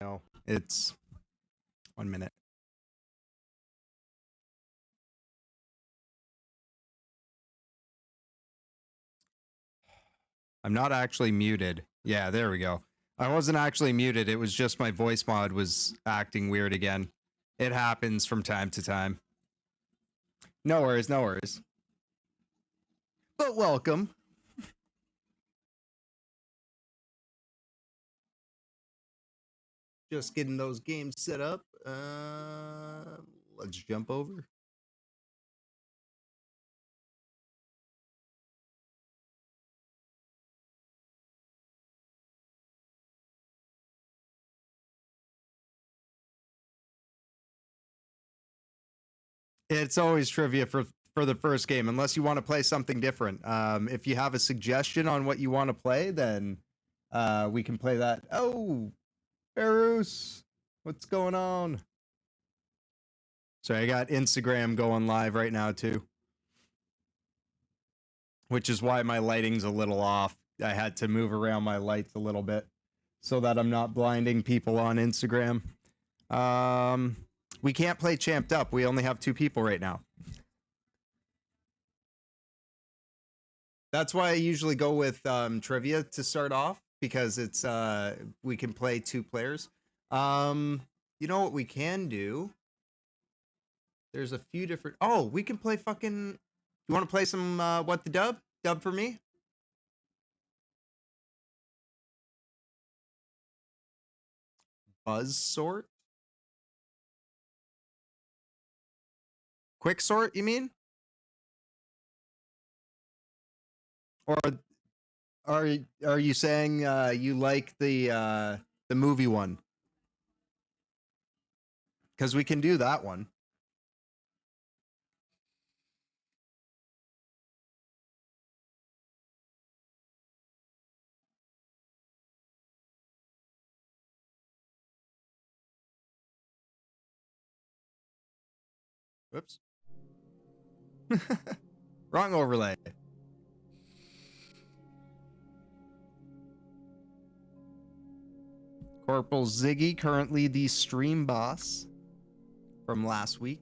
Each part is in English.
No, it's 1 minute. I'm not actually muted. Yeah, there we go. I wasn't actually muted. It was just my voice mod was acting weird again. It happens from time to time. No worries, no worries. But welcome. Just getting those games set up. Let's jump over. It's always trivia for the first game, unless you want to play something different. If you have a suggestion on what you want to play, then we can play that. Oh, Barus, what's going on? Sorry, I got Instagram going live right now too, which is why my lighting's a little off. I had to move around my lights a little bit so that I'm not blinding people on Instagram. We can't play Champed Up. We only have 2 people right now. That's why I usually go with trivia to start off, because it's we can play 2 players. You know what we can do? There's a few different. Oh, we can play fucking. You want to play some what the dub? Dub for me? Buzz sort? Quick sort, you mean? Or are you saying you like the movie one? Because we can do that one. Whoops. Wrong overlay. Corporal Ziggy, currently the stream boss from last week.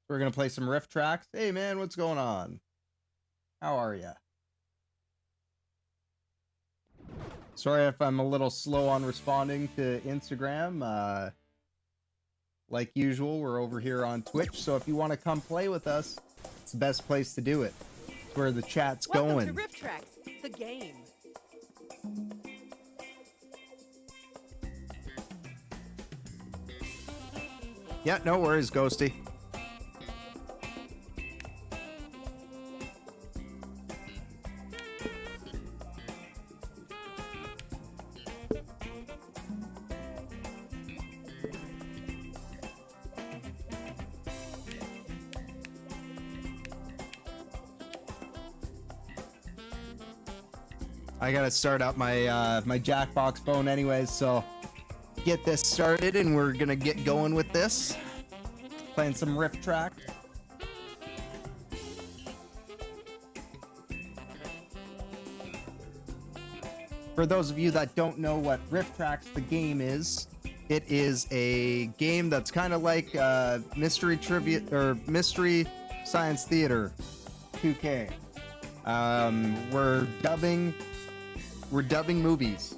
We're going to play some riff tracks. Hey, man, what's going on? How are ya? Sorry if I'm a little slow on responding to Instagram. Like usual, we're over here on Twitch, so if you want to come play with us, it's the best place to do it. It's where the chat's Welcome going. To Riff Tracks, the game. Yeah, no worries, Ghosty. I gotta start up my my Jackbox phone anyways, so get this started and we're gonna get going with this. Playing some riff track. For those of you that don't know what Riff Tracks the game is, it is a game that's kind of like Mystery Trivia or Mystery Science Theater 2K. We're dubbing movies.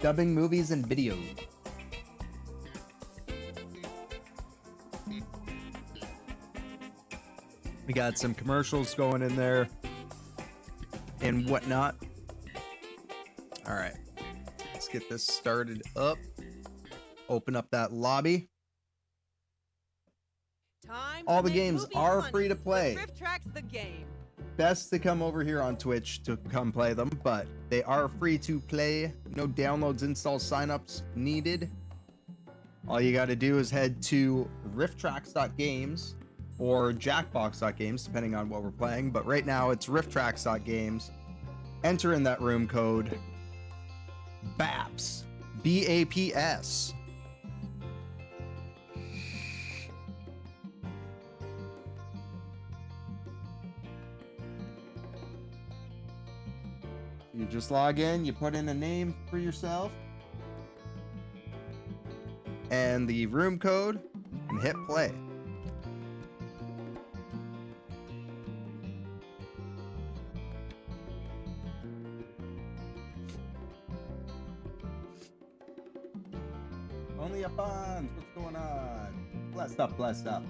Dubbing movies and videos. We got some commercials going in there and whatnot. All right, let's get this started up. Open up that lobby. All the games are free to play. Riff Tracks, the game. Best to come over here on Twitch to come play them, but they are free to play. No downloads, installs, signups needed. All you got to do is head to rifftracks.games or jackbox.games, depending on what we're playing. But right now it's rifftracks.games. Enter in that room code BAPS, B-A-P-S. just log in, you put in a name for yourself and the room code and hit play. Only a funds, what's going on? Blessed up, blessed up.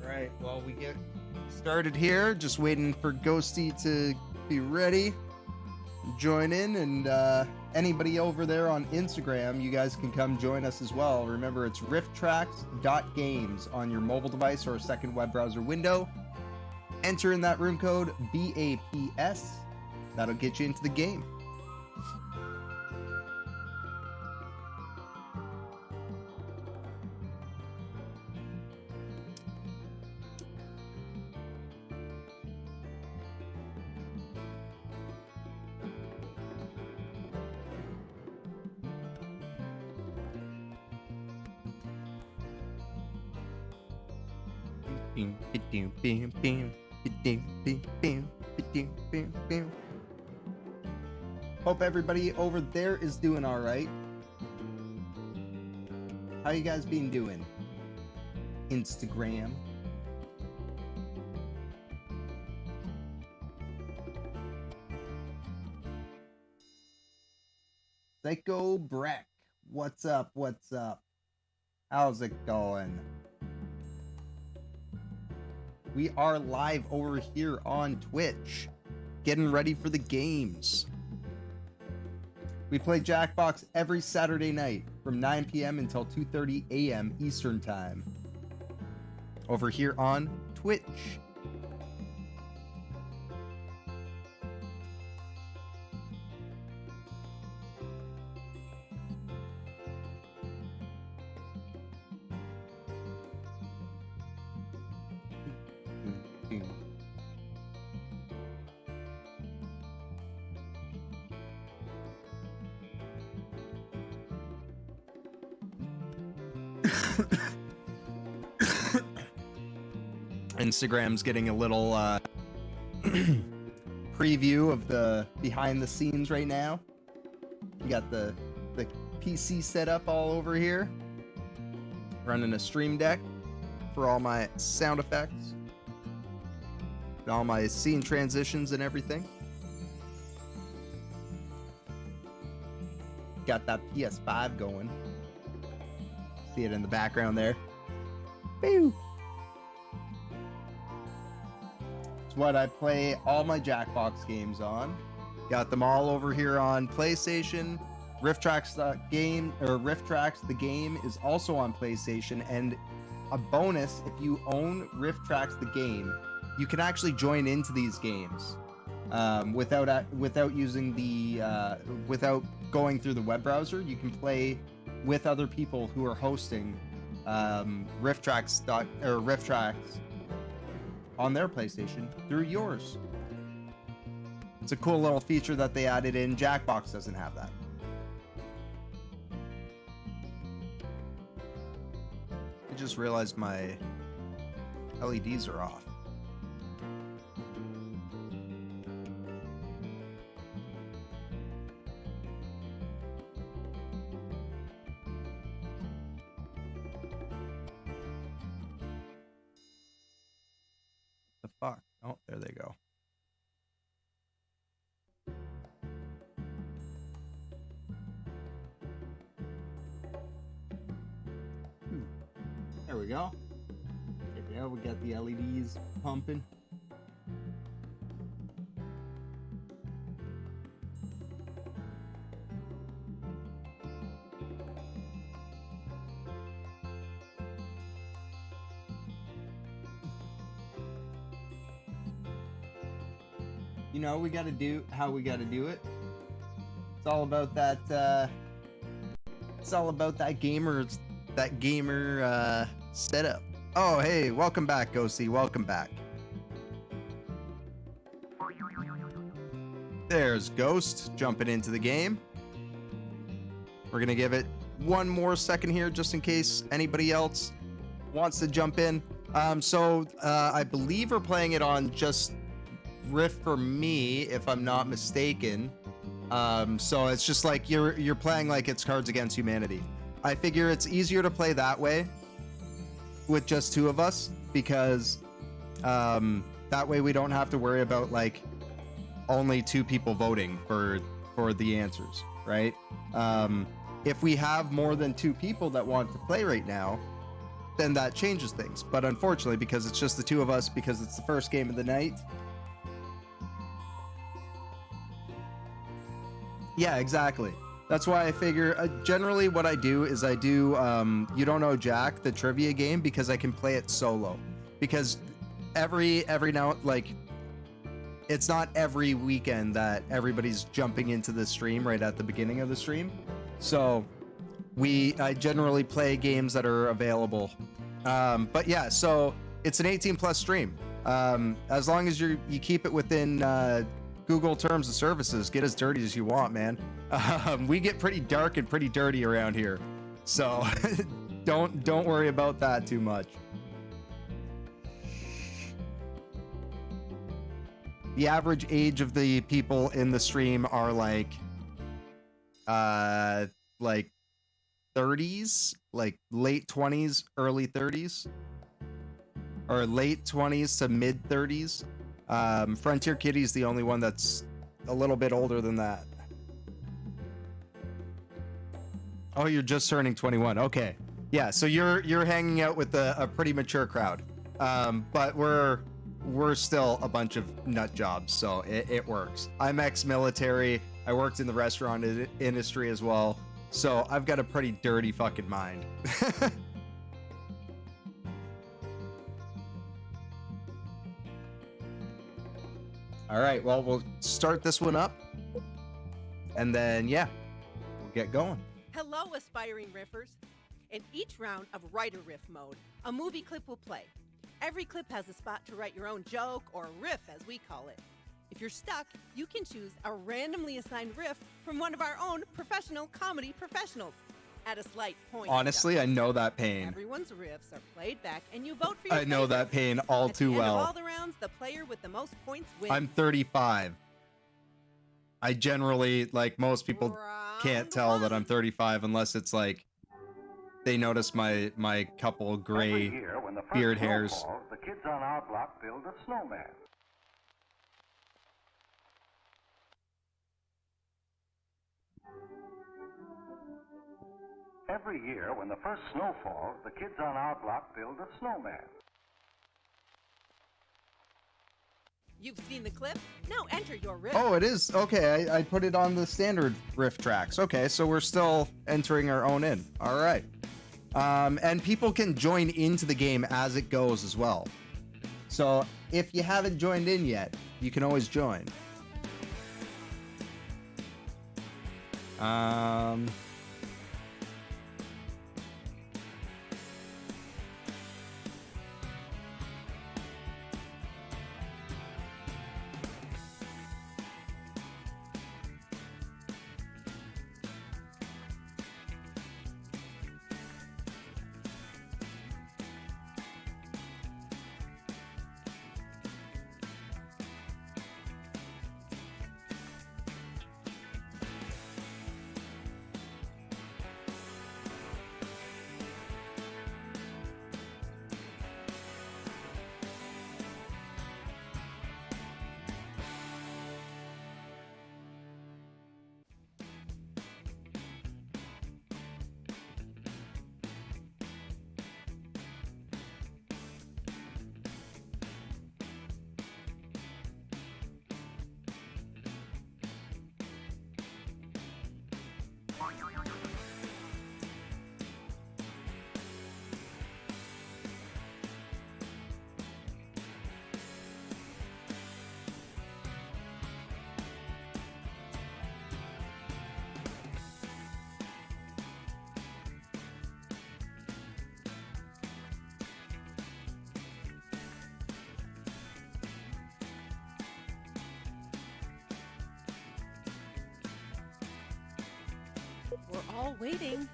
Alright, well, we get started here. Just waiting for Ghosty to be ready. Join in, and anybody over there on Instagram, you guys can come join us as well. Remember, it's rifttracks.games on your mobile device or a second web browser window. Enter in that room code BAPS. That'll get you into the game. Hope everybody over there is doing all right. How you guys been doing? Instagram. Psycho Breck. What's up? What's up? How's it going? We are live over here on Twitch, getting ready for the games. We play Jackbox every Saturday night from 9 p.m. until 2:30 a.m. Eastern Time. Over here on Twitch. Instagram's getting a little preview of the behind the scenes right now. You got the PC set up all over here. Running a stream deck for all my sound effects. And all my scene transitions and everything. Got that PS5 going. See it in the background there. Boo! It's what I play all my Jackbox games on. Got them all over here on PlayStation. Rifttracks the game is also on PlayStation, and a bonus, if you own Rifttracks the game, you can actually join into these games without using the without going through the web browser. You can play with other people who are hosting Rifttracks on their PlayStation through yours. It's a cool little feature that they added in. Jackbox doesn't have that. I just realized my LEDs are off. The fuck? Oh, there they go. There we go. Check it out. We got the LEDs pumping. You know, we gotta do how we gotta do it. It's all about that. It's all about that gamer setup. Oh, hey, welcome back, Ghosty. Welcome back. There's Ghost jumping into the game. We're gonna give it one more second here just in case anybody else wants to jump in. I believe we're playing it on just Riff for me, if I'm not mistaken. So it's just like you're playing like it's Cards Against Humanity. I figure it's easier to play that way with just two of us because that way we don't have to worry about like only two people voting for the answers, right? If we have more than two people that want to play right now, then that changes things. But unfortunately, because it's just the two of us, because it's the first game of the night. Yeah, exactly. That's why I figure generally what I do is I do You Don't Know Jack, the trivia game, because I can play it solo. Because every now, like, it's not every weekend that everybody's jumping into the stream right at the beginning of the stream. So I generally play games that are available. But yeah, so it's an 18+ stream. As long as you keep it within Google terms of services, get as dirty as you want, man. We get pretty dark and pretty dirty around here. So don't worry about that too much. The average age of the people in the stream are like 30s, like late 20s, early 30s, or late 20s to mid 30s. Frontier Kitty's the only one that's a little bit older than that. Oh, you're just turning 21. Okay. Yeah, so you're hanging out with a pretty mature crowd. But we're still a bunch of nut jobs, so it works. I'm ex-military. I worked in the restaurant industry as well, so I've got a pretty dirty fucking mind. All right, well, we'll start this one up, and then, yeah, we'll get going. Hello, aspiring riffers. In each round of Writer Riff mode, a movie clip will play. Every clip has a spot to write your own joke, or riff as we call it. If you're stuck, you can choose a randomly assigned riff from one of our own professional comedy professionals. At a slight point. Honestly, I know that pain. Everyone's riffs are played back, and you vote for your I know favorite. that pain all too well. At the end of all the rounds, the player with the most points wins. I'm 35. I generally, like most people, can't tell that I'm 35 unless it's like they notice my couple gray beard hairs. Falls, the kids on our block build a snowman. Every year, when the first snow falls, the kids on our block build a snowman. You've seen the clip? Now enter your riff. Oh, it is? Okay, I put it on the standard riff tracks. Okay, so we're still entering our own in. All right. And people can join into the game as it goes as well. So if you haven't joined in yet, you can always join. We're all waiting.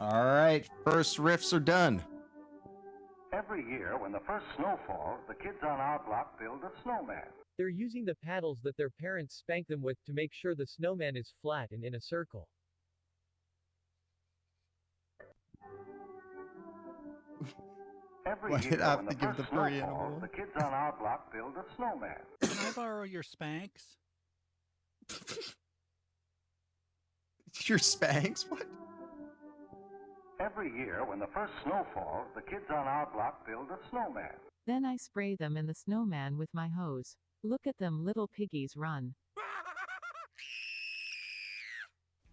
All right, first riffs are done. Every year, when the first snow falls, the kids on our block build a snowman. They're using the paddles that their parents spank them with to make sure the snowman is flat and in a circle. Every Why'd year, it have when to the give first the snow furry falls, animal? the kids on our block build a snowman. Can I borrow your Spanx? Your Spanx? What? Every year, when the first snow falls, the kids on our block build a snowman. Then I spray them in the snowman with my hose. Look at them little piggies run.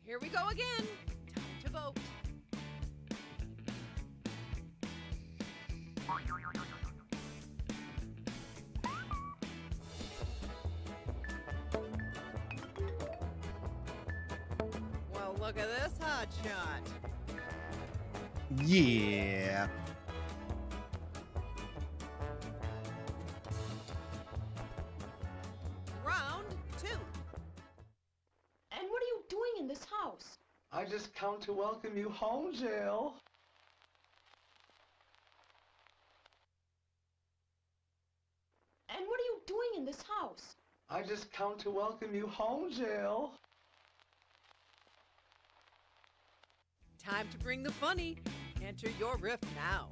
Here we go again. Time to vote. Well, look at this hot shot. Yeah. Round 2. And what are you doing in this house? I just come to welcome you home, Jill. And what are you doing in this house? I just come to welcome you home, Jill. Time to bring the funny. Enter your riff now.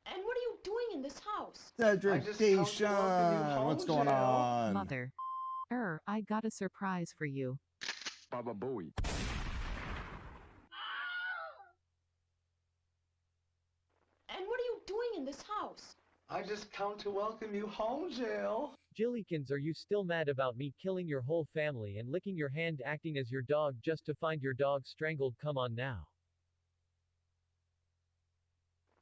And what are you doing in this house? Cedric I just come to welcome you home, what's going Jill. on? Mother. I got a surprise for you. Baba Booey. And what are you doing in this house? I just come to welcome you home, Jill. Jillykins, are you still mad about me killing your whole family and licking your hand acting as your dog just to find your dog strangled? Come on now.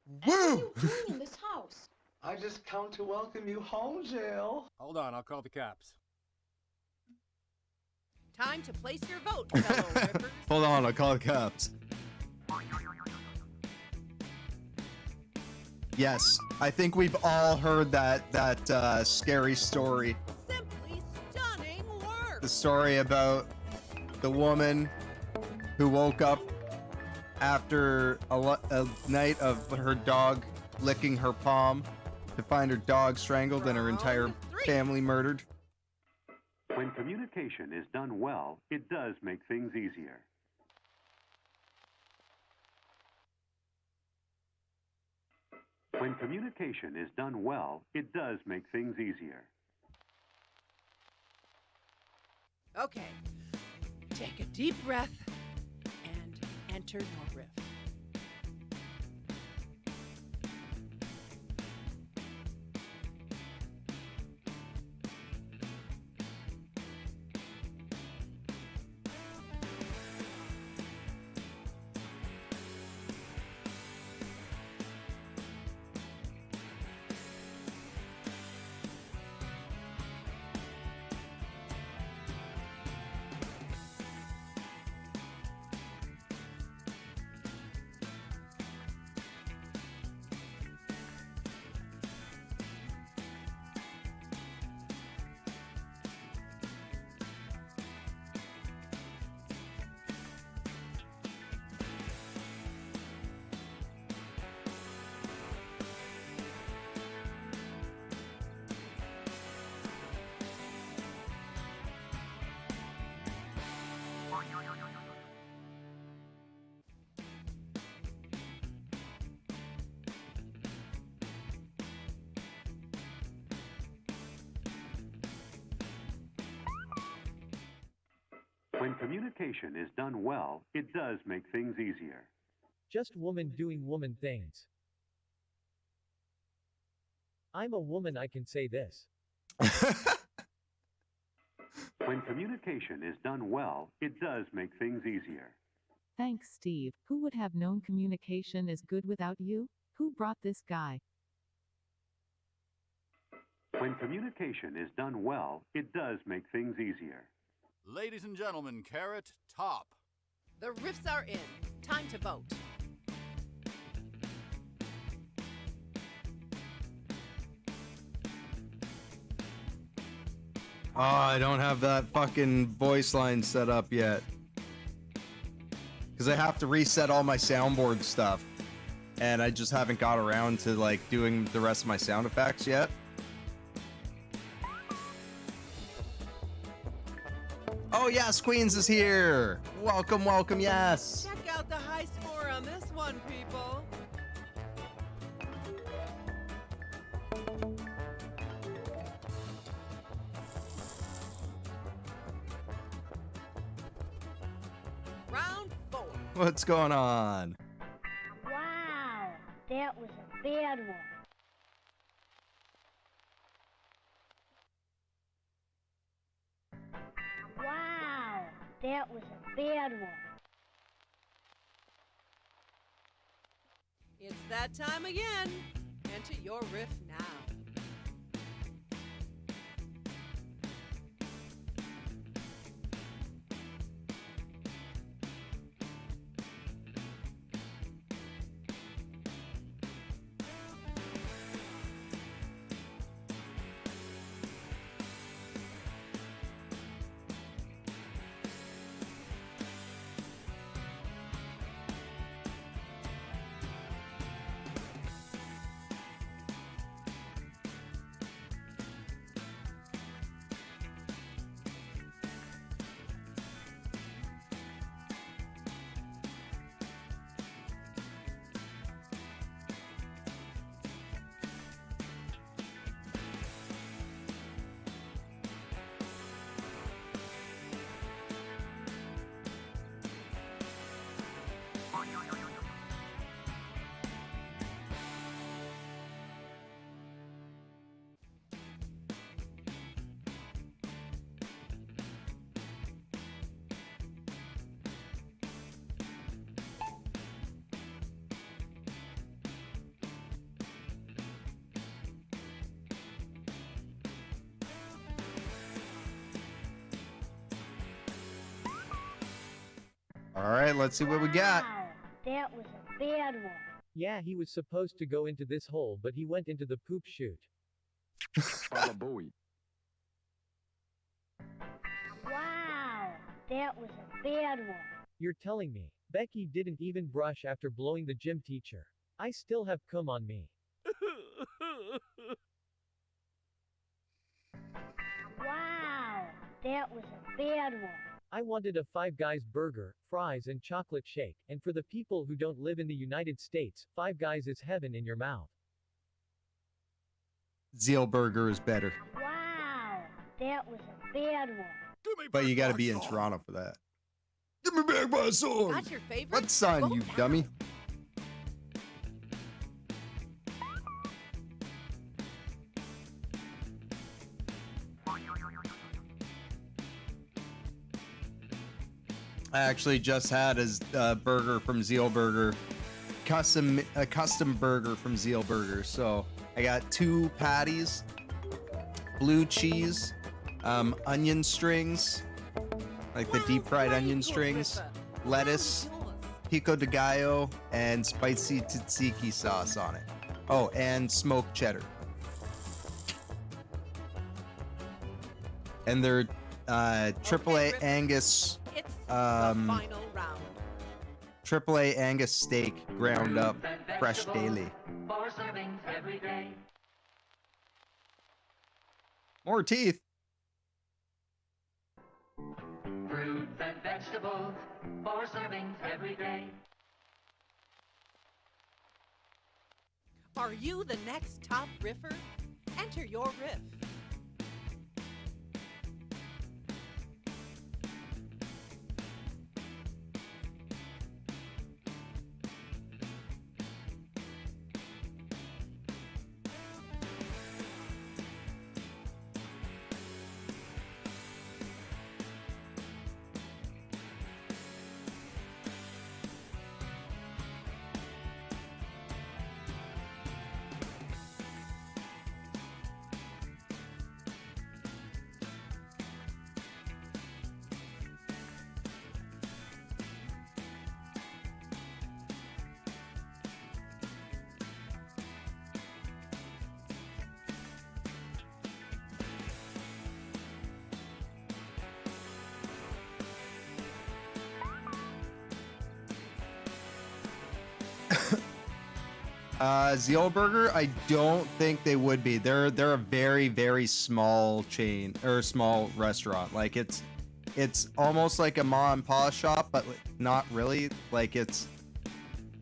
And what are Woo! you doing in this house? I just come to welcome you home, Jill. Hold on, I'll call the cops. Time to place your vote, fellow riffers. Hold on, I'll call the cops. Yes, I think we've all heard that scary story. Simply stunning work. The story about the woman who woke up after a night of her dog licking her palm to find her dog strangled and her entire Round 3. family murdered. When communication is done well, it does make things easier. When communication is done well, it does make things easier. Okay, take a deep breath and enter your riff. When communication is done well, it does make things easier. Just woman doing woman things. I'm a woman, I can say this. When communication is done well, it does make things easier. Thanks, Steve. Who would have known communication is good without you? Who brought this guy? When communication is done well, it does make things easier. Ladies and gentlemen, Carrot top. The riffs are in. Time to vote. Oh, I don't have that fucking voice line set up yet. Because I have to reset all my soundboard stuff. And I just haven't got around to like doing the rest of my sound effects yet. Oh yes, Queens is here! Welcome, welcome, yes! Check out the high score on this one, people. Round 4. What's going on? Wow, that was a bad one. Wow, that was a bad one. It's that time again. Enter your riff now. Alright, let's see what we got. Wow, that was a bad one. Yeah, he was supposed to go into this hole, but he went into the poop chute. Wow, that was a bad one. You're telling me Becky didn't even brush after blowing the gym teacher. I still have cum on me. Wow, that was a bad one. I wanted a Five Guys burger, fries and chocolate shake, and for the people who don't live in the United States, Five Guys is heaven in your mouth. Zeal Burger is better. Wow, that was a bad one. But you gotta be in Toronto for that. Give me back my son! That's your favorite? What son, Vote you now. dummy? I actually just had a burger from Zeal Burger, a custom burger from Zeal Burger. So I got 2 patties, blue cheese, onion strings, like the deep fried onion strings, lettuce, pico de gallo, and spicy tzatziki sauce on it. Oh, and smoked cheddar. And they're AAA Angus. It's the final round. AAA Angus steak, ground up, fresh daily. More teeth. Fruits and vegetables, 4 servings every day. Are you the next top riffer? Enter your riff. Zeal Burger, I don't think they would be. They're a very, very small chain or small restaurant. Like it's almost like a ma and pa shop, but not really. Like it's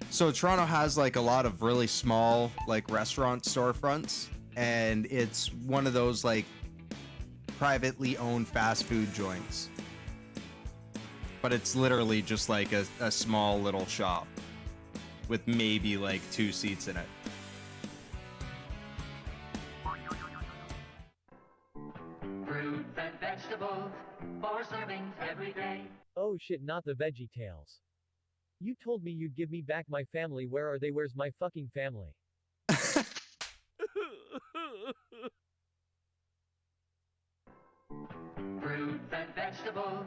so Toronto has like a lot of really small like restaurant storefronts, and it's one of those like privately owned fast food joints. But it's literally just like a small little shop with maybe like 2 seats in it. Fruits and vegetables, 4 servings every day. Oh shit, not the Veggie Tales. You told me you'd give me back my family. Where are they? Where's my fucking family? Fruits and vegetables,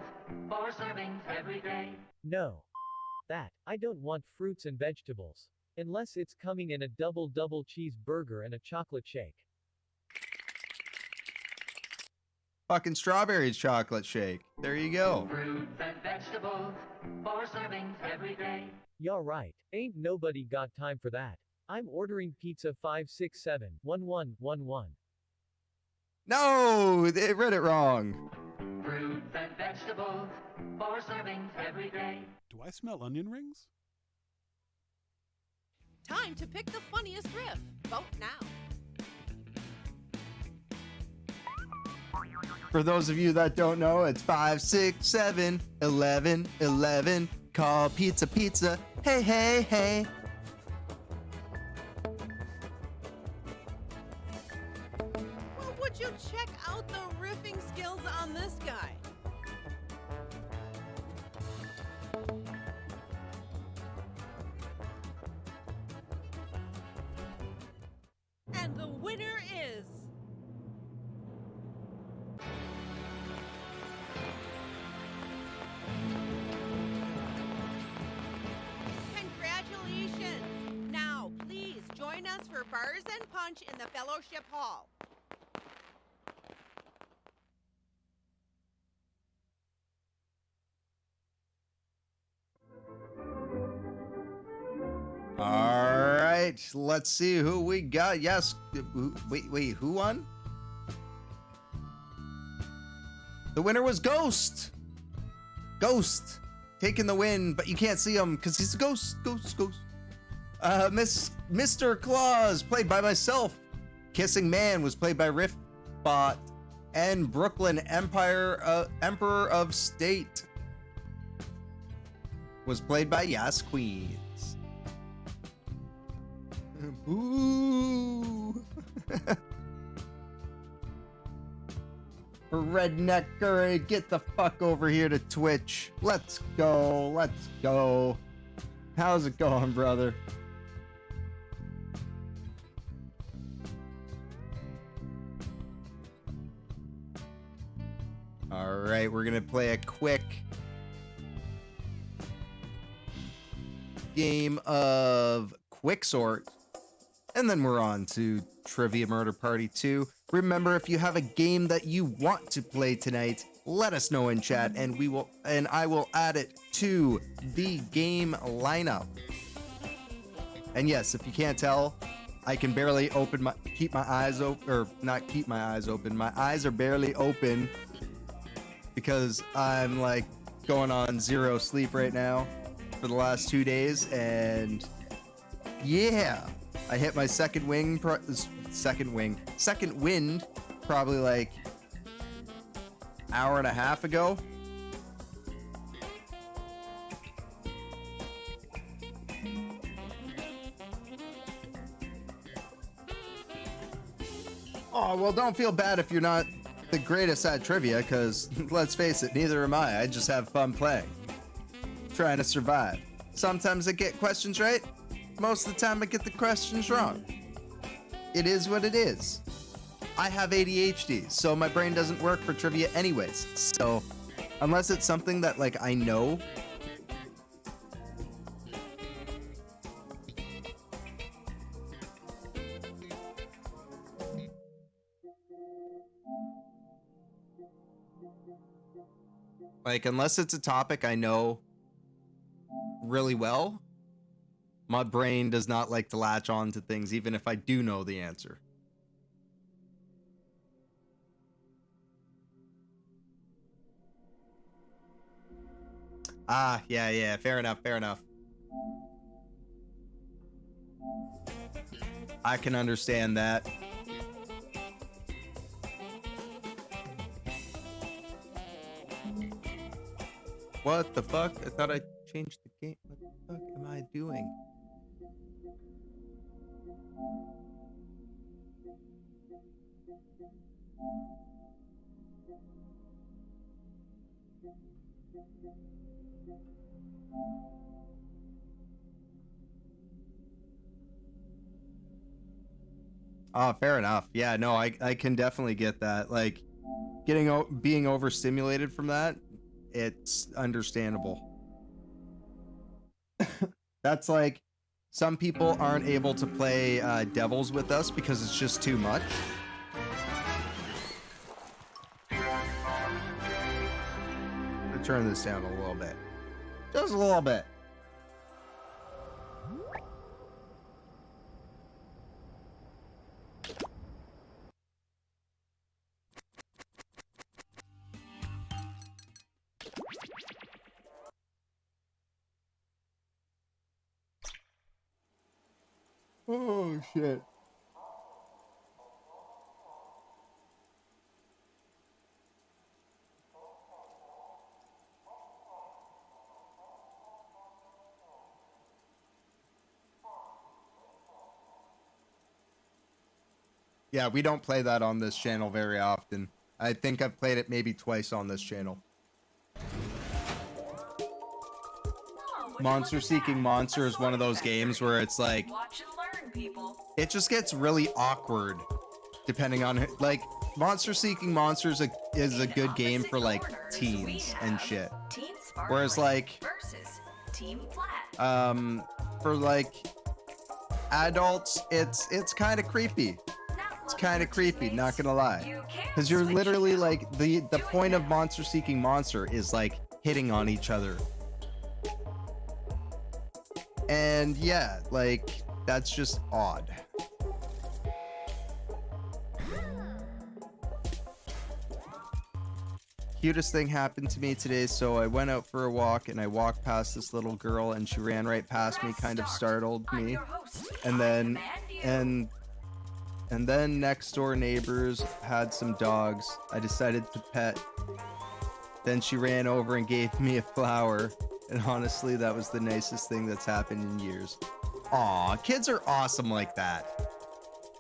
4 servings every day. No. That. I don't want fruits and vegetables. Unless it's coming in a double cheeseburger and a chocolate shake. Fucking strawberries chocolate shake. There you go. Fruits and vegetables, 4 servings every day. Y'all right. Ain't nobody got time for that. I'm ordering pizza 567-1111. No, they read it wrong. Fruits and vegetables, 4 servings every day. Do I smell onion rings? Time to pick the funniest riff. Vote now. For those of you that don't know, it's 5, 6, 7, 11, 11. Call pizza, pizza. Hey, hey, hey. Well, would you check out the riffing skills on this guy? And the winner is... Congratulations! Now, please join us for Bars and Punch in the Fellowship Hall. All right, let's see who we got. Yes, wait, who won? The winner was Ghost. Ghost taking the win, but you can't see him because he's a ghost. Mr. Claus, played by myself. Kissing Man was played by Riffbot, and Brooklyn Emperor of State was played by Yas Queens. Boo! Redneck Curry, get the fuck over here to Twitch. Let's go. How's it going, brother? All right, we're gonna play a quick game of Quicksort, and then we're on to Trivia Murder Party 2. Remember, if you have a game that you want to play tonight, let us know in chat, and I will add it to the game lineup. And yes, if you can't tell, I can barely keep my eyes open, or not keep my eyes open. My eyes are barely open because I'm like going on 0 sleep right now for the last 2 days, and yeah, I hit my second wind probably like hour and a half ago. Oh, well, don't feel bad if you're not the greatest at trivia, because let's face it, neither am I. I just have fun playing, trying to survive. Sometimes I get questions right. Most of the time I get the questions wrong. It is what it is. I have ADHD, so my brain doesn't work for trivia anyways. So unless it's something that like I know, like unless it's a topic I know really well, My brain does not like to latch on to things, even if I do know the answer. Ah, yeah, fair enough. I can understand that. What the fuck? I thought I changed the game. What the fuck am I doing? Oh, fair enough. Yeah, no, I can definitely get that. Like, being overstimulated from that, it's understandable. That's like, some people aren't able to play Devils with us because it's just too much. I'm gonna turn this down a little bit. Just a little bit. Oh, shit. Yeah, we don't play that on this channel very often. I think I've played it maybe twice on this channel. Monster Seeking Monster is one of those games where it's like, it just gets really awkward depending on, like, Monster Seeking Monster is a good game for like teens and shit. Whereas like, for like adults, it's kind of creepy. It's kind of creepy, not gonna lie. Because you're literally like, the point of Monster Seeking Monster is like hitting on each other. And yeah, like, that's just odd. Cutest thing happened to me today, so I went out for a walk and I walked past this little girl and she ran right past me, kind of startled me. And then next door neighbors had some dogs I decided to pet. Then she ran over and gave me a flower. And honestly, that was the nicest thing that's happened in years. Aw, kids are awesome like that.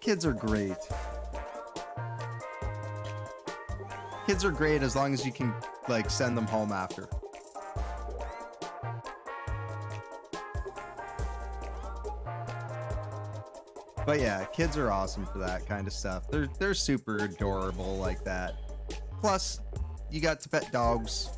Kids are great. Kids are great as long as you can, like, send them home after. But yeah, kids are awesome for that kind of stuff. They're super adorable like that. Plus, you got to pet dogs.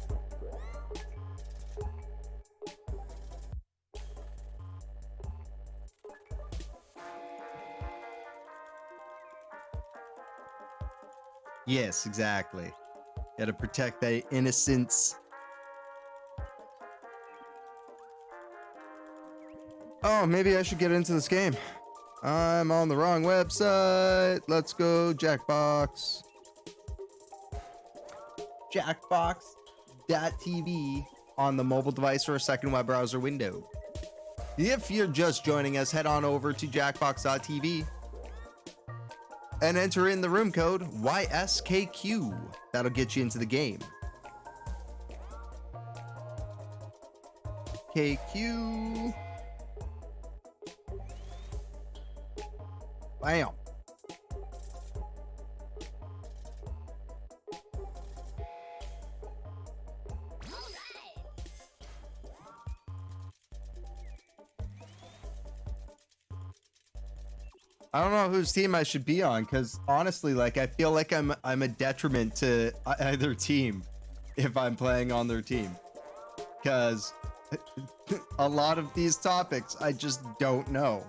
Yes, exactly. Gotta protect that innocence. Oh, maybe I should get into this game. I'm on the wrong website. Let's go, Jackbox. Jackbox.tv on the mobile device or a second web browser window. If you're just joining us, head on over to Jackbox.tv and enter in the room code YSKQ. That'll get you into the game. KQ. Bam. I don't know whose team I should be on, because honestly, like, I feel like I'm a detriment to either team if I'm playing on their team, because a lot of these topics I just don't know.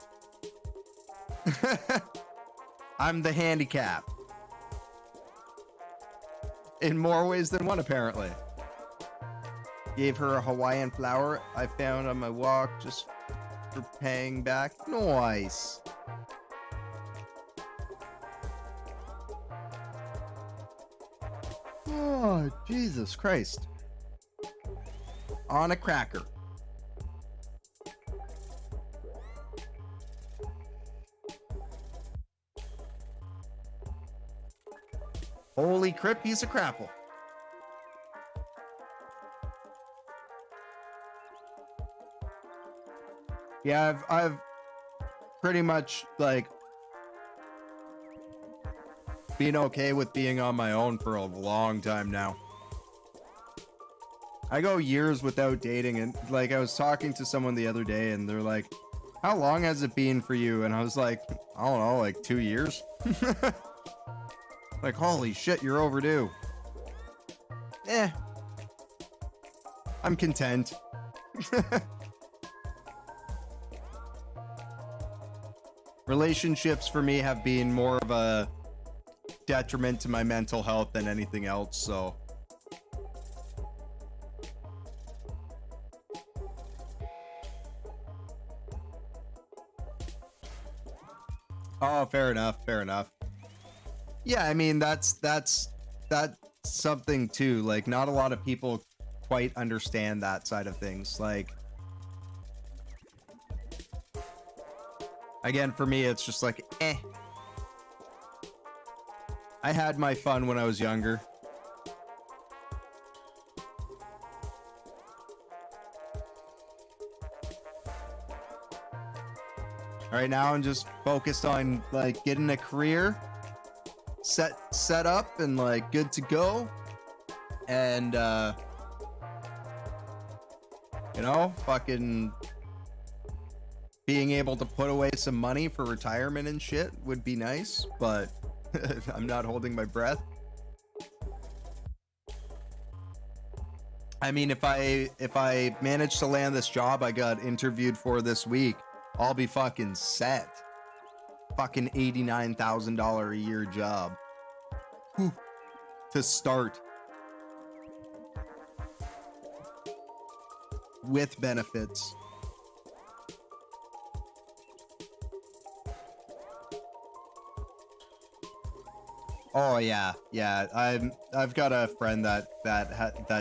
I'm the handicap in more ways than one, apparently. Gave her a Hawaiian flower I found on my walk. Just for paying back. Nice. Oh, Jesus Christ. On a cracker. Holy crap, he's a crapple. Yeah, I've pretty much like been okay with being on my own for a long time now. I go years without dating, and like I was talking to someone the other day and they're like, how long has it been for you? And I was like, I don't know, like 2 years. Like, holy shit, you're overdue. I'm content. Relationships for me have been more of a detriment to my mental health than anything else, so. Oh, fair enough, fair enough. Yeah, I mean, that's something too. Like, not a lot of people quite understand that side of things. Like, again, for me, it's just like, I had my fun when I was younger. Right now, I'm just focused on like getting a career set up and like good to go, and you know, fucking being able to put away some money for retirement and shit would be nice, but I'm not holding my breath. I mean, if I manage to land this job I got interviewed for this week, I'll be fucking set. Fucking $89,000 a year job. Whew. To start. With benefits. Oh yeah, yeah. I've got a friend that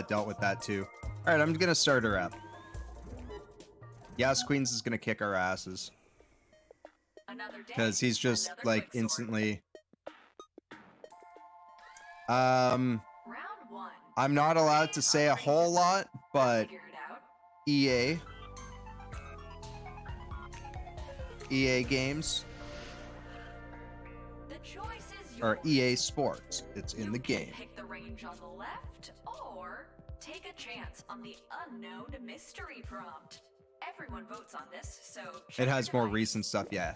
dealt with that too. All right, I'm gonna start her up. Yes, Queens is gonna kick our asses. Because he's just like instantly. I'm not allowed to say a whole lot, but EA games. Or EA Sports. It's in the game. Pick the range on the left or take a chance on the unknown mystery prompt. Everyone votes on this, so it has more recent stuff. Yeah.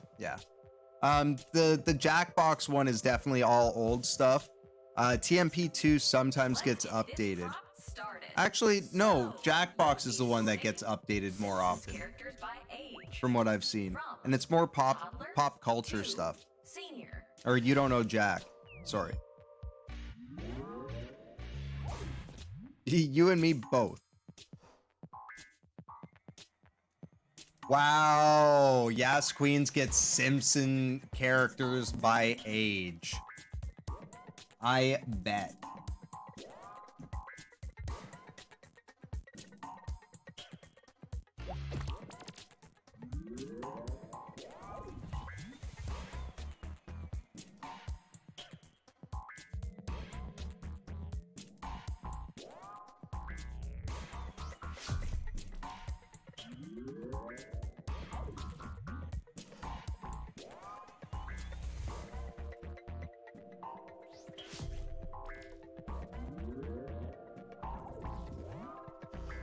The Jackbox one is definitely all old stuff. TMP2 sometimes gets updated. Actually, no, Jackbox is the one that gets updated more often, from what I've seen, and it's more pop culture stuff. Or you don't know Jack. Sorry. You and me both. Wow. Yes, Queens gets Simpson characters by age. I bet.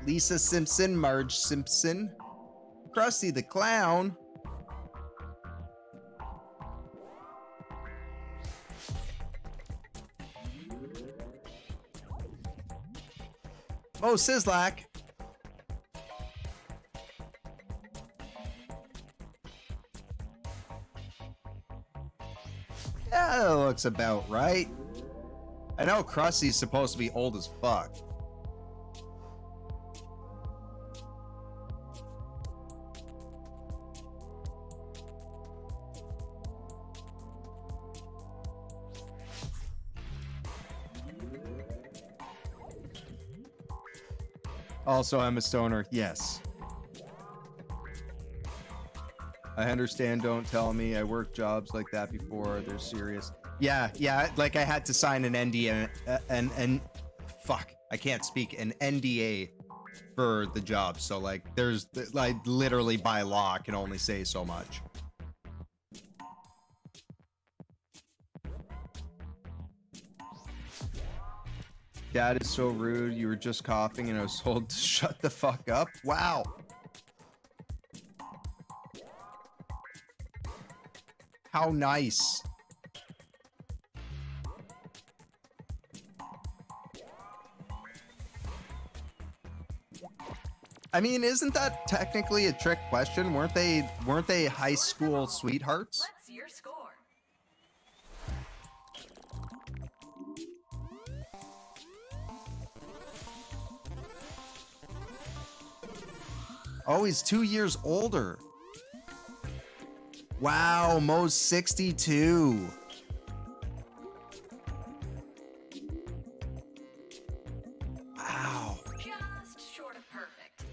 Lisa Simpson, Marge Simpson, Krusty the Clown. Oh, Sizzlack. Yeah, that looks about right. I know Krusty's supposed to be old as fuck. Also, I'm a stoner. Yes. I understand. Don't tell me. I worked jobs like that before. They're serious. Yeah. Like I had to sign an NDA, fuck, I can't speak. An NDA for the job. So like, there's like literally by law can only say so much. Dad is so rude. You were just coughing and I was told to shut the fuck up. Wow. How nice. I mean, isn't that technically a trick question? Weren't they high school sweethearts? What's your score? Oh, he's 2 years older. Wow, Mo's 62. Wow. Just short of perfect.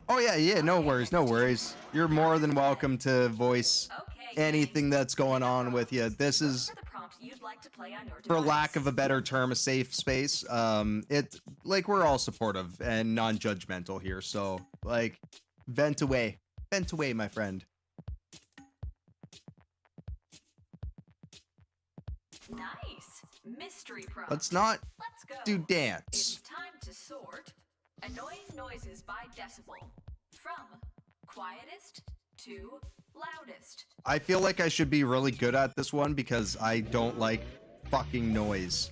Oh yeah, no worries, no worries. You're more than welcome to voice anything that's going on with you. This is, for lack of a better term, a safe space. It's like we're all supportive and non-judgmental here, so like vent away, my friend. Nice. Mystery prompt. Let's not Let's go. do dance. It's time to sort annoying noises by decibel from quietest to loudest. I feel like I should be really good at this one because I don't like fucking noise.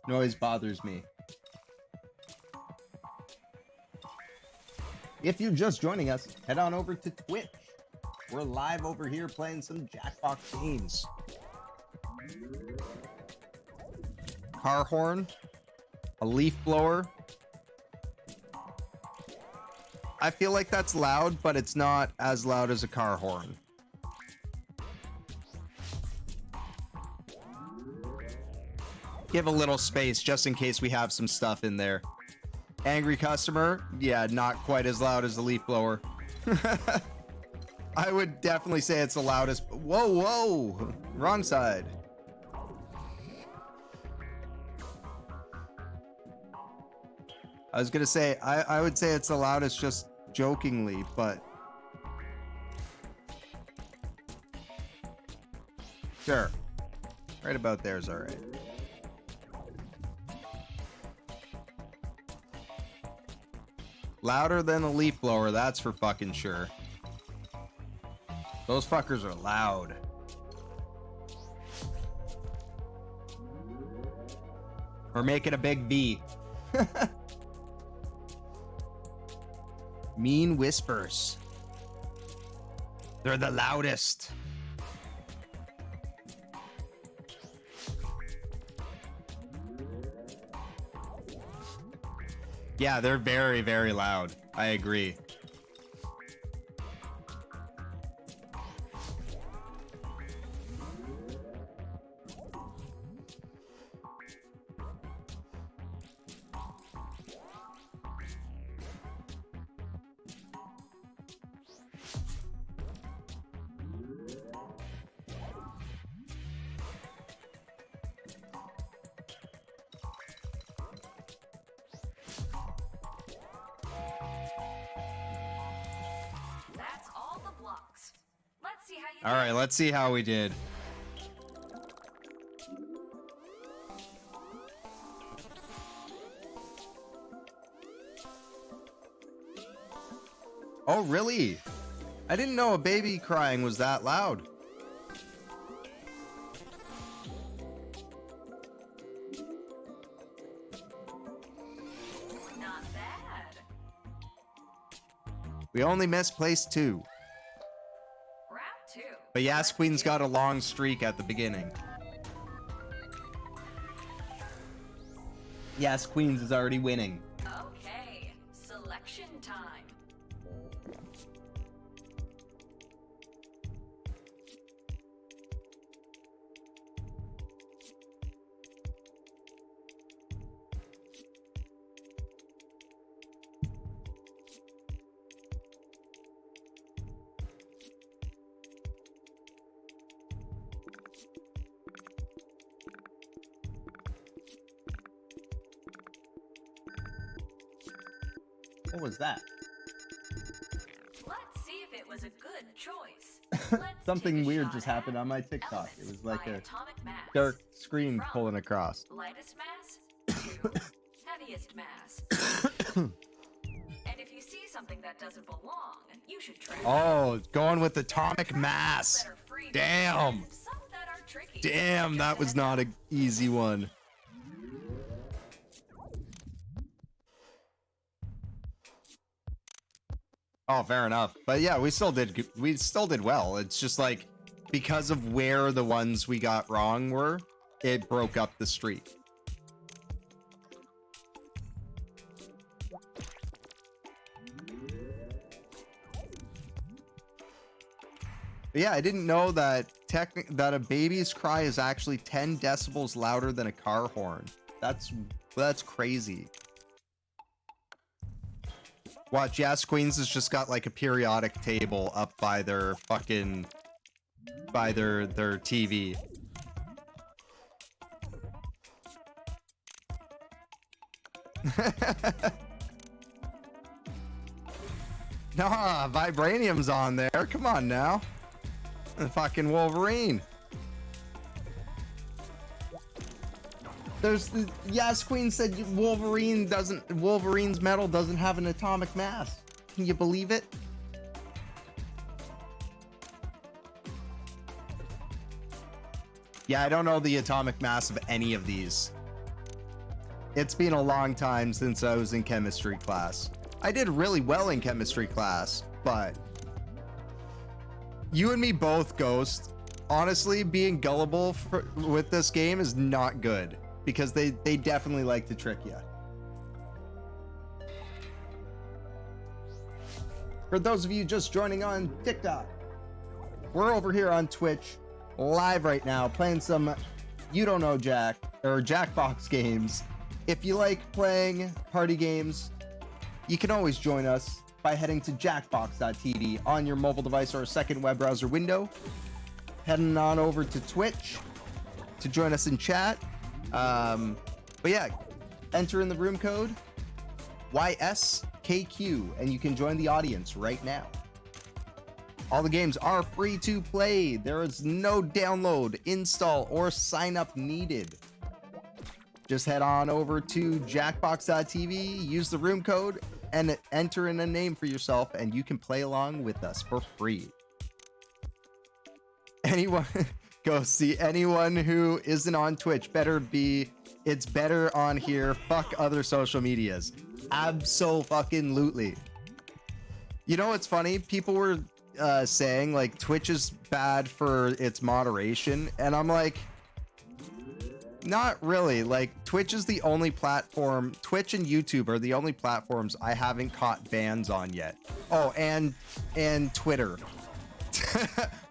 Noise bothers me. If you're just joining us, head on over to Twitch. We're live over here playing some Jackbox games. Car horn, a leaf blower. I feel like that's loud, but it's not as loud as a car horn. Give a little space just in case we have some stuff in there. Angry customer, yeah, not quite as loud as the leaf blower. I would definitely say it's the loudest. Whoa, wrong side. I was gonna say, I would say it's the loudest just jokingly, but sure. Right about there is all right. Louder than a leaf blower, that's for fucking sure. Those fuckers are loud. We're making a big V. Mean whispers. They're the loudest. Yeah, they're very, very loud. I agree. That's all the blocks. Let's see how you All right, let's see how we did. Oh, really? I didn't know a baby crying was that loud. Not bad. We only missed place 2. Round 2. But Yas Queen's got a long streak at the beginning. Yas Queens is already winning. Okay, selection time. What was that? Let's see if it was a good choice. Something weird just happened on my TikTok. It was like a dark screen pulling across. Lightest mass to heaviest mass. And if you see something that doesn't belong, you should try. Oh, going with atomic mass. Damn. Damn, that was not an easy one. Oh, fair enough. But yeah, we still did well. It's just like because of where the ones we got wrong were, it broke up the streak. But yeah, I didn't know that that a baby's cry is actually 10 decibels louder than a car horn. That's crazy. Watch, Yes Queens has just got like a periodic table up by their fucking their TV. Nah, Vibranium's on there. Come on now. And fucking Wolverine. There's the Yes Queen said Wolverine's metal doesn't have an atomic mass. Can you believe it? Yeah, I don't know the atomic mass of any of these. It's been a long time since I was in chemistry class. I did really well in chemistry class, but you and me both, Ghost. Honestly, being gullible with this game is not good. Because they definitely like to trick you. For those of you just joining on TikTok, we're over here on Twitch live right now playing some You Don't Know Jack or Jackbox games. If you like playing party games, you can always join us by heading to jackbox.tv on your mobile device or a second web browser window. Heading on over to Twitch to join us in chat. But yeah, enter in the room code YSKQ and you can join the audience right now. All the games are free to play. There is no download, install, or sign up needed. Just head on over to jackbox.tv, use the room code, and enter in a name for yourself, and you can play along with us for free. Anyone... Go see anyone who isn't on Twitch. It's better on here. Fuck other social medias. Abso-fucking-lutely. You know what's funny? People were saying like Twitch is bad for its moderation, and I'm like, not really. Like Twitch is the only platform. Twitch and YouTube are the only platforms I haven't caught bans on yet. Oh, and Twitter.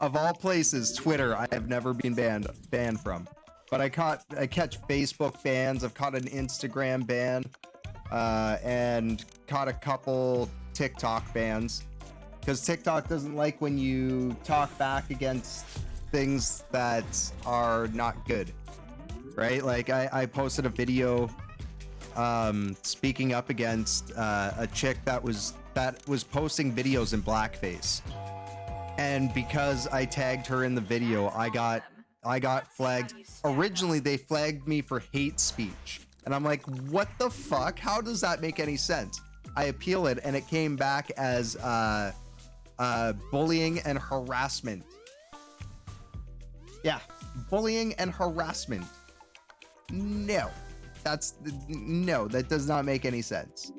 Of all places, Twitter, I have never been banned from. But I catch Facebook bans, I've caught an Instagram ban, and caught a couple TikTok bans. Because TikTok doesn't like when you talk back against things that are not good. Right? Like I posted a video speaking up against a chick that was posting videos in blackface. And because I tagged her in the video, I got flagged. Originally, they flagged me for hate speech. And I'm like, what the fuck? How does that make any sense? I appeal it, and it came back as bullying and harassment. Yeah, bullying and harassment. No, that does not make any sense.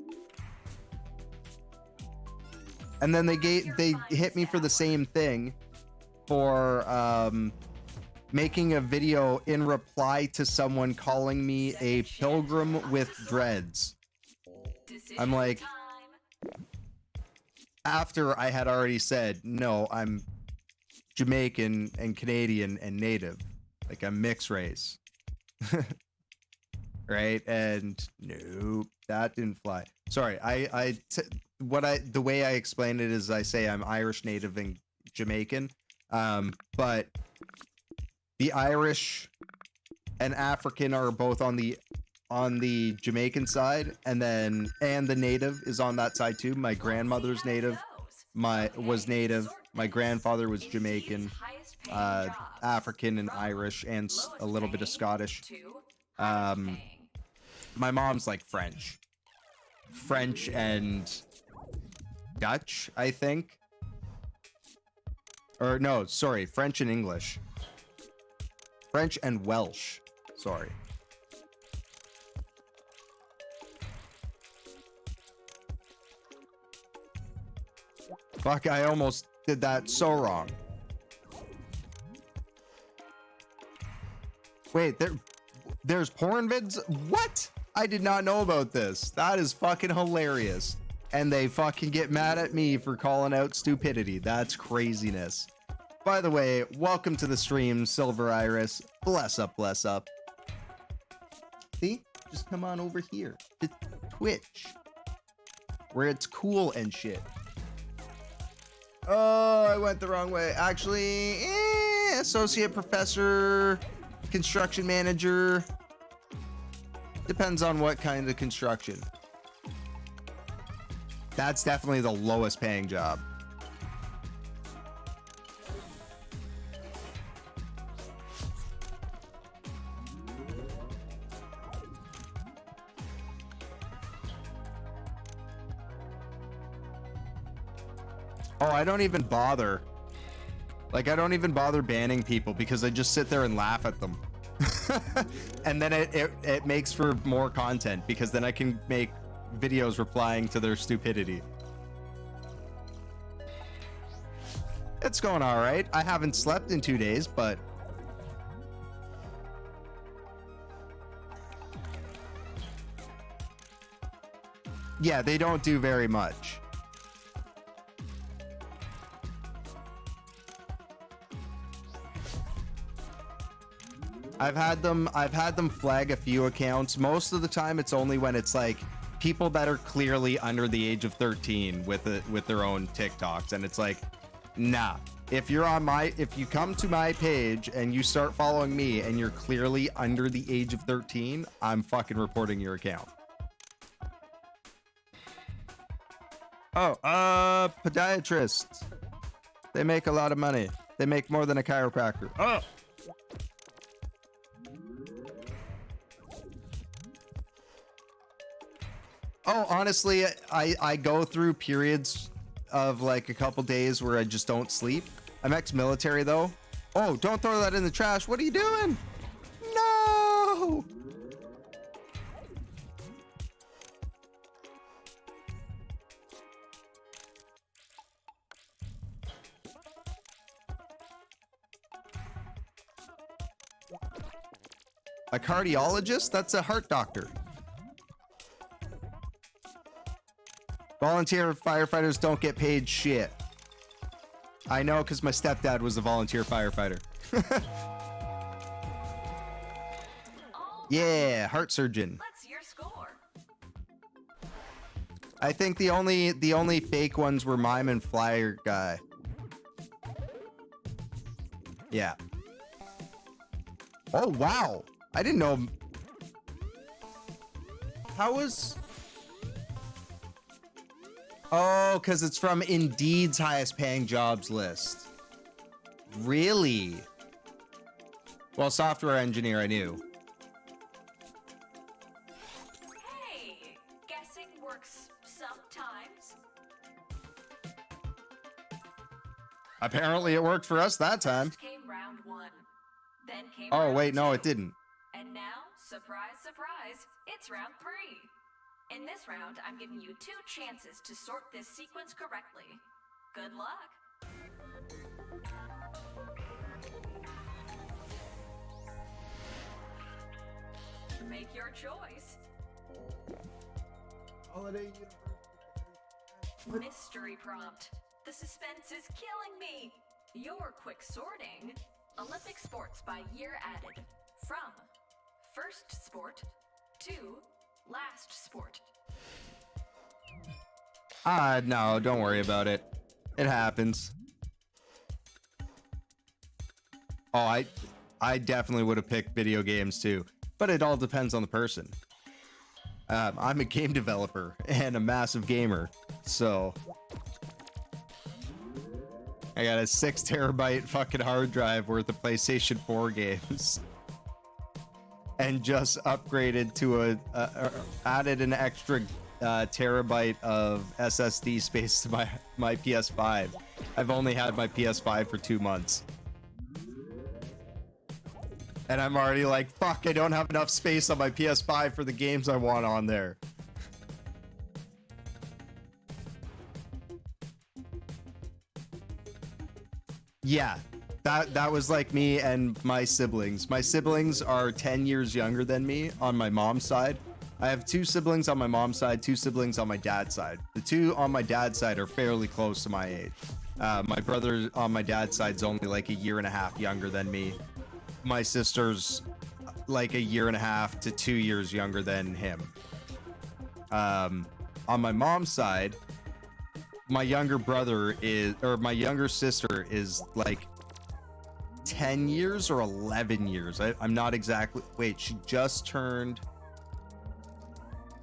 And then they hit me for the same thing for making a video in reply to someone calling me a pilgrim with dreads. I'm like, after I had already said, no, I'm Jamaican and Canadian and native. Like I'm mixed race. Right? And nope, that didn't fly. Sorry, the way I explain it is I say I'm Irish, native, and Jamaican. But the Irish and African are both on the on the Jamaican side, and the native is on that side too. My grandmother's native, was native. My grandfather was Jamaican, African and Irish, and a little bit of Scottish. My mom's like French and Dutch, I think. Or no, sorry, French and English. French and Welsh, sorry. Fuck, I almost did that so wrong. Wait, there's porn vids? What? I did not know about this. That is fucking hilarious. And they fucking get mad at me for calling out stupidity. That's craziness. By the way, welcome to the stream, Silver Iris. Bless up, bless up. See? Just come on over here to Twitch, where it's cool and shit. Oh, I went the wrong way. Actually, associate professor, construction manager. Depends on what kind of construction. That's definitely the lowest paying job. Oh, I don't even bother. Like, I don't even bother banning people because I just sit there and laugh at them. And then it makes for more content because then I can make videos replying to their stupidity. It's going all right. I haven't slept in 2 days, but yeah, they don't do very much. I've had them flag a few accounts. Most of the time it's only when it's like people that are clearly under the age of 13 with their own TikToks, and it's like, nah. If you come to my page and you start following me and you're clearly under the age of 13, I'm fucking reporting your account. Oh, podiatrists. They make a lot of money. They make more than a chiropractor. Oh. Oh, honestly, I go through periods of like a couple days where I just don't sleep. I'm ex-military though. Oh, don't throw that in the trash. What are you doing? No! A cardiologist? That's a heart doctor. Volunteer firefighters don't get paid shit. I know because my stepdad was a volunteer firefighter. Yeah, heart surgeon. What's your score? I think the only fake ones were mime and flyer guy. Yeah. Oh wow. I didn't know. How was... Oh, because it's from Indeed's highest paying jobs list. Really? Well, software engineer, I knew. Hey, guessing works sometimes. Apparently it worked for us that time. First came round one. Then came Oh, round wait, no, two. it didn't. And now, surprise, surprise, it's round 3. In this round, I'm giving you 2 chances to sort this sequence correctly. Good luck. Make your choice. Holiday Mystery prompt. The suspense is killing me. Your quick sorting. Olympic sports by year added. From first sport to last sport. No, don't worry about it. It happens. Oh, I definitely would have picked video games too, but it all depends on the person. I'm a game developer and a massive gamer, so I got a 6 terabyte fucking hard drive worth of PlayStation 4 games, and just upgraded to added an extra terabyte of SSD space to my PS5. I've only had my PS5 for 2 months. And I'm already like, fuck, I don't have enough space on my PS5 for the games I want on there. Yeah, that was like me and my siblings. My siblings are 10 years younger than me on my mom's side. I have 2 siblings on my mom's side, 2 siblings on my dad's side. The 2 on my dad's side are fairly close to my age. My brother on my dad's side is only like a year and a half younger than me. My sister's like a year and a half to 2 years younger than him. On my mom's side, my younger sister is like 10 years or 11 years. I'm not exactly. Wait,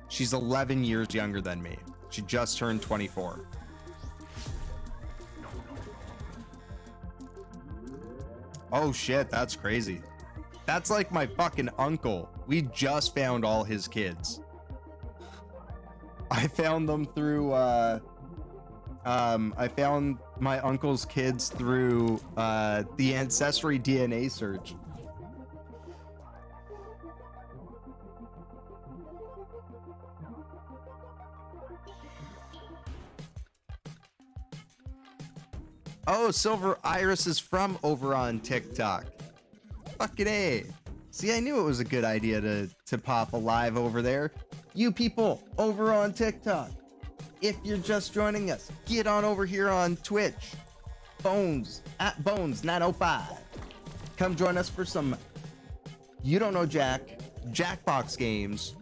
she's 11 years younger than me. She just turned 24. Oh shit, that's crazy. That's like my fucking uncle. We just found all his kids. I found them through I found my uncle's kids through the Ancestry DNA search. Oh, Silver Iris is from over on TikTok. Fucking A. See, I knew it was a good idea to pop a live over there. You people over on TikTok, if you're just joining us, get on over here on Twitch. Bones, at Bones905. Come join us for some You Don't Know Jackbox games.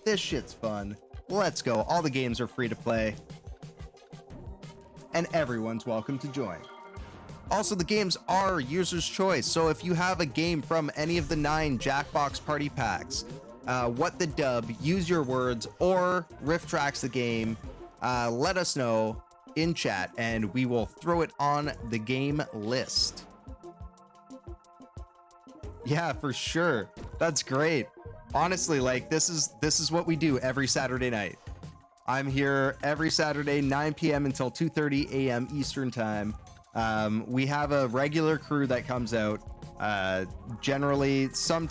This shit's fun. Let's go. All the games are free to play. And everyone's welcome to join. Also, the games are user's choice, so if you have a game from any of the 9 Jackbox party packs, What the Dub, Use Your Words, or Riff Tracks the game, let us know in chat and we will throw it on the game list. Yeah, for sure. That's great. Honestly, like this is what we do every Saturday night. I'm here every Saturday, 9 p.m. until 2:30 a.m. Eastern time. We have a regular crew that comes out. Generally, some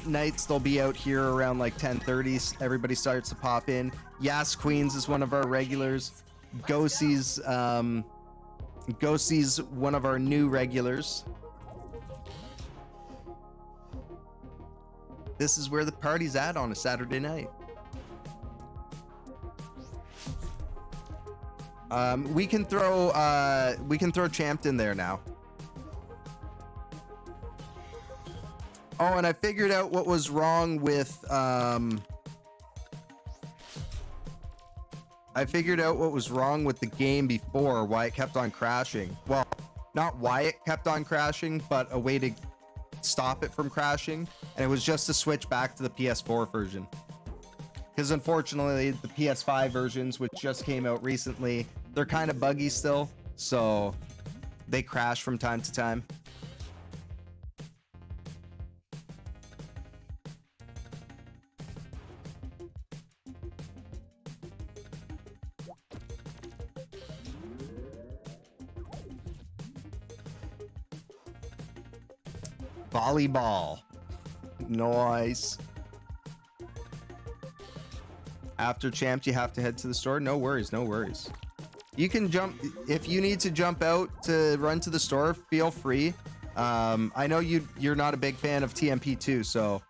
nights they'll be out here around like 10:30. Everybody starts to pop in. Yas Queens is one of our regulars. Ghostie's one of our new regulars. This is where the party's at on a Saturday night. We can throw Champed in there now. Oh, and I figured out what was wrong with the game before, why it kept on crashing. Well, not why it kept on crashing, but a way to stop it from crashing, and it was just to switch back to the PS4 version. Because unfortunately, the PS5 versions, which just came out recently, they're kind of buggy still, so they crash from time to time. Volleyball. Nice. After Champed, you have to head to the store. No worries, no worries. You can jump if you need to jump out to run to the store. Feel free. I know you're not a big fan of TMP2, so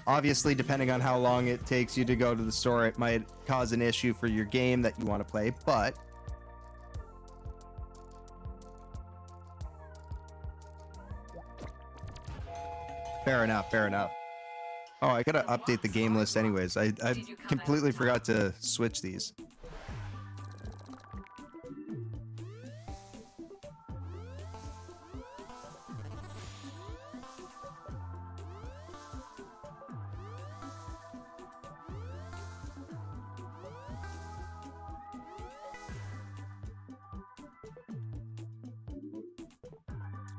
obviously, depending on how long it takes you to go to the store, it might cause an issue for your game that you want to play. But fair enough. Fair enough. Oh, I gotta update the game list anyways. I completely forgot to switch these.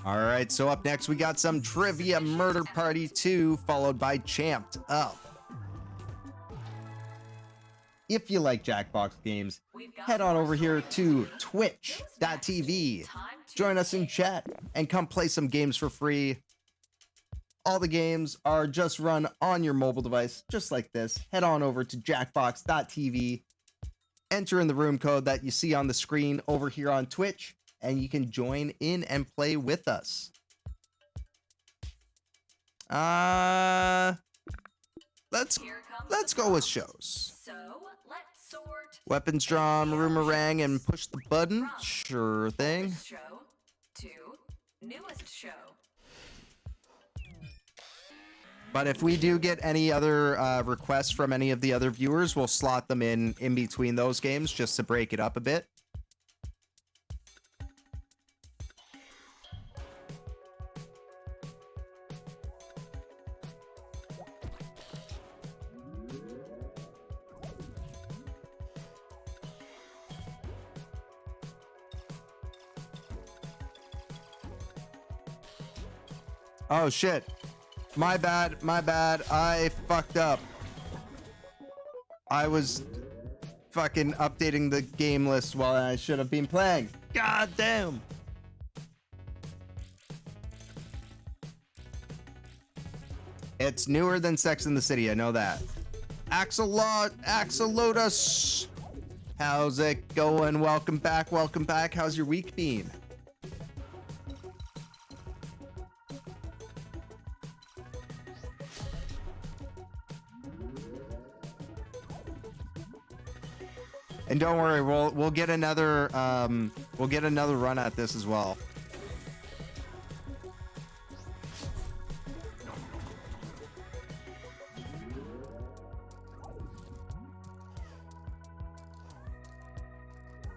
All right, so up next we got some Trivia Murder Party 2, followed by Champed Up. If you like Jackbox games, head on over here to twitch.tv. Join us in chat and come play some games for free. All the games are just run on your mobile device, just like this. Head on over to jackbox.tv, enter in the room code that you see on the screen over here on Twitch, and you can join in and play with us. Let's go with shows. So let's sort Weapons drawn, Roomerang, and push the button. Sure thing. oldest show to newest show. But if we do get any other requests from any of the other viewers, we'll slot them in between those games just to break it up a bit. Oh shit. My bad, I fucked up. I was fucking updating the game list while I should have been playing. God damn. It's newer than Sex in the City, I know that. Axolotus. How's it going? Welcome back, welcome back. How's your week been? And don't worry, we'll get another run at this as well.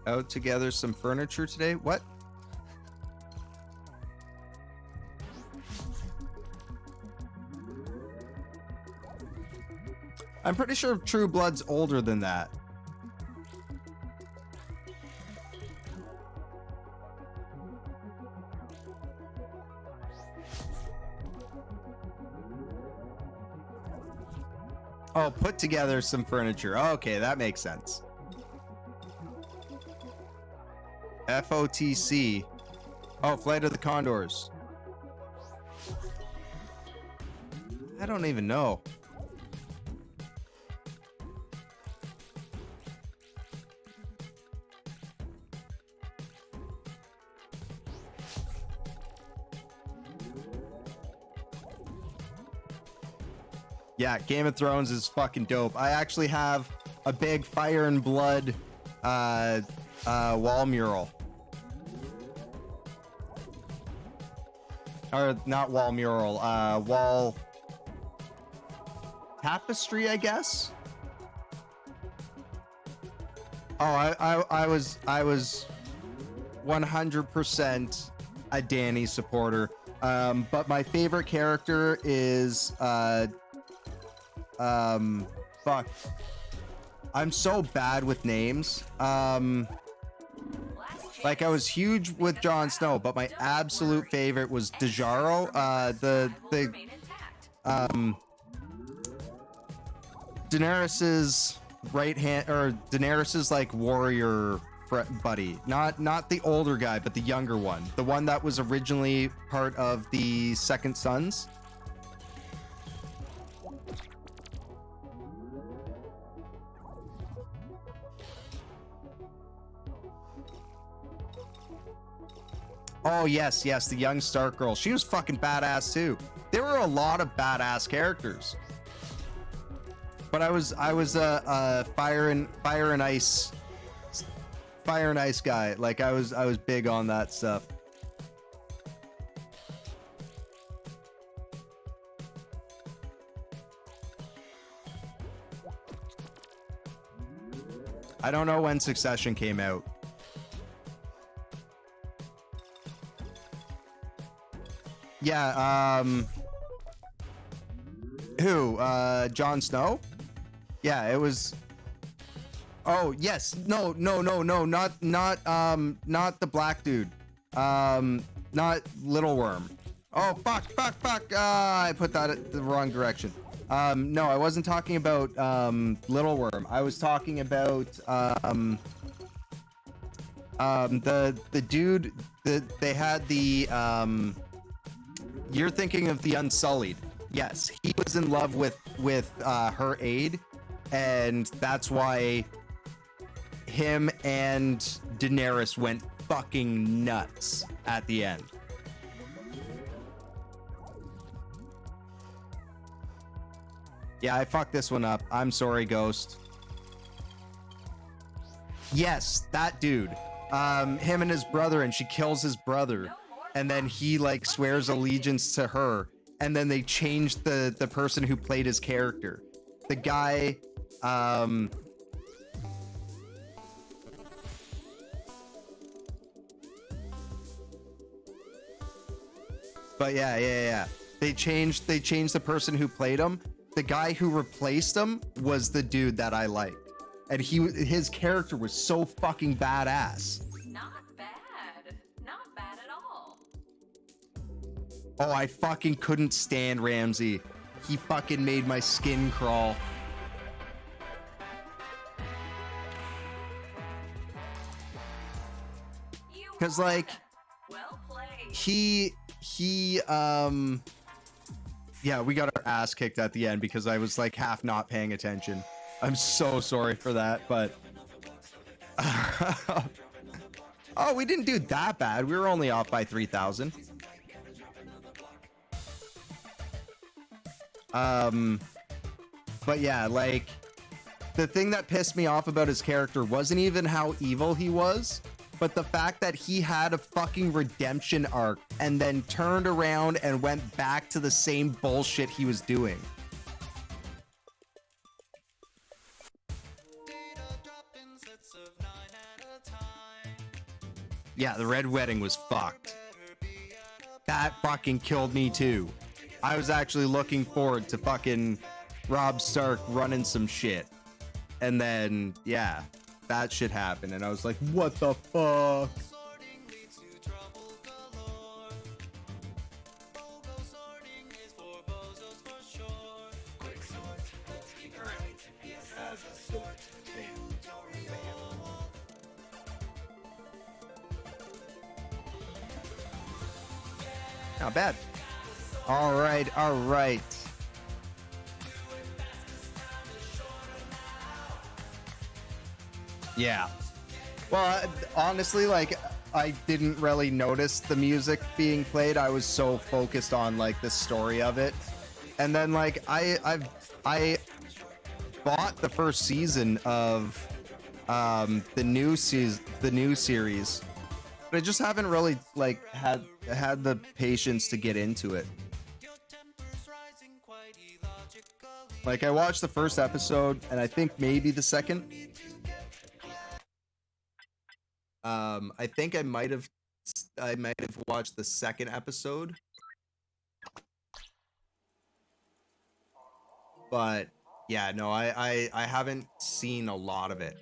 Out together some furniture today? What? I'm pretty sure True Blood's older than that. Oh, put together some furniture. Okay, that makes sense. FOTC. Oh, Flight of the Condors. I don't even know. Yeah, Game of Thrones is fucking dope. I actually have a big Fire and Blood wall mural. Or not wall mural, wall tapestry, I guess. Oh, I was 100% a Dany supporter. But my favorite character is fuck. I'm so bad with names. Like, I was huge with Jon Snow, but my absolute favorite was Dejaro, Daenerys's right hand, or Daenerys's like warrior buddy. Not the older guy, but the younger one. The one that was originally part of the Second Sons. Oh, yes, the young Stark girl. She was fucking badass, too. There were a lot of badass characters. But I was a fire and ice guy. Like, I was big on that stuff. I don't know when Succession came out. Yeah, who? Jon Snow? Yeah, it was. Oh, yes. No, not the black dude. Not Little Worm. Oh, fuck. I put that in the wrong direction. No, I wasn't talking about Little Worm. I was talking about the dude that they had the you're thinking of the Unsullied. Yes, he was in love with her aide, and that's why him and Daenerys went fucking nuts at the end. Yeah, I fucked this one up. I'm sorry, Ghost. Yes, that dude. Him and his brother, and she kills his brother. And then he, like, swears allegiance to her. And then they changed the person who played his character. The guy, But yeah. They changed the person who played him. The guy who replaced him was the dude that I liked. And his character was so fucking badass. Not bad. Not bad at all. Oh, I fucking couldn't stand Ramsay. He fucking made my skin crawl. Cause like, well played. Yeah, we got our ass kicked at the end because I was like half not paying attention. I'm so sorry for that, but oh, we didn't do that bad. We were only off by 3,000. But yeah, like, the thing that pissed me off about his character wasn't even how evil he was, but the fact that he had a fucking redemption arc and then turned around and went back to the same bullshit he was doing. Yeah, the Red Wedding was fucked. That fucking killed me too. I was actually looking forward to fucking Robb Stark running some shit. And then, yeah, that shit happened. And I was like, what the fuck? Not bad. All right. Yeah. Well, honestly, like, I didn't really notice the music being played. I was so focused on like the story of it. And then like I bought the first season of the new series. But I just haven't really like had the patience to get into it. Like, I watched the first episode and I think maybe the second. I think I might have watched the second episode. But yeah, no, I haven't seen a lot of it.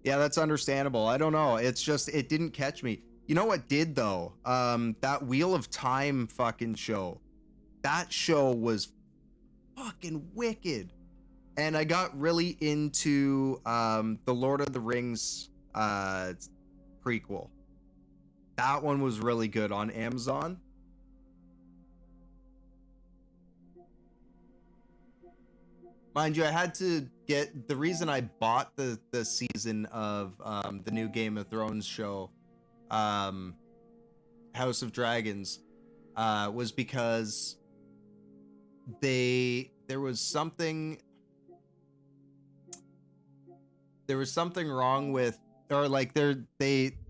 Yeah, that's understandable. I don't know. It's just, it didn't catch me. You know what did though? That Wheel of Time fucking show. That show was fucking wicked. And I got really into the Lord of the Rings prequel. That one was really good on Amazon. Mind you, I had to get, the reason I bought the season of the new Game of Thrones show, House of Dragons, was because there was something wrong with, or like I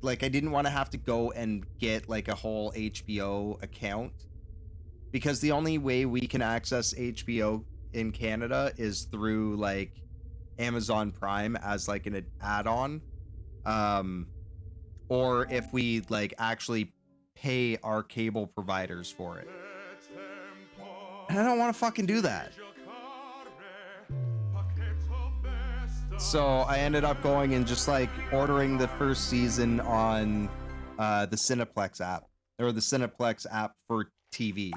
didn't want to have to go and get like a whole HBO account, because the only way we can access HBO in Canada is through like Amazon Prime as like an add-on, or if we like actually pay our cable providers for it. And I don't want to fucking do that. So I ended up going and just like ordering the first season on the Cineplex app, or the Cineplex app for TV.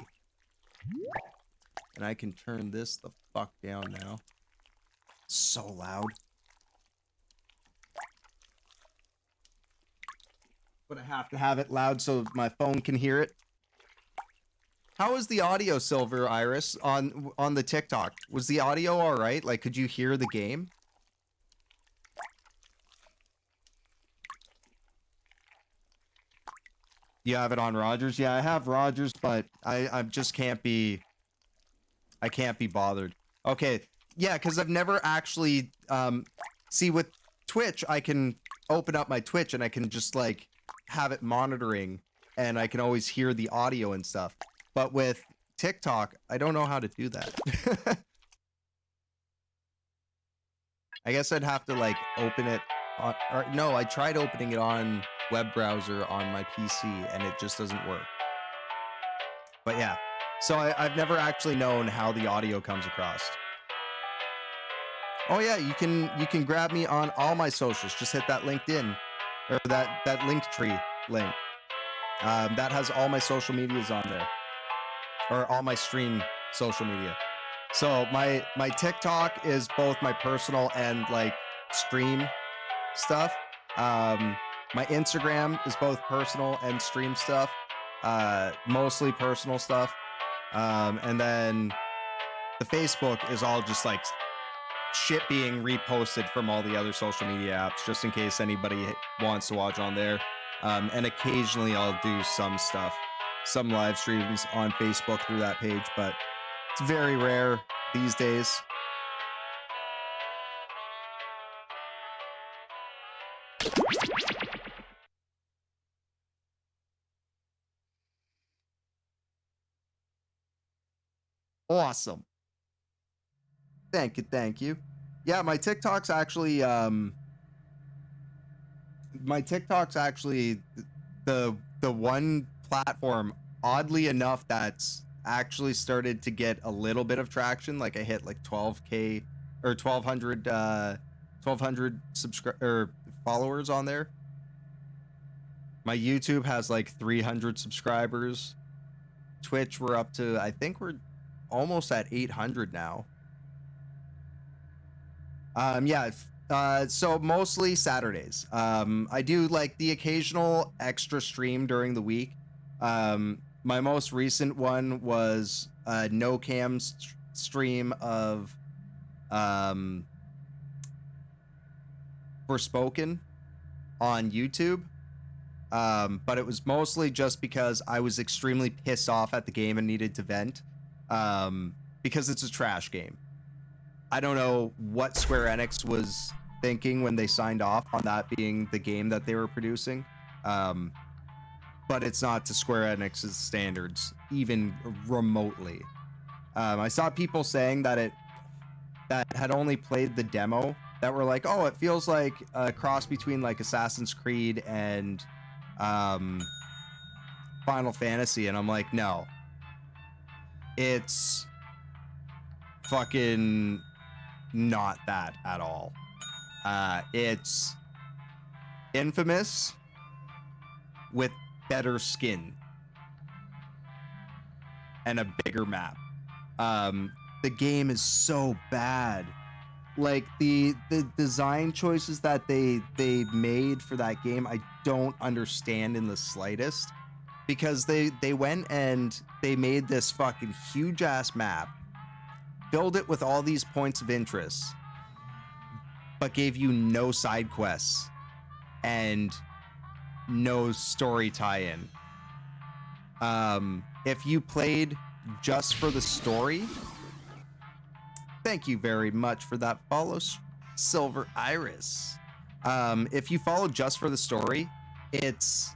And I can turn this the fuck down now. So loud. But I have to have it loud so my phone can hear it. How was the audio, Silver Iris, on the TikTok? Was the audio all right? Like, could you hear the game? You have it on Rogers? Yeah, I have Rogers, but I just can't be... I can't be bothered. Okay, yeah, because I've never actually... see, with Twitch, I can open up my Twitch and I can just, like, have it monitoring, and I can always hear the audio and stuff. But with TikTok, I don't know how to do that. I guess I'd have to, like, open it on... Or, no, I tried opening it on web browser on my PC, and it just doesn't work. But yeah, so I've never actually known how the audio comes across. Oh yeah, you can grab me on all my socials. Just hit that LinkedIn, or that Linktree link. That has all my social medias on there, or all my stream social media. So my TikTok is both my personal and like stream stuff. My Instagram is both personal and stream stuff. Mostly personal stuff. And then the Facebook is all just like shit being reposted from all the other social media apps, just in case anybody wants to watch on there. And occasionally I'll do some stuff, some live streams on Facebook through that page, but it's very rare these days. Awesome. Thank you. Yeah, my TikTok's actually the one platform, oddly enough, that's actually started to get a little bit of traction. Like I hit like 12K or 1200 followers on there. My YouTube has like 300 subscribers. Twitch, we're up to, I think we're almost at 800 now. So mostly Saturdays. I do like the occasional extra stream during the week. My most recent one was a no cam stream of Forspoken on YouTube. But it was mostly just because I was extremely pissed off at the game and needed to vent. Because it's a trash game. I don't know what Square Enix was thinking when they signed off on that being the game that they were producing. But it's not to Square Enix's standards, even remotely. I saw people saying that had only played the demo, that were like, oh, it feels like a cross between like Assassin's Creed and Final Fantasy, and I'm like, no. It's fucking not that at all. It's Infamous with better skin and a bigger map. The game is so bad. Like the design choices that they made for that game, I don't understand in the slightest, because they went and they made this fucking huge ass map, filled it with all these points of interest, but gave you no side quests and no story tie-in. If you played just for the story, thank you very much for that follow, Silver Iris. If you follow just for the story, it's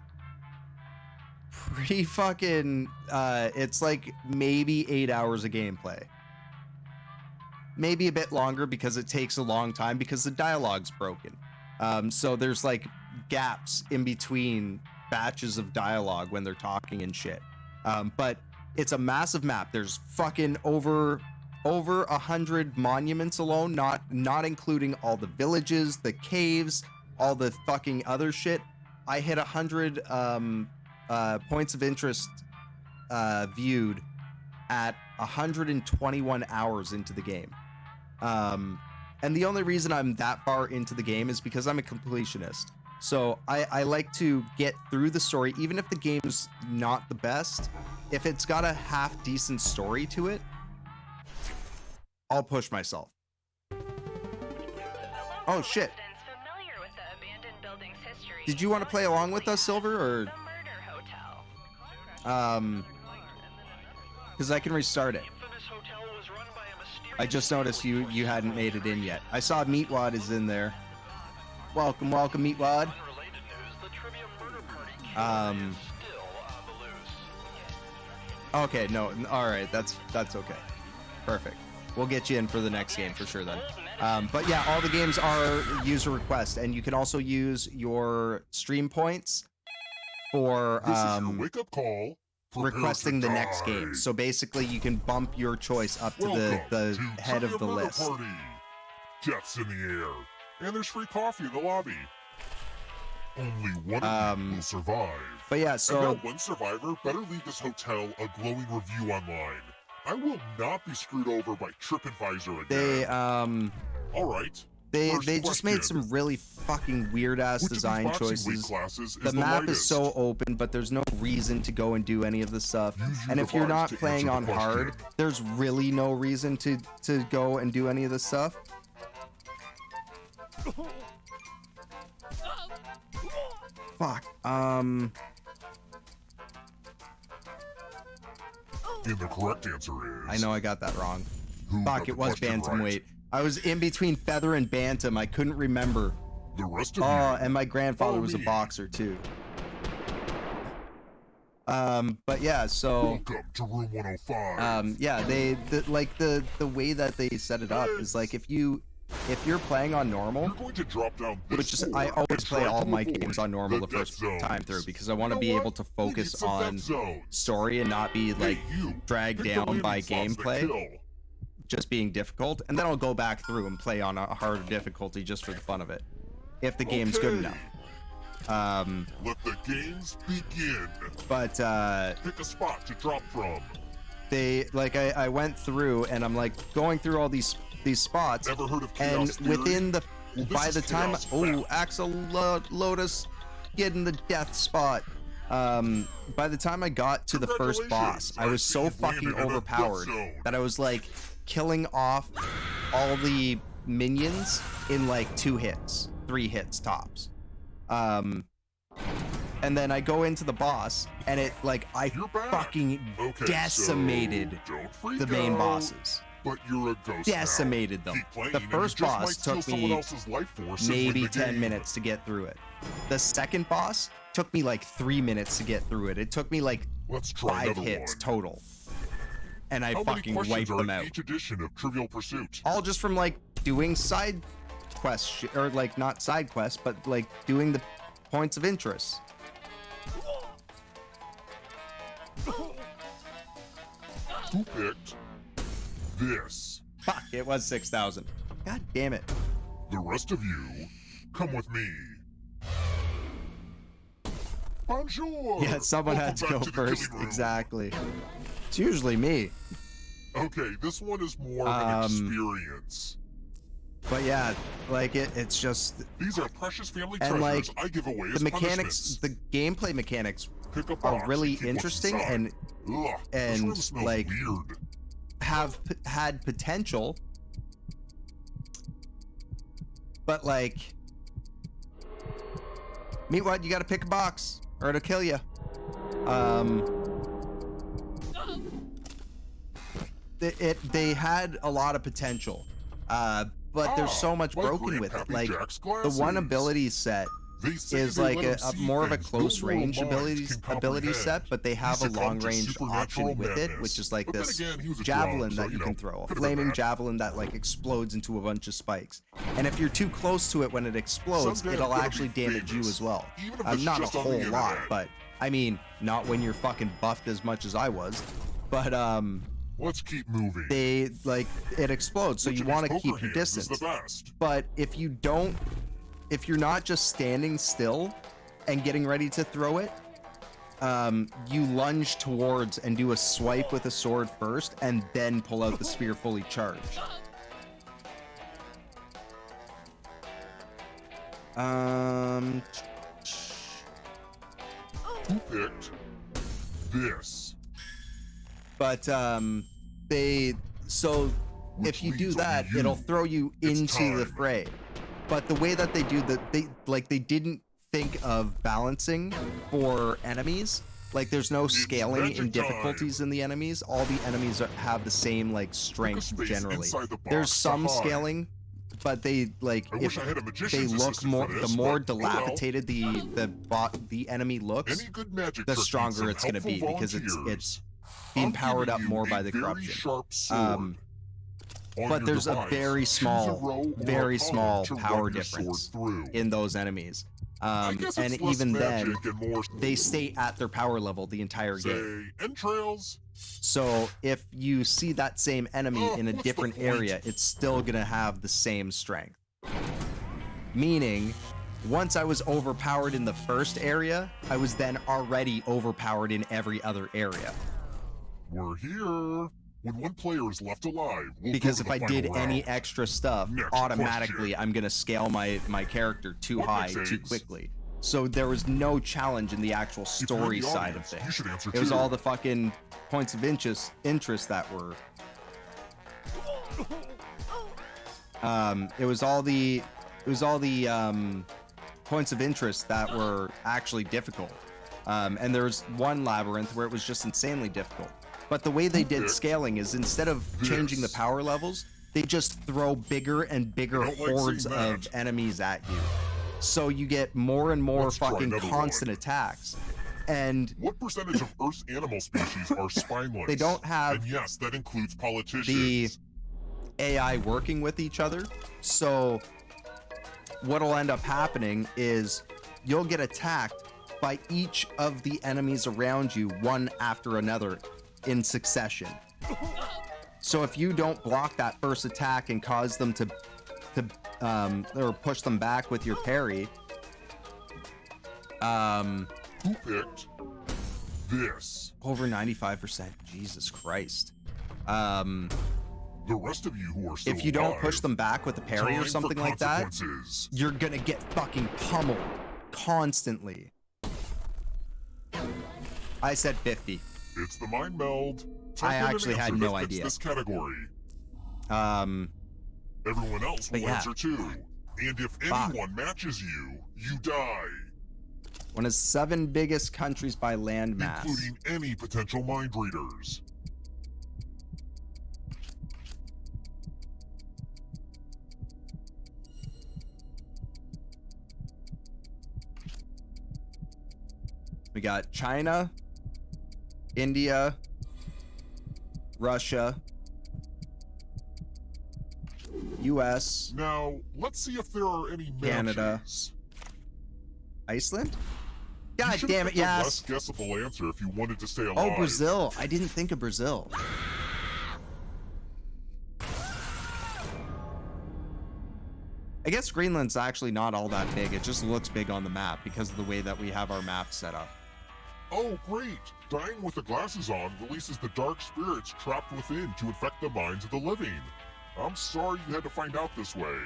pretty fucking, it's like maybe 8 hours of gameplay. Maybe a bit longer because it takes a long time because the dialogue's broken. So there's like gaps in between batches of dialogue when they're talking and shit. But it's a massive map. There's fucking over over 100 monuments alone, not including all the villages, the caves, all the fucking other shit. I hit 100 points of interest viewed at 121 hours into the game. And the only reason I'm that far into the game is because I'm a completionist. So I like to get through the story, even if the game's not the best. If it's got a half decent story to it, I'll push myself. Oh shit. Did you want to play along with us, Silver, or because I can restart it. I just noticed you hadn't made it in yet. I saw Meatwad is in there. Welcome, Meatwad. Okay, no, all right, that's okay. Perfect. We'll get you in for the next game for sure then. But yeah, all the games are user request, and you can also use your stream points for This is your wake-up call. requesting the next game. So basically, you can bump your choice up to the head of the list. Party. Jets in the air, and there's free coffee in the lobby. Only one of you will survive. But yeah, and so that one survivor better leave this hotel a glowing review online. I will not be screwed over by TripAdvisor again. they All right. They just made some really fucking weird ass design choices. The map is so open, but there's no reason to go and do any of this stuff. And if you're not playing on hard, there's really no reason to go and do any of this stuff. Fuck. And the correct answer is... I know I got that wrong. Fuck, it was bantamweight. I was in between feather and bantam. I couldn't remember. The rest of you. And my grandfather was a boxer too. But yeah, so welcome to room 105. yeah, the way that they set it up is like if you're playing on normal, you're going to drop down which is I always play all my games on normal the first time through because I want to be able to focus on story and not be like dragged down by gameplay just being difficult, and then I'll go back through and play on a harder difficulty just for the fun of it if the game's good enough. Let the games begin. But pick a spot to drop from. They I went through and I'm like going through all these spots. Ever heard of and Chaos Theory? Within the by the time Chaos Axel Lotus getting the death spot. By the time I got to the first boss, I was so fucking overpowered that I was like killing off all the minions in like 2 hits, 3 hits tops. And then I go into the boss and it like I fucking decimated the main bosses. But you're a ghost decimated them. The first boss took me maybe 10 minutes to get through it. The second boss took me like 3 minutes to get through it. It took me like 5 hits total. And I fucking wiped them out. Each edition of Trivial Pursuit? All just from like doing side quests, or like not side quests, but like doing the points of interest. Who picked this? Fuck, it was 6,000. God damn it. The rest of you, come with me. Bonjour! Yeah, someone had to go first. Exactly. It's usually me. Okay, this one is more of an experience. But yeah, like it's just these are precious family and treasures like I give away the as mechanics, the gameplay mechanics are really interesting and like weird. have had potential, but like Meatwad, you got to pick a box or it'll kill you. They had a lot of potential, but there's so much broken with it. Like the one ability set is like a more of a close range ability set, but they have a long range option with it, which is like this javelin that you can throw, a flaming javelin that like explodes into a bunch of spikes. And if you're too close to it when it explodes, it'll actually damage you as well. Not a whole lot, but I mean, not when you're fucking buffed as much as I was. But Let's keep moving. They like it explodes, so Which you of these want to keep poker your hands is distance. the best? But if you're not just standing still and getting ready to throw it, you lunge towards and do a swipe with a sword first, and then pull out the spear fully charged. Who picked this? But if you do that, it'll throw you into the fray. But the way that they do that, they didn't think of balancing for enemies. Like there's no scaling in difficulties in the enemies. All the enemies have the same like strength generally. There's some scaling, but they like if they look more, the more dilapidated the enemy looks, the stronger it's gonna be because it's being powered up more by the corruption. But there's a very small power difference in those enemies. And even then, they stay at their power level the entire game. Entrails. So if you see that same enemy in a different area, it's still gonna have the same strength. Meaning, once I was overpowered in the first area, I was then already overpowered in every other area. We're here. When one player is left alive, because if I did any extra stuff, automatically I'm gonna scale my character too high too quickly. So there was no challenge in the actual story side of things. It was all the fucking points of interest that were. It was all the points of interest that were actually difficult. And there was one labyrinth where it was just insanely difficult. But the way they did scaling is instead of changing the power levels, they just throw bigger and bigger hordes of enemies at you. So you get more and more fucking constant attacks. And what percentage of Earth's animal species are spineless? They don't have, and yes, that includes politicians. The AI working with each other. So what'll end up happening is you'll get attacked by each of the enemies around you, one after another, in succession. So if you don't block that first attack and cause them to or push them back with your parry, who picked this? Over 95%. Jesus Christ. The rest of you who are still if you don't alive, push them back with a parry or something like that, you're gonna get fucking pummeled constantly. I said 50. It's the mind meld. I actually had no idea. This category. Everyone else will answer too. And if anyone matches you, you die. One of the 7 biggest countries by land mass, including any potential mind readers. We got China, India, Russia, US. Now, let's see if there are any Canada. matches. Iceland? God damn it, yes. Less guessable answer if you wanted to stay alive. Oh, Brazil. I didn't think of Brazil. I guess Greenland's actually not all that big. It just looks big on the map because of the way that we have our map set up. Oh, great! Dying with the glasses on releases the dark spirits trapped within to infect the minds of the living. I'm sorry you had to find out this way.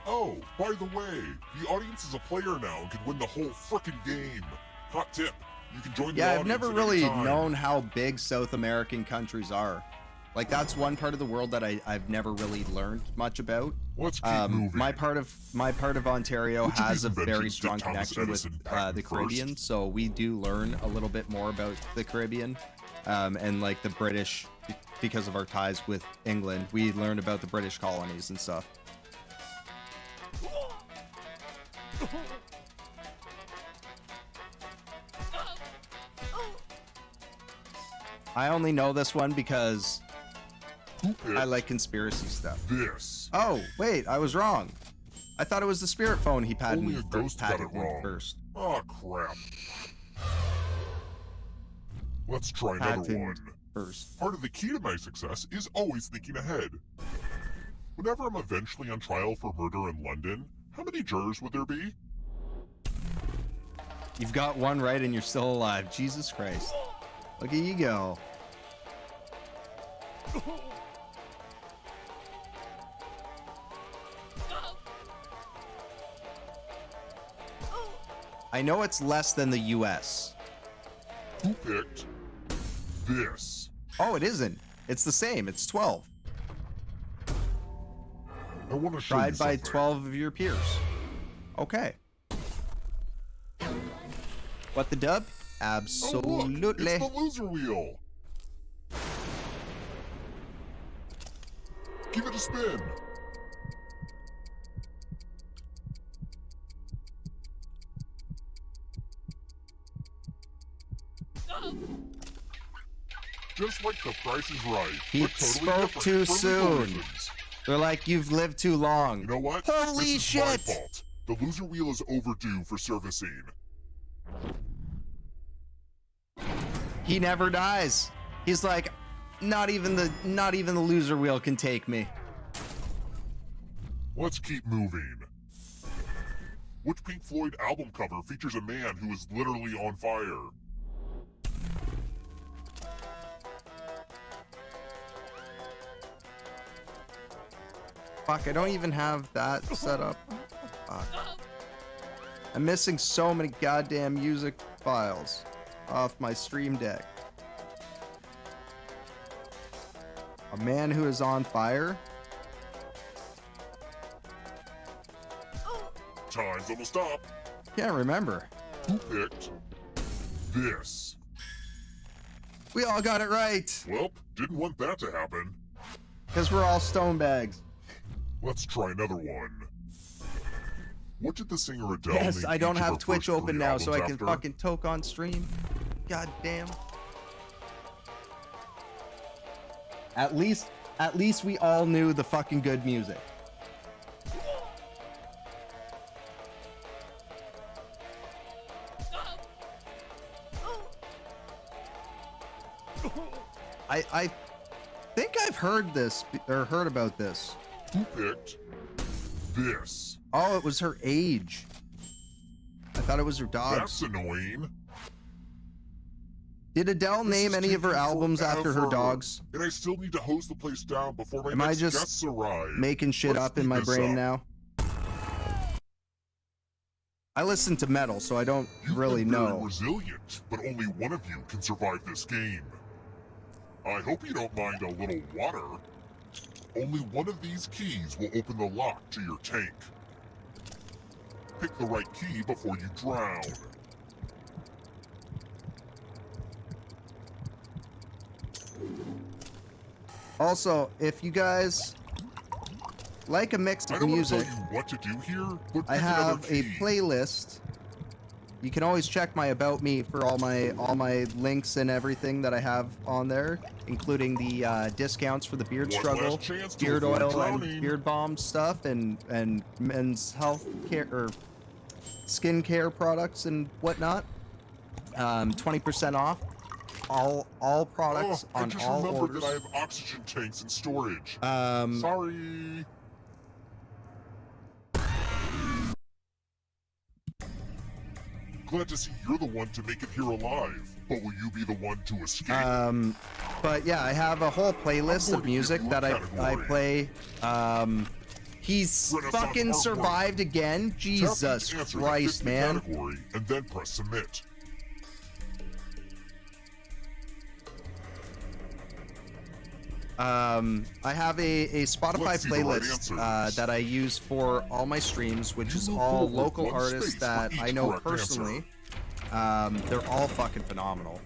Oh, by the way, the audience is a player now and can win the whole frickin' game. Hot tip, you can join the audience. Yeah, I've never really known how big South American countries are. Like, that's one part of the world that I've never really learned much about. Let's keep moving. My part of Ontario has a very strong connection with the Caribbean, so we do learn a little bit more about the Caribbean, and like the British, because of our ties with England. We learn about the British colonies and stuff. I only know this one because I like conspiracy stuff. This. Oh, wait, I was wrong. I thought it was the spirit phone he Only a ghost got it wrong. First. Oh, crap. Let's try another one. Part of the key to my success is always thinking ahead. Whenever I'm eventually on trial for murder in London, how many jurors would there be? You've got one right and you're still alive. Jesus Christ. Look at you go. I know it's less than the US. Who picked this? Oh, it isn't. It's the same. It's 12. I want to show Tried you by something. 12 of your peers. Okay. What the dub? Absolutely. Oh, look, it's the loser wheel. Give it a spin. Just like The Price is Right. He but totally spoke different too for legal soon. reasons. They're like, you've lived too long. You know what? Holy this is shit! my fault. The loser wheel is overdue for servicing. He never dies. He's like, not even the loser wheel can take me. Let's keep moving. Which Pink Floyd album cover features a man who is literally on fire? Fuck, I don't even have that set up. Fuck. I'm missing so many goddamn music files off my Stream Deck. A man who is on fire? Time's almost up. Can't remember. Who picked this? We all got it right. Well, didn't want that to happen. Because we're all stone bags. Let's try another one. What did the singer Adele Yes, name I don't each of have her Twitch first open 3 now, so I albums can after? fucking toke on stream. God damn. At least we all knew the fucking good music. I think I've heard this or heard about this. Who picked this? Oh, it was her age. I thought it was her dogs. That's annoying. Did Adele This name is any of her taking albums after her forever, dogs? And I still need to hose the place down before my Am I next just guests arrive. making shit Let's up in speed my this brain up. now? I listen to metal, so I don't You've really been very know. resilient, but only one of you can survive this game. I hope you don't mind a little water. Only one of these keys will open the lock to your tank. Pick the right key before you drown. Also, if you guys like a mix I of don't music, want to tell you what to do here, but I pick another have a key. playlist. You can always check my about me for all my links and everything that I have on there, including the discounts for the beard One struggle, last chance to beard avoid oil, drowning. and beard balm stuff, and men's health care or skin care products and whatnot. 20% off all products I on just all remembered orders. that I have oxygen tanks in storage. Um, Sorry. Glad to see you're the one to make it here alive, but will you be the one to escape? But yeah, I have a whole playlist of music that I play. He's Renaissance fucking artwork. survived again. Tap Jesus each answer that fits Christ, the man. category, and then press submit. I have a Spotify Let's see the right playlist answers. that I use for all my streams, which is You will all forward local one artists space for that each I know correct personally. They're all fucking phenomenal.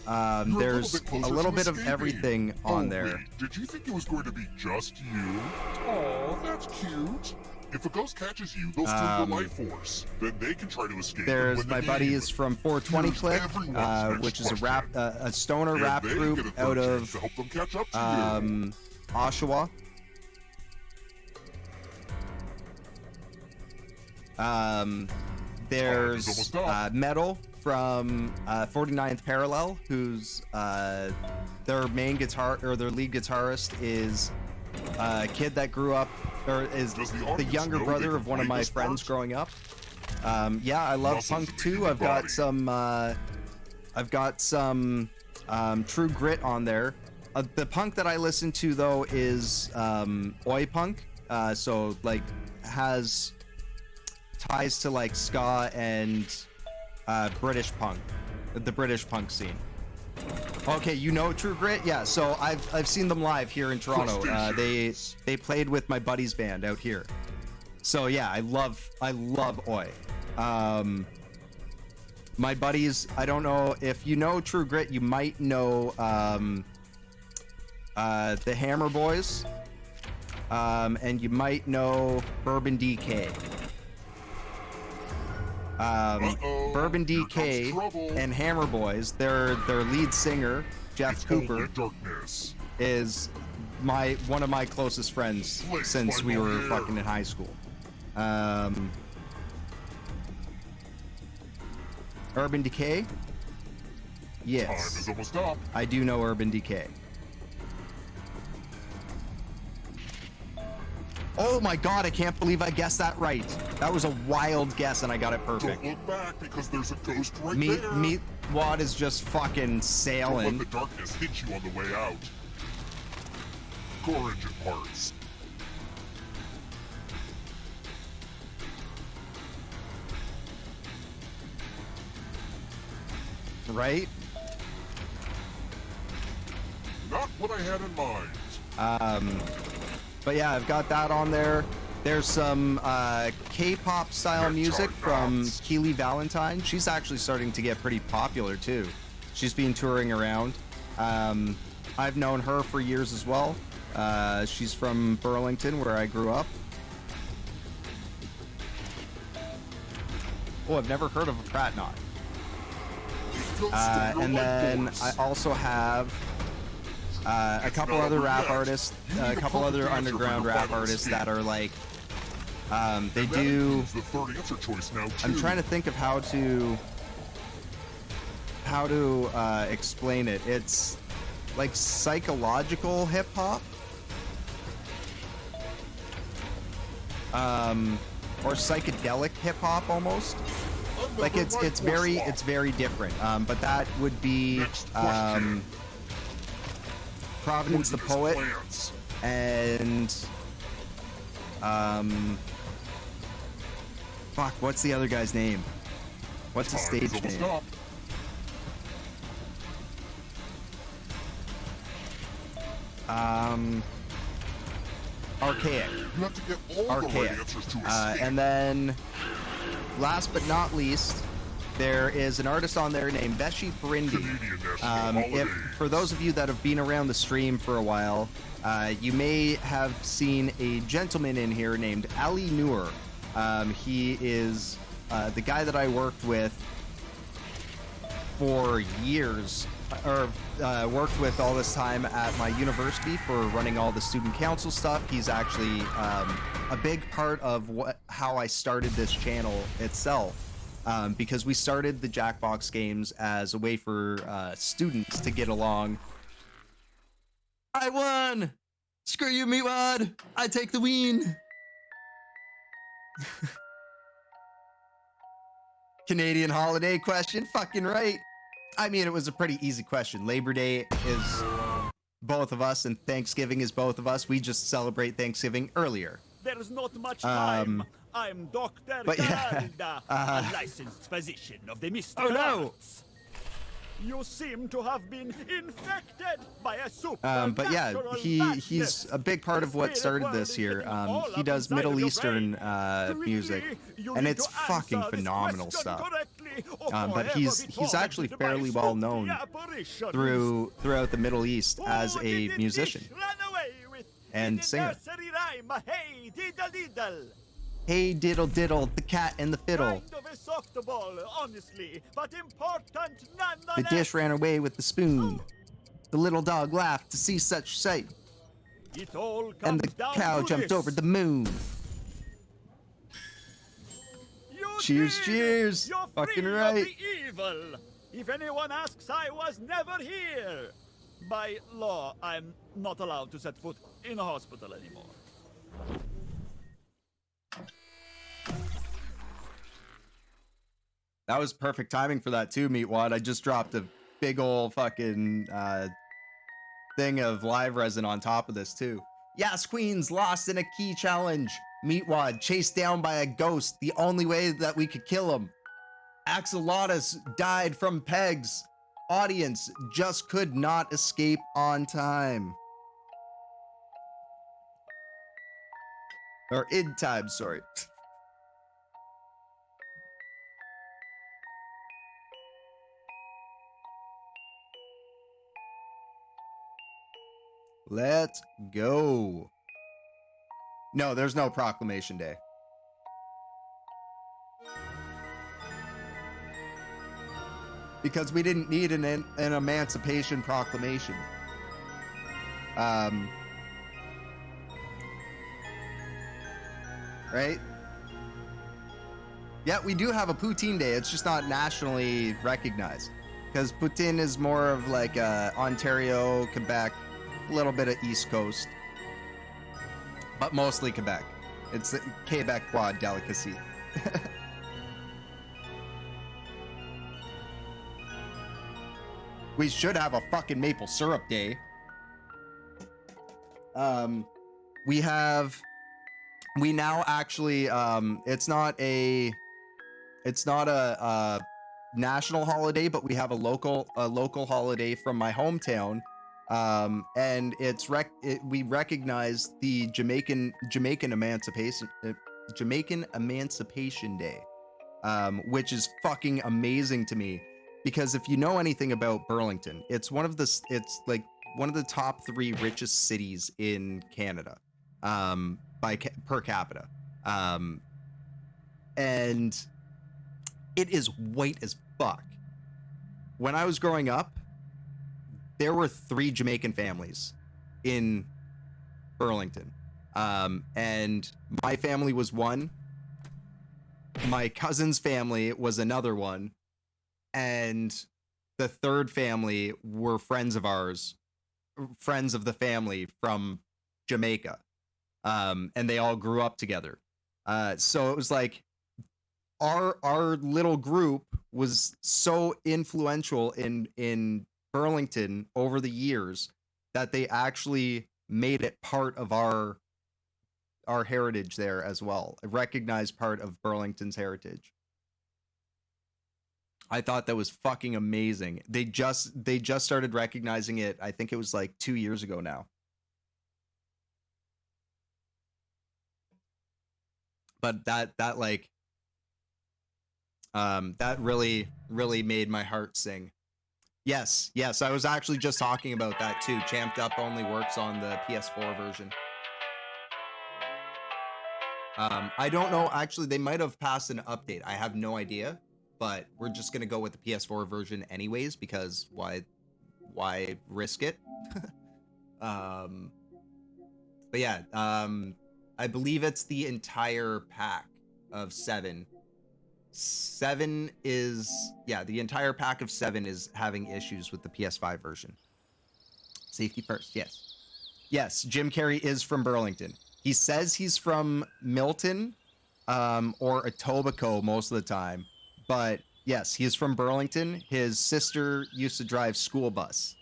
You're There's bit closer a little to bit of escaping. everything on Oh, there. wait, did you think it was going to be just you? Oh, that's cute. If a ghost catches you, they'll steal your life force. Then they can try to escape. and There's win the my game. buddy is from 420 Here's Click, everyone's next which is a question. rap, a stoner And rap they get a group third out chance of to help them catch up to you. Oshawa. There's almost up. Metal from 49th Parallel, who's their main guitar or their lead guitarist is a kid that grew up or is the younger brother of one of my friends growing up. Yeah, I love punk too. I've got some True Grit on there. The punk that I listen to though is oi punk, so like has ties to like ska and British punk, the British punk scene. Okay, you know True Grit? Yeah, so I've seen them live here in Toronto. They played with my buddy's band out here. So yeah, I love oi. My buddies, I don't know if you know True Grit, you might know the Hammer Boys, and you might know Bourbon DK. Bourbon DK and Hammer Boys, their lead singer Jeff Cooper is one of my closest friends since we were fucking in high school. Urban Decay? Yes. Time is almost up. I do know Urban Decay. Oh my god, I can't believe I guessed that right. That was a wild guess and I got it perfect. Don't look back because there's a ghost right there. Meatwad is just fucking sailing. Don't let the darkness hit you on the way out. Core engine parts. Right? Not what I had in mind. But yeah, I've got that on there. There's some K-pop style music from Keely Valentine. She's actually starting to get pretty popular too. She's been touring around. I've known her for years as well. She's from Burlington, where I grew up. Oh, I've never heard of a Pratt Knot. And then I also have a couple other rap artists, a couple other underground rap artists that are like, they do. I'm trying to think of how to explain it. It's like psychological hip hop, or psychedelic hip hop almost. Like it's very different. But that would be Providence the Poet and fuck, what's the other guy's name? What's the stage name? Archaic. Archaic. And then last but not least, there is an artist on there named Beshi Parindi. For those of you that have been around the stream for a while, you may have seen a gentleman in here named Ali Noor. He is the guy that I worked with for years, or worked with all this time at my university for running all the student council stuff. He's actually a big part of how I started this channel itself. Because we started the Jackbox games as a way for students to get along. I won! Screw you, Meatwad! I take the ween! Canadian holiday question? Fucking right. I mean, it was a pretty easy question. Labor Day is both of us, and Thanksgiving is both of us. We just celebrate Thanksgiving earlier. There's not much time. I'm Dr. Garalda, a licensed physician of the mystical arts. You seem to have been infected by a supernatural but yeah, he's a big part of what started this here. He does Middle Eastern music, and it's fucking phenomenal stuff. But he's actually fairly well known throughout the Middle East as a musician and singer. Hey diddle diddle, the cat and the fiddle. Kind of a softball, honestly, but important nonetheless. The dish ran away with the spoon. The little dog laughed to see such sight. It all comes and the down cow to jumped this. over the moon. Cheers, kid. cheers. You're Fucking free right. of the evil. If anyone asks, I was never here. By law, I'm not allowed to set foot in a hospital anymore. That was perfect timing for that too, Meatwad. I just dropped a big ol' fucking thing of live resin on top of this too. Yes, Queens lost in a key challenge. Meatwad chased down by a ghost. The only way that we could kill him. Axolotus died from pegs. Audience just could not escape on time. Or in time, sorry. Let's go. No, there's no proclamation day. Because we didn't need an emancipation proclamation. Right? Yeah, we do have a poutine day. It's just not nationally recognized. Because poutine is more of like Ontario, Quebec, a little bit of East Coast. But mostly Quebec. It's a Quebecois delicacy. We should have a fucking maple syrup day. We now actually, it's not a national holiday, but we have a local holiday from my hometown. And we recognize the Jamaican Emancipation Day, which is fucking amazing to me, because if you know anything about Burlington, it's like one of the top 3 richest cities in Canada, per capita, and it is white as fuck. When I was growing up, there were 3 Jamaican families in Burlington. And my family was one. My cousin's family was another one. And the third family were friends of ours, friends of the family from Jamaica. And they all grew up together. So it was like our little group was so influential in Burlington over the years that they actually made it part of our heritage there as well, a recognized part of Burlington's heritage. I thought that was fucking amazing. They just started recognizing it. I think it was like 2 years ago now. But that really made my heart sing. Yes, I was actually just talking about that too. Champed Up only works on the PS4 version. I don't know, actually, they might have passed an update. I have no idea, but we're just gonna go with the PS4 version anyways, because why risk it? But yeah, I believe it's the entire pack of 7. 7 is, yeah, the entire pack of 7 is having issues with the PS5 version. Safety first, yes. Yes, Jim Carrey is from Burlington. He says he's from Milton or Etobicoke most of the time. But yes, he is from Burlington. His sister used to drive school bus.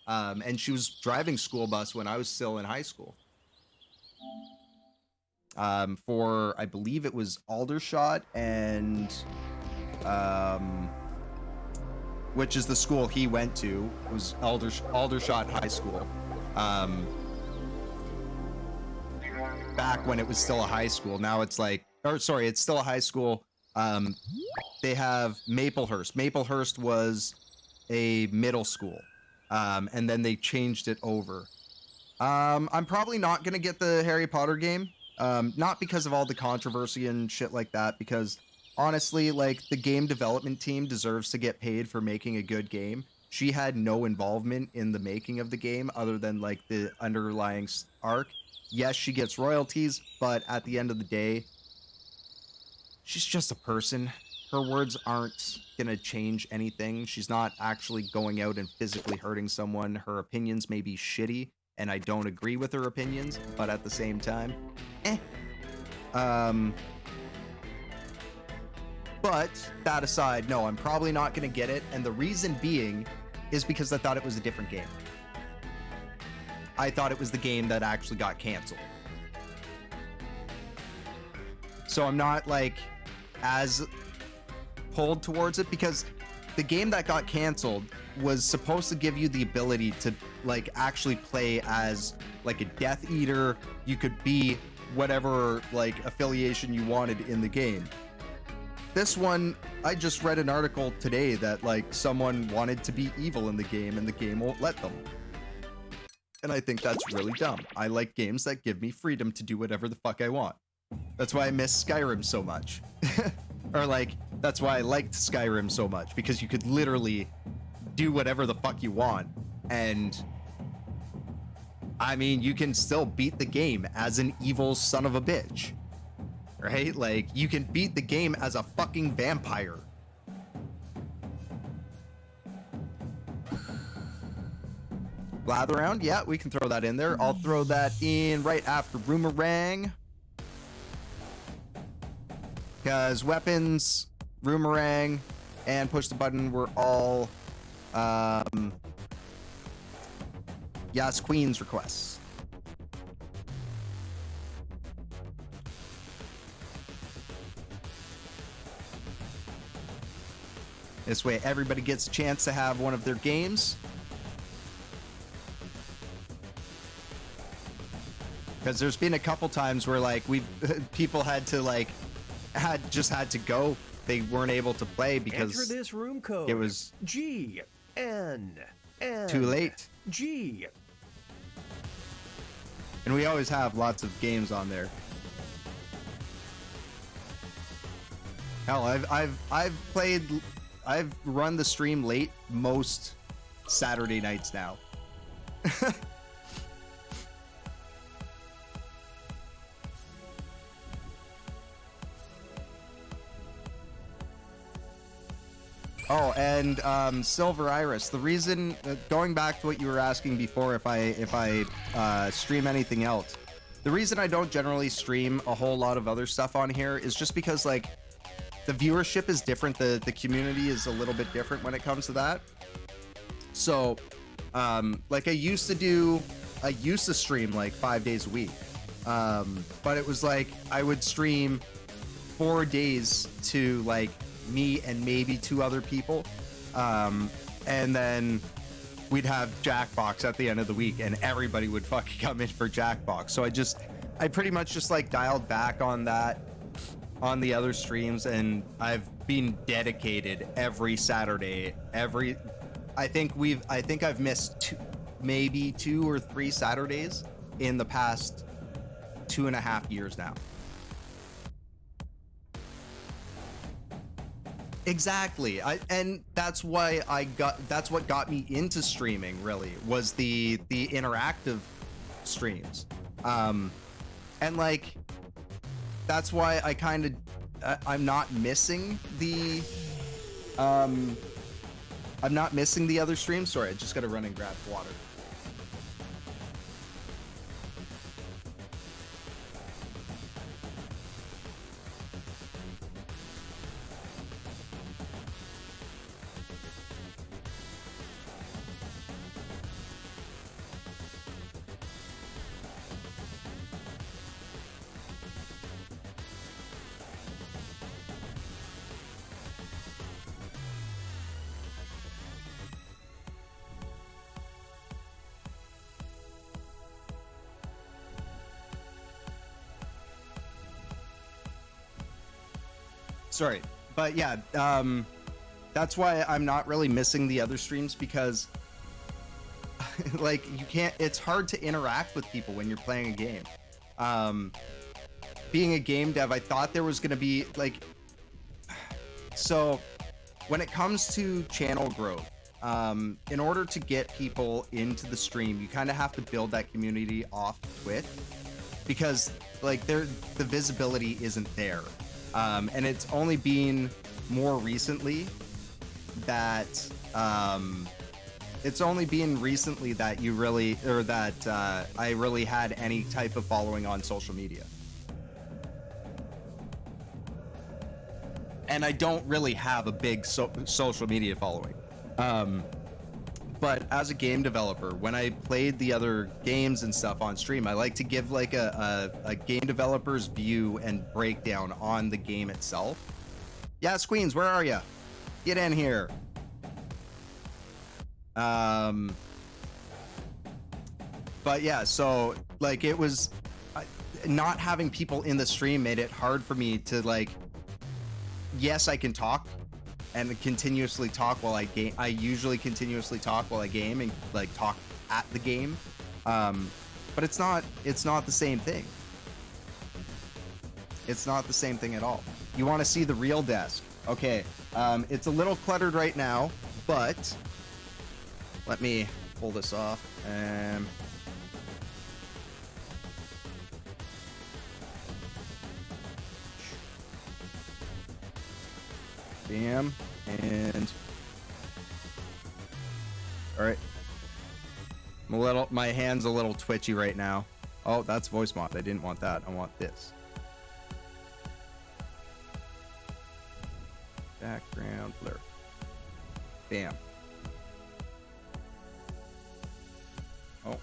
And she was driving school bus when I was still in high school. For, I believe it was Aldershot and, which is the school he went to. It was Aldershot High School. Back when it was still a high school. Now it's like, it's still a high school. They have Maplehurst. Maplehurst was a middle school. And then they changed it over. I'm probably not going to get the Harry Potter game. Not because of all the controversy and shit like that, because honestly, like, the game development team deserves to get paid for making a good game. She had no involvement in the making of the game other than, like, the underlying arc. Yes, she gets royalties, but at the end of the day, she's just a person. Her words aren't gonna change anything. She's not actually going out and physically hurting someone. Her opinions may be shitty, and I don't agree with her opinions, but at the same time, But that aside, no, I'm probably not gonna get it, and the reason being is because I thought it was a different game. I thought it was the game that actually got canceled. So I'm not like as pulled towards it, because the game that got canceled was supposed to give you the ability to like actually play as like a Death Eater. You could be whatever like affiliation you wanted in the game. This one, I just read an article today that like someone wanted to be evil in the game and the game won't let them. And I think that's really dumb. I like games that give me freedom to do whatever the fuck I want. That's why I miss Skyrim so much. Or like, that's why I liked Skyrim so much, because you could literally do whatever the fuck you want. And I mean, you can still beat the game as an evil son of a bitch. Right? Like, you can beat the game as a fucking vampire. Blather around? Yeah, we can throw that in there. I'll throw that in right after Boomerang. Because weapons, Boomerang, and push the button were all Yas Queen's requests. This way everybody gets a chance to have one of their games. Because there's been a couple times where like people had to like had to go. They weren't able to play because enter this room code. It was G N N too late. G. And we always have lots of games on there. Hell, I've run the stream late most Saturday nights now. Oh, and Silver Iris. The reason, going back to what you were asking before, if I stream anything else, the reason I don't generally stream a whole lot of other stuff on here is just because like the viewership is different. The community is a little bit different when it comes to that. So, like I used to stream like 5 days a week, but it was like I would stream 4 days to like me and maybe 2 other people, and then we'd have Jackbox at the end of the week, and everybody would fucking come in for Jackbox. So I pretty much just like dialed back on that on the other streams, and I've been dedicated every Saturday. I think I've missed maybe 2 or 3 Saturdays in the past 2.5 years now. Exactly. And that's what got me into streaming, really, was the interactive streams. And like that's why I kind of I'm not missing the other streams. Sorry, I just got to run and grab water. Sorry, but yeah, that's why I'm not really missing the other streams, because like it's hard to interact with people when you're playing a game. Being a game dev, I thought there was going to be like, so when it comes to channel growth, in order to get people into the stream, you kind of have to build that community off Twitch, because like the visibility isn't there. And it's only been more recently that you really, or that I really had any type of following on social media. And I don't really have a big social media following. But as a game developer, when I played the other games and stuff on stream, I like to give like a game developer's view and breakdown on the game itself. Yeah, Squeens, where are you? Get in here. But yeah, so like it was not having people in the stream made it hard for me to like, yes, I can talk and continuously talk while I game. I usually continuously talk while I game and like talk at the game. But it's not the same thing. It's not the same thing at all. You want to see the real desk. Okay. It's a little cluttered right now, but let me pull this off. Bam, and all right. My hand's a little twitchy right now. Oh, that's voice mod. I didn't want that. I want this. Background blur. Bam. Oh.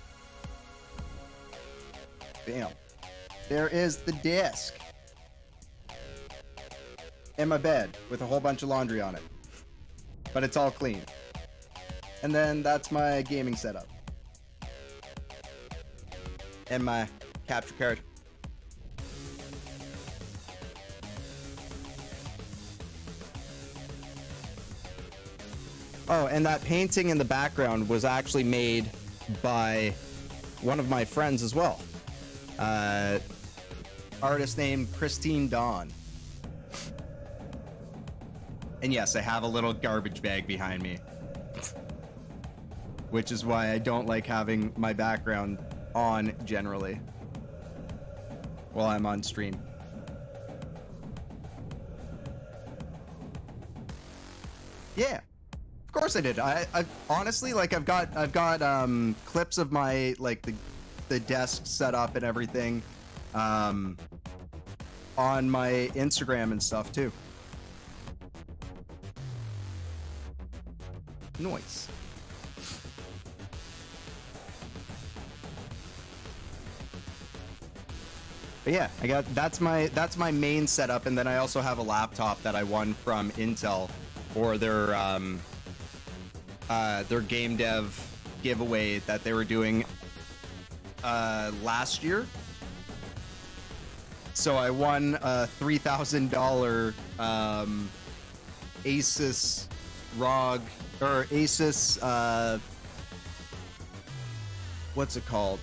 Bam. There is the disc. In my bed with a whole bunch of laundry on it, but it's all clean. And then that's my gaming setup and my capture card. Oh, and that painting in the background was actually made by one of my friends as well. Artist named Christine Dawn. And yes, I have a little garbage bag behind me, which is why I don't like having my background on generally while I'm on stream. Yeah, of course I did. I honestly, like, I've got clips of my, like, the desk set up and everything on my Instagram and stuff too. Noise. But yeah, that's my main setup, and then I also have a laptop that I won from Intel for their game dev giveaway that they were doing last year. So I won a $3,000 Asus ROG or Asus what's it called?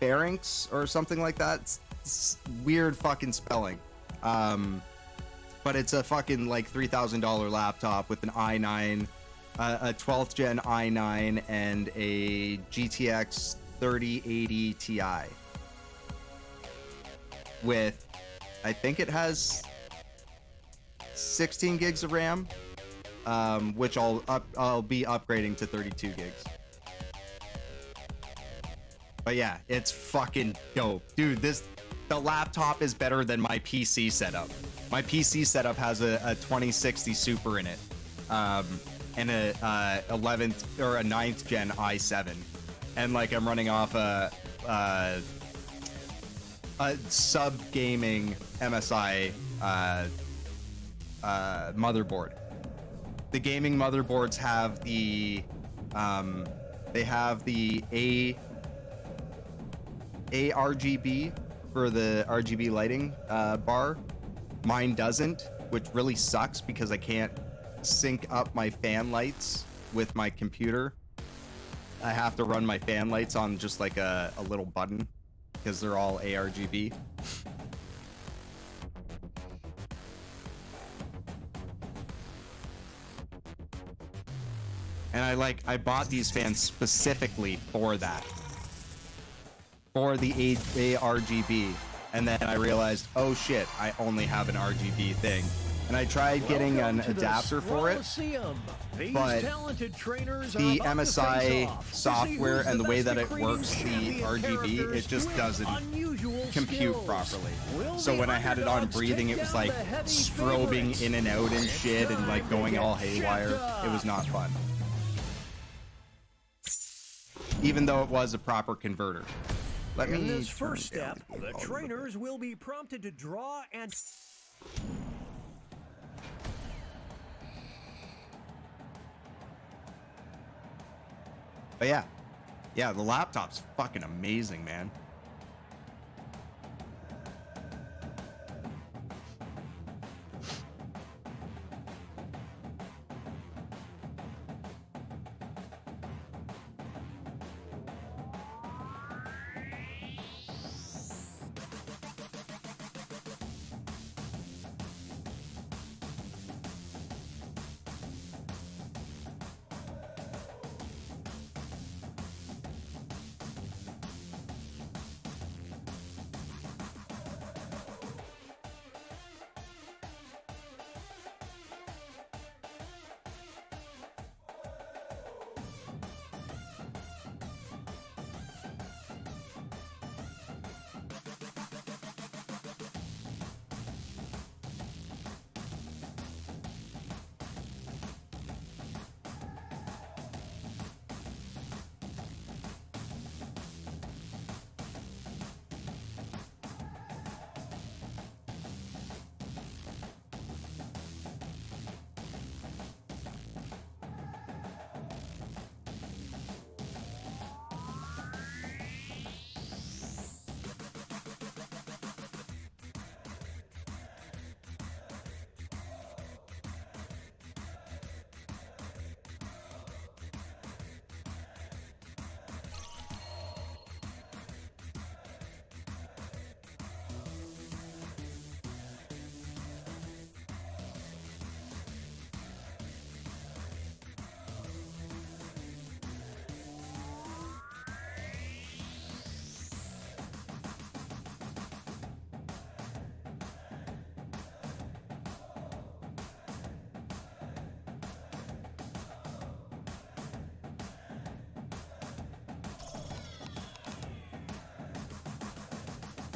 Pharynx or something like that. It's weird fucking spelling. But it's a fucking like $3,000 laptop with an i9, a 12th gen i9 and a GTX 3080 Ti. With, I think it has 16 gigs of RAM, which I'll be upgrading to 32 gigs. But yeah, it's fucking dope. Dude, the laptop is better than my PC setup. My PC setup has a 2060 Super in it, and a 11th or a 9th gen i7, and like I'm running off a sub gaming MSI motherboard. The gaming motherboards have the ARGB for the RGB lighting bar. Mine doesn't, which really sucks because I can't sync up my fan lights with my computer. I have to run my fan lights on just like a little button because they're all ARGB. And I bought these fans specifically for that. For the ARGB. And then I realized, oh shit, I only have an RGB thing. And I tried getting an adapter for it, but the MSI software and the way that it works, the RGB, it just doesn't compute properly. So when I had it on breathing, it was like strobing in and out and shit and like going all haywire. It was not fun. Even though it was a proper converter. In this first step, the trainers will be prompted to draw and... But yeah, the laptop's fucking amazing, man.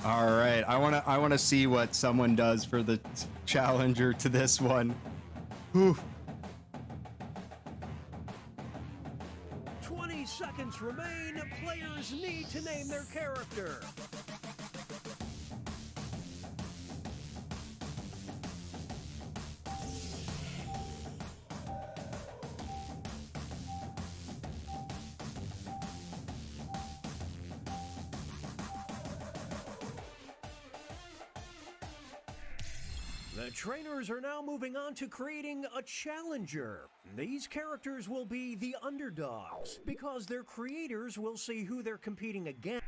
All right, I wanna see what someone does for the challenger to this one. Whew. 20 seconds remain. Players need to name their character. The trainers are now moving on to creating a challenger. These characters will be the underdogs because their creators will see who they're competing against.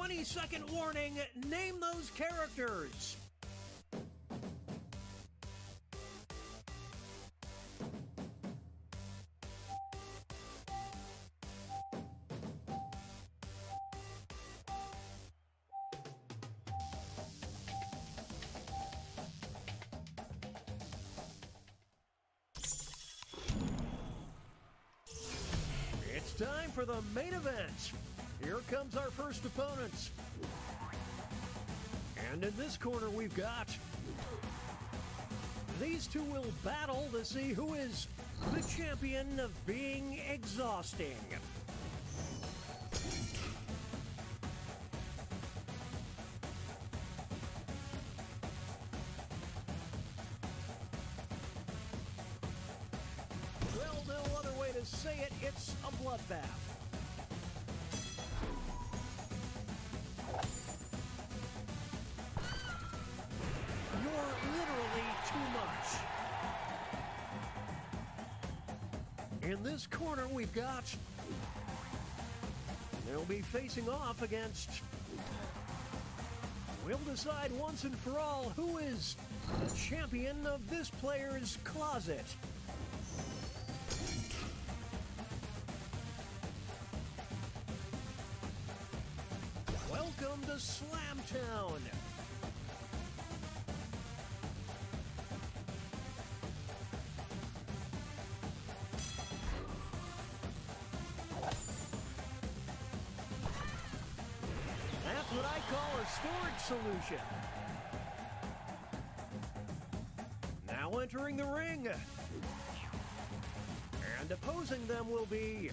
20-second warning. Name those characters. It's time for the main event. Here comes our first opponent. And in this corner we've got... These two will battle to see who is the champion of being exhausting. Well, no other way to say it, it's a bloodbath. You're literally too much. In this corner, we've got... They'll be facing off against... We'll decide once and for all who is the champion of this player's closet. Welcome to Slamtown. That's what I call a storage solution. Now entering the ring. And opposing them will be...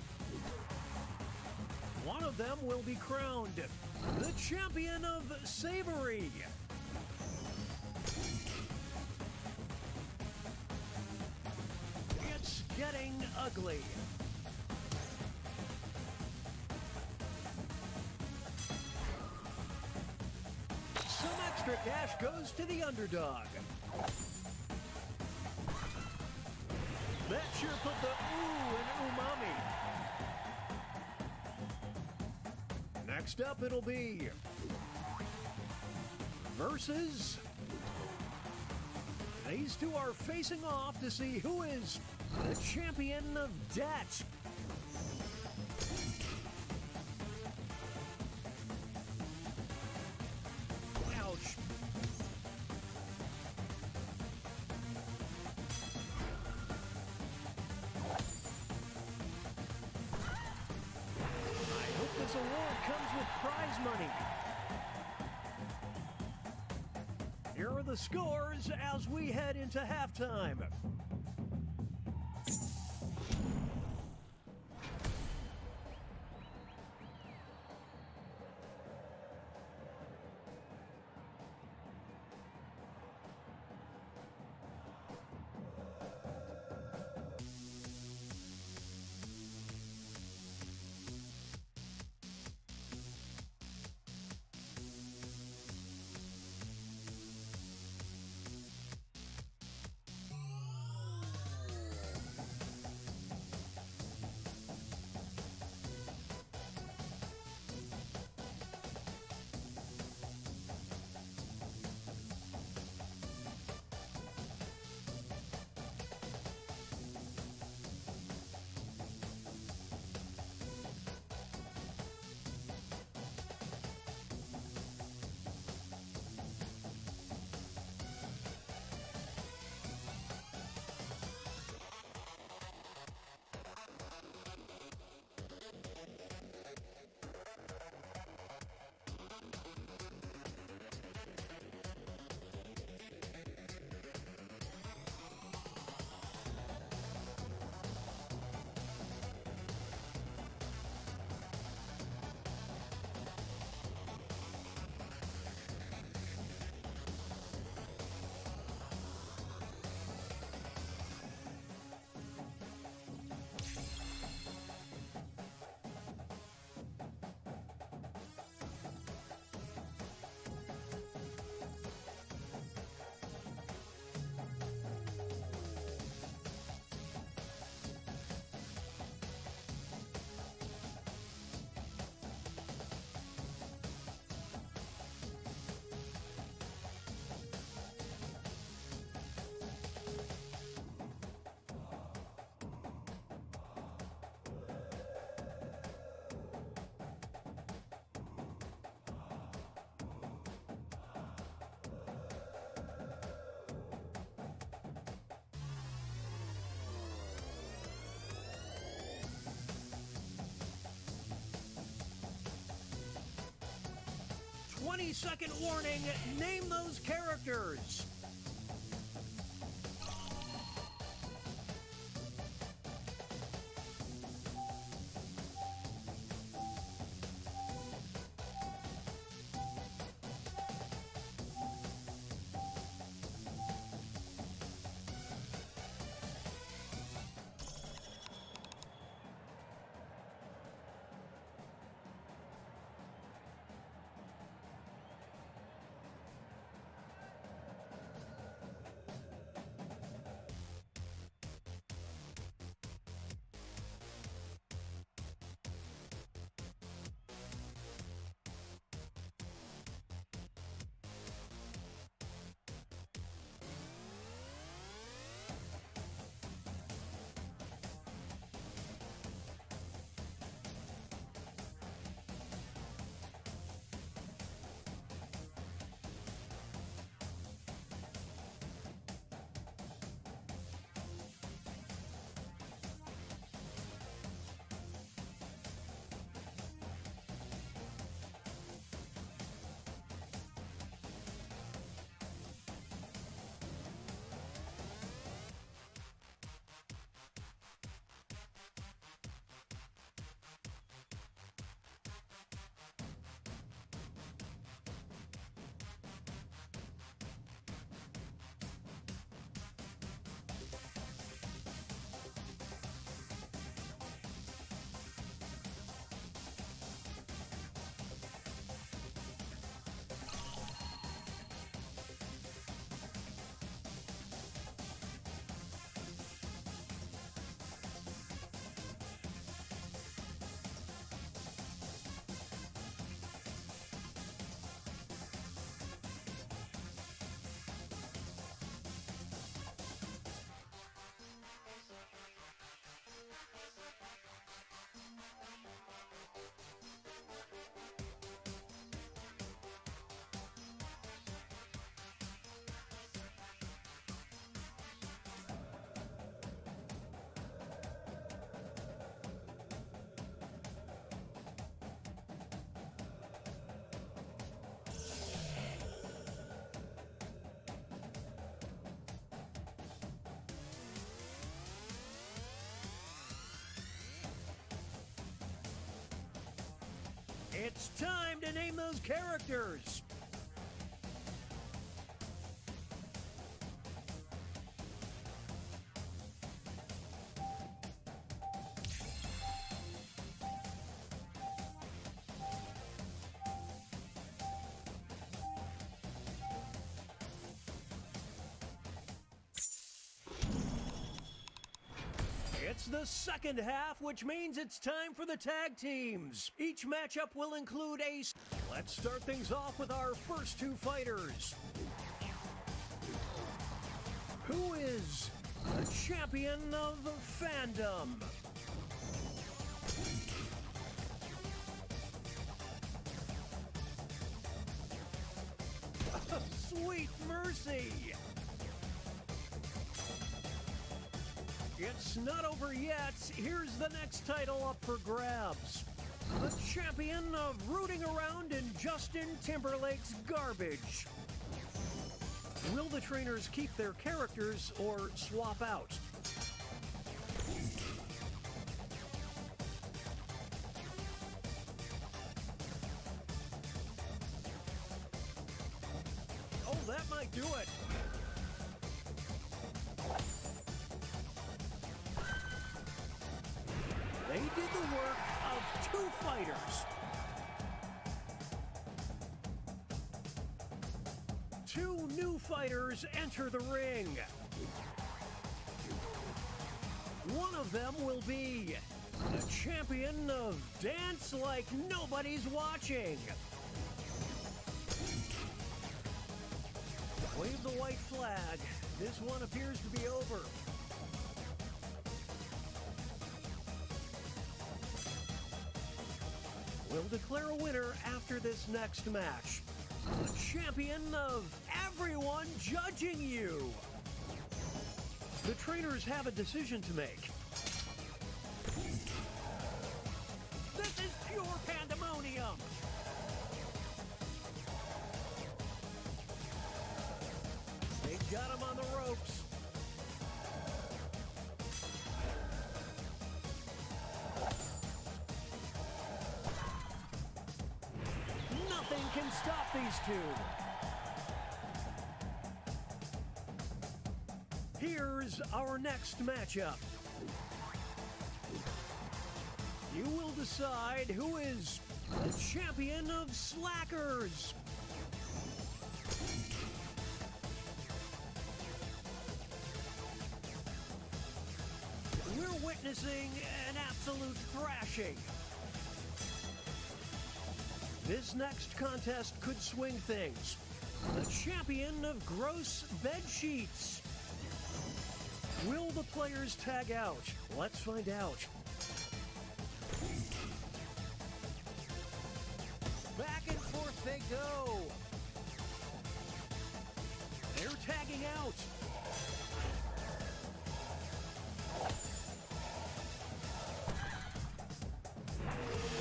One of them will be crowned the champion of Savory. It's getting ugly. Some extra cash goes to the underdog. That sure put the ooh in umami. Next up, it'll be versus. These two are facing off to see who is the champion of debt. Ouch. I hope this award comes with prize money. Here are the scores as we head into halftime. 20-second warning. Name those characters. It's time to name those characters. It's the second half, which means it's time for the tag teams. Each matchup will include a... Let's start things off with our first two fighters. Who is the champion of fandom? Sweet mercy! It's not over yet. Here's the next title up for grabs. The champion of rooting around in Justin Timberlake's garbage. Will the trainers keep their characters or swap out? Oh, that might do it. They did the work of two fighters. Two new fighters enter the ring. One of them will be the champion of Dance Like Nobody's Watching. Wave the white flag. This one appears to be over. We'll declare a winner after this next match. The champion of everyone judging you. The trainers have a decision to make. This is pure pandemonium. got him on the ropes. Nothing can stop these two. Here's our next matchup. You will decide who is the champion of slackers. We're witnessing an absolute thrashing. This next contest could swing things. The champion of gross bed sheets. Will the players tag out? Let's find out. Back and forth they go. They're tagging out.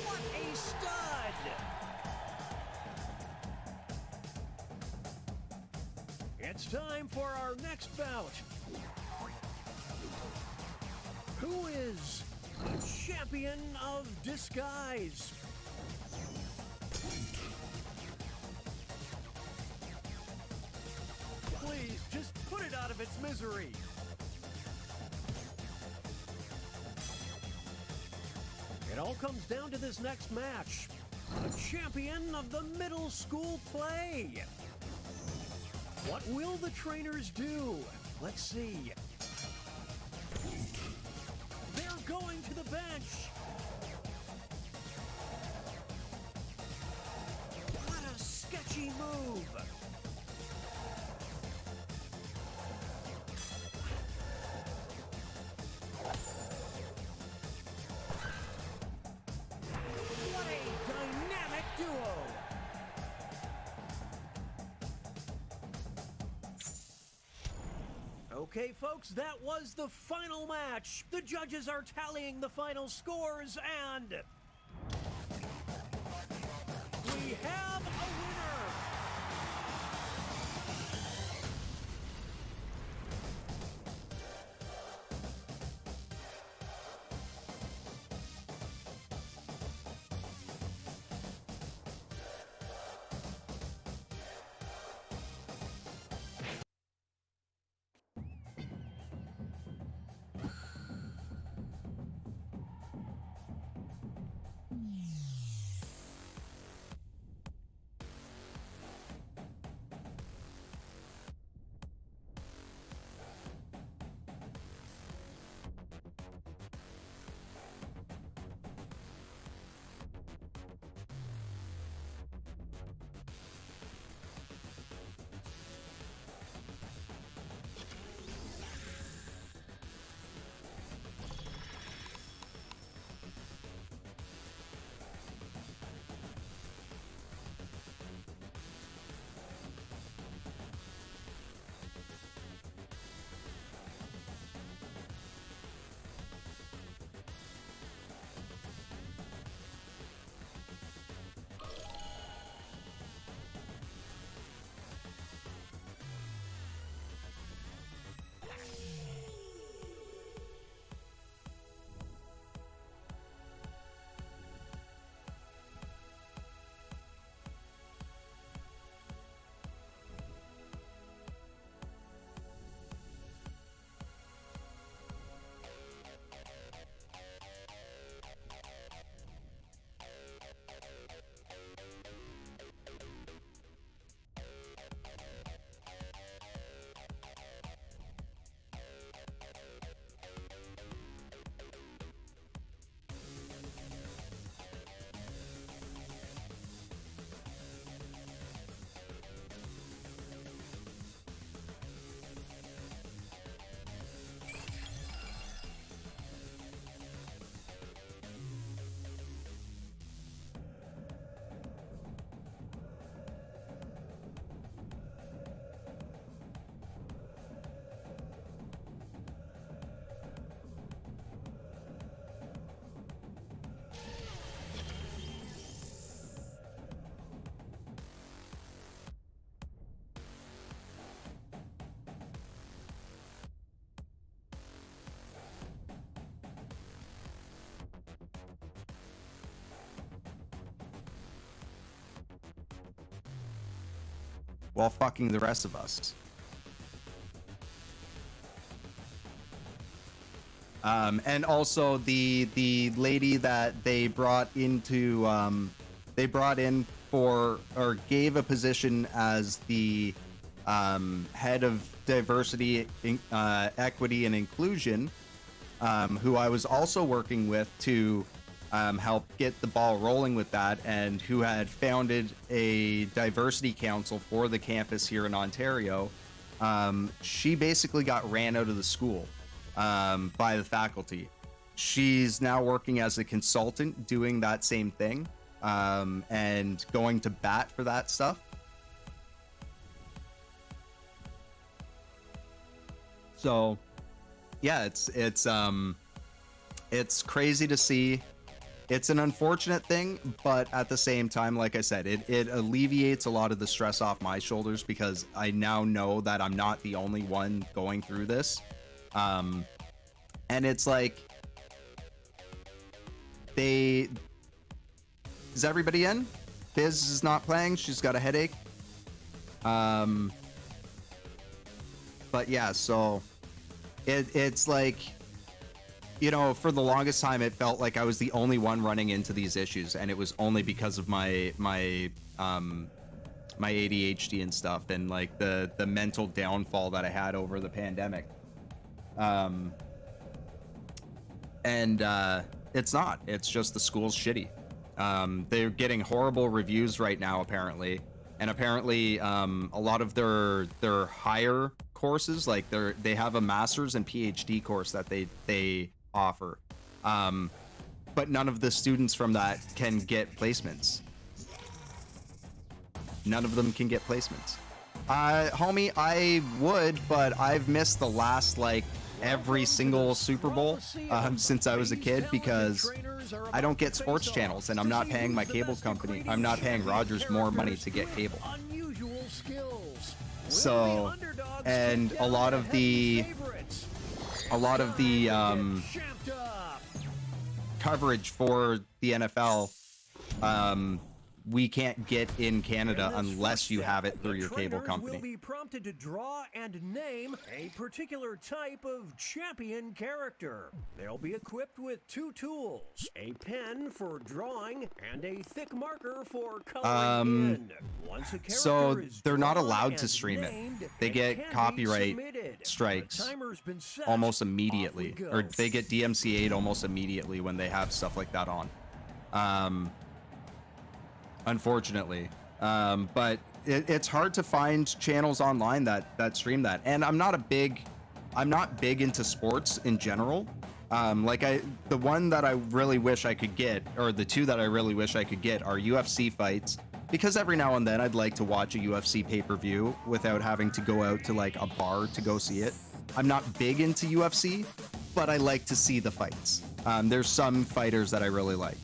What a stud! It's time for our next bout. Who is the champion of disguise? Please, just put it out of its misery. It all comes down to this next match. The champion of the middle school play. What will the trainers do? Let's see. They're going to the bench. What a sketchy move. What a dynamic duo. Okay, folks, that was the final match. The judges are tallying the final scores, and we have a winner. while fucking the rest of us. And also the lady that they brought into gave a position as the head of diversity, equity, and inclusion, who I was also working with to help get the ball rolling with that, and who had founded a diversity council for the campus here in Ontario. She basically got ran out of the school by the faculty. She's now working as a consultant doing that same thing, and going to bat for that stuff. So yeah, it's crazy to see. It's an unfortunate thing, but at the same time, like I said, it alleviates a lot of the stress off my shoulders, because I now know that I'm not the only one going through this. And it's like, is everybody in? Biz is not playing. She's got a headache. But yeah, so it's like, you know, for the longest time, it felt like I was the only one running into these issues, and it was only because of my ADHD and stuff, and like the mental downfall that I had over the pandemic. It's not. It's just the school's shitty. They're getting horrible reviews right now, apparently, and apparently a lot of their higher courses, like they have a master's and PhD course that they offer, but none of the students from that can get placements. None of them can get placements. Homie, I would, but I've missed the last like every single Super Bowl since I was a kid, because I don't get sports channels, and I'm not paying my cable company. I'm not paying Rogers more money to get cable. So, and a lot of the coverage for the NFL, we can't get in Canada unless you have it through your cable company. Will be prompted to draw and name a particular type of champion character. They'll be equipped with 2 tools, a pen for drawing and a thick marker for coloring in. Once a character So is they're not drawn allowed to and stream named, it. They it get can be copyright submitted. strikes The timer's been set. almost immediately, Off we go. or they get DMCA'd almost immediately when they have stuff like that on. Unfortunately, but it's hard to find channels online that stream that, and I'm not big into sports in general. The one that I really wish I could get, or the two that I really wish I could get, are UFC fights, because every now and then I'd like to watch a UFC pay-per-view without having to go out to like a bar to go see it. I'm not big into UFC, but I like to see the fights. There's some fighters that I really like.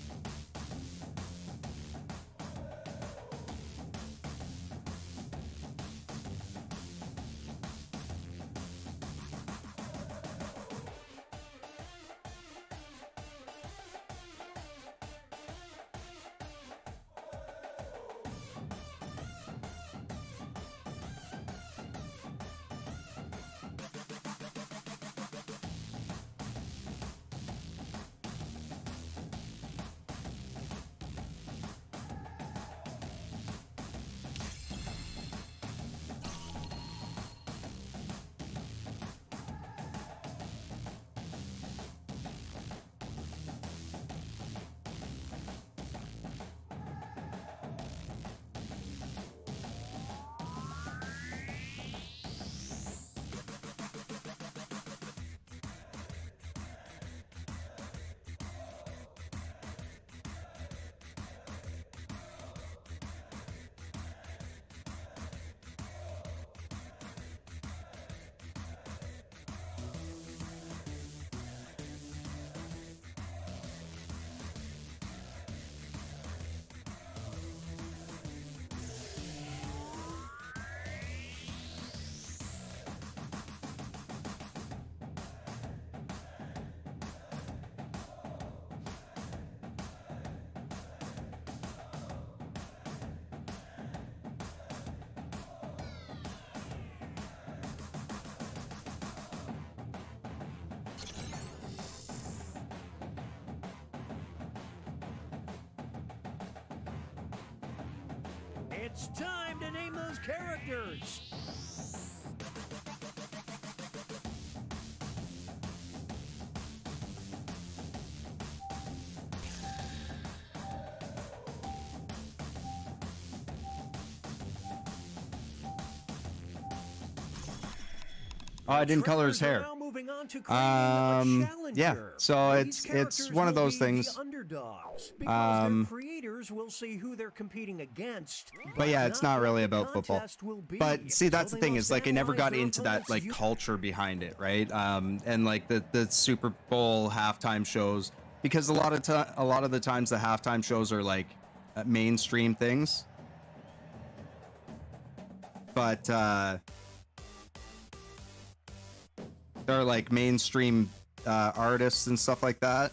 It's time to name those characters. Oh, I didn't color his hair. Yeah, so it's one of those things. Creators will see who they're competing against. But yeah, it's not really about football. But see, that's the thing, is like I never got into that like culture behind it, right? And like the Super Bowl halftime shows, because a lot of the times the halftime shows are like mainstream things. But they're like mainstream artists and stuff like that.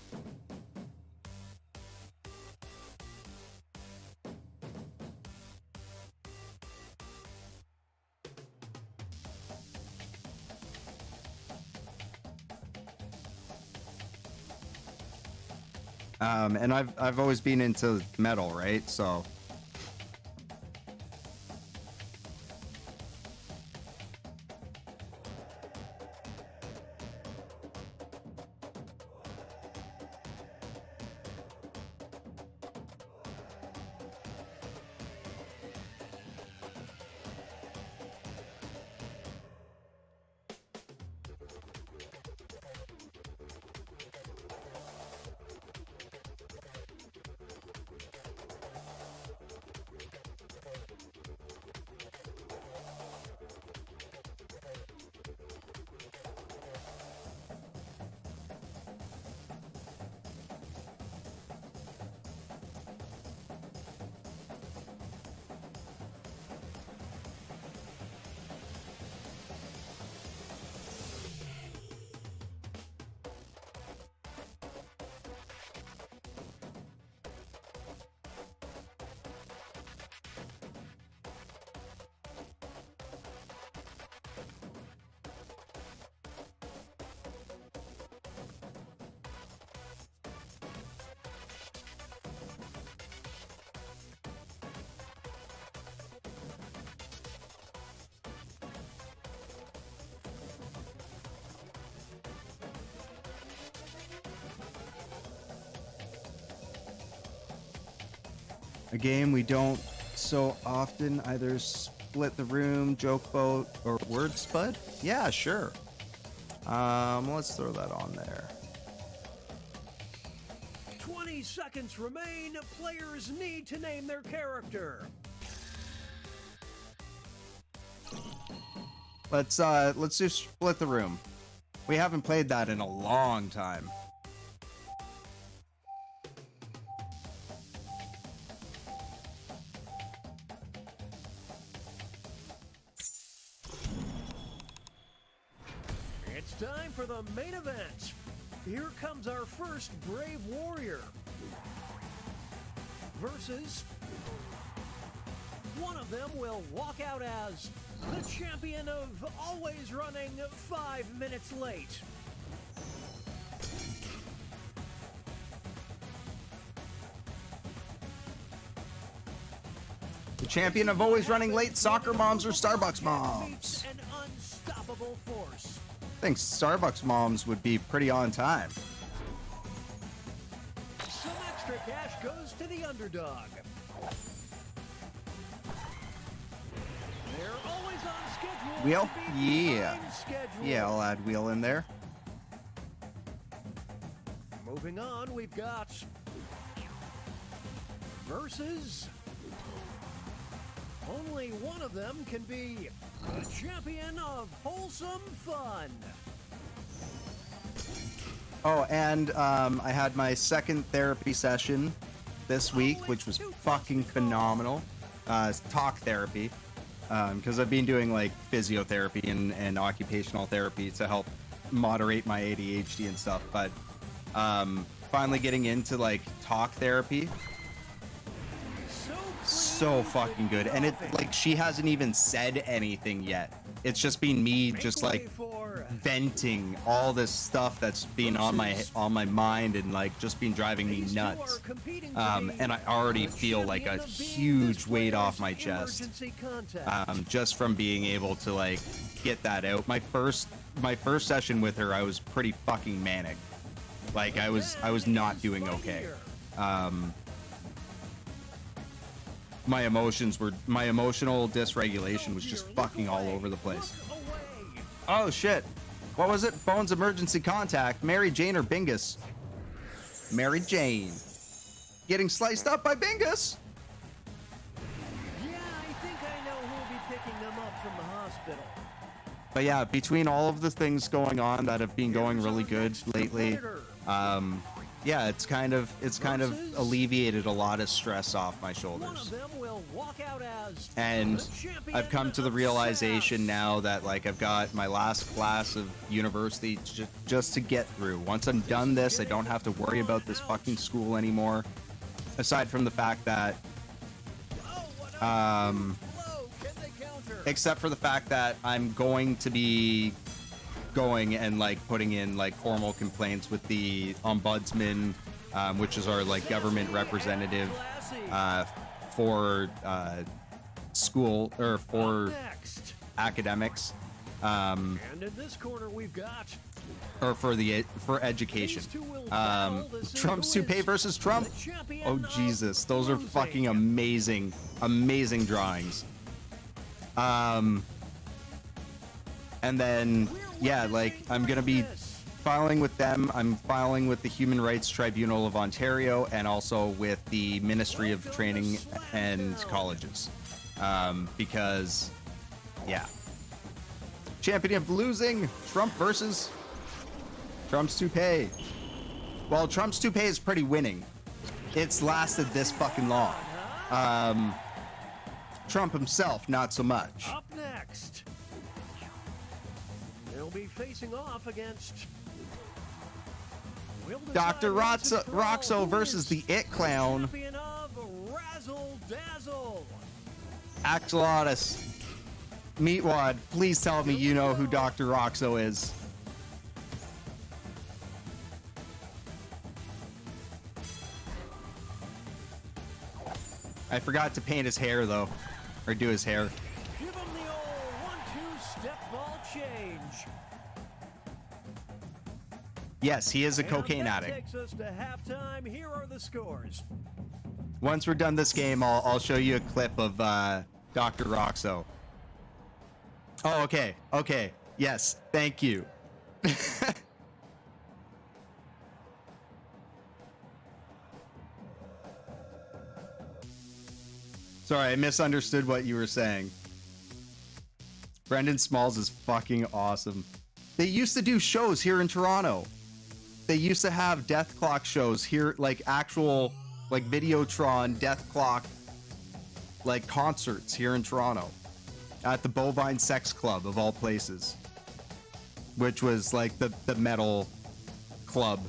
And I've always been into metal, right? So a game we don't so often either split the room, joke boat, or word spud? Yeah, sure. Let's throw that on there. 20 seconds remain. Players need to name their character. Let's just split the room. We haven't played that in a long time. It's time for the main event. Here comes our first Brave Warrior versus one of them will walk out as the champion of always running 5 minutes late. The champion of always running late, soccer moms or Starbucks moms? An unstoppable force. I think Starbucks moms would be pretty on time. Some extra cash goes to the underdog. They're always on schedule. Wheel? Yeah. Yeah, I'll add wheel in there. Moving on, we've got versus. Only one of them can be the champion of wholesome fun. Oh, and I had my second therapy session this week, which was fucking phenomenal. Talk therapy, because I've been doing like physiotherapy and occupational therapy to help moderate my ADHD and stuff. But finally getting into like talk therapy, so fucking good. And it like she hasn't even said anything yet. It's just been me just like venting all this stuff that's been on my mind and like just been driving me nuts. And I already feel like a huge weight off my chest just from being able to like get that out. My first session with her, I was pretty fucking manic. Like I was not doing okay. My emotional dysregulation was just fucking all over the place. Oh shit. What was it? Bones emergency contact. Mary Jane or Bingus? Mary Jane. Getting sliced up by Bingus. Yeah, I think I know who'll be picking them up from the hospital. But yeah, between all of the things going on that have been going really good lately, yeah, it's kind of alleviated a lot of stress off my shoulders. And I've come to the realization now that like I've got my last class of university just to get through. Once I'm done this, I don't have to worry about this fucking school anymore. Aside from the fact that, except for the fact that I'm going to be going and like putting in like formal complaints with the ombudsman, which is our like government representative for school or for academics, and in this corner we've got, or for education. Trump's toupee versus Trump. Oh Jesus, those are fucking amazing drawings. And then yeah, like I'm gonna be filing with them. I'm filing with the Human Rights Tribunal of Ontario and also with the Ministry of Training and Colleges, because yeah, champion of losing. Trump versus Trump's toupee. Well, Trump's toupee is pretty winning. It's lasted this fucking long. Trump himself, not so much. Up next, they'll be facing off against Dr. Roxo versus the It Clown. Axolotus. Meatwad, please tell me you know who Dr. Roxo is. I forgot to paint his hair though, or do his hair. Give him the old 1-2 step ball change. Yes, he is a cocaine addict. Takes us to halftime. Here are the scores. Once we're done this game, I'll show you a clip of Dr. Roxo. Oh, okay. Okay. Yes. Thank you. Sorry, I misunderstood what you were saying. Brendan Smalls is fucking awesome. They used to do shows here in Toronto. They used to have Death Clock shows here, like actual, like Videotron Death Clock, like concerts here in Toronto at the Bovine Sex Club of all places, which was like the metal club.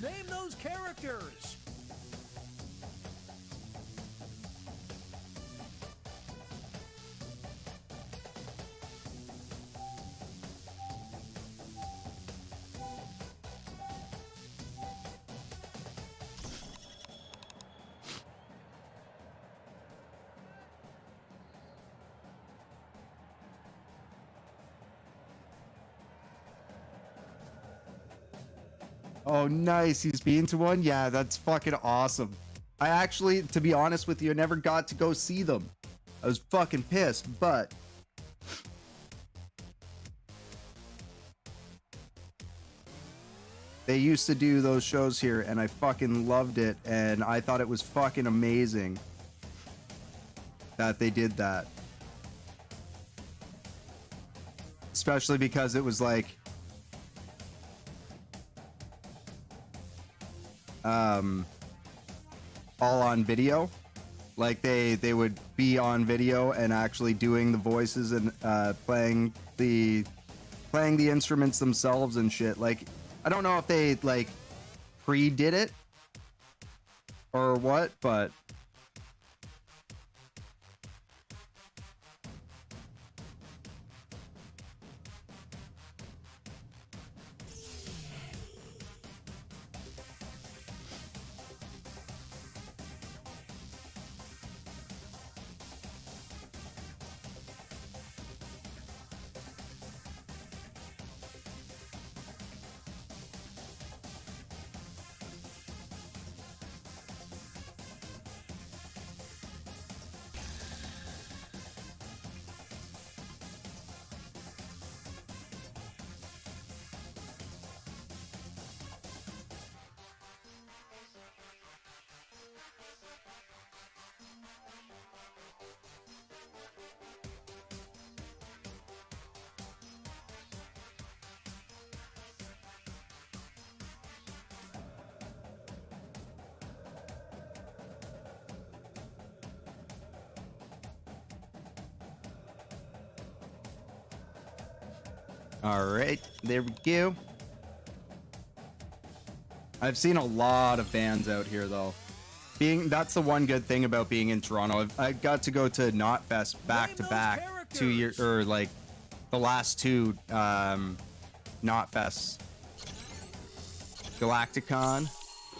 Name those characters. Oh, nice. He's been to one? Yeah, that's fucking awesome. I actually, to be honest with you, I never got to go see them. I was fucking pissed, but... they used to do those shows here, and I fucking loved it, and I thought it was fucking amazing that they did that. Especially because it was like... all on video. Like they would be on video and actually doing the voices and playing the instruments themselves and shit. Like, I don't know if they like pre-did it or what, but all right, there we go. I've seen a lot of bands out here though. That's the one good thing about being in Toronto. I got to go to Knotfest back to back 2 years, or like the last two Knotfests. Galacticon.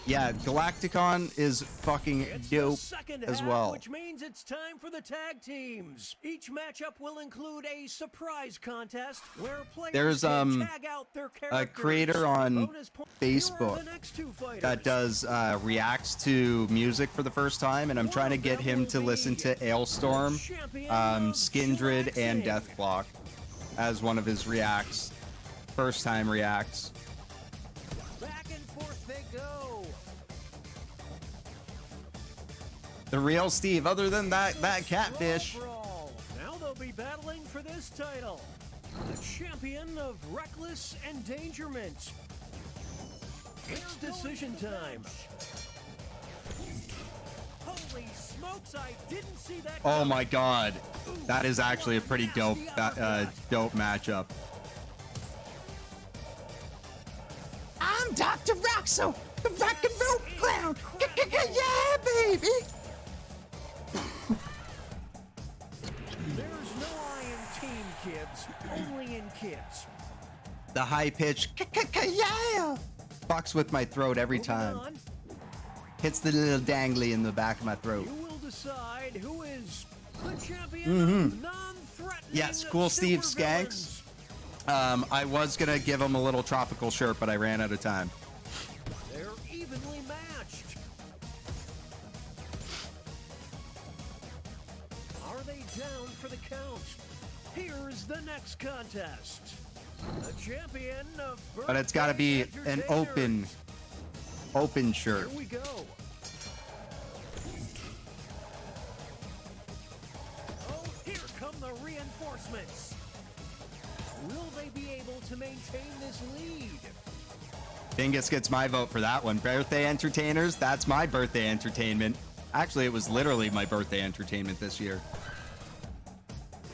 Yeah, Galacticon is fucking dope as well. Which means it's time for the tag teams. Each matchup will include a surprise contest where players There's can tag out their a creator on Facebook that does reacts to music for the first time, and I'm trying to get him to listen to Ailstorm, Skindred, and Deathblock as one of his reacts. First time reacts. Back and forth they go. The real Steve, other than that catfish. Now they'll be battling for this title. The champion of reckless endangerment. It's decision time. Holy smokes, I didn't see that. Oh my god. That is actually a pretty dope dope matchup. I'm Dr. Roxo, the rock and roll clown. Yeah, baby. There's no I in team, kids. Only in kids. The high pitch, yeah, fucks with my throat every time. Hits the little dangly in the back of my throat. You will decide who is the champion of non-threatening. Yes, cool Steve Skanks. I was gonna give him a little tropical shirt, but I ran out of time. They're evenly matched. Are they down for the count? Here's the next contest. The champion of but it's got to be an open shirt. Here we go. Oh, here come the reinforcements. Will they be able to maintain this lead? Dingus gets my vote for that one. Birthday entertainers, that's my birthday entertainment. Actually, it was literally my birthday entertainment this year.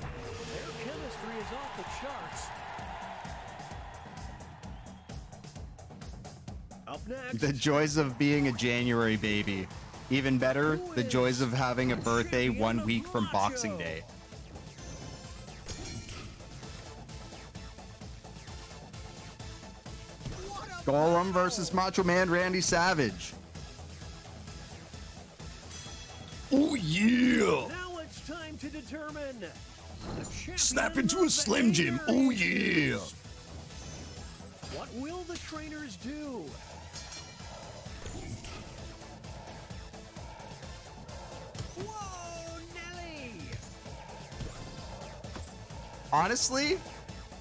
Their chemistry is off the charts. Up next. The joys of being a January baby. Even better, the joys of having a birthday 1 week from Boxing Day. Golem versus Macho Man Randy Savage. Oh yeah! Now it's time to determine the Snap into a Slim Jim. Oh yeah! What will the trainers do? Whoa, Nelly! Honestly,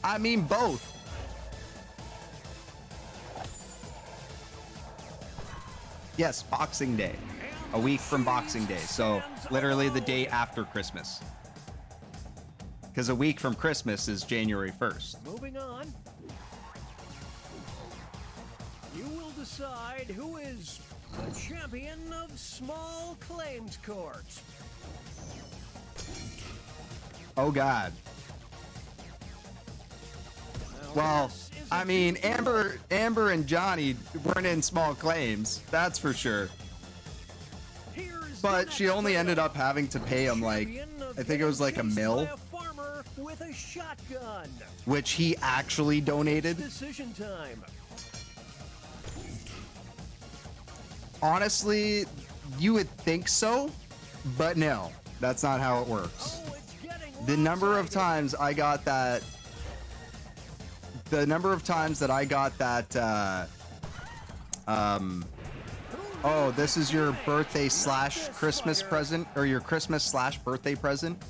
I mean both. Yes, Boxing Day. A week from Boxing Day. So literally the day after Christmas. Because a week from Christmas is January 1st. Moving on. You will decide who is the champion of small claims courts. Oh God. Well, I mean, Amber and Johnny weren't in small claims, that's for sure. But she only ended up having to pay him like, I think it was like $1 million, With a shotgun. which he actually donated. Decision time. Honestly, you would think so, but no, that's not how it works. The number of times I got that, oh, this is your birthday / Christmas present, or your Christmas / birthday present.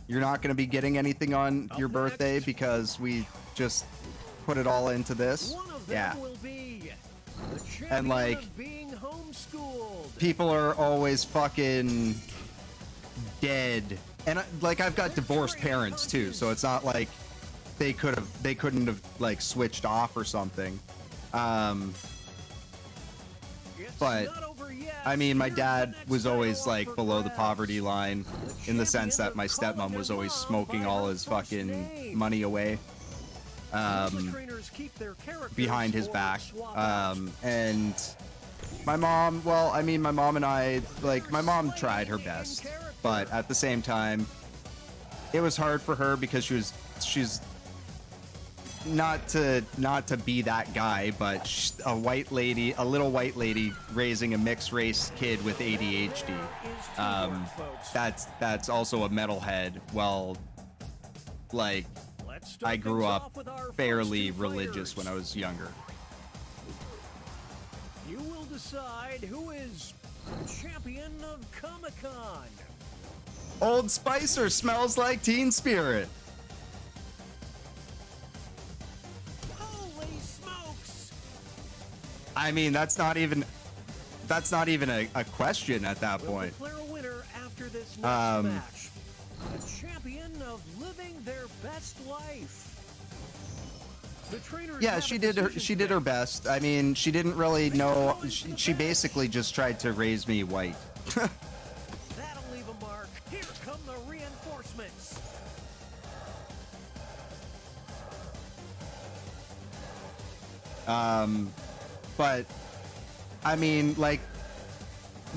You're not going to be getting anything on your birthday because we just put it all into this. Yeah. And like, people are always fucking dead. And like, I've got divorced parents too, so it's not like they couldn't have like switched off or something. But I mean, my dad was always like below the poverty line in the sense that my stepmom was always smoking all his fucking money away behind his back. And my mom, well, I mean, my mom and I, like, my mom tried her best, but at the same time, it was hard for her because she's not to be that guy, but a little white lady raising a mixed race kid with ADHD. That's also a metalhead. Well, like, I grew up fairly religious when I was younger. You will decide who is champion of Comic-Con. Old Spicer smells like Teen Spirit. I mean, that's not even a question at that point. Declare a winner after this next match. The champion of living their best life. The trainers yeah, she did her best. I mean, she didn't really know. She basically just tried to raise me white. That'll leave a mark. Here come the reinforcements. But I mean, like,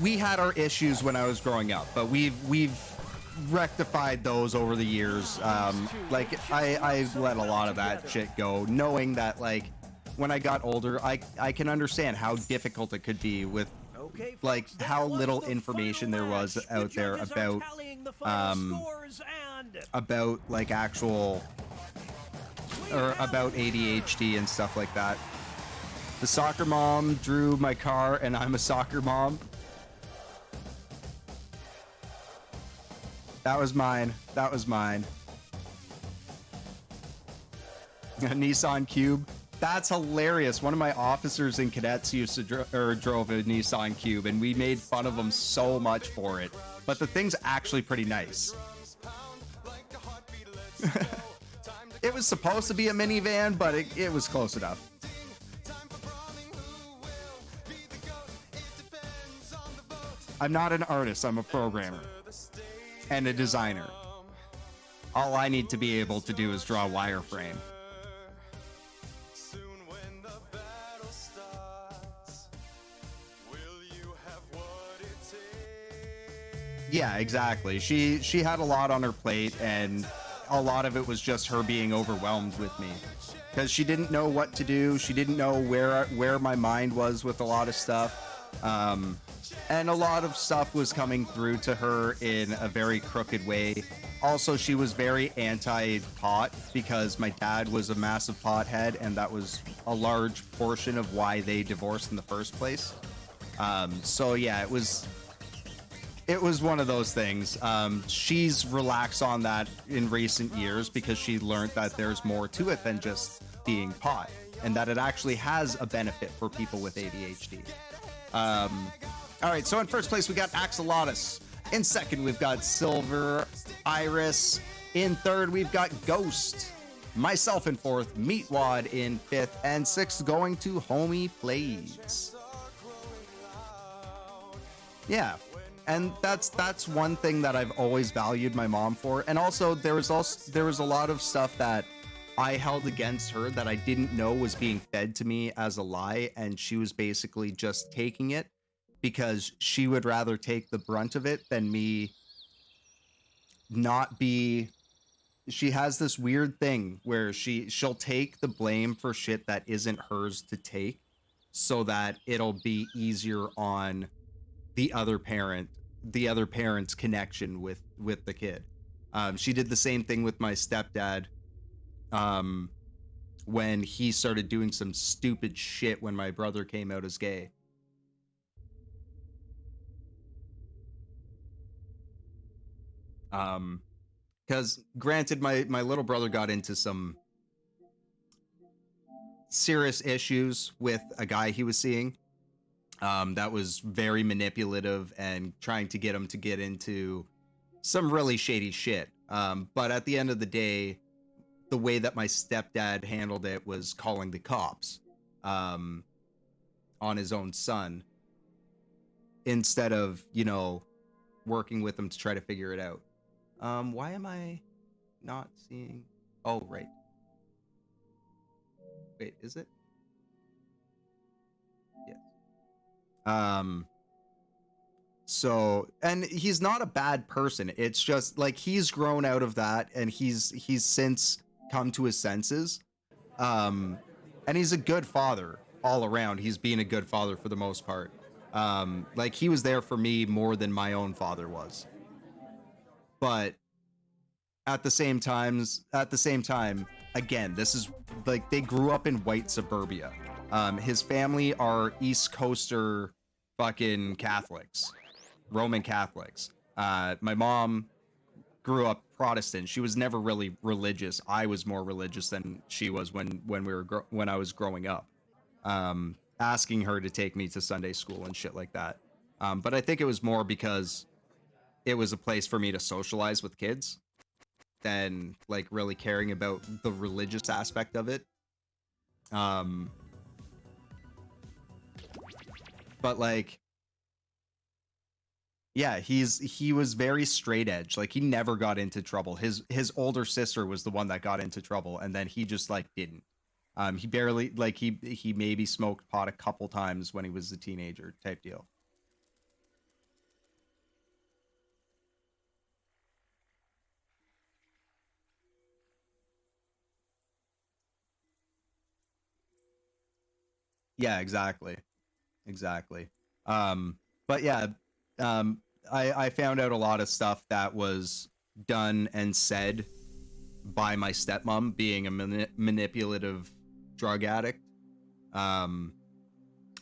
we had our issues when I was growing up, but we've rectified those over the years. Like, I let a lot of that shit go, knowing that, like, when I got older, I can understand how difficult it could be with, like, how little information there was out there about like actual, or about ADHD and stuff like that. The soccer mom drew my car, and I'm a soccer mom. That was mine. That was mine. A Nissan Cube. That's hilarious. One of my officers and cadets used to drove a Nissan Cube, and we made fun of them so much for it. But the thing's actually pretty nice. It was supposed to be a minivan, but it was close enough. I'm not an artist, I'm a programmer and a designer. All I need to be able to do is draw wireframe. Yeah, exactly. She had a lot on her plate, and a lot of it was just her being overwhelmed with me, because she didn't know what to do. She didn't know where my mind was with a lot of stuff, and a lot of stuff was coming through to her in a very crooked way. Also, she was very anti-pot because my dad was a massive pothead, and that was a large portion of why they divorced in the first place. So yeah, it was one of those things. She's relaxed on that in recent years because she learned that there's more to it than just being pot, and that it actually has a benefit for people with ADHD. All right, so in first place we got Axolotus. In second, we've got Silver Iris. In third, we've got Ghost. Myself in fourth, Meatwad in fifth, and sixth going to Homie Plays. Yeah, and that's one thing that I've always valued my mom for. And also there was a lot of stuff that I held against her that I didn't know was being fed to me as a lie, and she was basically just taking it because she would rather take the brunt of it than me not be. She has this weird thing where she'll take the blame for shit that isn't hers to take, so that it'll be easier on the other parent's connection with the kid. She did the same thing with my stepdad when he started doing some stupid shit when my brother came out as gay. Because granted, my little brother got into some serious issues with a guy he was seeing that was very manipulative and trying to get him to get into some really shady shit. But at the end of the day, the way that my stepdad handled it was calling the cops on his own son instead of, working with him to try to figure it out. Why am I not seeing? Oh, right. Wait, is it? Yes. So, and he's not a bad person. It's just like he's grown out of that, and he's since come to his senses. And he's a good father all around. He's being a good father for the most part. Like he was there for me more than my own father was. But at the same time, again, this is like they grew up in white suburbia. His family are East Coaster fucking Catholics, Roman Catholics. My mom grew up Protestant. She was never really religious. I was more religious than she was when I was growing up. Asking her to take me to Sunday school and shit like that. But I think it was more because it was a place for me to socialize with kids than like really caring about the religious aspect of it. But like, yeah, he was very straight edge. Like he never got into trouble. His older sister was the one that got into trouble, and then he just like didn't. He barely, like he maybe smoked pot a couple times when he was a teenager type deal. Yeah, exactly. But yeah, I found out a lot of stuff that was done and said by my stepmom, being a manipulative drug addict, a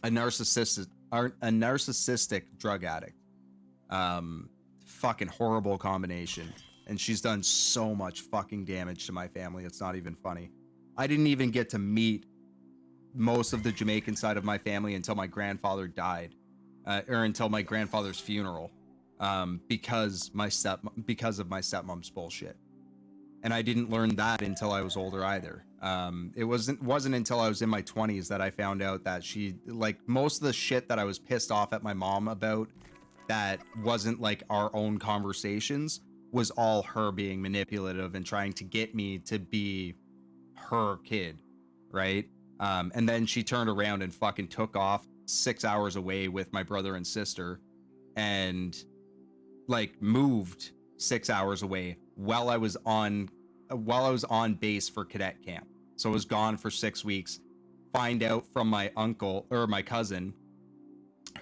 narcissistic drug addict. Fucking horrible combination. And she's done so much fucking damage to my family. It's not even funny. I didn't even get to meet most of the Jamaican side of my family until my grandfather died, or until my grandfather's funeral, because of my stepmom's bullshit. And I didn't learn that until I was older either. It wasn't until I was in my 20s that I found out that she, like, most of the shit that I was pissed off at my mom about that wasn't like our own conversations was all her being manipulative and trying to get me to be her kid, right? And then she turned around and fucking took off 6 hours away with my brother and sister, and like moved 6 hours away while I was on base for cadet camp. So I was gone for 6 weeks. Find out from my uncle or my cousin,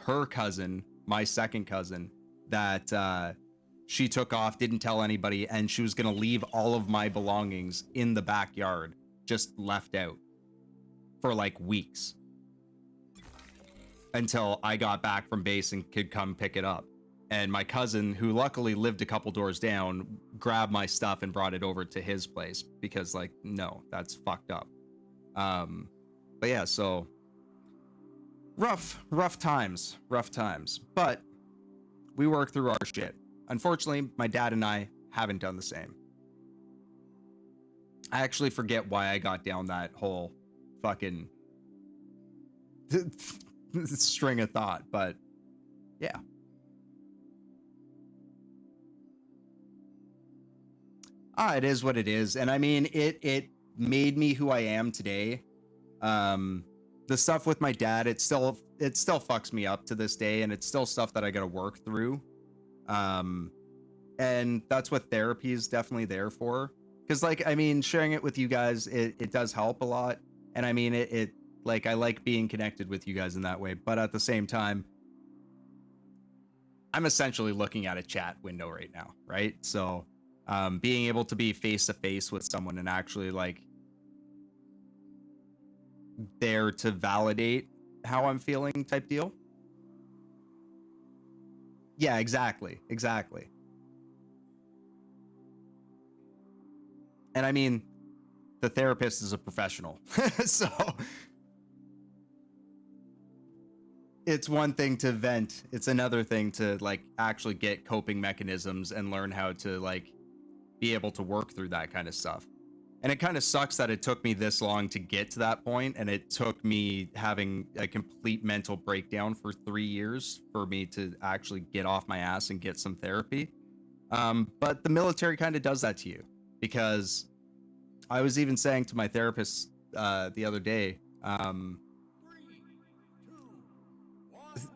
her cousin, my second cousin, that she took off, didn't tell anybody, and she was gonna leave all of my belongings in the backyard, just left out for like weeks until I got back from base and could come pick it up. And my cousin, who luckily lived a couple doors down, grabbed my stuff and brought it over to his place because, like, no, that's fucked up. But yeah, so rough times, but we work through our shit. Unfortunately, my dad and I haven't done the same. I actually forget why I got down that whole fucking string of thought, but yeah. It is what it is. And I mean, it made me who I am today. The stuff with my dad, it still fucks me up to this day, and it's still stuff that I gotta work through. And that's what therapy is definitely there for. Because, like, I mean, sharing it with you guys, it does help a lot. And I mean, it like, I like being connected with you guys in that way. But at the same time, I'm essentially looking at a chat window right now, right? So being able to be face to face with someone and actually, like, there to validate how I'm feeling type deal. Yeah, exactly. And I mean, the therapist is a professional. So it's one thing to vent. It's another thing to, like, actually get coping mechanisms and learn how to, like, be able to work through that kind of stuff. And it kind of sucks that it took me this long to get to that point, and it took me having a complete mental breakdown for 3 years for me to actually get off my ass and get some therapy. But the military kind of does that to you, because I was even saying to my therapist the other day,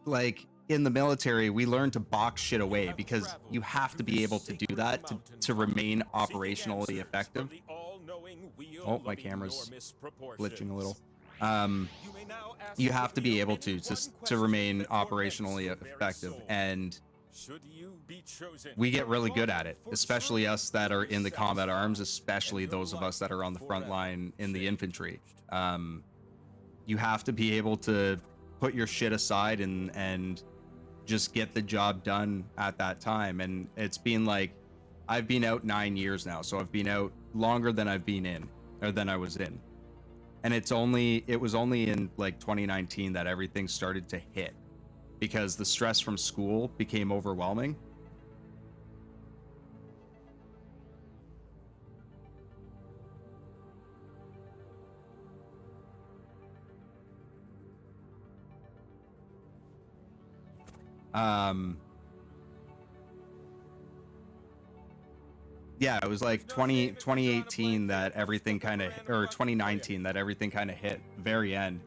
like, in the military, we learn to box shit away because you have to be able to do that to remain operationally effective. Oh, my camera's glitching a little. You have to be able to remain operationally effective, and we get really good at it, especially us that are in the combat arms, especially those of us that are on the front line in the infantry. You have to be able to put your shit aside and just get the job done at that time. And it's been like, I've been out 9 years now, so I've been out longer than I've been in, or than I was in. And it was only in like 2019 that everything started to hit, because the stress from school became overwhelming. Yeah, it was like 2018 that everything kind of, or 2019 that everything kind of hit very end,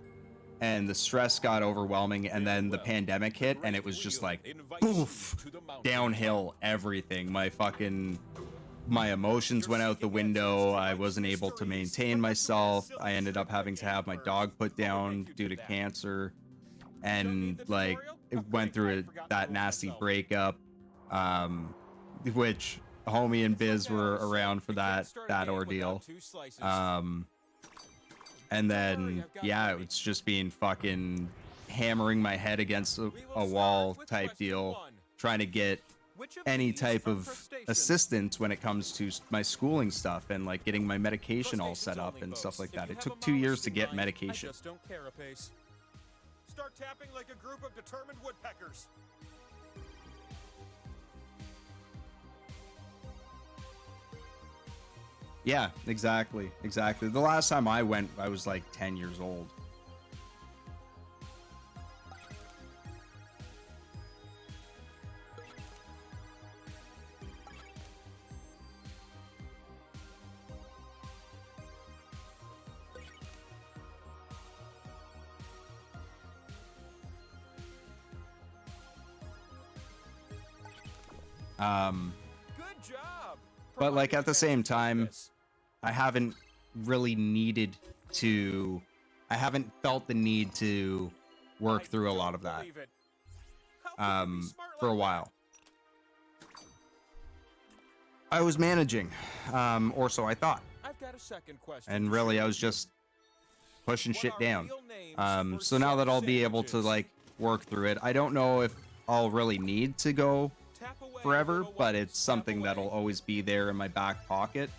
and the stress got overwhelming, and then the pandemic hit, and it was just like poof, downhill everything. My emotions went out the window. I wasn't able to maintain myself. I ended up having to have my dog put down due to cancer, and like it went through that nasty breakup, which homie and Biz were around for that ordeal. And then, yeah, it's just being fucking hammering my head against a wall type deal, trying to get any type of assistance when it comes to my schooling stuff and like getting my medication all set up and stuff like that. It took 2 years to get medication. Don't care, Apace. Start tapping like a group of determined woodpeckers. Yeah, exactly. The last time I went, I was like 10 years old. Good job. But like at the same time, I haven't really needed to. I haven't felt the need to work through a lot of that. For a while. I was managing, or so I thought. I've got a second question. And really, I was just pushing shit down. So now that I'll be able to like work through it, I don't know if I'll really need to go forever, but it's something that'll always be there in my back pocket.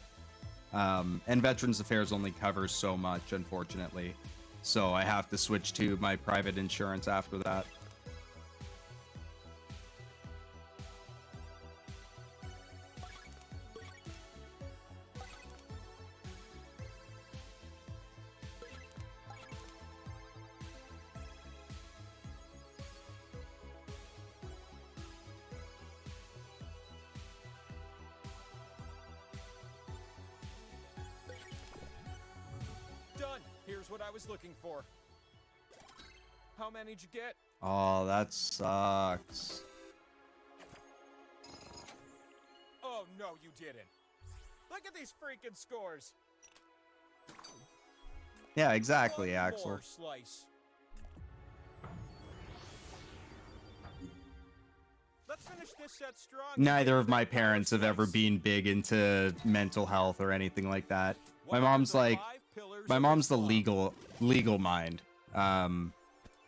And Veterans Affairs only covers so much, unfortunately. So I have to switch to my private insurance after that. Done. Here's what I was looking for. How many'd you get? Oh, that sucks. Oh, no, you didn't. Look at these freaking scores. Yeah, exactly, One Axel. more slice. Let's finish this set strong. Neither of my parents have ever been big into mental health or anything like that. My mom's like, my mom's the legal mind.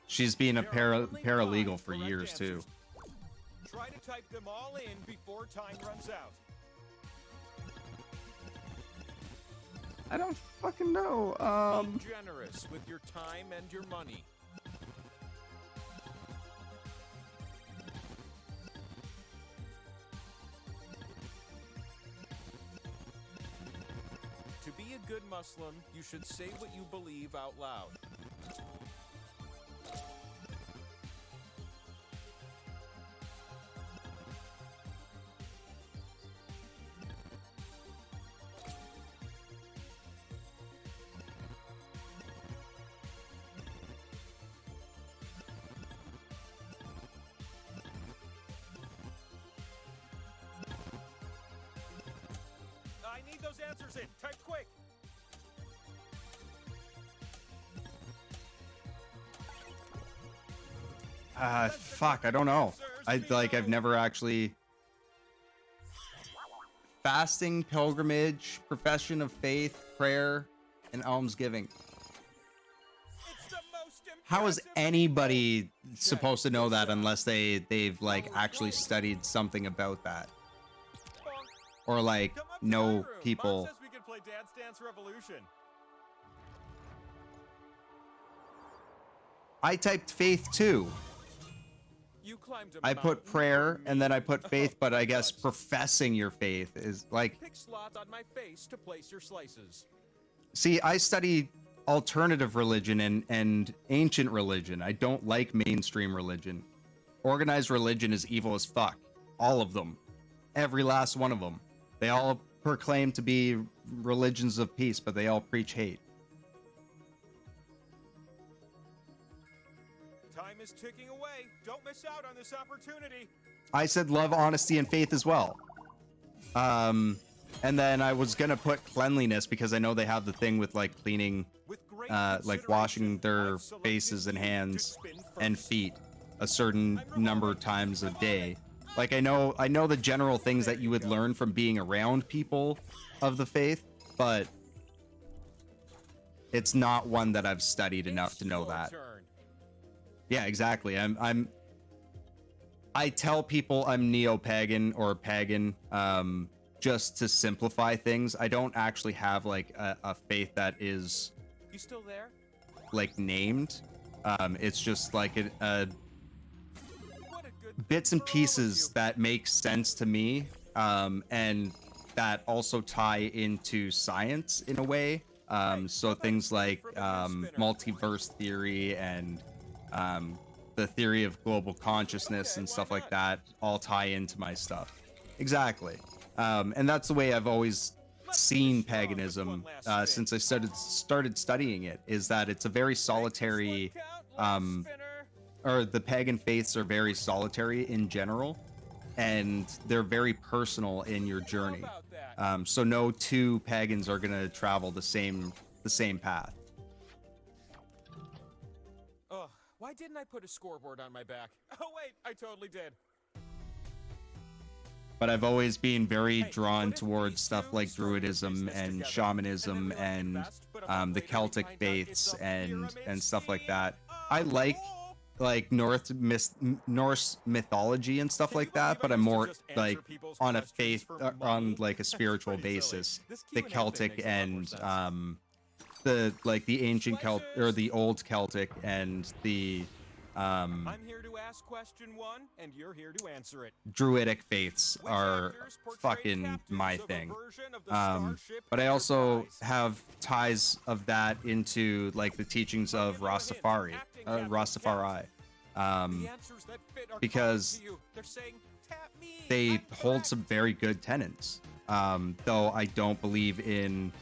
She's been a paralegal for years too. Try to type them all in before time runs out. I don't fucking know. Be generous with your time and your money. To be a good Muslim, you should say what you believe out loud. I need those answers in. Type quick. Fuck, I don't know. I've never actually... Fasting, pilgrimage, profession of faith, prayer, and almsgiving. How is anybody supposed to know that unless they've like actually studied something about that? Or like know people. Mom says we could play Dance Dance Revolution. I typed faith too. You climbed a I put prayer and then I put faith, but I guess professing your faith is like... Pick slots on my face to place your slices. See, I study alternative religion and ancient religion. I don't like mainstream religion. Organized religion is evil as fuck. All of them. Every last one of them. They all proclaim to be religions of peace, but they all preach hate. Time is ticking away. Don't miss out on this opportunity. I said love, honesty, and faith as well. And then I was gonna put cleanliness because I know they have the thing with like cleaning, like washing their faces and hands and feet a certain number of times a day. Like I know the general things that you would learn from being around people of the faith, but it's not one that I've studied enough to know that. Yeah, exactly. I tell people I'm neo-pagan or pagan just to simplify things. I don't actually have like a faith that is You still there? like named. It's just like bits and pieces that make sense to me, and that also tie into science in a way. So things like multiverse theory and the theory of global consciousness and stuff like that all tie into my stuff. Exactly. And that's the way I've always seen paganism since I started studying it, is that it's a very solitary, or the pagan faiths are very solitary in general. and they're very personal in your journey. So no two pagans are gonna travel the same path. Ugh, why didn't I put a scoreboard on my back? Oh wait, I totally did. But I've always been very drawn towards stuff like druidism and shamanism and the Celtic faiths and stuff like that. I like Norse mythology and stuff like that, but I'm more like on a faith on like a spiritual basis. The Celtic and the ancient or the old Celtic and the I'm here to ask question 1, and you're here to answer it. Druidic faiths are fucking my thing. But I also have ties of that into like the teachings of Rastafari, because they hold some very good tenets. Though I don't believe in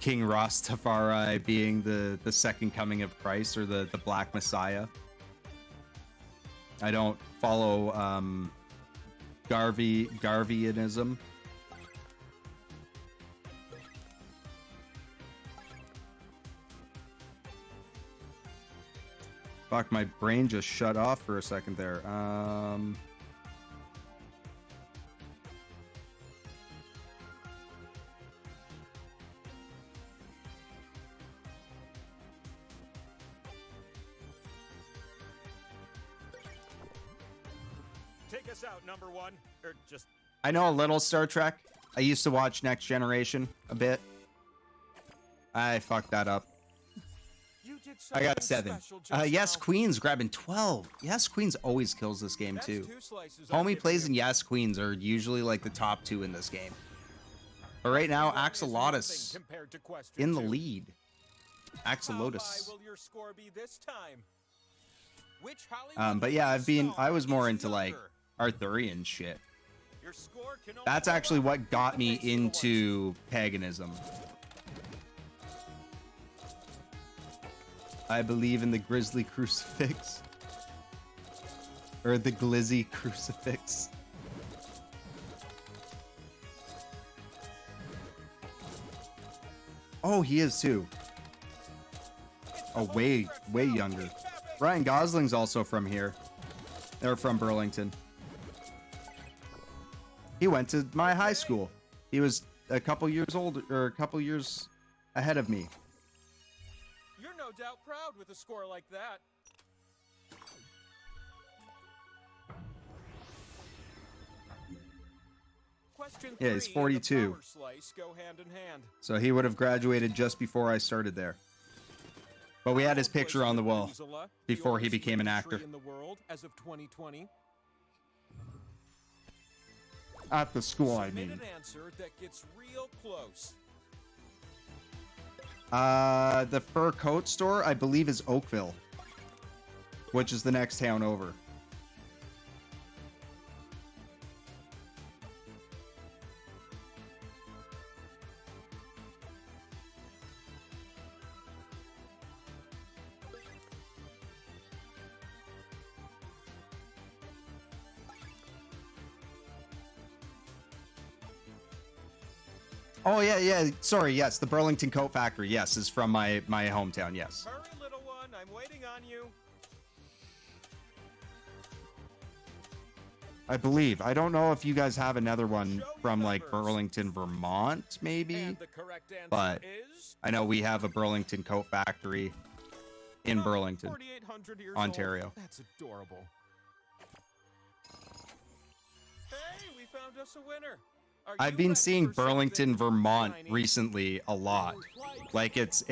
King Rastafari being the second coming of Christ or the Black Messiah. I don't follow Garveyism. Fuck, my brain just shut off for a second there. Take us out, number 1. Or just... I know a little Star Trek. I used to watch Next Generation a bit. I fucked that up. I got 7. Yes, Queen's grabbing 12. Yes, Queen's always kills this game too. Homie Plays and Yes, Queens are usually like the top 2 in this game. But right now, Axolotus in the lead. Axolotus. But yeah, I was more into like Arthurian shit. That's actually what got me into paganism. I believe in the grizzly crucifix. Or the glizzy crucifix. Oh, he is too. Oh, way younger. Ryan Gosling's also from here. They're from Burlington. He went to my high school. He was a couple years old, or a couple years ahead of me. You're no doubt proud with a score like that. Question 3 yeah, he's 42. and the power slice go hand in hand. So he would have graduated just before I started there. But we had his picture on the wall before he became an actor. In the world as of 2020. At the school, I Submit mean. an answer that gets real close. The fur coat store, I believe, is Oakville, which is the next town over. Oh, yeah. Sorry, yes. The Burlington Coat Factory, yes, is from my hometown, yes. Hurry, little one. I'm waiting on you. I believe. I don't know if you guys have another one from, like, Burlington, Vermont, maybe? But I know we have a Burlington Coat Factory in Burlington, 4,800 years Ontario. Old. That's adorable. Hey, we found us a winner. I've been seeing Burlington, Vermont recently a lot. Like it's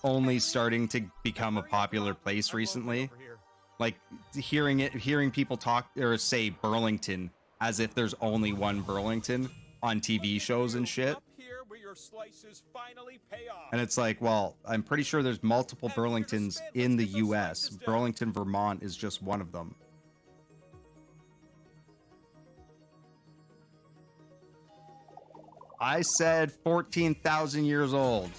only starting to become a popular place recently. Like hearing people talk or say Burlington as if there's only one Burlington on TV shows and shit. And it's like, well, I'm pretty sure there's multiple Burlingtons in the US. Burlington, Vermont is just one of them. I said 14,000 years old.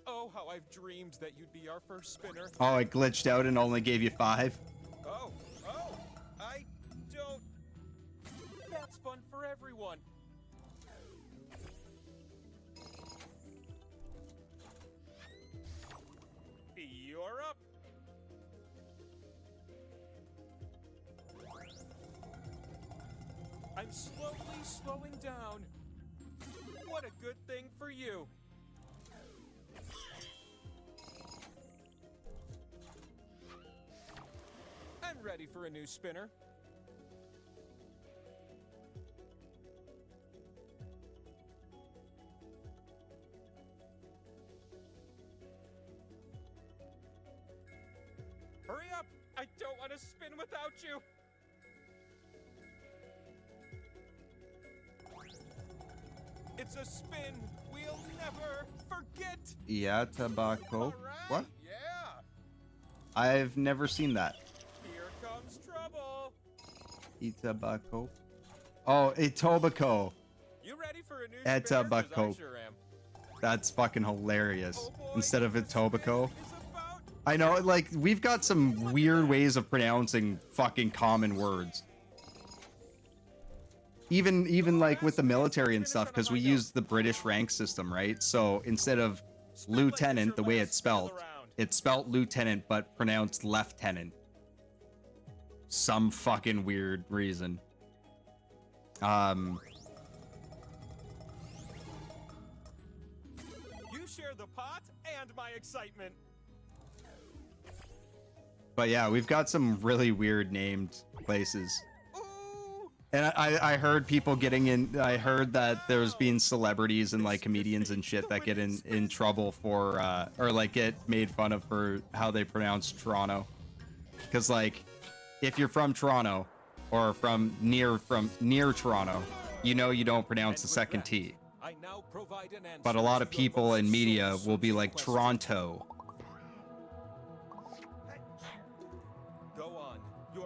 Oh, how I I've dreamed that you'd be our first spinner. Oh, it glitched out and only gave you 5. Oh, I don't... That's fun for everyone. You're up. I'm slowly slowing down. What a good thing for you. I'm ready for a new spinner. Hurry up! I don't want to spin without you! It's a spin we'll never forget! Yeah, tobacco. What? Yeah! I've never seen that. Here comes trouble! Tobacco. Oh, a tobacco. You ready for a new A spinner? 'Cause tobacco. I sure am. That's fucking hilarious. Instead of a tobacco. I know, like, we've got some weird ways of pronouncing fucking common words. Even like with the military and stuff, because we use the British rank system, right? So instead of lieutenant, the way it's spelled lieutenant, but pronounced lieutenant. Some fucking weird reason. You share the pot and my excitement. But yeah, we've got some really weird named places. And I heard people getting in, I heard that there's been celebrities and like comedians and shit that get in trouble for, or like get made fun of for how they pronounce Toronto. Because like, if you're from Toronto, or from near Toronto, you know you don't pronounce the second T. But a lot of people in media will be like Toronto.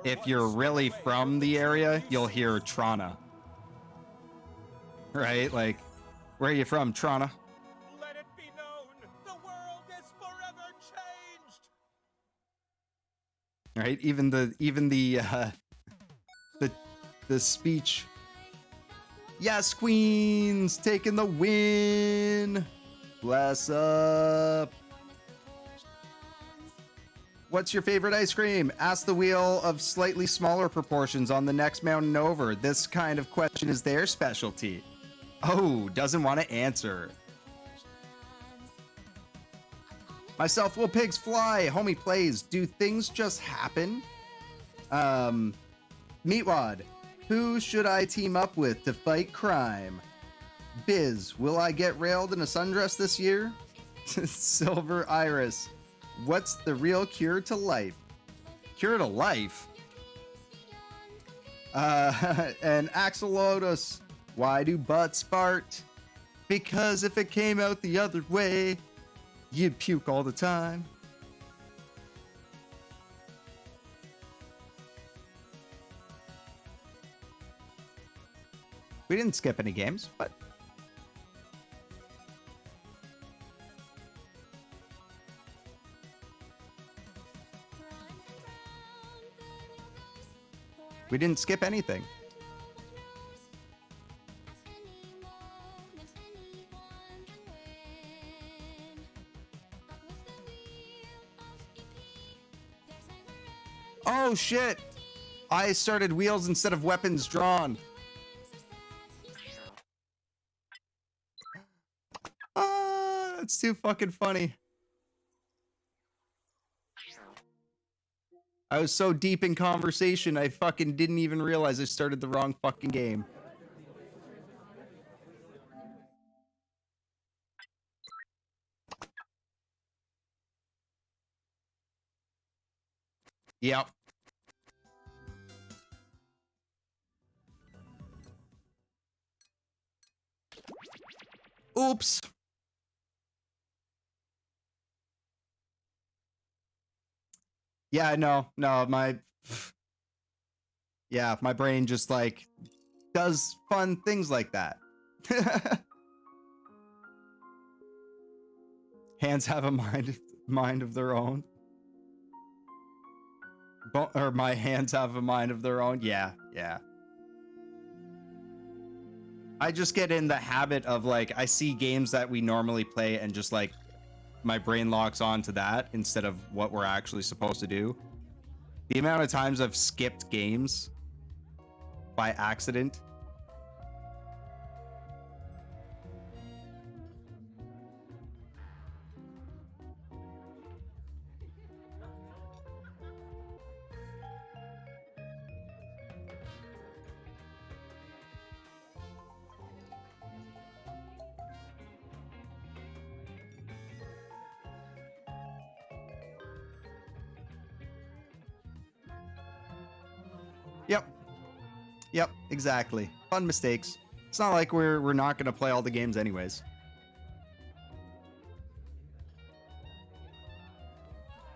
If you're really from the area, you'll hear Trana. Right? Like, where are you from, Trana? Let it be known, the world is forever changed. Right? Even the speech. Yes, Queens, taking the win. Bless up. What's your favorite ice cream? Ask the wheel of slightly smaller proportions on the next mountain over. This kind of question is their specialty. Oh, doesn't want to answer. Myself, will pigs fly? Homie plays. Do things just happen? Meatwad, who should I team up with to fight crime? Biz, will I get railed in a sundress this year? Silver Iris, what's the real cure to life? Cure to life? And Axolotl, why do butts fart? Because if it came out the other way, you'd puke all the time. We didn't skip any games, but we didn't skip anything. Oh shit! I started wheels instead of weapons drawn. Ah, that's too fucking funny. I was so deep in conversation, I fucking didn't even realize I started the wrong fucking game. Yep. Oops. Yeah, no, my brain just like does fun things like that. Hands have a mind of their own. Or my hands have a mind of their own. Yeah, yeah. I just get in the habit of like, I see games that we normally play and just like my brain locks on to that instead of what we're actually supposed to do. The amount of times I've skipped games by accident. Yep. Yep, exactly. Fun mistakes. It's not like we're not going to play all the games anyways.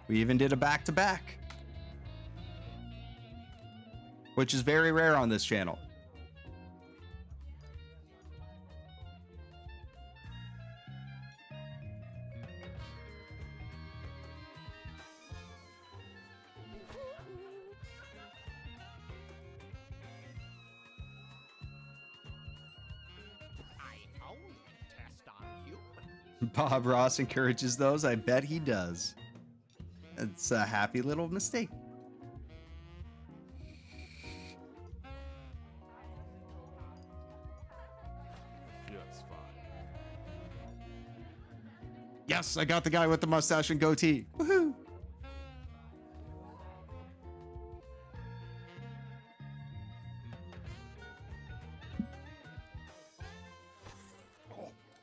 We even did a back-to-back, which is very rare on this channel. Bob Ross encourages those. I bet he does. It's a happy little mistake. Yes, fine. Yes, I got the guy with the mustache and goatee. Woohoo!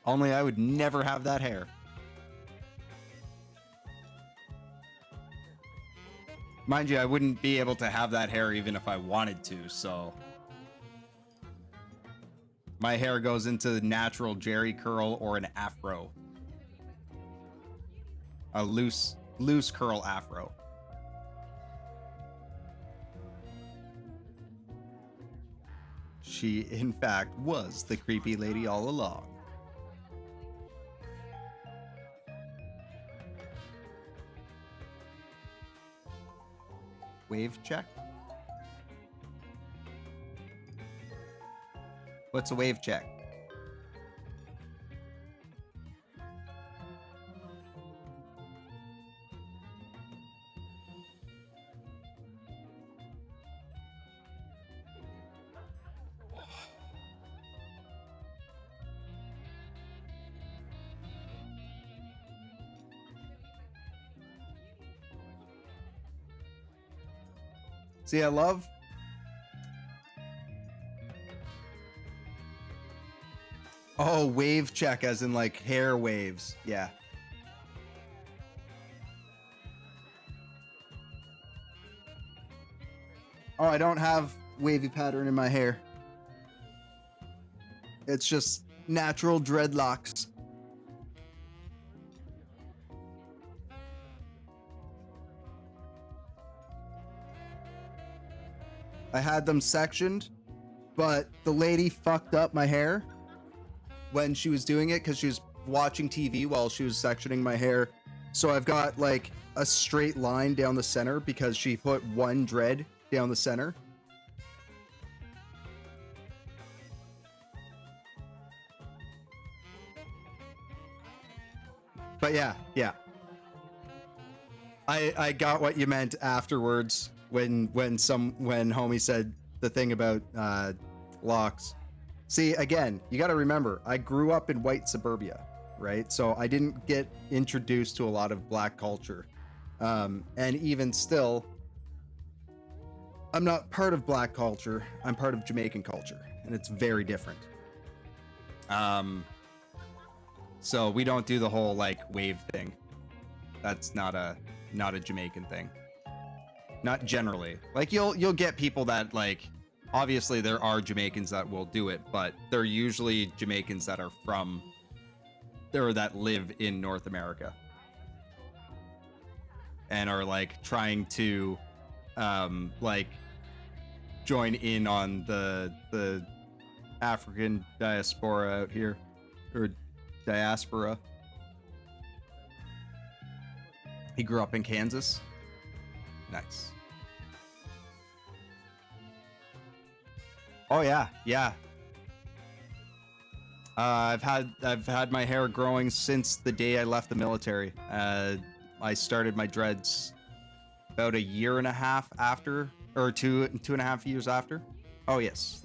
Only I would never have that hair. Mind you, I wouldn't be able to have that hair even if I wanted to, so... My hair goes into the natural Jerry curl or an afro. A loose curl afro. She, in fact, was the creepy lady all along. Wave check? What's a wave check? See, I love... Oh, wave check as in like hair waves. Yeah. Oh, I don't have wavy pattern in my hair. It's just natural dreadlocks. I had them sectioned, but the lady fucked up my hair when she was doing it because she was watching TV while she was sectioning my hair. So I've got like a straight line down the center because she put one dread down the center. But yeah. I got what you meant afterwards when homie said the thing about locks. See, again, you got to remember, I grew up in white suburbia, right? So I didn't get introduced to a lot of black culture. And even still, I'm not part of black culture. I'm part of Jamaican culture, and it's very different. So we don't do the whole like wave thing. That's not a Jamaican thing. Not generally. Like you'll get people that like, obviously there are Jamaicans that will do it, but they're usually Jamaicans that are from or that live in North America and are like trying to like join in on the African diaspora out here, or diaspora. He grew up in Kansas. Nice. Oh yeah, yeah. I've had my hair growing since the day I left the military. I started my dreads about a year and a half after, or two and a half years after. Oh yes.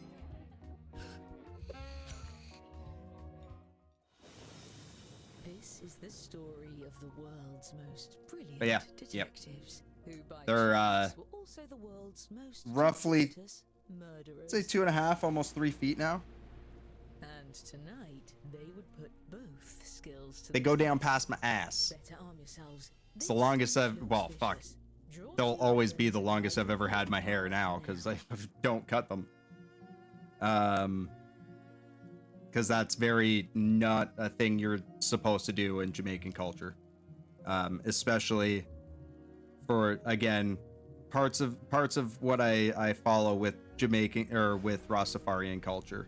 This is the story of the world's most brilliant But yeah, detectives, who by they're chance were also the world's most roughly, notorious murderers. say 2.5, almost 3 feet now. And tonight they would put both skills to They the go down test. past my ass. Better arm yourselves. It's the longest I've, well, fuck. They'll always be the longest I've ever had my hair now, because I don't cut them. Because that's very not a thing you're supposed to do in Jamaican culture. Especially for, again, parts of what I follow with Jamaican, or with Rastafarian culture,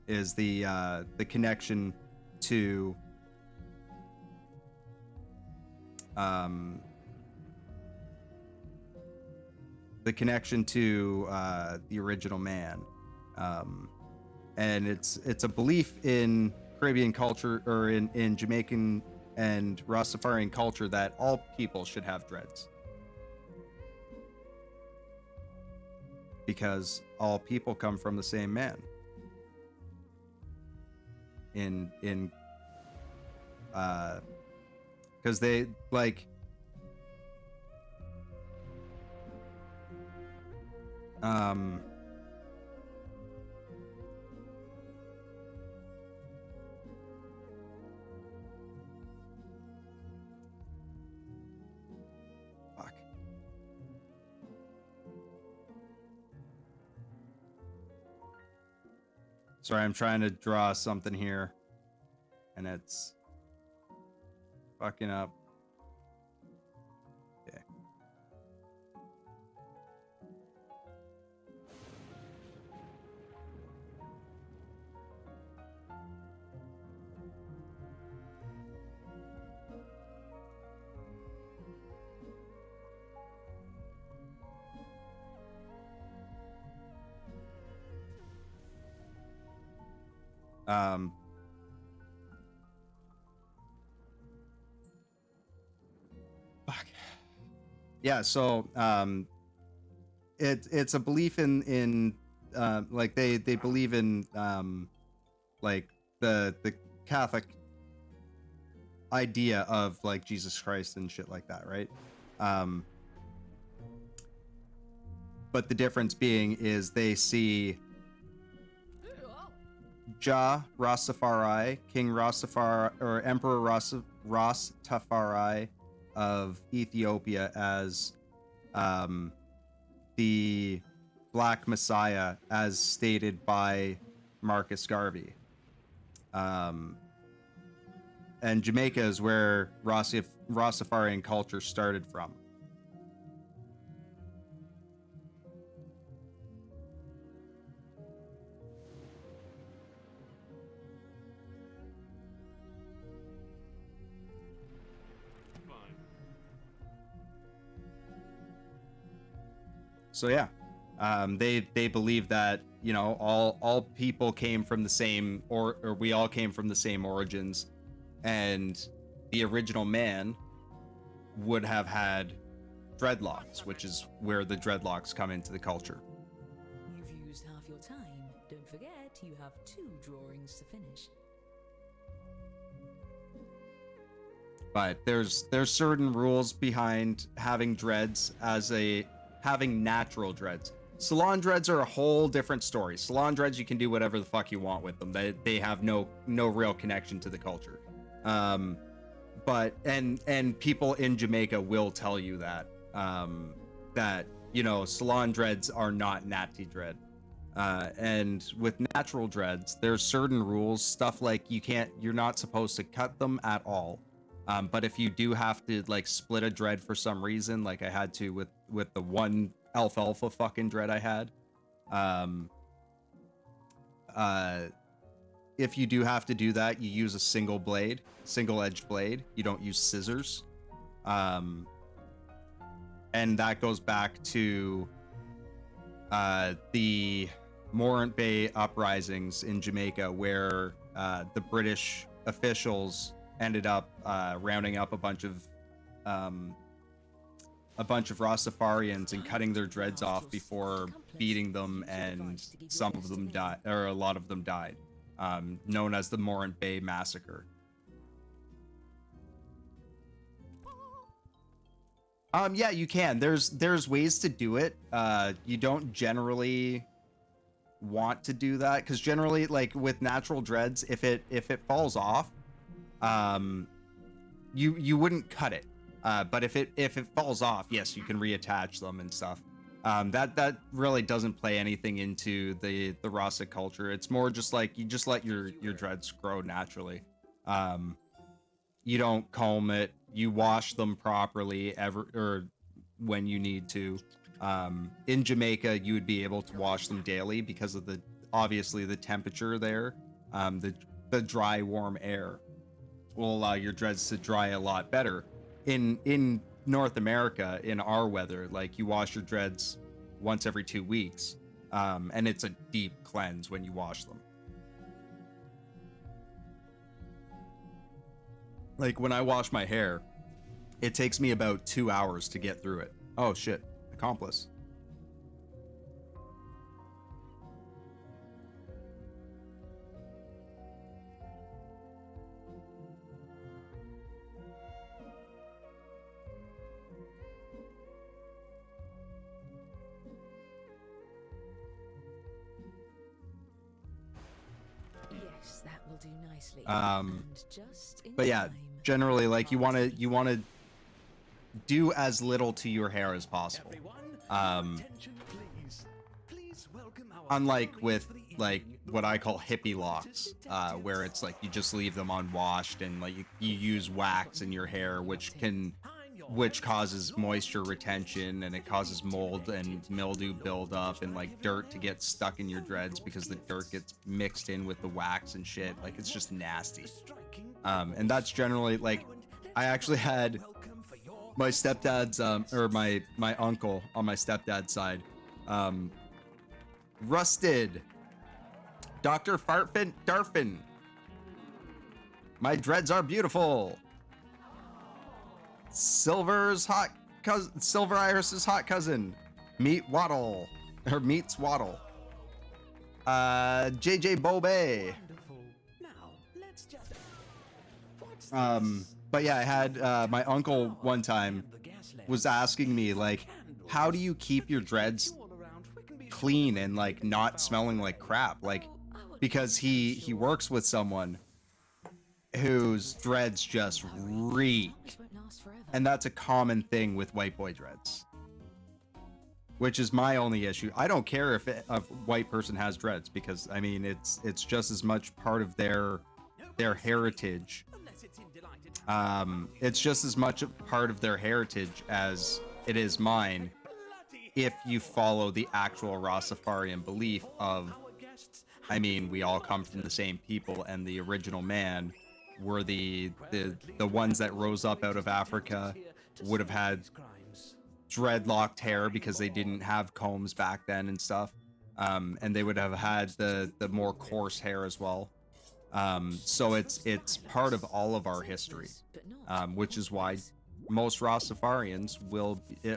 is the connection to the original man, and it's a belief in Caribbean culture, or in Jamaican and Rastafarian culture, that all people should have dreads, because all people come from the same man. Because they like fuck. Sorry, I'm trying to draw something here, and it's fucking up. Okay. Fuck. Yeah, so it's a belief in like they believe in like the Catholic idea of like Jesus Christ and shit like that, right? But the difference being is they see Jah Rastafari, King Rastafari, or Emperor Rastafari of Ethiopia, as the Black Messiah, as stated by Marcus Garvey. And Jamaica is where Rastafarian culture started from. So yeah, they believe that, you know, all people came from the same, or we all came from the same origins, and the original man would have had dreadlocks, which is where the dreadlocks come into the culture. You've used half your time. Don't forget, you have 2 drawings to finish. But there's certain rules behind having dreads, having natural dreads. Salon dreads are a whole different story. Salon dreads, you can do whatever the fuck you want with them. They have no real connection to the culture. But and people in Jamaica will tell you that that, you know, salon dreads are not natty dread. And with natural dreads, there's certain rules, stuff like you're not supposed to cut them at all. But if you do have to like split a dread for some reason, like I had to with the one alfalfa fucking dread I had, if you do have to do that, you use a single-edged blade. You don't use scissors. And that goes back to the Morant Bay uprisings in Jamaica, where the British officials ended up rounding up a bunch of Rastafarians and cutting their dreads off before beating them, and some of them died, or a lot of them died, known as the Morant Bay Massacre. Yeah, you can. There's ways to do it. You don't generally want to do that, because generally, like with natural dreads, if it falls off, you wouldn't cut it. But if it falls off, yes, you can reattach them and stuff. That really doesn't play anything into the Rasta culture. It's more just like you just let your dreads grow naturally. You don't comb it. You wash them properly when you need to. In Jamaica, you would be able to wash them daily because of obviously the temperature there. The dry, warm air will allow your dreads to dry a lot better. In North America, in our weather, like, you wash your dreads once every 2 weeks, and it's a deep cleanse when you wash them. Like, when I wash my hair, it takes me about 2 hours to get through it. Oh shit, accomplice. Yes, that will do nicely. But yeah, generally, like, you want to do as little to your hair as possible. Unlike with, like, what I call hippie locks, where it's like you just leave them unwashed, and like you use wax in your hair, which causes moisture retention, and it causes mold and mildew buildup, and like dirt to get stuck in your dreads because the dirt gets mixed in with the wax and shit. Like, it's just nasty. And that's generally, like, I actually had my stepdad's or my uncle on my stepdad's side, Rusted, Dr. Fartfin Darfin. My dreads are beautiful. Silver Iris's hot cousin, Meets Waddle. JJ Bobe. But yeah, I had my uncle one time was asking me, like, how do you keep your dreads clean and like not smelling like crap? Like, because he works with someone whose dreads just reek, and that's a common thing with white boy dreads, which is my only issue. I don't care if a white person has dreads, because I mean, it's just as much part of their heritage. It's just as much a part of their heritage as it is mine, if you follow the actual Rastafarian belief of, I mean, we all come from the same people, and the original man were the ones that rose up out of Africa, would have had dreadlocked hair because they didn't have combs back then and stuff, and they would have had the more coarse hair as well. So it's part of all of our history, which is why most Rastafarians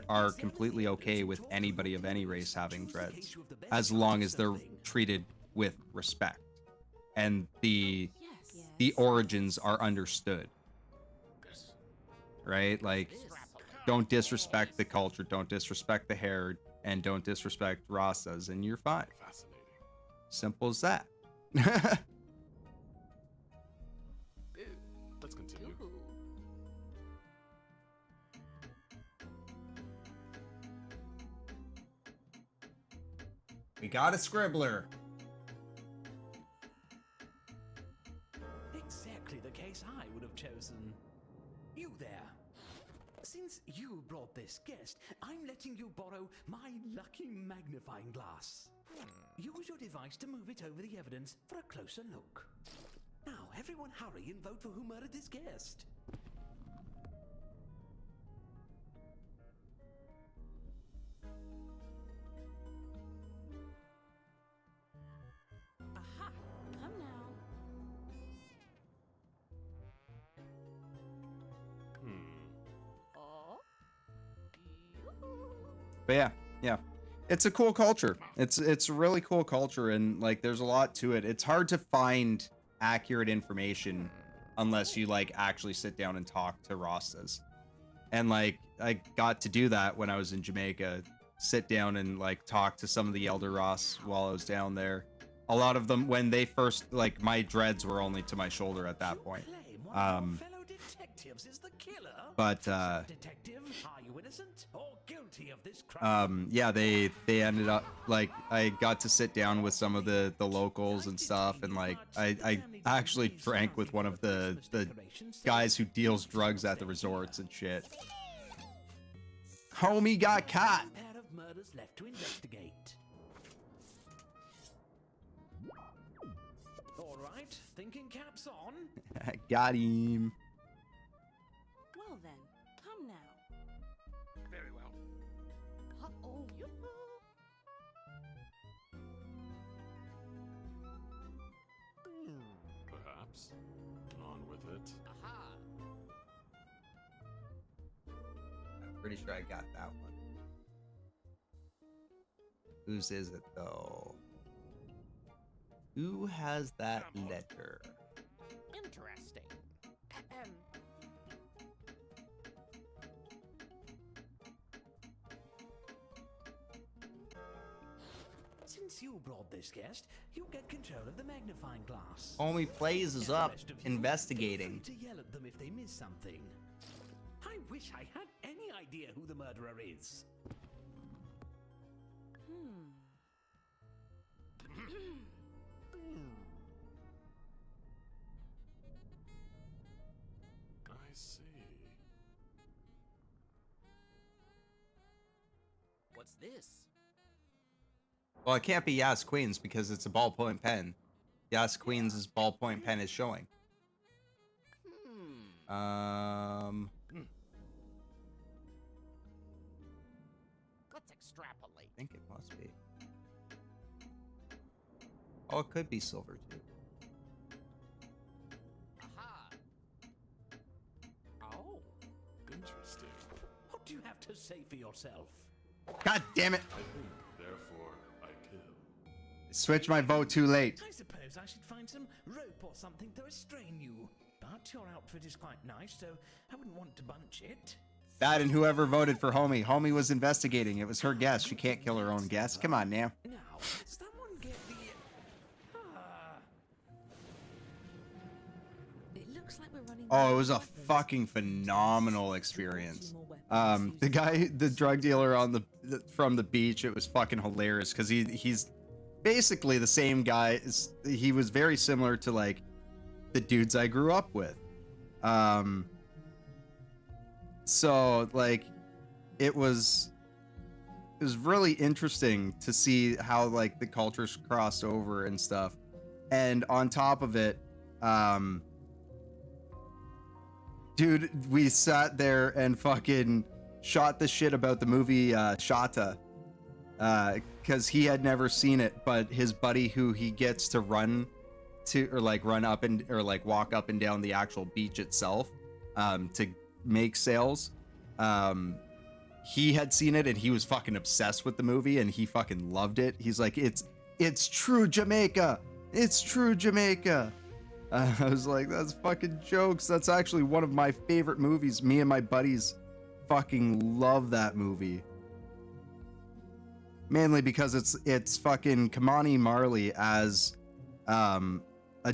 are completely okay with anybody of any race having dreads, as long as they're treated with respect and the origins are understood, right? Like, don't disrespect the culture, don't disrespect the hair, and don't disrespect Rastas, and you're fine. Simple as that. Let's continue. We got a scribbler. Exactly the case I would have chosen. You there. Since you brought this guest, I'm letting you borrow my lucky magnifying glass. use your device to move it over the evidence for a closer look. Now, everyone hurry and vote for who murdered this guest. Aha! Come now. But yeah. It's a cool culture. It's a really cool culture, and like there's a lot to it. It's hard to find accurate information unless you like actually sit down and talk to Rastas. And like I got to do that when I was in Jamaica, sit down and like talk to some of the elder Ras while I was down there. A lot of them, when they first, like, my dreads were only to my shoulder at that point. Is the killer? But Detective, are you innocent or guilty of this crime? yeah, they ended up, like, I got to sit down with some of the locals and stuff, and like I actually drank with one of the guys who deals drugs at the resorts and shit. Homie got caught. Pair of murders left to investigate. All right, thinking caps on. Got him. Well then, come now. Very well. Uh-oh. Perhaps. On with it. Aha! I'm pretty sure I got that one. Whose is it though? Who has that letter? Interesting. Since you brought this guest, you get control of the magnifying glass. Homie Plays is up, investigating. To yell at them if they miss something. I wish I had any idea who the murderer is. I see. What's this? Well, it can't be Yas Queens because it's a ballpoint pen. Yas Queens' ballpoint pen is showing. Let's extrapolate. I think it must be. Oh, it could be silver too. Aha! Oh, Interesting. what do you have to say for yourself? God damn it! I think, therefore, I kill. Switch my vote too late. I suppose I should find some rope or something to restrain you. But your outfit is quite nice, so I wouldn't want to bunch it. That and whoever voted for Homie. Homie was investigating. It was her guess. She can't kill her own guess. Come on now. Now, someone get the... It looks like we're running. Oh, it was a fucking phenomenal experience. The guy, the drug dealer on from the beach, it was fucking hilarious because he's basically the same guy. He was very similar to like the dudes I grew up with. So like it was really interesting to see how like the cultures crossed over and stuff. And on top of it, dude, we sat there and fucking shot the shit about the movie Shata, because he had never seen it, but his buddy who he gets to run to, or like run up and, or like walk up and down the actual beach itself, to make sales, he had seen it and he was fucking obsessed with the movie and he fucking loved it. He's like, it's true Jamaica, it's true Jamaica. I was like, that's fucking jokes. That's actually one of my favorite movies. Me and my buddies fucking love that movie. Mainly because it's fucking Kamani Marley as a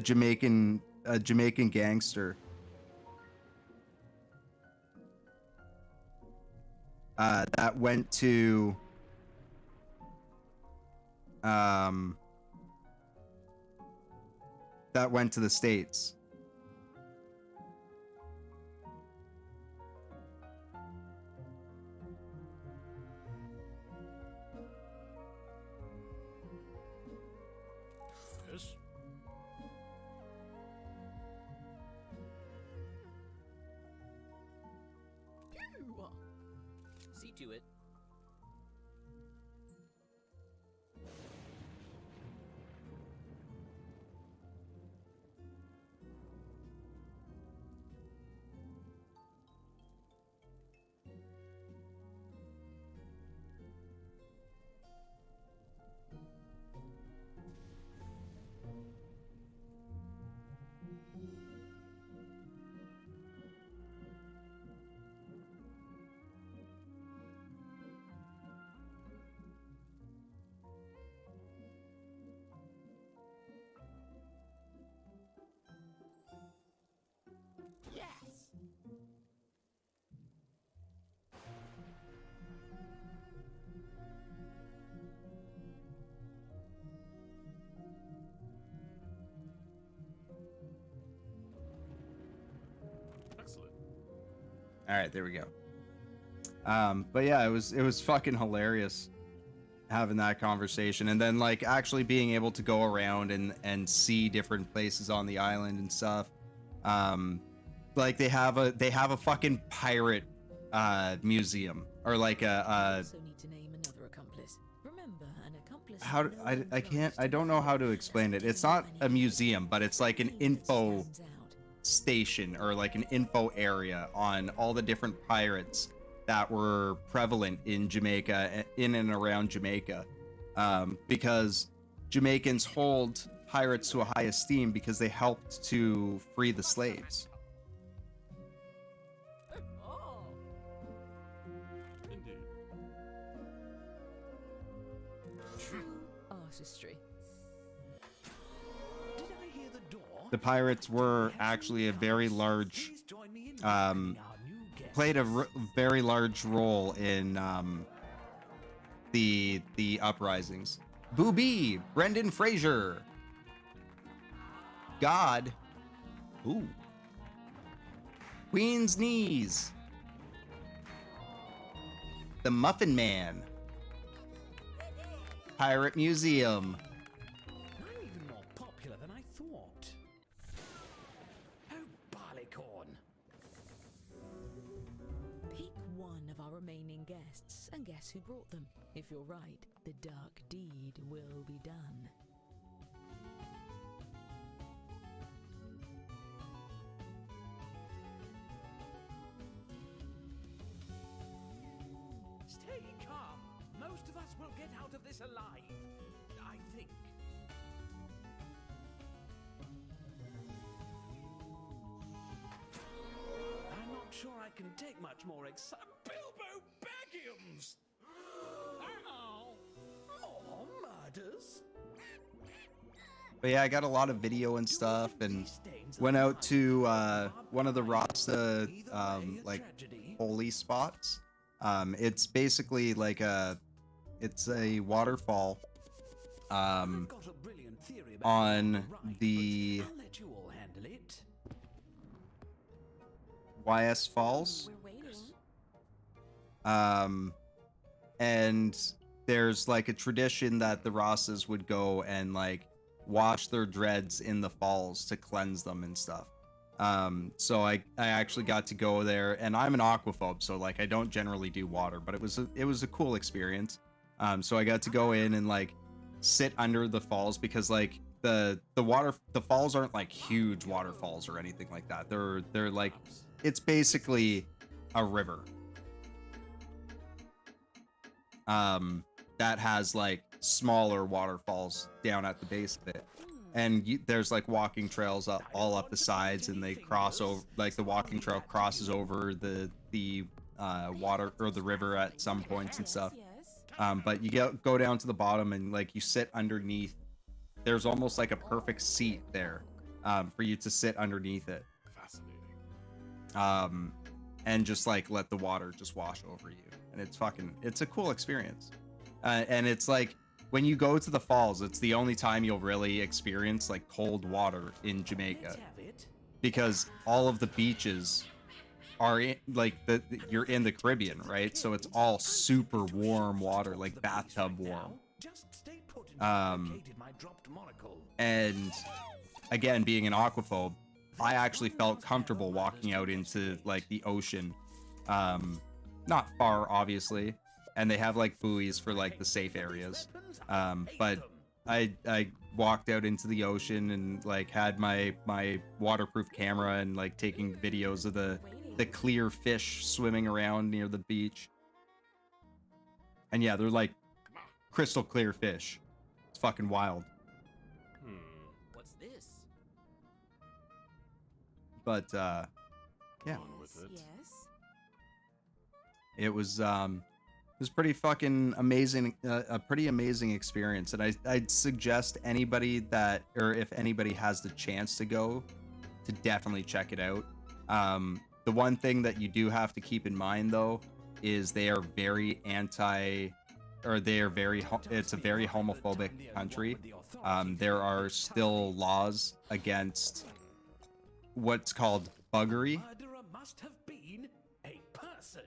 Jamaican gangster. That went to the States. to it. Excellent. All right, there we go. But yeah, it was fucking hilarious having that conversation, and then like actually being able to go around and see different places on the island and stuff. Like they have a fucking pirate museum, or like a Also need to name another accomplice. Remember, an accomplice. how I don't know how to explain it. It's not a museum, but it's like an info station, or like an info area on all the different pirates that were prevalent in Jamaica, in and around Jamaica, because Jamaicans hold pirates to a high esteem because they helped to free the slaves. Indeed. True artistry. Did I hear the door? The pirates were actually a very large, played a very large role in the uprisings. Booby, Brendan Fraser, God, ooh, Queen's Knees, the Muffin Man, Pirate Museum. I'm even more popular than I thought. Oh, barleycorn. Pick one of our remaining guests and guess who brought them. If you're right, the dark deed will be done. Stay calm. Most of us will get out of this alive. I think. I'm not sure I can take much more Bilbo Baggins! Ow! Oh, murders! But yeah, I got a lot of video and stuff, and went out to one of the Rasta like holy spots. It's basically like it's a waterfall on the I'll let you all handle it. YS Falls. And there's like a tradition that the Rastas would go and like wash their dreads in the falls to cleanse them and stuff. So I actually got to go there, and I'm an aquaphobe, so like I don't generally do water, but it was a cool experience. So I got to go in and like sit under the falls, because like the falls aren't like huge waterfalls or anything like that. They're like, it's basically a river that has like smaller waterfalls down at the base of it, and there's like walking trails all up the sides, and they cross over, like the walking trail crosses over the water or the river at some points and stuff. But you go down to the bottom, and like you sit underneath. There's almost like a perfect seat there for you to sit underneath it. Fascinating. And just like let the water just wash over you, and it's a cool experience. And it's like, when you go to the falls, it's the only time you'll really experience like cold water in Jamaica, because all of the beaches are in, like you're in the Caribbean, right? So it's all super warm water, like bathtub warm. And again, being an aquaphobe, I actually felt comfortable walking out into like the ocean, not far, obviously, and they have like buoys for like the safe areas. But I walked out into the ocean and like had my waterproof camera and like taking videos of the clear fish swimming around near the beach. And yeah, they're like crystal clear fish. It's fucking wild. What's this? But yeah. Yes. It was pretty fucking amazing, a pretty amazing experience, and I'd suggest anybody that, or if anybody has the chance to go, to definitely check it out. The one thing that you do have to keep in mind though is they are very it's a very homophobic country. There are still laws against what's called buggery. Must have been a person.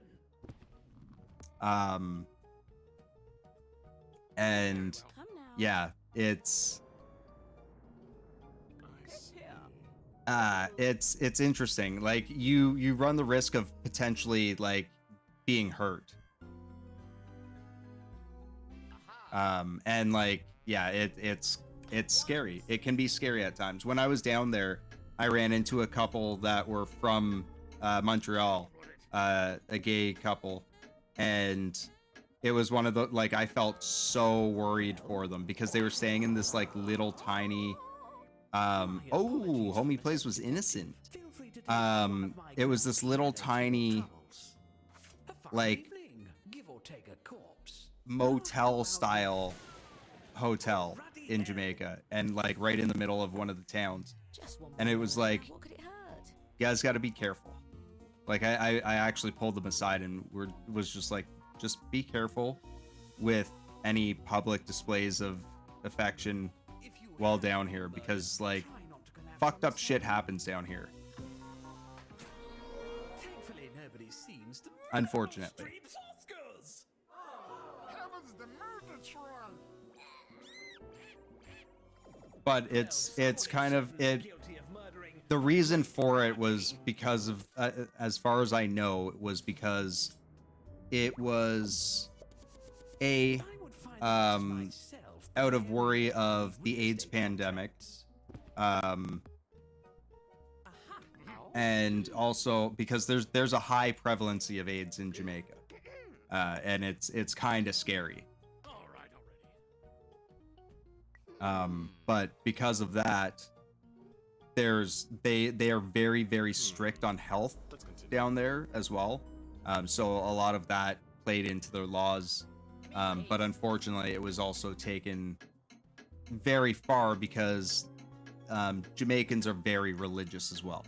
And yeah, it's interesting. Like you run the risk of potentially like being hurt. And like, yeah, it's scary. It can be scary at times. When I was down there, I ran into a couple that were from Montreal, a gay couple, and it was one of the, like, I felt so worried for them because they were staying in this like little tiny oh, Homie Plays was innocent. It was this little tiny like motel style hotel in Jamaica, and like right in the middle of one of the towns, and it was like, you guys got to be careful. Like I actually pulled them aside and was just like, just be careful with any public displays of affection while down here, because like fucked up shit happens down here. Thankfully, nobody seems to Unfortunately. But it's kind of it. The reason for it was because of, as far as I know, it was because it was out of worry of the AIDS pandemic, and also because there's a high prevalency of AIDS in Jamaica, and it's kind of scary. But because of that, they are very, very strict on health down there as well. So a lot of that played into their laws. But unfortunately, it was also taken very far because Jamaicans are very religious as well.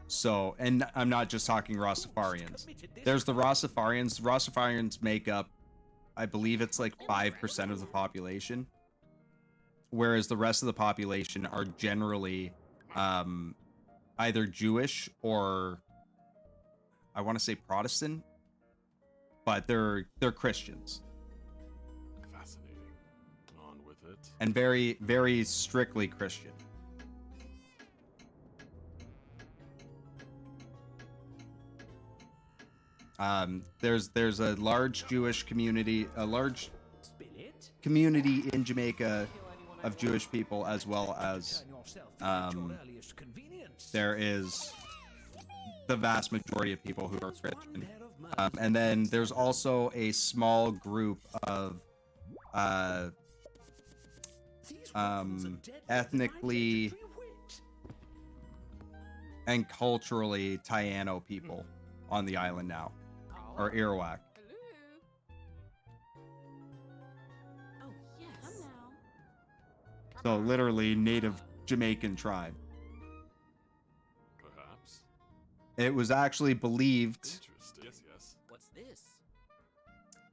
So, and I'm not just talking Rastafarians. There's the Rastafarians. Rastafarians make up, I believe it's like 5% of the population, whereas the rest of the population are generally either Jewish or, I want to say Protestant, but they're Christians. Fascinating. On with it. And very, very strictly Christian. There's a large Jewish community, a large community in Jamaica of Jewish people, as well as there is the vast majority of people who are Christian. And then there's also a small group of ethnically and culturally Taino people on the island now, or Arawak. So literally native Jamaican tribe. Perhaps. It was actually believed. Interesting. Yes. What's this?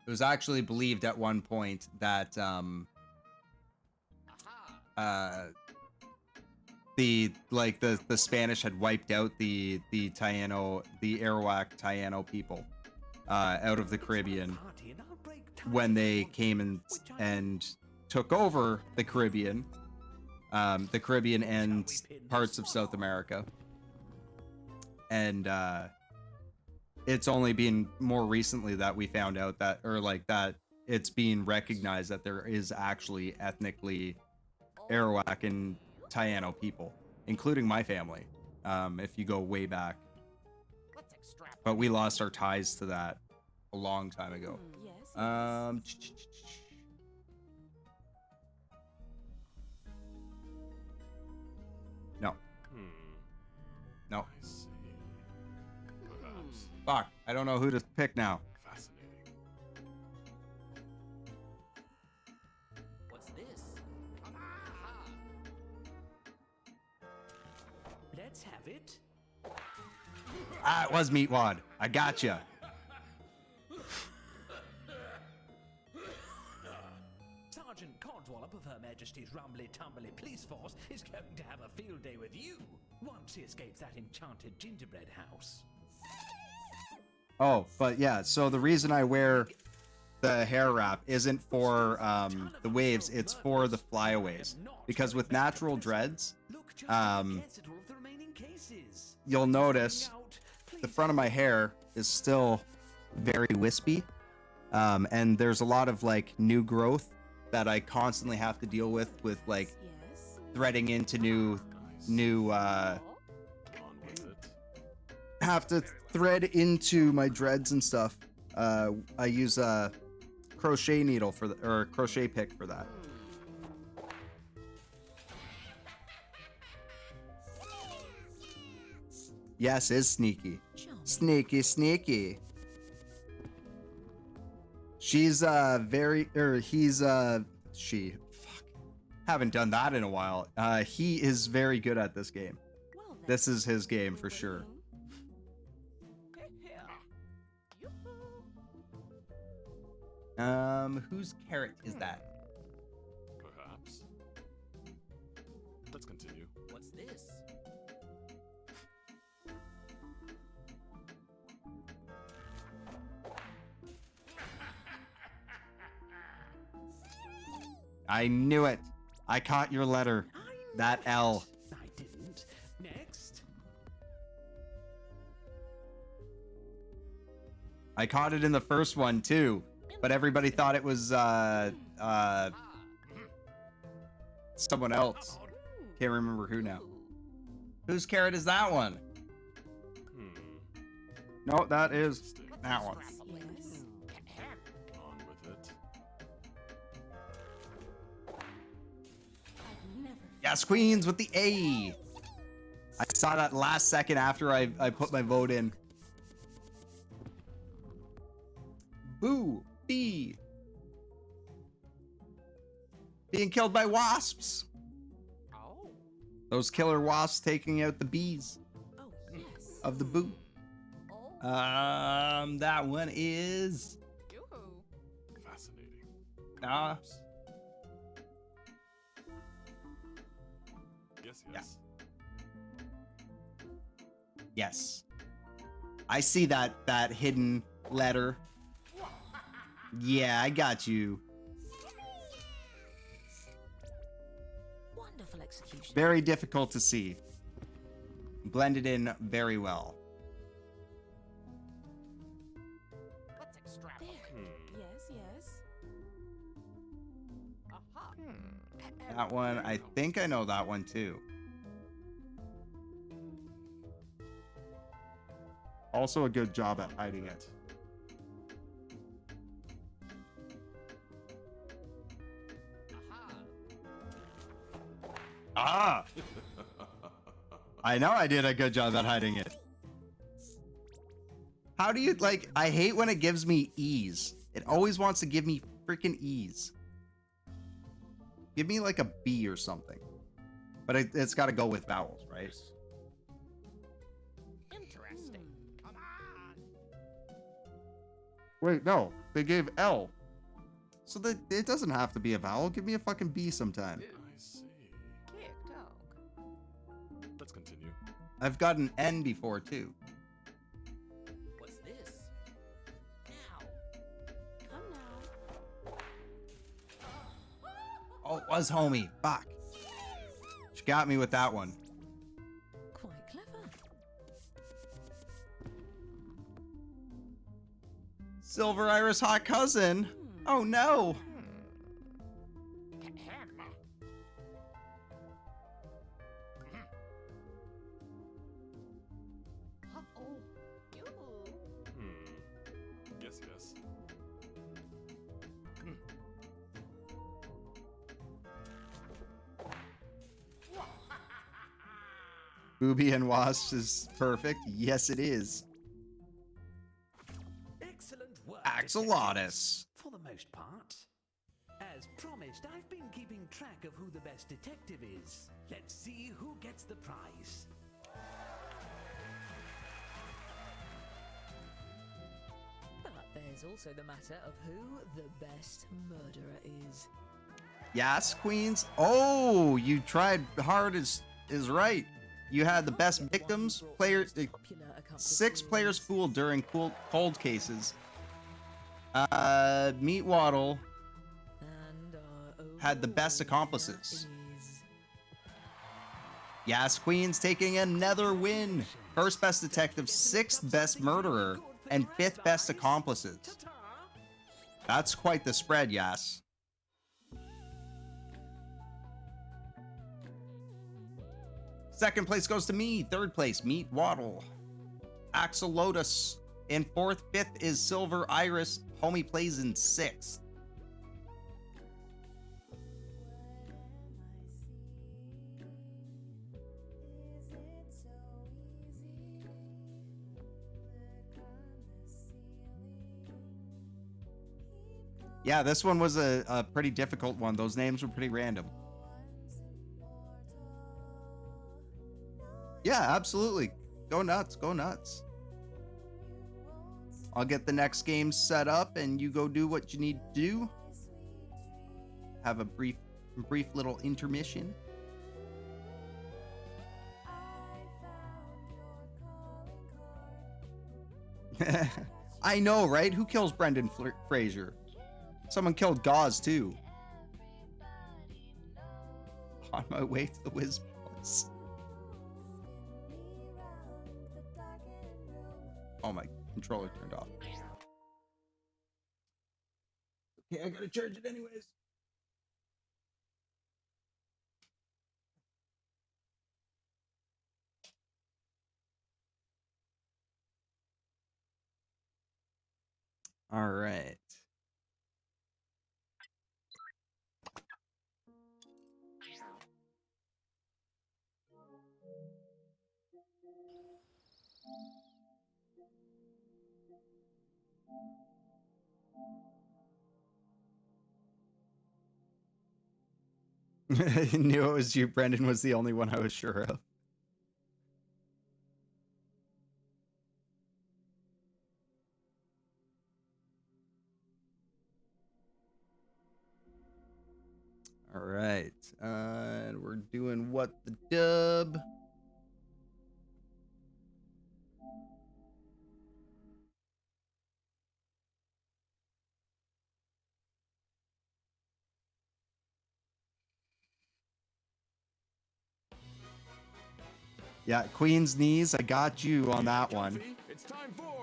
It was actually believed at one point that the Spanish had wiped out the Arawak Taino people out of the Caribbean when they came and took over the Caribbean and parts of South America. And it's only been more recently that we found out that, or like that it's being recognized that there is actually ethnically Arawak and Taino people, including my family, if you go way back. But we lost our ties to that a long time ago. No. No. Fuck, I don't know who to pick now. Fascinating. What's this? Let's have it. Ah, it was Meatwad. I gotcha. Sergeant Codswallop of Her Majesty's Rumbly Tumbly Police Force is going to have a field day with you once he escapes that enchanted gingerbread house. Oh, but yeah, so the reason I wear the hair wrap isn't for the waves, it's for the flyaways. Because with natural dreads, you'll notice the front of my hair is still very wispy. And there's a lot of like new growth that I constantly have to deal with like threading into new have to thread into my dreads and stuff. I use a crochet needle for or crochet pick for that. Yes, is sneaky. Sneaky, sneaky. She's she. Fuck. Haven't done that in a while. He is very good at this game. This is his game for sure. Whose carrot is that? Perhaps. Let's continue. What's this? I knew it. I caught your letter. That L. I didn't. Next. I caught it in the first one too, but everybody thought it was someone else. Can't remember who now. Whose carrot is that one? No, that is that one. On with it. Yes, Queens with the A. I saw that last second after I put my vote in. Boo. B. Being killed by wasps. Oh. Those killer wasps taking out the bees. Oh, yes. Of the boo. That one is. Fascinating. Yes, yes. Yes. I see that hidden letter. Yeah, I got you. Wonderful execution. Very difficult to see. Blended in very well. Let's extrapolate. Yes, yes. Aha. That one, I think I know that one too. Also a good job at hiding it. Ah! I know I did a good job at hiding it. How do you, like, I hate when it gives me E's. It always wants to give me freaking E's. Give me like a B or something. But it's got to go with vowels, right? Interesting. Come on. Wait, no. They gave L. So it doesn't have to be a vowel. Give me a fucking B sometime. I see. TikTok. Let's continue. I've got an N before, too. What's this? Now. Come now. Oh, it was homie. Fuck. She got me with that one. Quite clever. Silver Iris hot cousin. Oh no. Yes, yes. Booby and Wasp is perfect. Yes, it is. Excellent work, Axolotus. for the most part. As promised, I've been keeping track of who the best detective is. Let's see who gets the prize. But there's also the matter of who the best murderer is. Yes, Queens. Oh, you tried hard is right. You had the best victims. 6 players fooled during cold cases. Meat Waddle had the best accomplices. Yes, Queens taking another win. First best detective, 6th best murderer, and 5th best accomplices. That's quite the spread, Yas. Second place goes to me. Third place, Meat Waddle. Axolotus. In 4th, 5th is Silver Iris. Homie plays in 6th. Yeah, this one was a pretty difficult one. Those names were pretty random. Yeah, absolutely. Go nuts. Go nuts. I'll get the next game set up and you go do what you need to do. Have a brief little intermission. I know, right? Who kills Brendan Fraser? Someone killed Gauze too. On my way to the Whiz Boss. Oh, my controller turned off. Okay, I gotta charge it anyways. All right. I knew it was you. Brendan was the only one I was sure of. All right. And we're doing what the dub. Yeah, Queen's Knees, I got you on that one.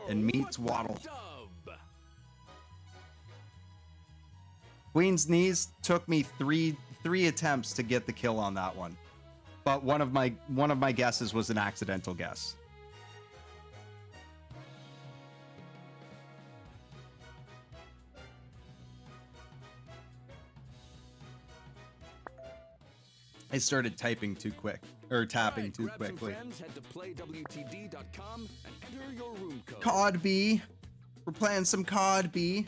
And Meat's Waddle. Queen's Knees took me three attempts to get the kill on that one. But one of my guesses was an accidental guess. I started typing too quick, or tapping too quickly. COD B. We're playing some COD B.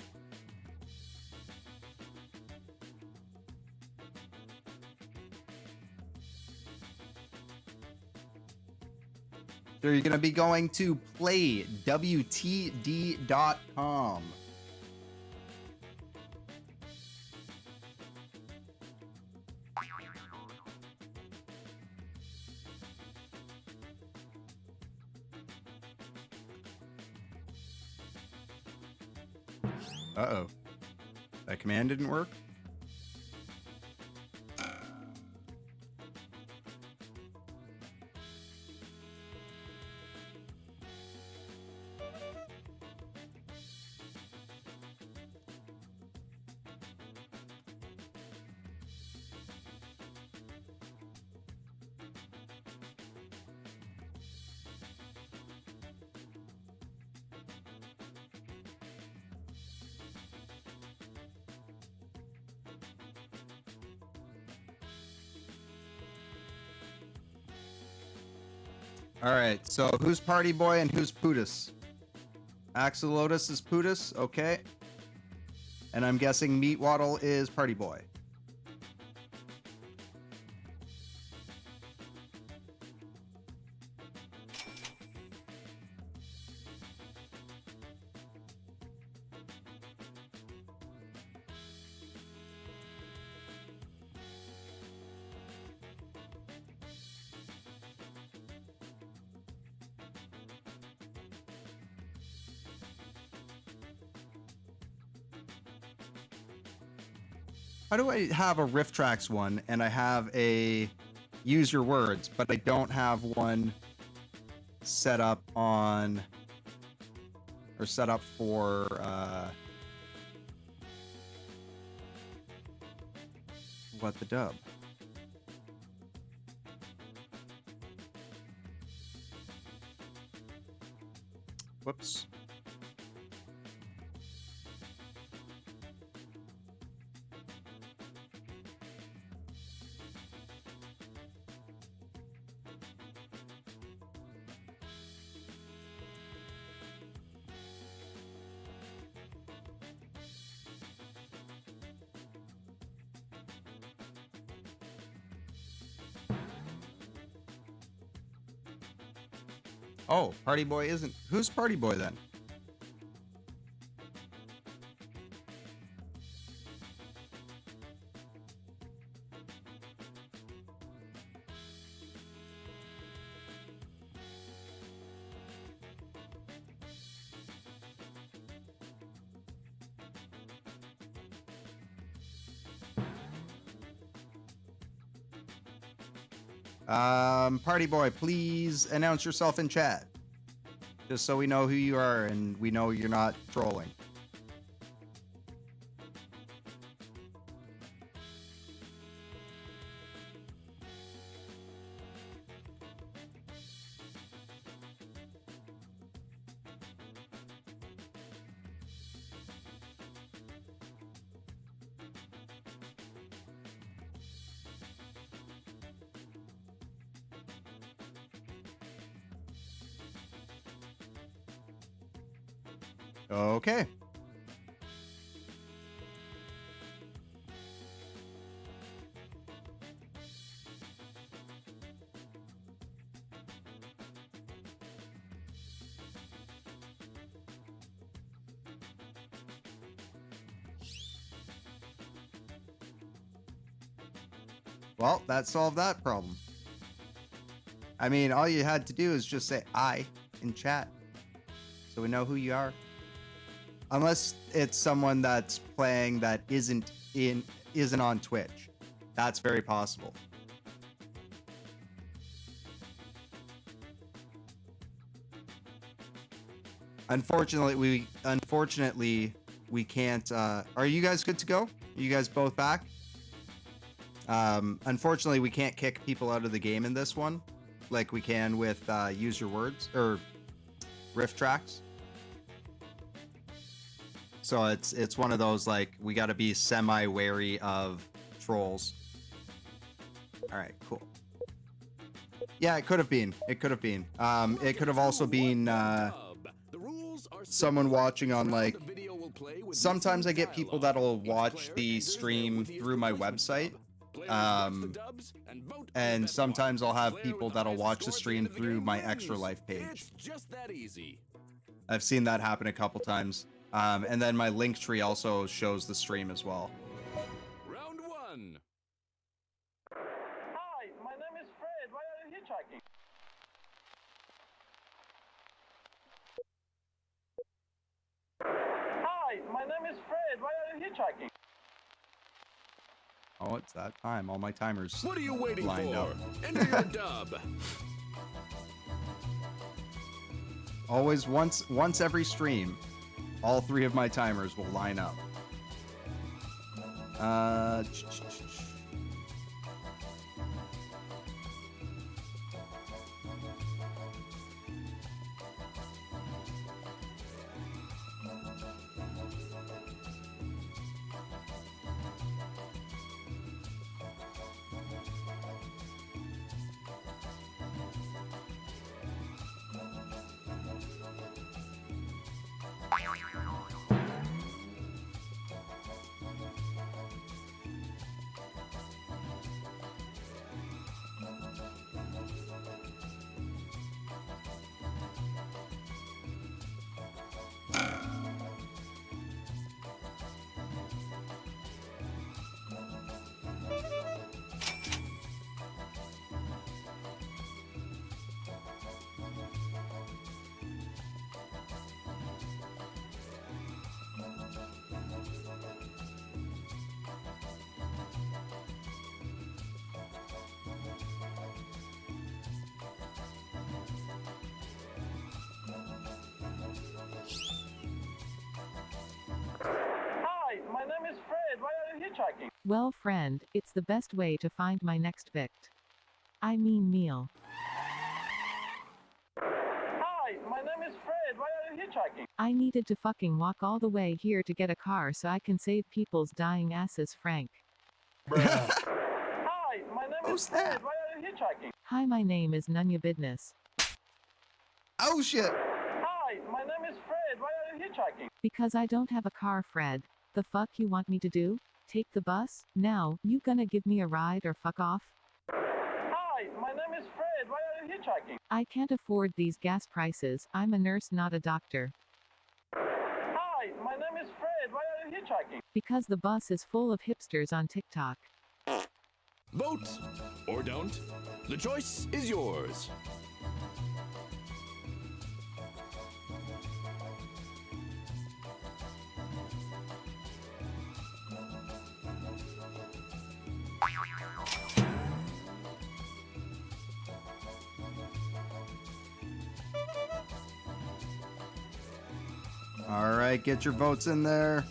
So you're going to be going to playwtd.com. Uh-oh. That command didn't work? All right, so who's Party Boy and who's Pootus? Axolotus is Pootus, okay. And I'm guessing Meatwaddle is Party Boy. How do I have a Rift Tracks one and I have a Use Your Words, but I don't have one set up on or set up for what the dub? Whoops. Oh, Party Boy isn't. Who's Party Boy then? Party Boy, please announce yourself in chat. Just so we know who you are and we know you're not trolling. Okay. Well, that solved that problem. I mean, all you had to do is just say "I" in chat, so we know who you are. Unless it's someone that's playing that isn't on Twitch. That's very possible. Unfortunately, we can't. Are you guys good to go? Are you guys both back? Unfortunately, we can't kick people out of the game in this one, like we can with Use Your Words or Rift Tracks. So it's one of those, like, we got to be semi-wary of trolls. All right, cool. Yeah, it could have been. It could have been. It could have also been someone watching on, like, sometimes I get people that'll watch the stream through my website. And sometimes I'll have people that'll watch the stream through my Extra Life page. I've seen that happen a couple times. And then my link tree also shows the stream as well. Round one. Hi, my name is Fred. Why are you hitchhiking? Hi, my name is Fred. Why are you hitchhiking? Oh, it's that time. All my timers What are you waiting lined for? up. Enter your dub. Always once every stream, all three of my timers will line up. hitchhiking? Well, friend, it's the best way to find my next I mean meal. Hi, my name is Fred. Why are you hitchhiking? I needed to fucking walk all the way here to get a car so I can save people's dying asses, Frank. Hi, my name is Fred. Why are you hitchhiking? Hi, my name is none your business. Oh shit! Hi, my name is Fred. Why are you hitchhiking? Because I don't have a car, Fred. The fuck you want me to do? Take the bus? Now, you gonna give me a ride or fuck off? Hi, my name is Fred. Why are you hitchhiking? I can't afford these gas prices. I'm a nurse, not a doctor. Hi, my name is Fred. Why are you hitchhiking? Because the bus is full of hipsters on TikTok. Vote or don't. The choice is yours. All right, get your votes in there.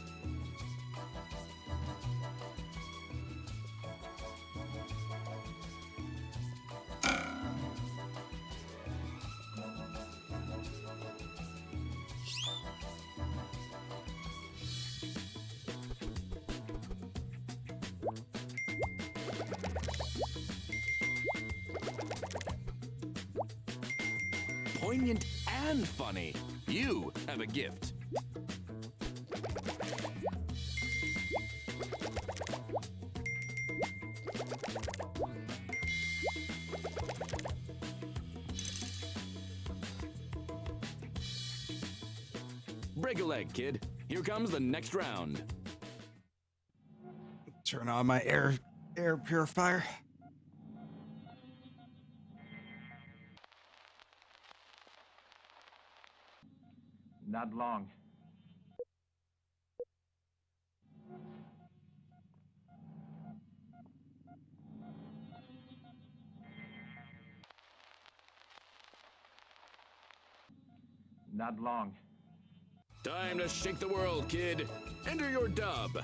Poignant and funny. You have a gift. Break a leg, kid. Here comes the next round. Turn on my air purifier. Not long. Not long. Time to shake the world, kid. Enter your dub.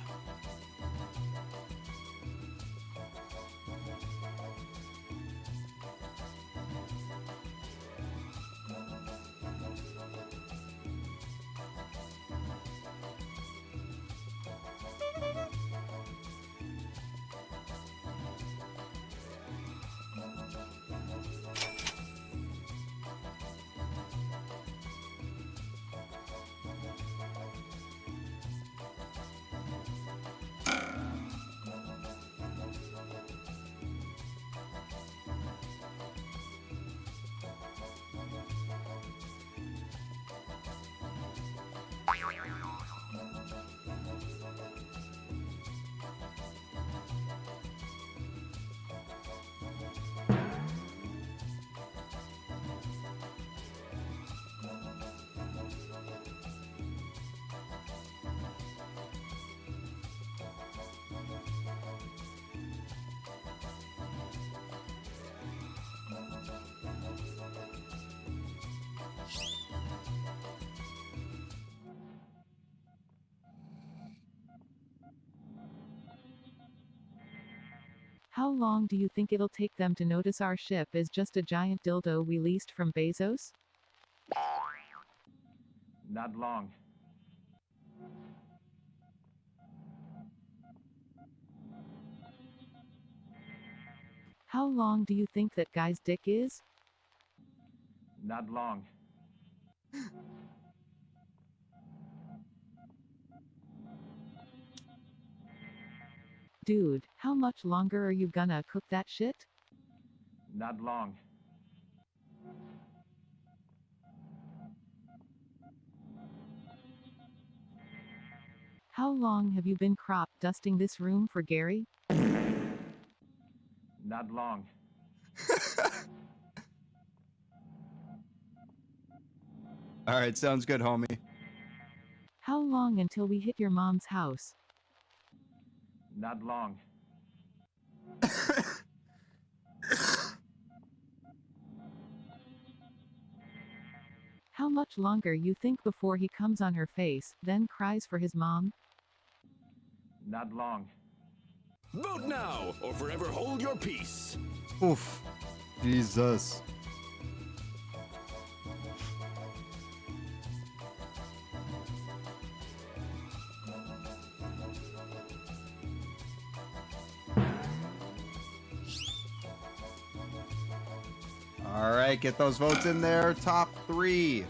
How long do you think it'll take them to notice our ship is just a giant dildo we leased from Bezos? Not long. How long do you think that guy's dick is? Not long. Dude, how much longer are you gonna cook that shit? Not long. How long have you been crop dusting this room for Gary? Not long. All right, sounds good, homie. How long until we hit your mom's house? Not long. How much longer you think before he comes on her face, then cries for his mom? Not long. Vote now, or forever hold your peace. Oof. Jesus. All right, get those votes in there. Top 3.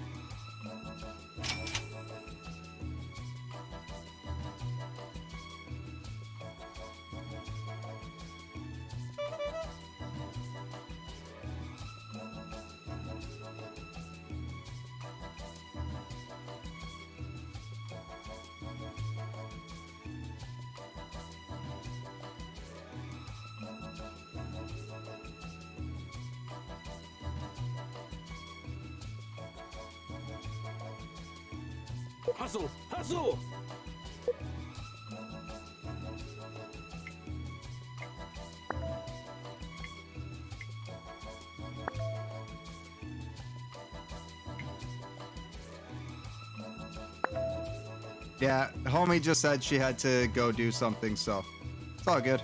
Hustle! Hustle! Yeah, homie just said she had to go do something, so it's all good.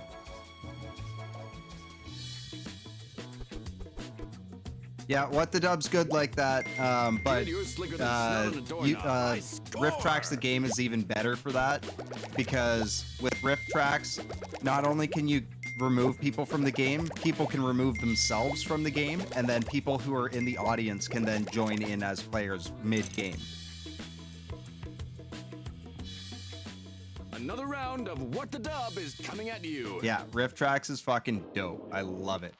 Yeah, what the dub's good like that, but Rift Tracks the game is even better for that, because with Rift Tracks, not only can you remove people from the game, people can remove themselves from the game, and then people who are in the audience can then join in as players mid-game. Another round of What the Dub is coming at you. Yeah, Rift Tracks is fucking dope. I love it.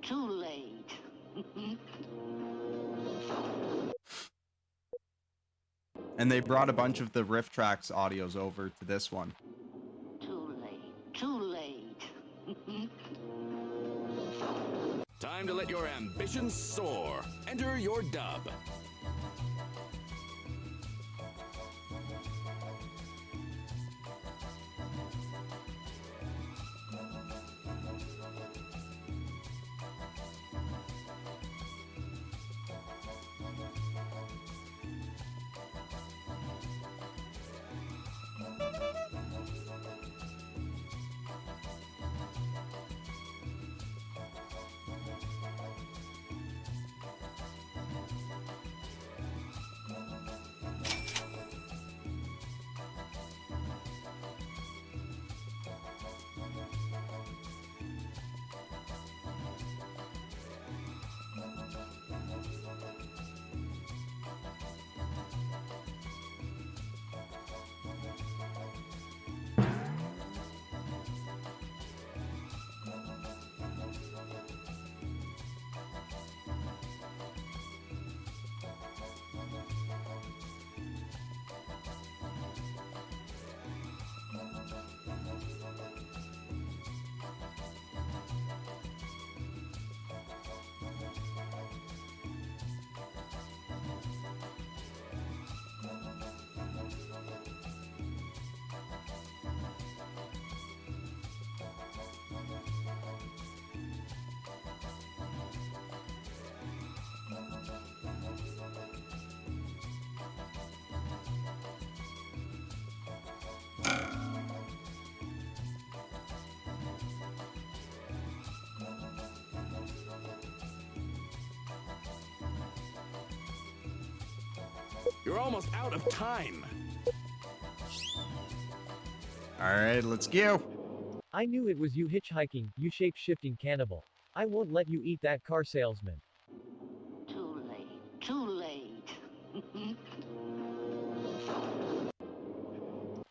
Too late. And they brought a bunch of the Rift Tracks audios over to this one. Too late. Time to let your ambitions soar. Enter your dub. You're almost out of time. All right, let's go. I knew it was you hitchhiking, you shape-shifting cannibal. I won't let you eat that car salesman. Too late.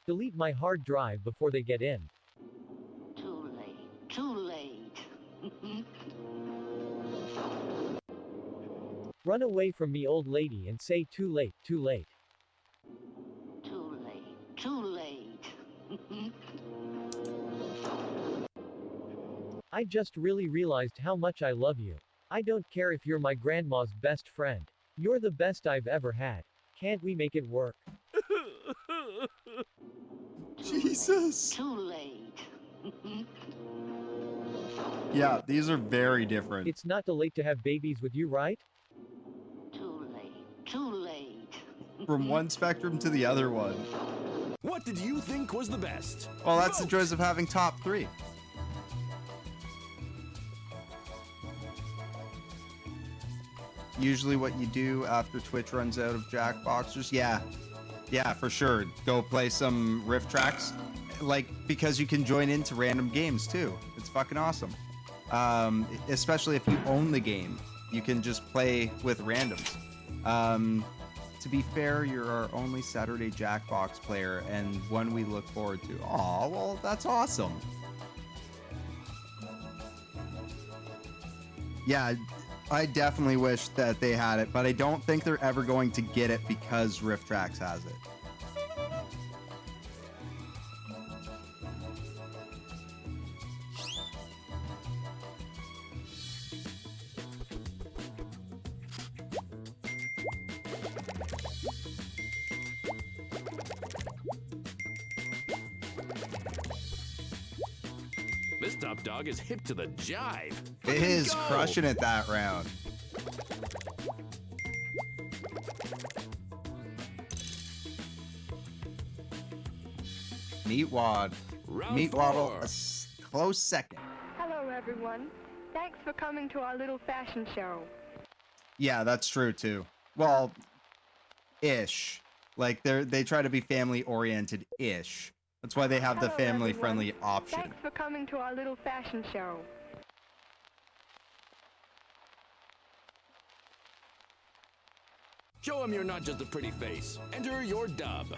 Delete my hard drive before they get in. Too late. Run away from me, old lady, and say too late, too late. Too late. I just really realized how much I love you. I don't care if you're my grandma's best friend. You're the best I've ever had. Can't we make it work? Jesus. Too late. Yeah, these are very different. It's not too late to have babies with you, right? Too late. From one spectrum to the other one. What did you think was the best? Well, that's the joys of having top 3. Usually what you do after Twitch runs out of Jackboxers, yeah, for sure. Go play some riff tracks, like, because you can join into random games too. It's fucking awesome. Especially if you own the game, you can just play with randoms. To be fair, you're our only Saturday Jackbox player and one we look forward to. Aw, well, that's awesome. Yeah, I definitely wish that they had it, but I don't think they're ever going to get it because Rift Tracks has it. This top dog is hip to the jive. It is crushing it that round. Meatwad. Meatwaddle, a close second. Hello, everyone. Thanks for coming to our little fashion show. Yeah, that's true too. Well, ish. Like they try to be family oriented ish. That's why they have the family friendly option. Thanks for coming to our little fashion show. Show him you're not just a pretty face. Enter your dub.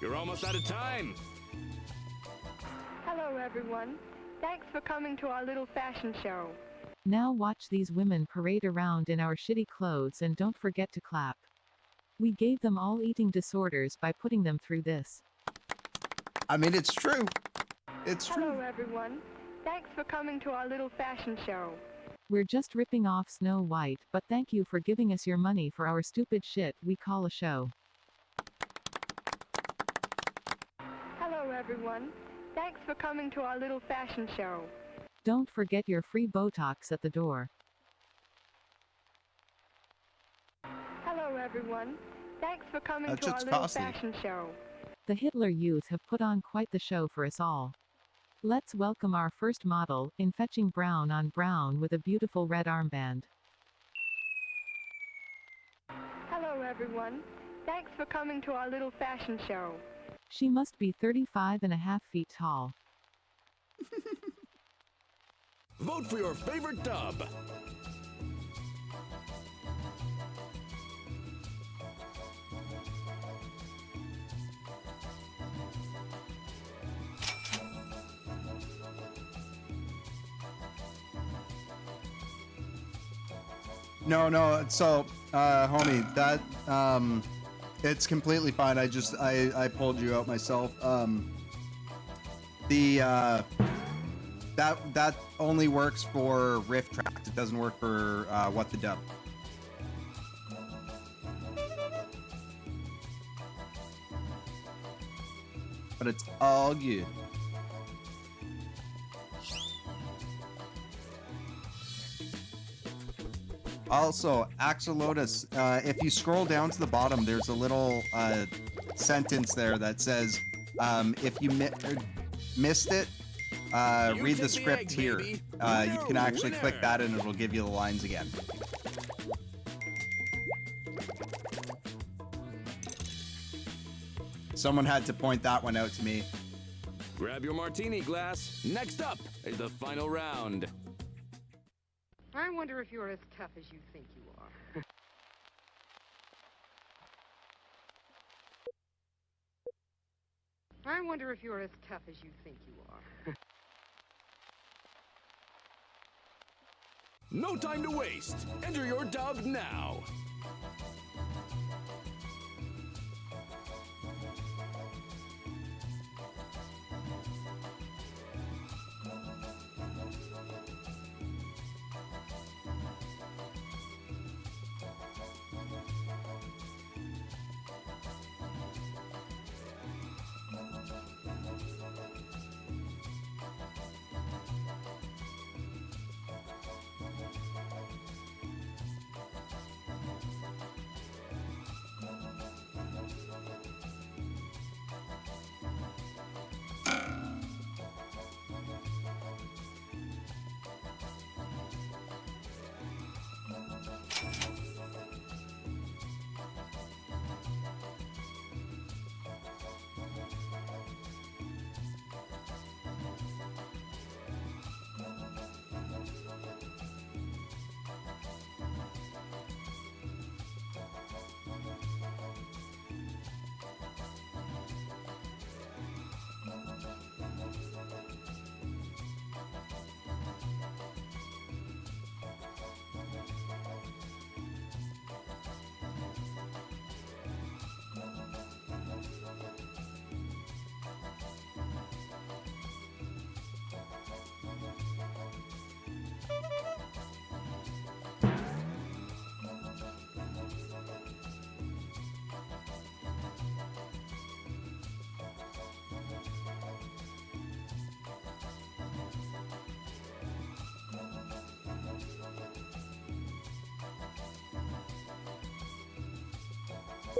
You're almost out of time. Hello, everyone. Thanks for coming to our little fashion show. Now watch these women parade around in our shitty clothes and don't forget to clap. We gave them all eating disorders by putting them through this. I mean, it's true. It's true. Hello, everyone. Thanks for coming to our little fashion show. We're just ripping off Snow White, but thank you for giving us your money for our stupid shit we call a show. Hello, everyone. Thanks for coming to our little fashion show. Don't forget your free Botox at the door. Hello, everyone. Thanks for coming to our little fashion show. The Hitler Youth have put on quite the show for us all. Let's welcome our first model, in fetching brown on brown with a beautiful red armband. Hello, everyone. Thanks for coming to our little fashion show. She must be 35.5 feet tall. Vote for your favorite dub. No, so, homie, that, It's completely fine. I pulled you out myself. That only works for riff tracks. It doesn't work for What the Dub. But it's all good. Also, Axolotus, if you scroll down to the bottom, there's a little sentence there that says, if you missed it, read the script here. You can actually click that and it'll give you the lines again. Someone had to point that one out to me. Grab your martini glass. Next up is the final round. I wonder if you're as tough as you think you are. I wonder if you're as tough as you think you are. No time to waste. Enter your dub now.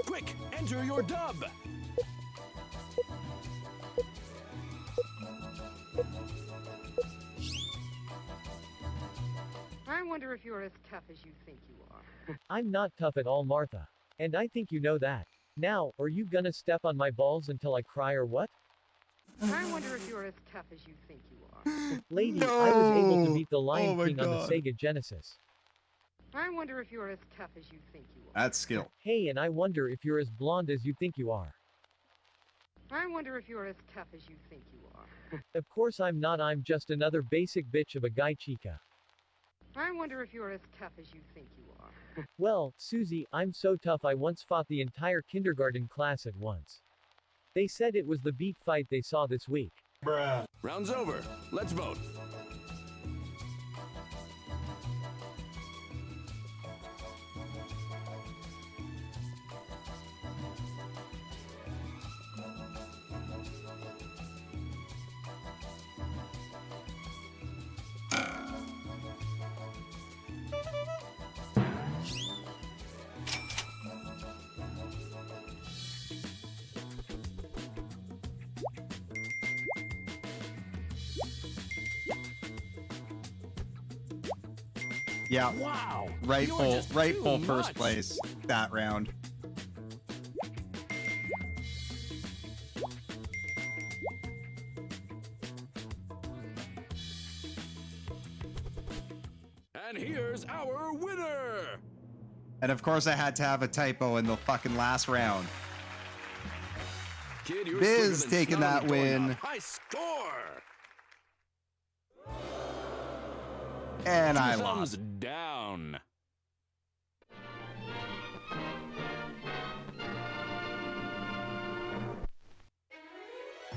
Quick, enter your dub. I wonder if you're as tough as you think you are. I'm not tough at all, Martha. And I think you know that. Now, are you gonna step on my balls until I cry or what? I wonder if you're as tough as you think you are. Lady, no! I was able to beat the Lion King on the Sega Genesis. I wonder if you're as tough as you think you are. That's skill. Hey, and I wonder if you're as blonde as you think you are. I wonder if you're as tough as you think you are. Of course I'm not, I'm just another basic bitch of a guy chica. I wonder if you're as tough as you think you are. Well, Susie, I'm so tough I once fought the entire kindergarten class at once. They said it was the beat fight they saw this week. Bruh. Round's over. Let's vote. Yeah. Wow. Rightful first place that round. And here's our winner. And of course I had to have a typo in the fucking last round. Kid, you're Biz taking that win. High score. And I Thumbs lost. Down.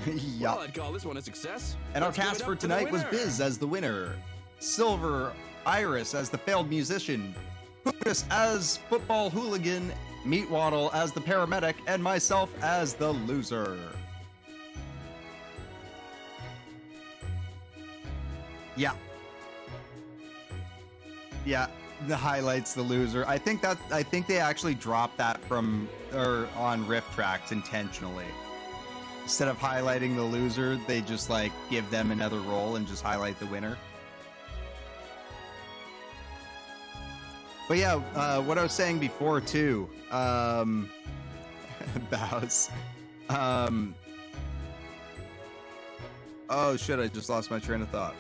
Yup. Well, I'd call this one a success. And our Let's give cast it for up to the tonight was winner. Biz as the winner, Silver Iris as the failed musician, Pookus as football hooligan, Meatwaddle as the paramedic, and myself as the loser. Yeah. Yeah, the highlights the loser. I think they actually dropped that from or on riff tracks intentionally. Instead of highlighting the loser, they just like give them another role and just highlight the winner. But yeah, what I was saying before too, Bows. Oh shit, I just lost my train of thought.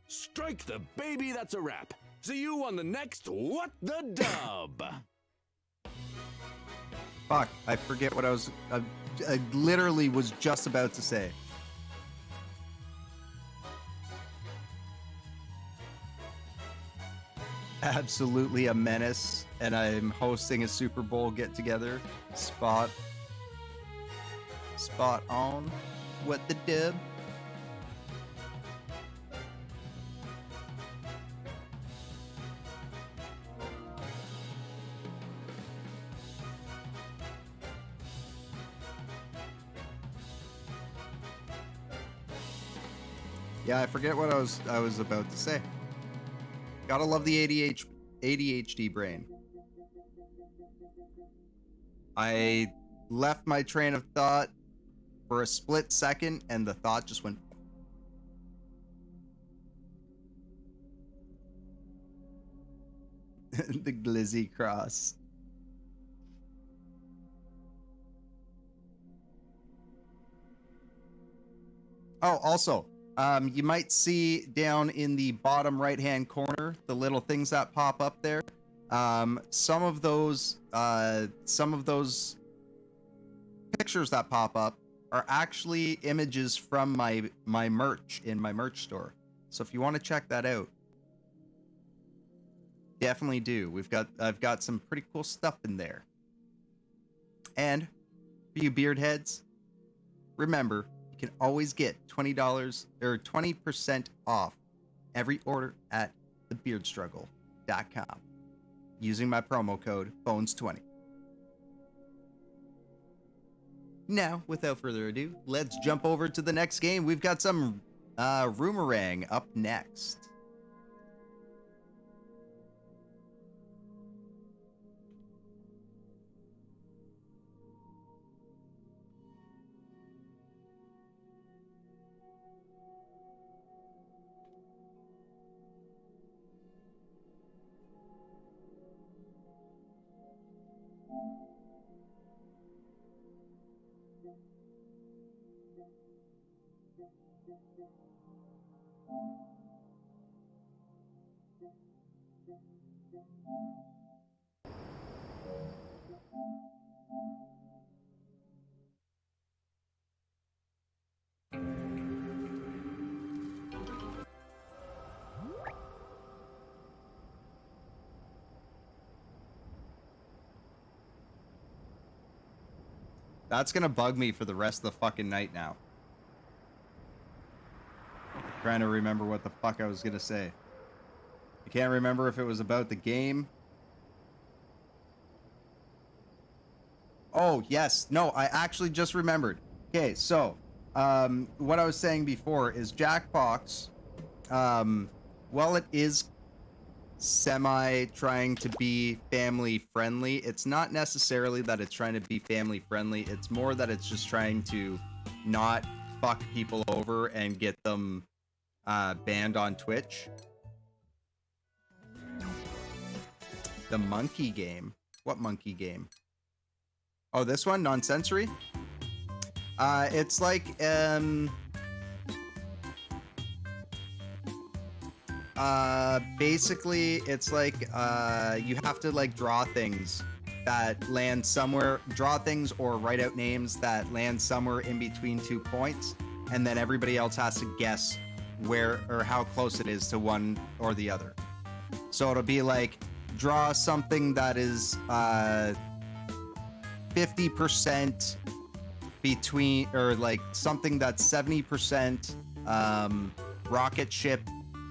Strike the baby, that's a wrap. See you on the next What the Dub. Fuck, I forget what I literally was just about to say. Absolutely a menace, and I'm hosting a Super Bowl get-together. Spot on. What the dub? Yeah, I forget what I was about to say. Gotta love the ADHD brain. I left my train of thought for a split second, and the thought just went. The glizzy cross. Oh, also, you might see down in the bottom right-hand corner the little things that pop up there. Some of those pictures that pop up are actually images from my merch in my merch store. So if you want to check that out, definitely do. I've got some pretty cool stuff in there. And for you beard heads, remember, you can always get $20 or 20% off every order at thebeardstruggle.com using my promo code BONES20. Now, without further ado, let's jump over to the next game. We've got some Roomerang up next. That's gonna bug me for the rest of the fucking night now. Trying to remember what the fuck I was gonna say. I can't remember if it was about the game. Oh, yes. No, I actually just remembered. Okay, so, what I was saying before is Jackbox, while it is semi trying to be family friendly, it's not necessarily that it's trying to be family friendly. It's more that it's just trying to not fuck people over and get them banned on Twitch. The monkey game. What monkey game? Oh, this one, Nonsensory. It's like basically it's like you have to like draw things that land somewhere, draw things or write out names that land somewhere in between 2 points, and then everybody else has to guess where or how close it is to one or the other. So it'll be like, draw something that is 50% between, or like something that's 70% rocket ship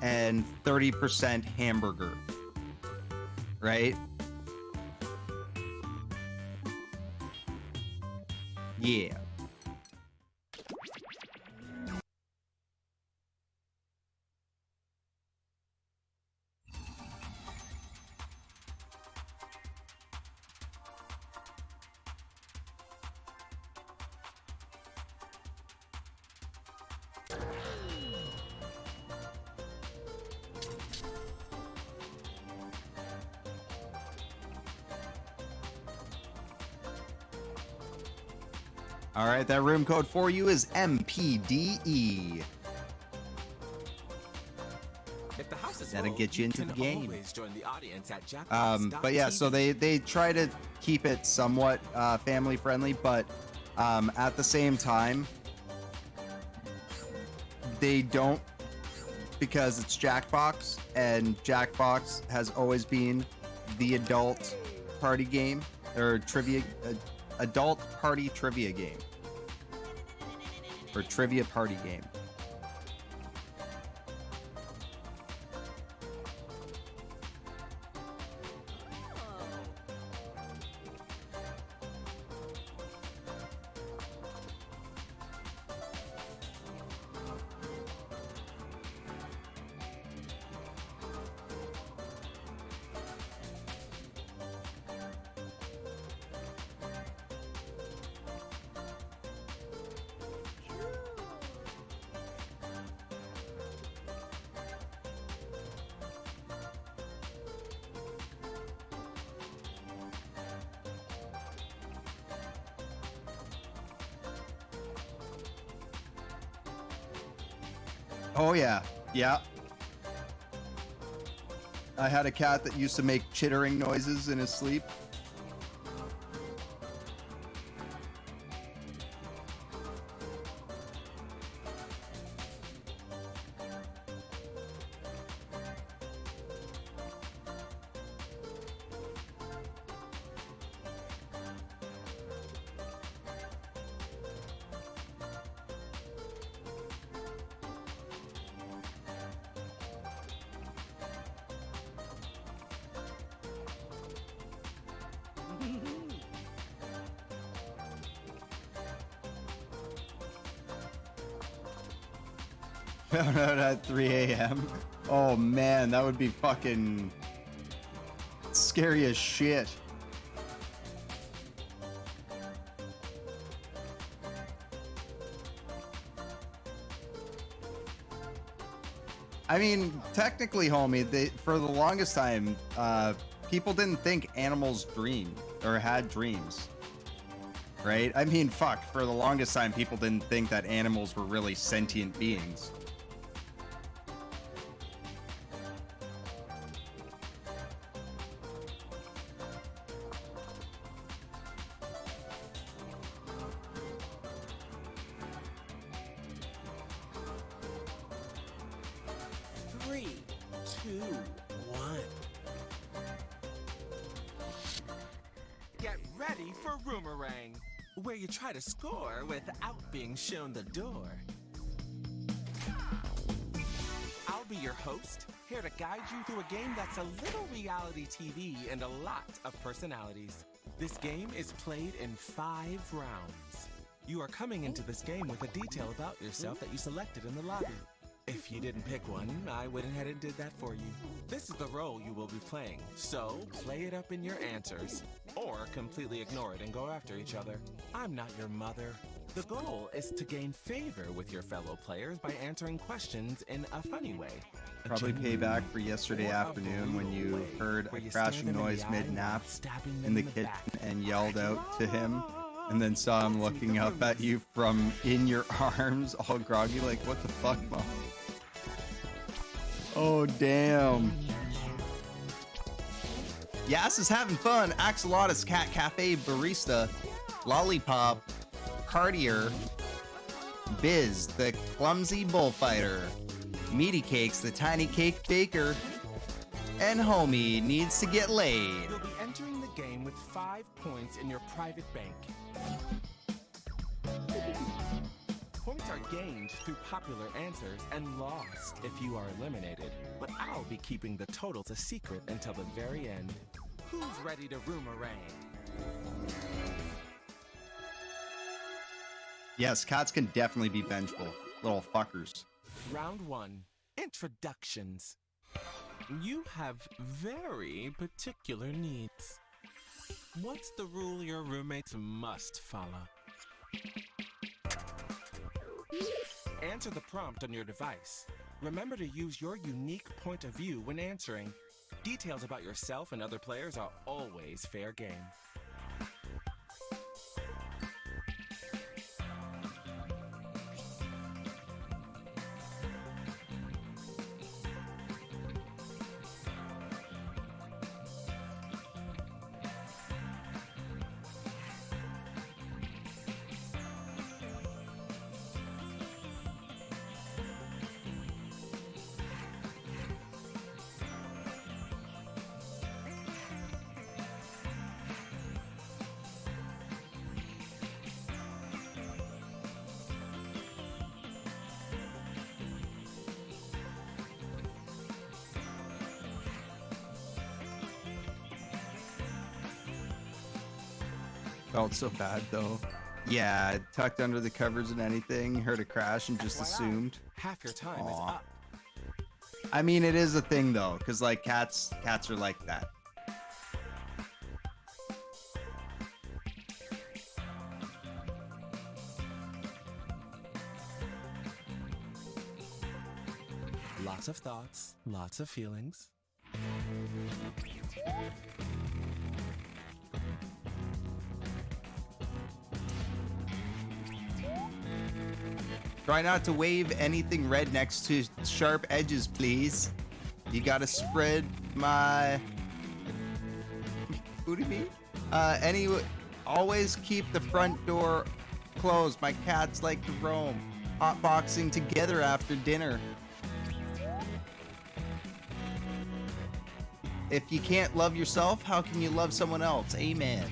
and 30% hamburger, right? Yeah. All right, that room code for you is MPDE. That'll get you into the game. But yeah, so they try to keep it somewhat family friendly, but at the same time, they don't, because it's Jackbox, and Jackbox has always been the adult party game or trivia, adult party trivia game or trivia party game. Oh yeah, yeah. I had a cat that used to make chittering noises in his sleep. Found out at 3 a.m. Oh man, that would be fucking scary as shit. I mean, technically, homie, for the longest time, people didn't think animals dreamed or had dreams. Right? I mean, fuck, for the longest time, people didn't think that animals were really sentient beings. Where you try to score without being shown the door. I'll be your host, here to guide you through a game that's a little reality TV and a lot of personalities. This game is played in 5 rounds. You are coming into this game with a detail about yourself that you selected in the lobby. If you didn't pick one, I went ahead and did that for you. This is the role you will be playing, so play it up in your answers, or completely ignore it and go after each other. I'm not your mother. The goal is to gain favor with your fellow players by answering questions in a funny way. Probably payback for yesterday afternoon when you heard a crashing noise mid-nap in the kitchen and yelled out to him, and then saw him looking up at you from in your arms, all groggy, like, what the fuck, Mom? Oh, damn. Yas is having fun. Axolotls Cat Cafe Barista, Lollipop, Cartier, Biz, the Clumsy Bullfighter, Meaty Cakes, the Tiny Cake Baker, And homie needs to get laid. You'll be entering the game with 5 points in your private bank. Points are gained through popular answers and lost if you are eliminated. But I'll be keeping the totals a secret until the very end. Who's ready to roomerang? Yes, cats can definitely be vengeful. Little fuckers. Round 1. Introductions. You have very particular needs. What's the rule your roommates must follow? Answer the prompt on your device. Remember to use your unique point of view when answering. Details about yourself and other players are always fair game. Felt so bad though. Yeah, tucked under the covers and anything, heard a crash and just assumed. Half your time is up. I mean, it is a thing though, because like cats are like that. Lots of thoughts, lots of feelings. Try not to wave anything red next to sharp edges, please. You gotta spread my booty meat. Always keep the front door closed. My cats like to roam. Hotboxing together after dinner. If you can't love yourself, how can you love someone else? Amen.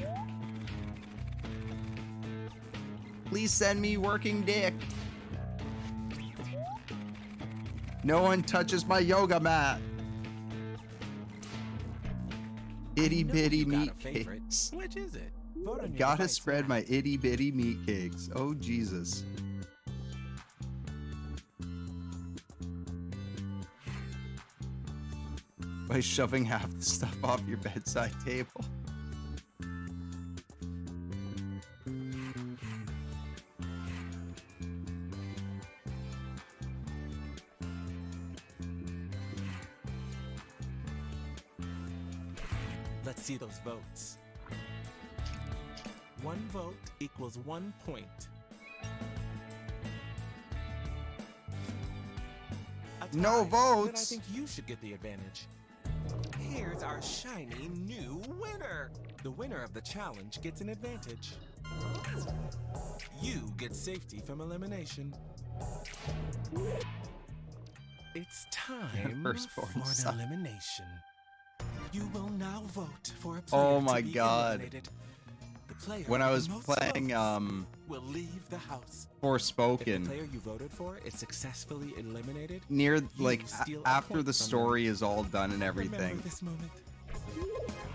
Please send me working dick. No one touches my yoga mat. Itty bitty meat cakes. Which is it? Gotta spread my itty bitty meat cakes. Oh Jesus. By shoving half the stuff off your bedside table. Let's see those votes. 1 vote equals 1 point. No votes. Then I think you should get the advantage. Here's our shiny new winner. The winner of the challenge gets an advantage. You get safety from elimination. It's time for an elimination. You will now vote for a player Oh my to be God. eliminated. The player When I with was the most playing votes will leave the house. If the Forspoken, player you voted for is successfully eliminated, near you like steal a after point the from story them. is all done and Remember everything, this moment.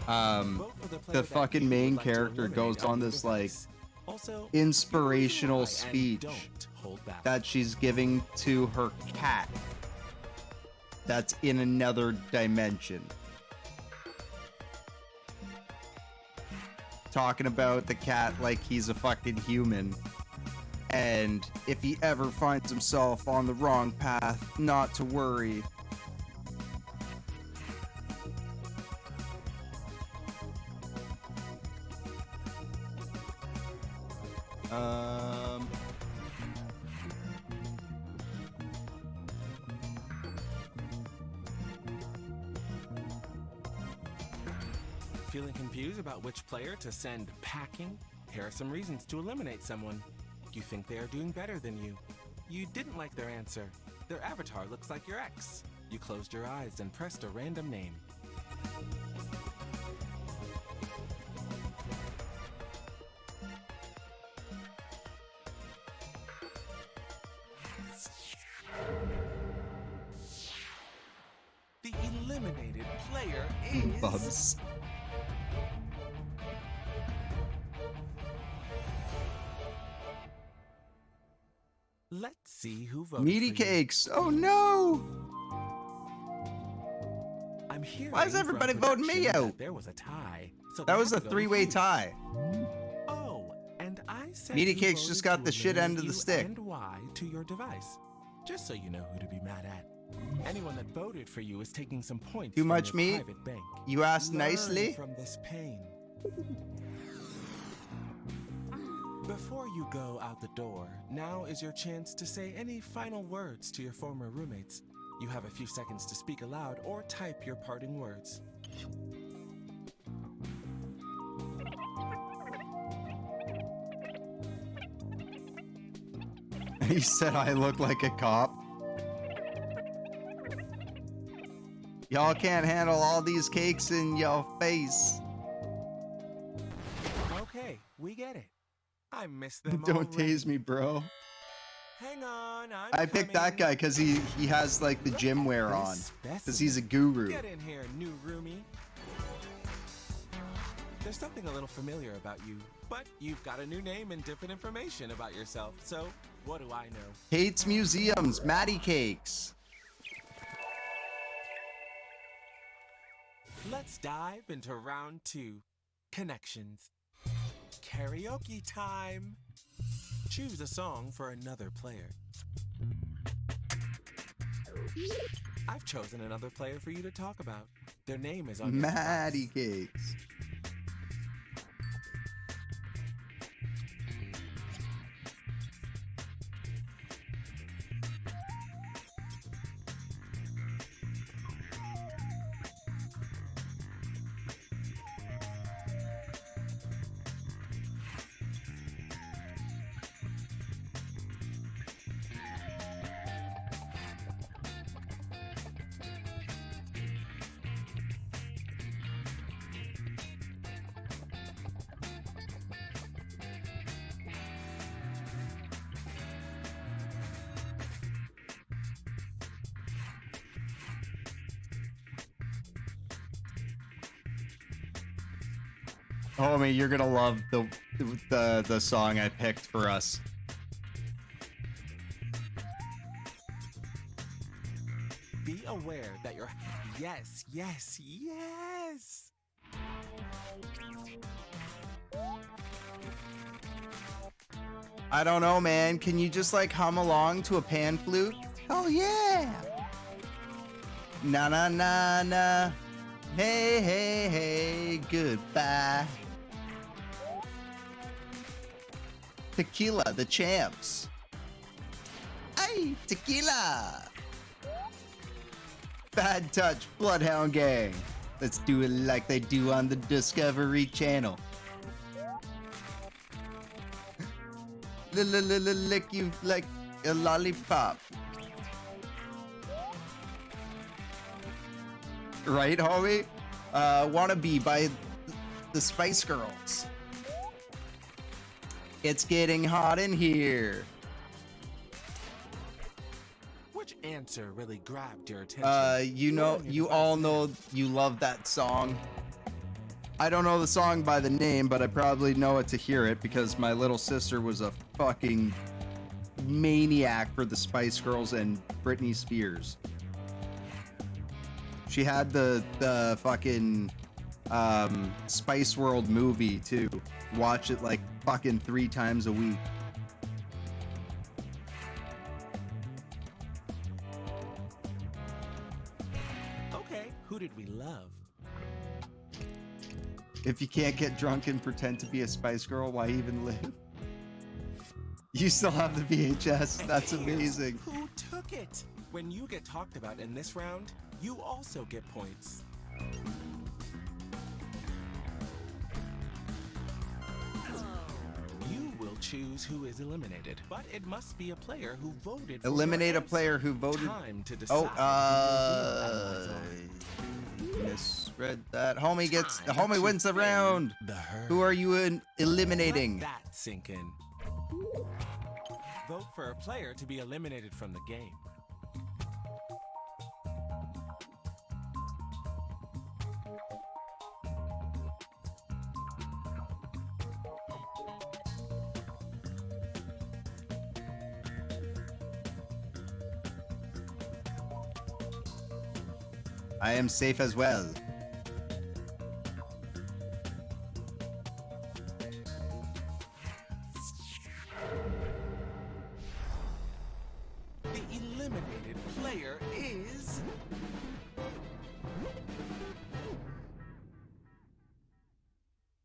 um, Vote for player the that fucking you would main like to character eliminate goes on your this like device. Also, inspirational and speech don't hold back. that she's giving to her cat that's in another dimension. Talking about the cat like he's a fucking human. And if he ever finds himself on the wrong path, not to worry. Feeling confused about which player to send packing? Here are some reasons to eliminate someone. You think they are doing better than you. You didn't like their answer. Their avatar looks like your ex. You closed your eyes and pressed a random name. The eliminated player is... Bubs. Let's see who voted Meaty for you. cakes. Oh no! I'm hearing Why is everybody from voting me production out? that There was a tie. So That they was a have to go with three-way you. tie. Oh, and I said Meaty who cakes voted just got to the shit eliminate end of the you stick. And why to your device. Just so you know who to be mad at. Anyone that voted for you is taking some points Too from much your meat? private bank. You asked Learn nicely? from this pain. Before you go out the door, now is your chance to say any final words to your former roommates. You have a few seconds to speak aloud or type your parting words. He said I look like a cop. Y'all can't handle all these cakes in your face. Okay, we get it. I miss them Don't already. tase me, bro. Hang on, I picked that guy because he has like the gym wear on. Because he's a guru. Get in here, new roomie. There's something a little familiar about you, but you've got a new name and different information about yourself, so what do I know? Hates museums, Matty Cakes. Let's dive into round 2, connections. Karaoke time. Choose a song for another player. I've chosen another player for you to talk about. Their name is on your Matty Cakes. Homie, you're gonna love the song I picked for us. Be aware that you're... Yes, yes, yes! I don't know, man. Can you just like hum along to a pan flute? Oh yeah! Na na na na. Hey hey hey. Goodbye. Tequila, the champs. Hey, tequila. Bad Touch, Bloodhound Gang. Let's do it like they do on the Discovery Channel. Lick you like a lollipop. Right, homie? Wannabe by the Spice Girls. It's getting hot in here. Which answer really grabbed your attention? You all know you love that song. I don't know the song by the name, but I probably know it to hear it because my little sister was a fucking maniac for the Spice Girls and Britney Spears. She had the fucking Spice World movie too. Watch it like fucking 3 times a week. Okay, who did we love? If you can't get drunk and pretend to be a Spice Girl, why even live? You still have the VHS. That's amazing. Who took it? When you get talked about in this round, you also get points. You will choose who is eliminated, but it must be a player who voted for Eliminate your a player who voted. Time to decide who will be Misread that. Homie gets the homie wins the round. Who are you eliminating? Let that sink in. Vote for a player to be eliminated from the game. I am safe as well. The eliminated player is...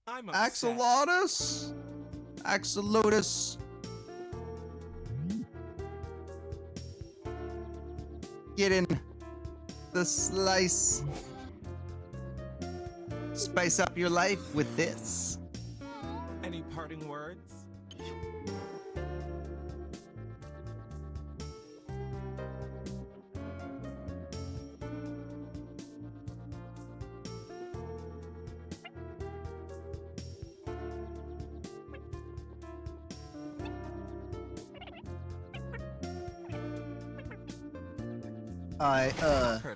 I'm upset. Axolotl? Axolotl. Get in the slice. Spice up your life with this. Any parting words?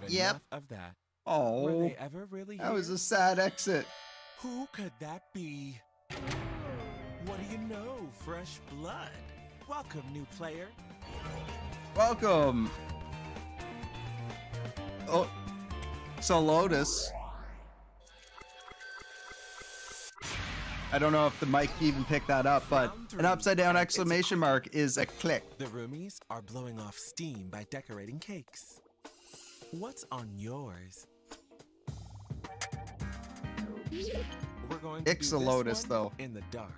Yep. Of that. Oh, Were they ever really that was here? a sad exit. Who could that be? What do you know? Fresh blood. Welcome, new player. Welcome. Oh, so Lotus. I don't know if the mic even picked that up, but an upside down exclamation mark is a click. The roomies are blowing off steam by decorating cakes. What's on yours? We're going to do this Lotus, one though. In the dark.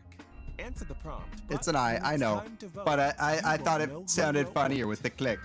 Answer the prompt. It's an I know. But I thought it sounded funnier with the click.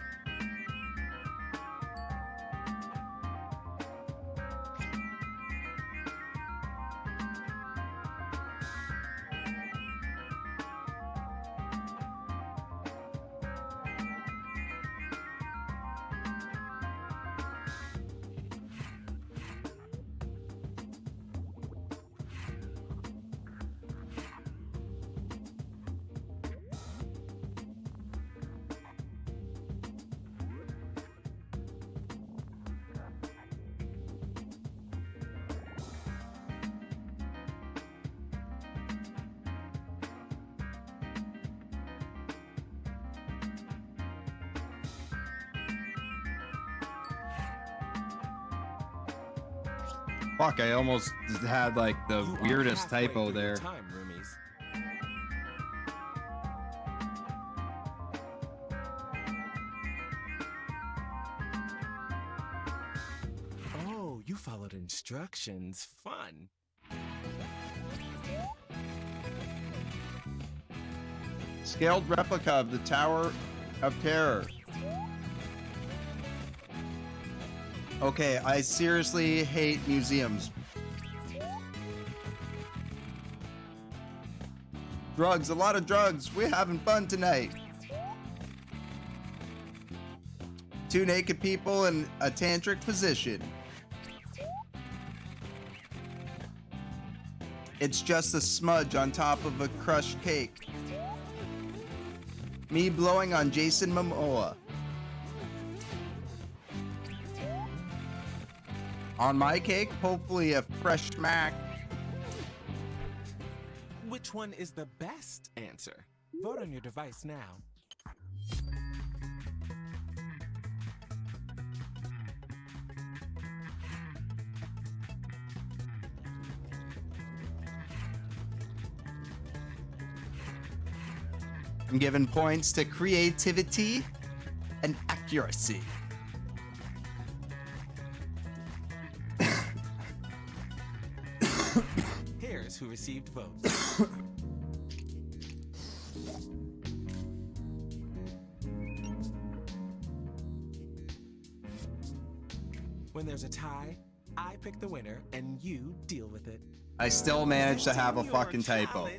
Fuck, I almost had like the weirdest typo there. Time, roomies. Oh, you followed instructions. Fun. Scaled replica of the Tower of Terror. Okay, I seriously hate museums. Drugs, a lot of drugs. We're having fun tonight. 2 naked people in a tantric position. It's just a smudge on top of a crushed cake. Me blowing on Jason Momoa. On my cake, hopefully a fresh smack. Which one is the best answer? Vote on your device now. I'm giving points to creativity and accuracy. Here's who received votes. When there's a tie, I pick the winner and you deal with it. I still managed to have a fucking typo.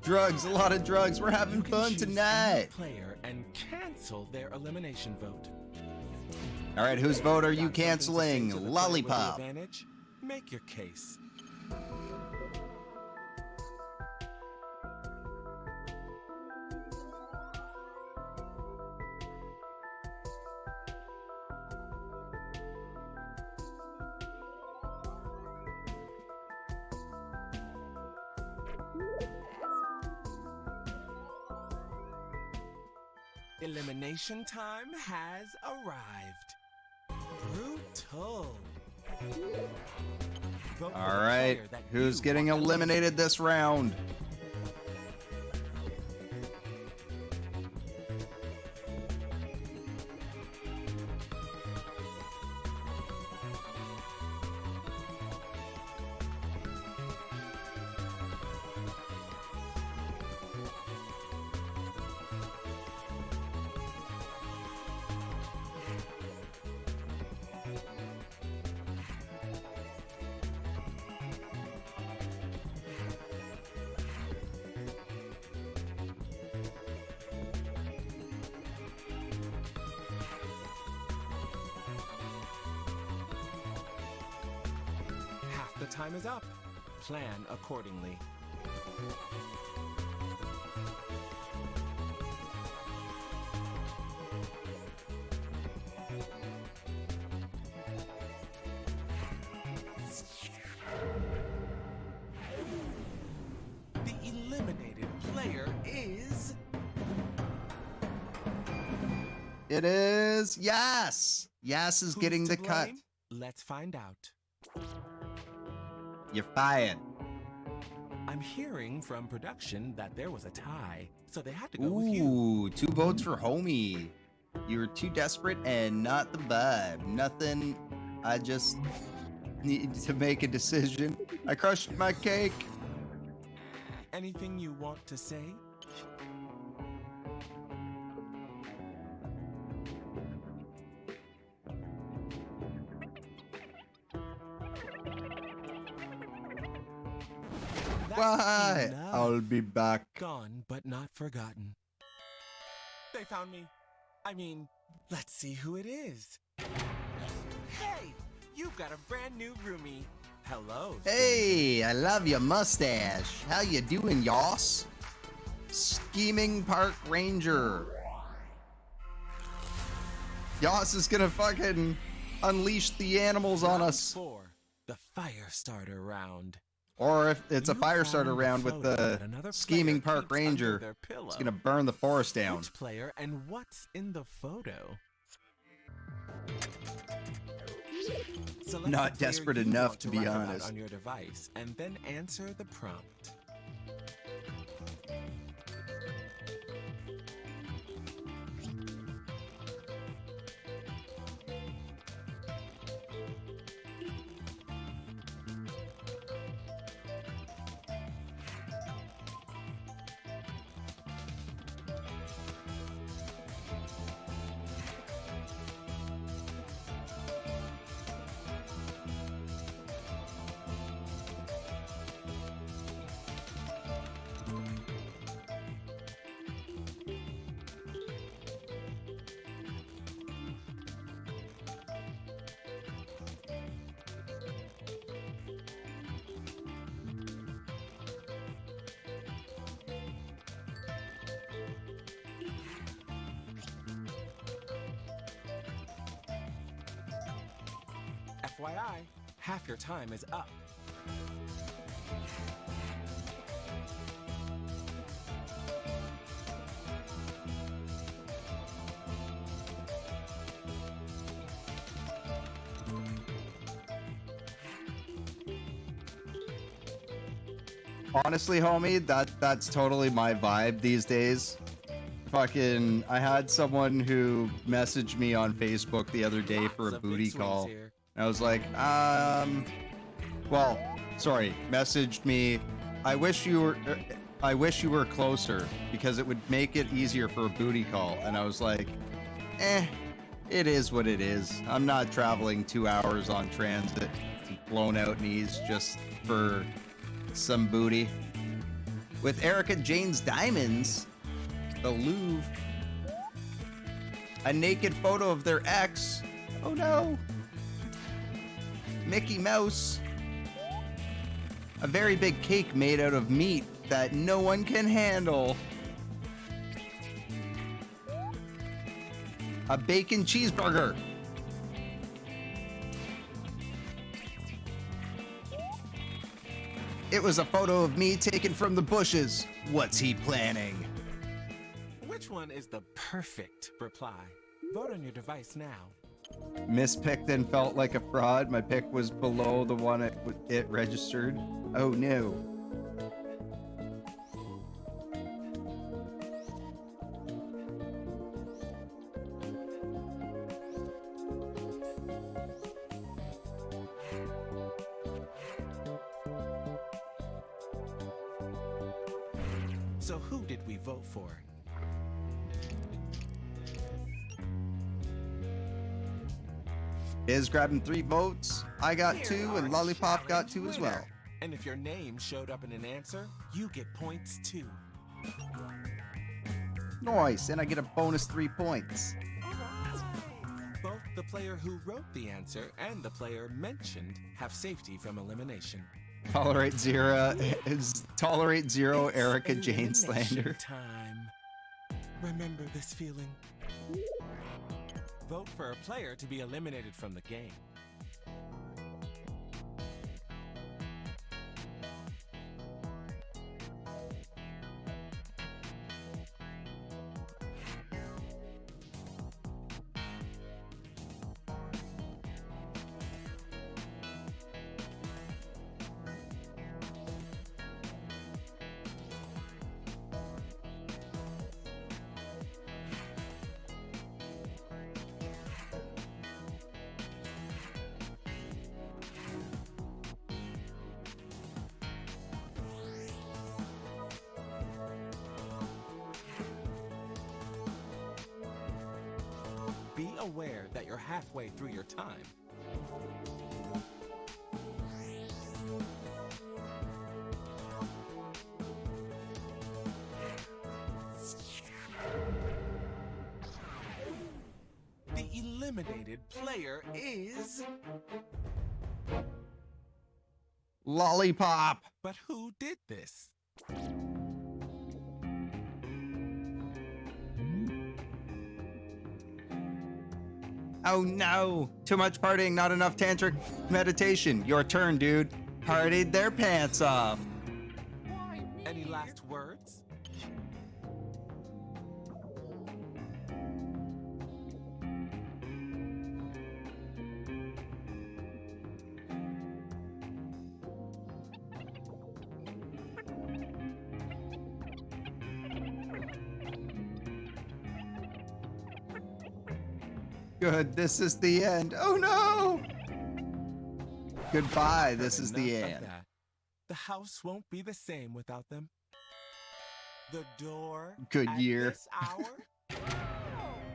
Drugs, a lot of drugs. We're having fun tonight. Player and cancel their elimination vote. All right, whose vote are you canceling? Lollipop. Make your case. Elimination time has arrived. Brutal. All right, who's getting eliminated this round? The time is up. Plan accordingly. The eliminated player is... It is Yas. Yas is getting the cut. Let's find out. You're fired. I'm hearing from production that there was a tie, so they had to go with you. Ooh, 2 votes for homie. You were too desperate and not the vibe. Nothing. I just need to make a decision. I crushed my cake. Anything you want to say? Why? I'll be back. Gone, but not forgotten. They found me. I mean, let's see who it is. Hey, you've got a brand new roomie. Hello. Hey, I love your mustache. How you doing, Yoss? Scheming Park Ranger. Yoss is gonna fucking unleash the animals on us. 4, the fire starter round. Or if it's a fire starter round with the Scheming Park Ranger, it's gonna burn the forest down. Which player and what's in the photo? Not desperate enough, to be honest. On your device, and then answer the prompt. FYI, half your time is up. Honestly, homie, that's totally my vibe these days. Fucking, I had someone who messaged me on Facebook the other day for a booty call. And I was like, well, sorry, messaged me, I wish you were closer because it would make it easier for a booty call. And I was like, it is what it is. I'm not traveling 2 hours on transit, blown out knees just for some booty. With Erica Jane's Diamonds, the Louvre, a naked photo of their ex. Oh no! Mickey Mouse. A very big cake made out of meat that no one can handle. A bacon cheeseburger. It was a photo of me taken from the bushes. What's he planning? Which one is the perfect reply? Vote on your device now. Mispicked and felt like a fraud. My pick was below the one it registered. Oh no. So who did we vote for? Is grabbing 3 votes. I got 2 and Lollipop got 2 as well. And if your name showed up in an answer, you get points too. Nice, and I get a bonus 3 points. Both the player who wrote the answer and the player mentioned have safety from elimination. Tolerate zero Erica Jane slander. Time. Remember this feeling. Vote for a player to be eliminated from the game. Be aware that you're halfway through your time. The eliminated player is... Lollipop! But who did this? Oh no! Too much partying, not enough tantric meditation. Your turn, dude. Partied their pants off. Any last words? Good, this is the end. Oh no! Goodbye, this is the end. The house won't be the same without them. The door. Good at year. This hour?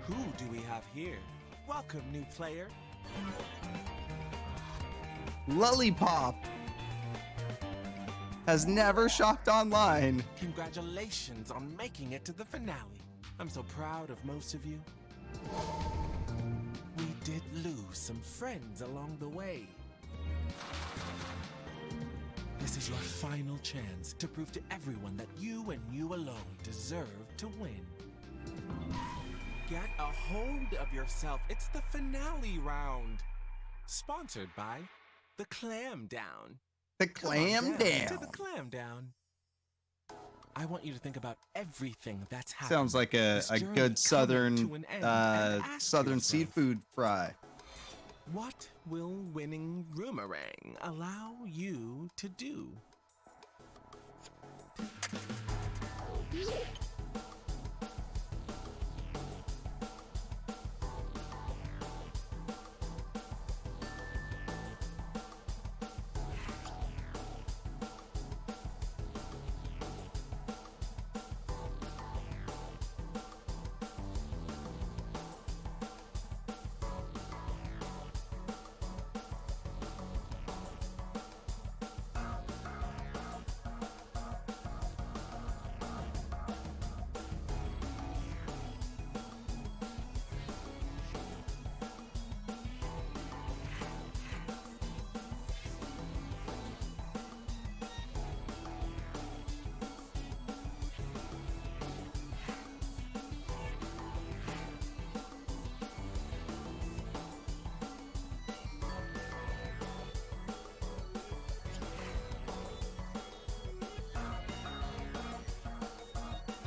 Who do we have here? Welcome, new player. Lollipop has never shopped online. Congratulations on making it to the finale. I'm so proud of most of you. We did lose some friends along the way. This is your final chance to prove to everyone that you and you alone deserve to win. Get a hold of yourself. It's the finale round. Sponsored by the Clam Down. The Clam Down. To the Clam Down. I want you to think about everything that's happened. Sounds like a good southern southern seafood fry. What will winning Roomerang allow you to do?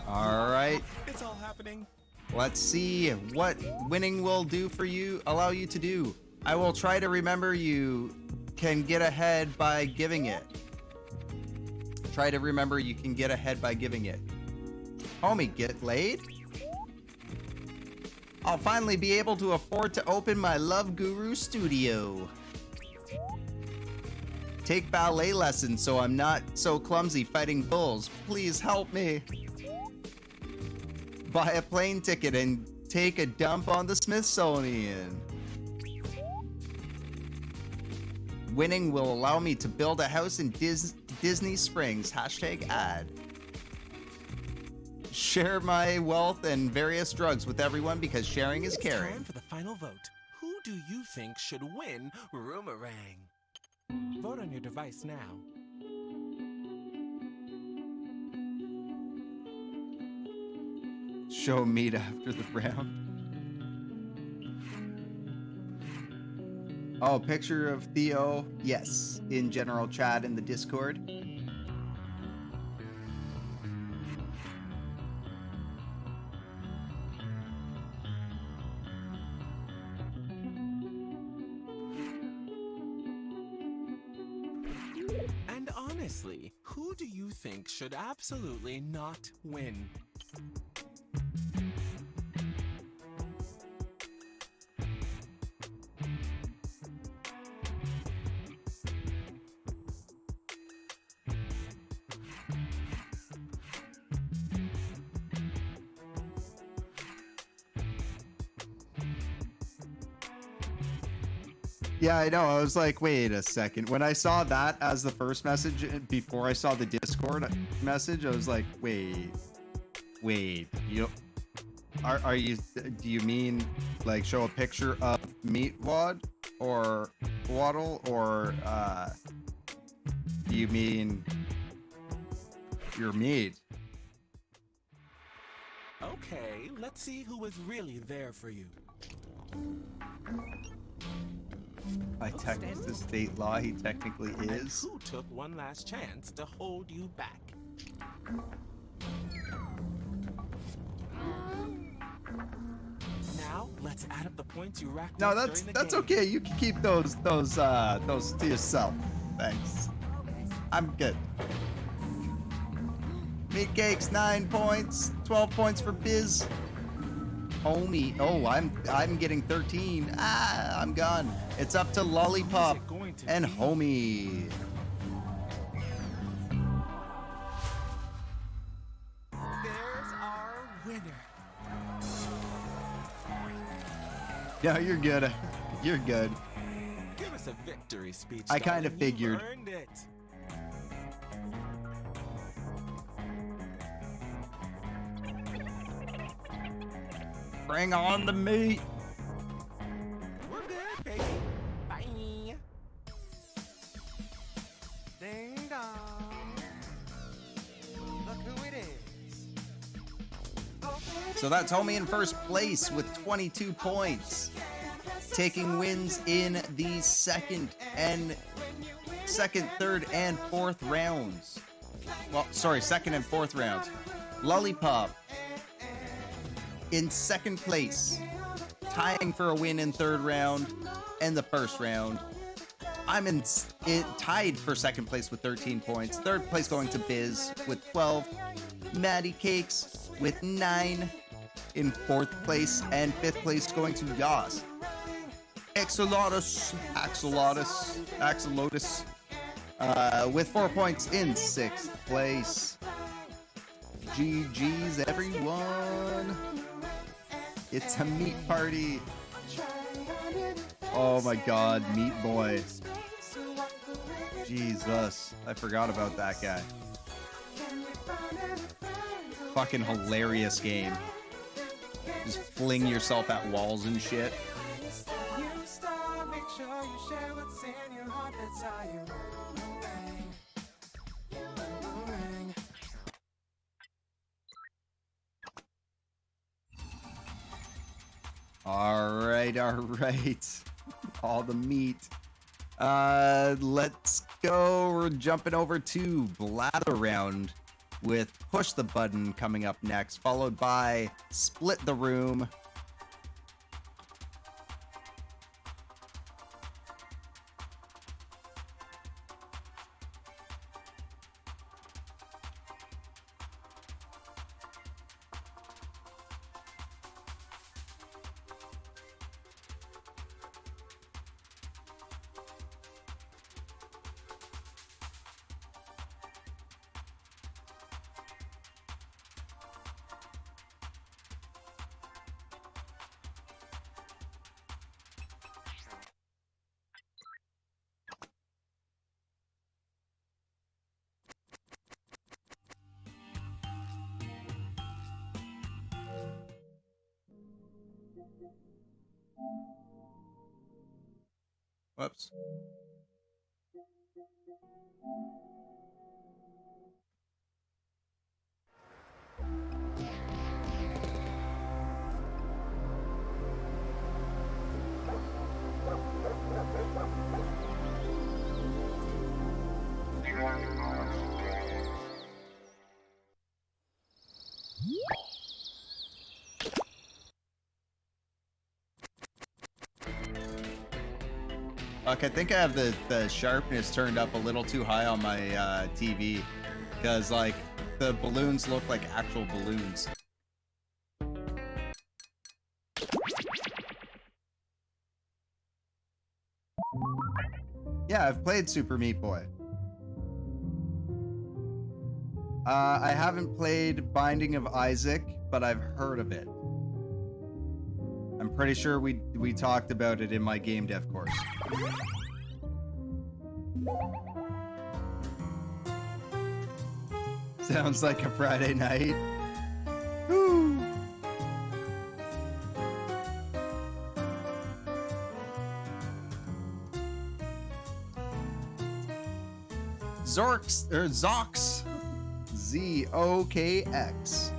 All right. It's all happening. Let's see what winning will do for you, allow you to do. I will try to remember you can get ahead by giving it. Try to remember you can get ahead by giving it. Homie, get laid? I'll finally be able to afford to open my Love Guru studio. Take ballet lessons so I'm not so clumsy fighting bulls. Please help me. Buy a plane ticket and take a dump on the Smithsonian. Winning will allow me to build a house in Disney Springs. #ad. Share my wealth and various drugs with everyone because sharing is caring. Time for the final vote. Who do you think should win Roomerang? Vote on your device now. Show meat after the round. Oh, picture of Theo. Yes, in general chat in the Discord. And honestly, who do you think should absolutely not win? Yeah, I know. I was like, wait a second. When I saw that as the first message, before I saw the Discord message, I was like, wait. You are you? Do you mean like show a picture of meat wad or waddle, or do you mean your meat? Okay, let's see who was really there for you. By Texas state law, he technically is. And who took one last chance to hold you back? Now, let's add up the points you racked No, up that's during the game. okay. You can keep those to yourself. Thanks. I'm good. Meat cakes, 9 points, 12 points for Biz. Homie, oh, I'm getting 13. I'm gone. It's up to Lollipop and Homie. There's our winner. No, you're good. You're good. Give us a victory speech. I kind of darling. figured. You've earned it. Bring on the meat. We're good, baby. Bye. Ding dong. Look who it is. So that's Homie in first place with 22 points. Taking wins in the second, third, and fourth rounds. Well, sorry, second and fourth rounds. Lollipop in second place, tying for a win in third round and the first round. I'm tied for second place with 13 points. Third place going to Biz with 12. Maddie Cakes with 9 in fourth place, and fifth place going to Yas. Axolotus with 4 points in sixth place. GG's everyone. It's a meat party. Oh my god, Meat Boy. Jesus, I forgot about that guy. Fucking hilarious game. Just fling yourself at walls and shit. All right. All the meat. Let's go. We're jumping over to Blather Round with Push the Button coming up next, followed by Split the Room. Whoops. Okay, I think I have the sharpness turned up a little too high on my TV, because like the balloons look like actual balloons. Yeah, I've played Super Meat Boy. I haven't played Binding of Isaac, but I've heard of it. I'm pretty sure we talked about it in my game dev course. Sounds like a Friday night. Woo. Zorks or Zox, Z-O-K-X.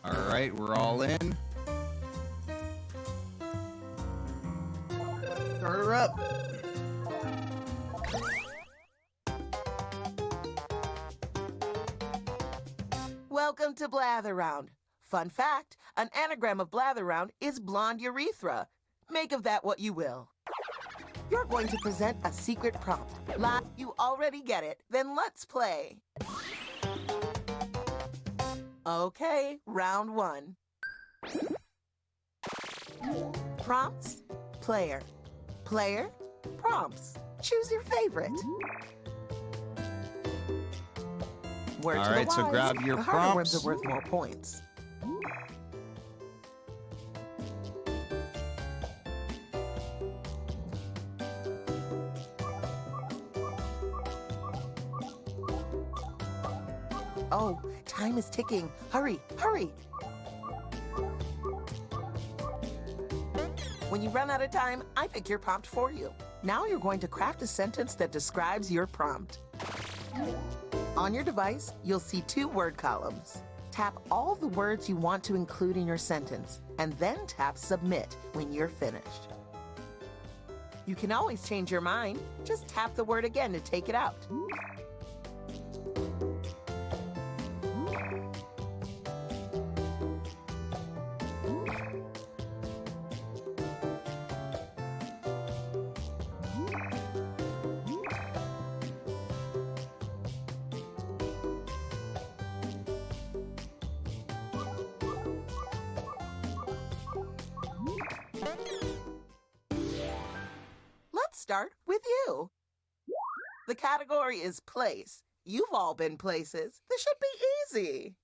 All right, we're all in. Start her up. Welcome to Blather Round. Fun fact, an anagram of Blather Round is blonde urethra. Make of that what you will. You're going to present a secret prompt. You already get it, then let's play. Okay, round one. Prompts, player. Player, prompts. Choose your favorite. Word All to right, the so wise, grab your the harder words prompts. are worth more points. Oh, time is ticking. Hurry, hurry. When you run out of time, I pick your prompt for you. Now you're going to craft a sentence that describes your prompt. On your device, you'll see 2 word columns. Tap all the words you want to include in your sentence, and then tap Submit when you're finished. You can always change your mind. Just tap the word again to take it out. Let's start with you. The category is place. You've all been places. This should be easy.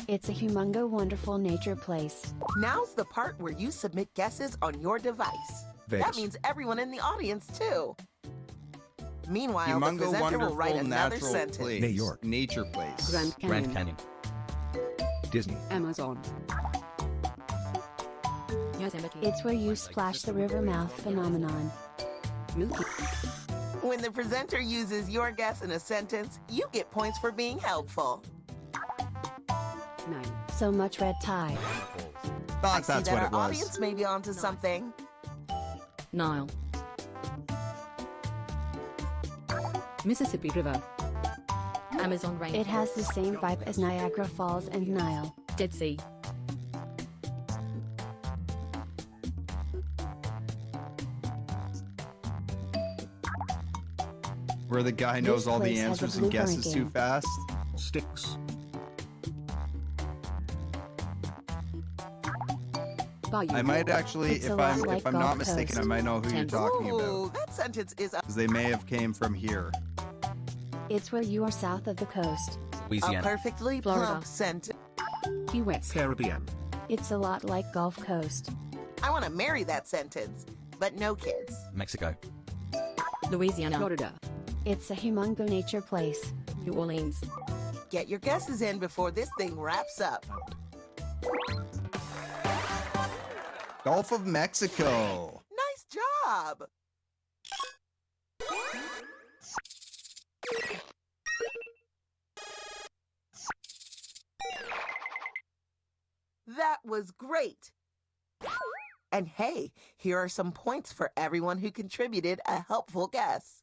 It's a humongo wonderful nature place. Now's the part where you submit guesses on your device. Vegas. That means everyone in the audience, too. Meanwhile, Humongo the presenter will wonderful write another natural sentence. place. New York. Nature place. Grand Canyon. Disney. Amazon. Yosemite. It's where you splash the river mouth phenomenon. When the presenter uses your guess in a sentence, you get points for being helpful. 9. So much red tide. I see That's that what our it was. audience may be onto something. Nile. Mississippi River. Amazon rain. It has the same vibe as Niagara Falls and Nile. Dead Sea. Where the guy knows This all the place has a answers and blue guesses too ranking. fast. Sticks. Bayou. I might actually, It's a if lot I'm like not Gulf mistaken, I Coast. might know who you're talking Ooh, about. that sentence is a Because they may have came from here. It's where you are south of the coast. perfectly Florida. plump sentence. Key West. Caribbean. It's a lot like Gulf Coast. I want to marry that sentence, but no kids. Mexico. Louisiana. Florida. It's a humongo nature place. New Orleans. Get your guesses in before this thing wraps up. Gulf of Mexico. Nice job. That was great. And hey, here are some points for everyone who contributed a helpful guess.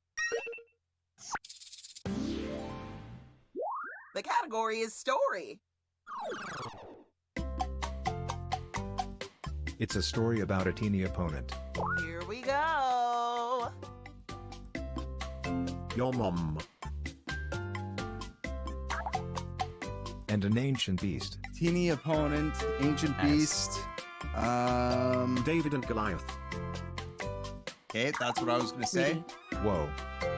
The category is story. It's a story about a teeny opponent. Here we go. Your mom. And an ancient beast. Teeny opponent, ancient beast. David and Goliath. Okay, that's what I was gonna say. Whoa.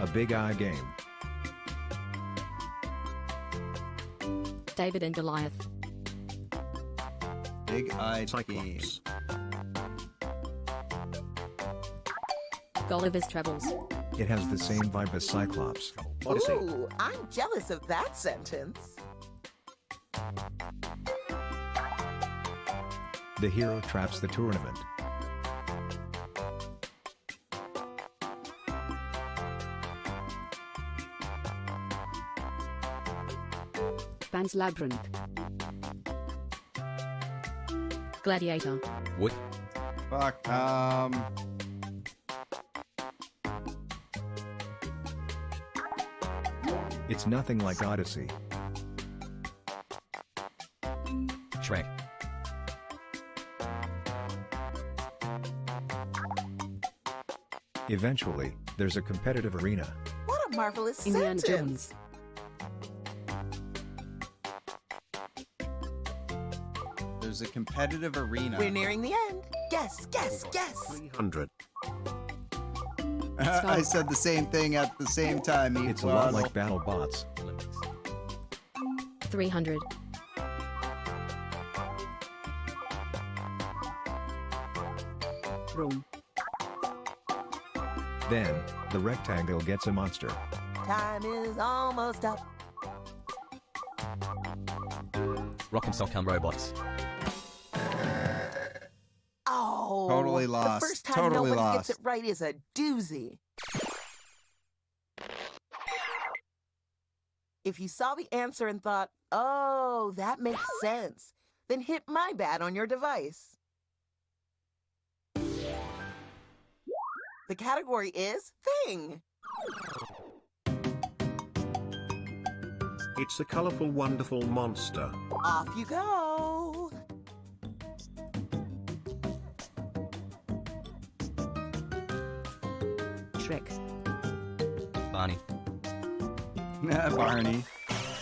A big eye game. David and Goliath. Big-eyed game. Gulliver's Travels. It has the same vibe as Cyclops. Odyssey. Ooh, I'm jealous of that sentence. The hero traps the tournament. Pan's Labyrinth. Gladiator. Wood. Fuck. It's nothing like Odyssey. Shrek. Eventually, there's a competitive arena. What a marvelous Indiana sentence. Jones. There's a competitive arena. We're nearing the end. Guess, guess, guess. 300. I said the same thing at the same time. It's a lot like Battle Bots. 300. Rome. Then, the rectangle gets a monster. Time is almost up. Rock and Sock Robots. Oh, Totally lost. The first time Totally nobody lost. gets it right is a doozy. If you saw the answer and thought, oh, that makes sense, then hit my bad on your device. The category is Thing. It's a colorful, wonderful monster. Off you go. Shrek. Barney. Barney.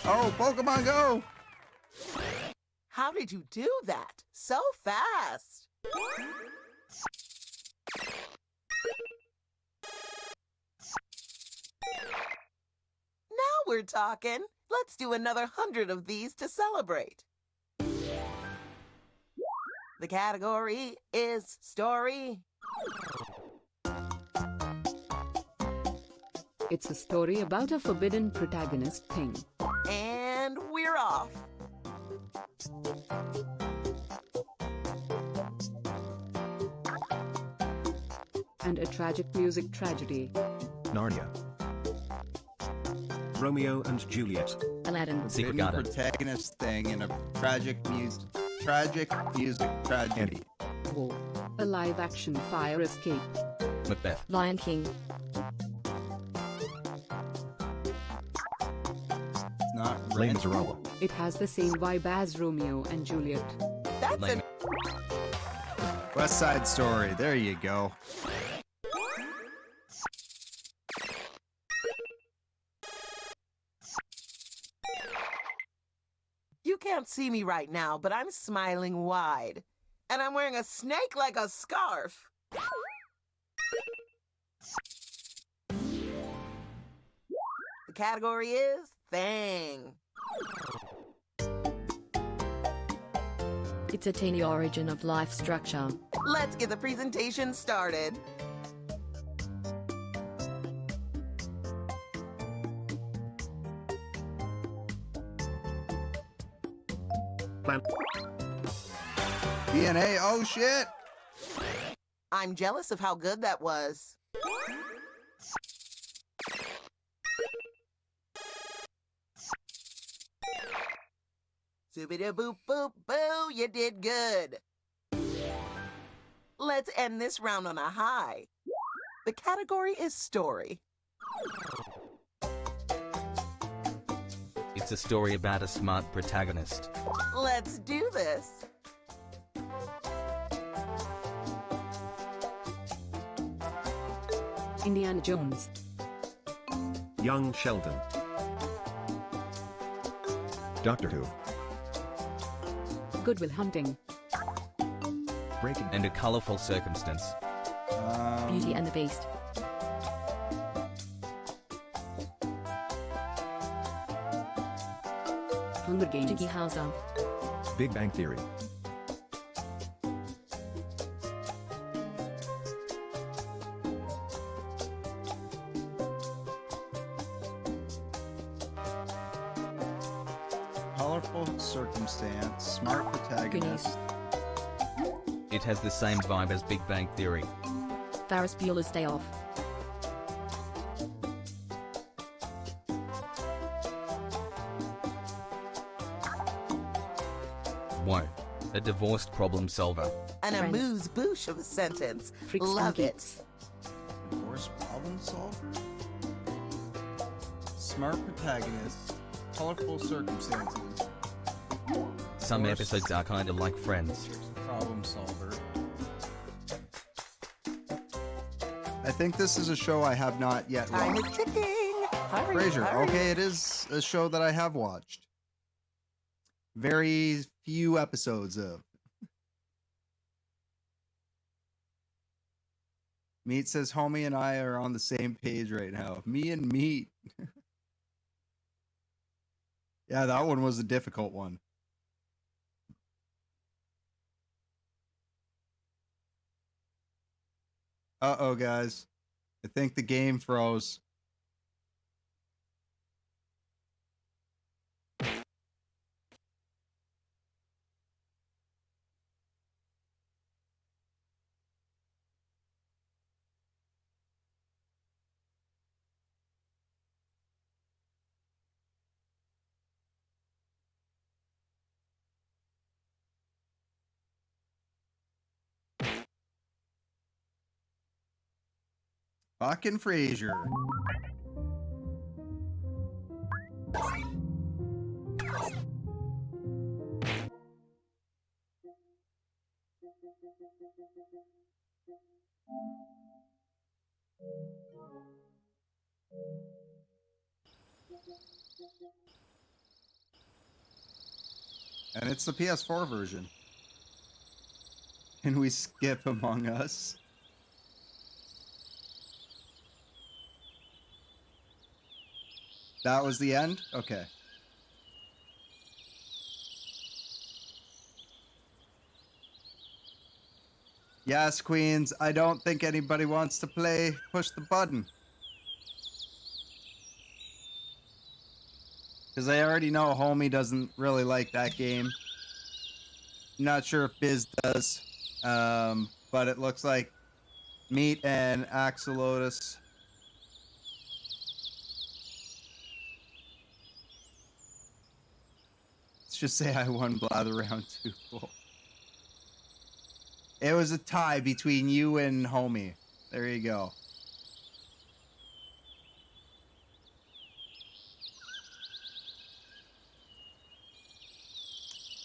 Oh, Pokemon Go! How did you do that so fast? Now we're talking. Let's do another 100 of these to celebrate. The category is Story. It's a story about a forbidden protagonist thing. And we're off. And a tragic music tragedy. Narnia. Romeo and Juliet. Aladdin. Secret Forbidden Garden. protagonist thing in a tragic music tragedy. War. A live-action fire escape. Macbeth. Lion King. It's not Les Rent. Miserables. It has the same vibe as Romeo and Juliet. That's Lame. West Side Story. There you go. You can't see me right now, but I'm smiling wide. And I'm wearing a snake like a scarf. The category is Thing. It's a tiny origin of life structure. Let's get the presentation started. Plan. DNA. Oh shit. I'm jealous of how good that was. Zoobida-boop boop boo, you did good. Let's end this round on a high. The category is Story. It's a story about a smart protagonist. Let's do this. Indiana Jones. Young Sheldon. Doctor Who. Good Will Hunting. Breaking And a colorful circumstance. Beauty and the Beast. Hunger Games. Doogie Howser. Big Bang Theory. Colorful circumstance. Smart protagonist. It has the same vibe as Big Bang Theory. Ferris Bueller's Day Off. Whoa. A divorced problem solver. An Friends. amuse-bouche of a sentence. Freaks and Love it. Geeks. Divorce problem solver. Smart protagonist. Colorful circumstances. Some Divorce episodes are kind of like Friends. problem solver. I think this is a show I have not yet Time is watched. ticking. Hurry, Frasier. hurry. Okay, it is a show that I have watched. Very few episodes of. Meat says, homie and I are on the same page right now. Me and Meat. Yeah, that one was a difficult one. Uh-oh, guys. I think the game froze. Fucking Frazier. And it's the PS4 version. Can we skip Among Us? That was the end? Okay. Yes, Queens, I don't think anybody wants to play Push the Button. Because I already know Homie doesn't really like that game. Not sure if Biz does. But it looks like Meat and Axolotus. Let's just say I won Blather round 2. Cool. It was a tie between you and Homie. There you go.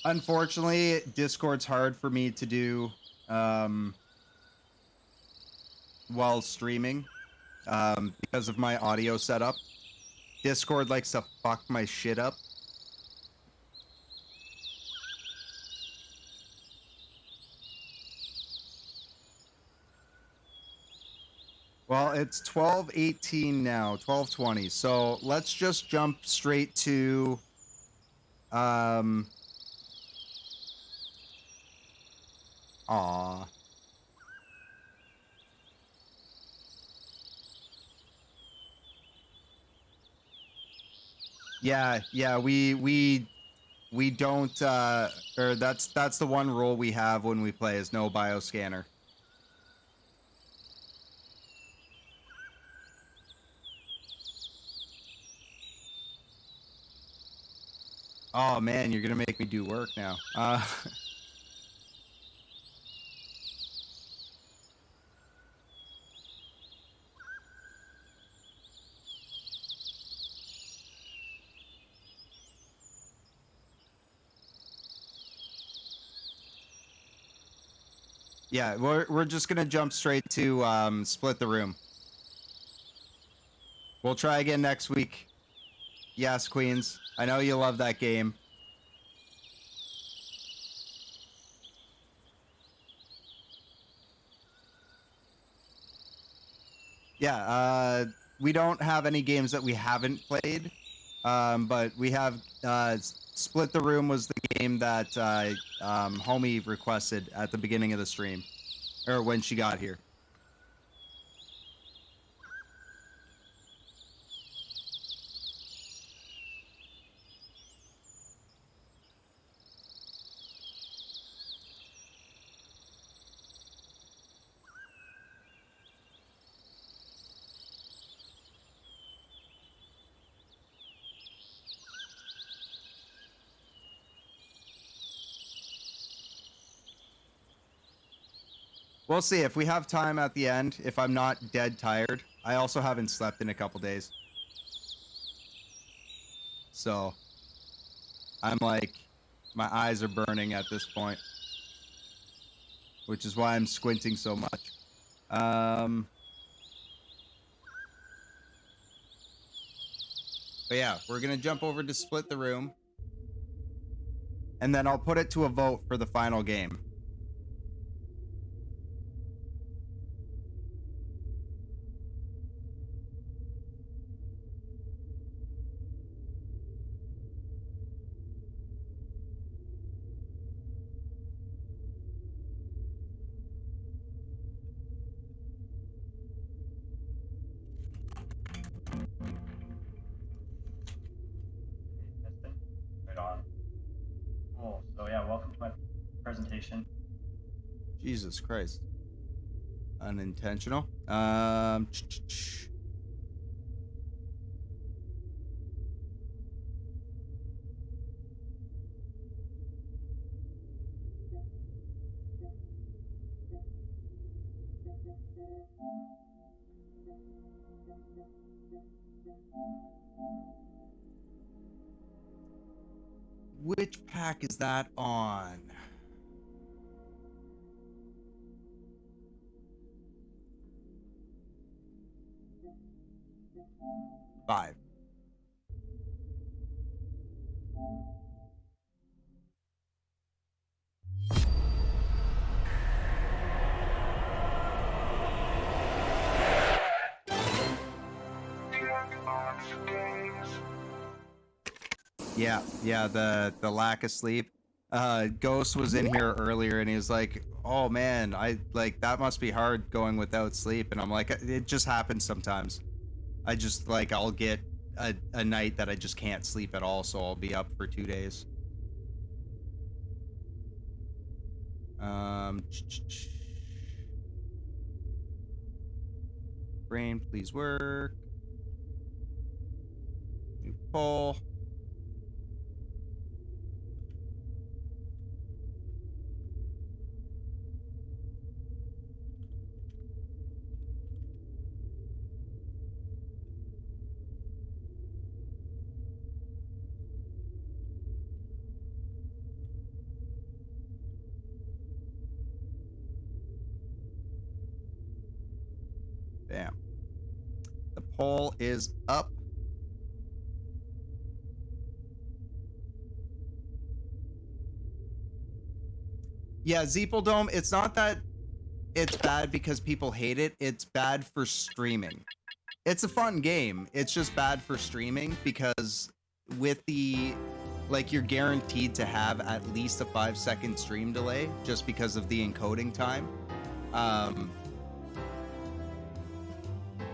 Unfortunately, Discord's hard for me to do while streaming because of my audio setup. Discord likes to fuck my shit up. Well, it's 12:18 now, 12:20. So let's just jump straight to aw. Yeah, we don't or that's the one rule we have when we play is no bioscanner. Oh man, you're gonna make me do work now. Yeah, we're just gonna jump straight to split the room. We'll try again next week. Yes, Queens. I know you love that game. Yeah, we don't have any games that we haven't played, but we have Split the Room was the game that Homie requested at the beginning of the stream, or when she got here. We'll see if we have time at the end, if I'm not dead tired. I also haven't slept in a couple days. So, I'm like, my eyes are burning at this point. Which is why I'm squinting so much. But yeah, we're gonna jump over to Split the Room. And then I'll put it to a vote for the final game. Right on. Cool. So yeah, welcome to my presentation. Jesus Christ. Unintentional. Which pack is that on? Five. Yeah, the lack of sleep. Ghost was in here earlier and he was like, "Oh man, I like that must be hard going without sleep." And I'm like, "It just happens sometimes. I just like I'll get a night that I just can't sleep at all, so I'll be up for 2 days." Brain, please work. New poll. Bam. The poll is up. Yeah, Zeepeldome, it's not that it's bad because people hate it. It's bad for streaming. It's a fun game. It's just bad for streaming because with the, like, you're guaranteed to have at least a 5-second stream delay just because of the encoding time.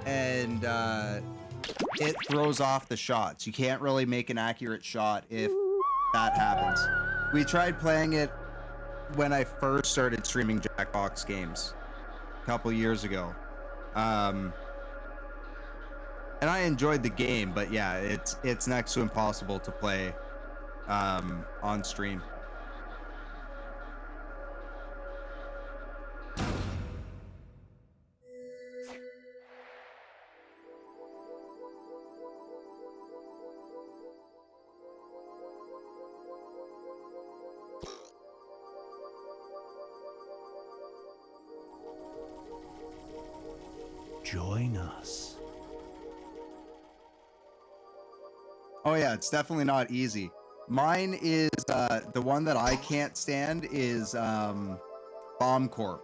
And it throws off the shots. You can't really make an accurate shot if that happens. We tried playing it when I first started streaming Jackbox games a couple years ago. And I enjoyed the game, but yeah, it's next to impossible to play on stream. Join us. Oh yeah, it's definitely not easy. Mine is, the one that I can't stand is, Bomb Corp.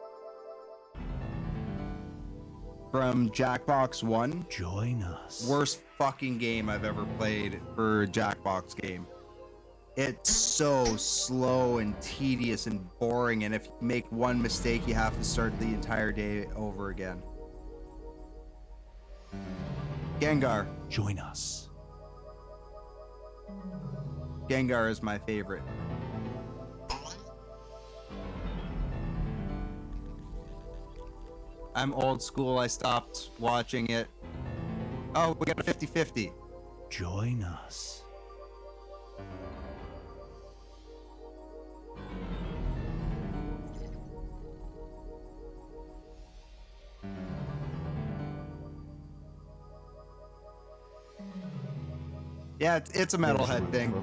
From Jackbox 1. Join us. Worst fucking game I've ever played for Jackbox game. It's so slow and tedious and boring, and if you make one mistake, you have to start the entire day over again. Gengar. Join us. Gengar is my favorite. I'm old school. I stopped watching it. Oh, we got a 50-50. Join us. Yeah, it's a metalhead thing.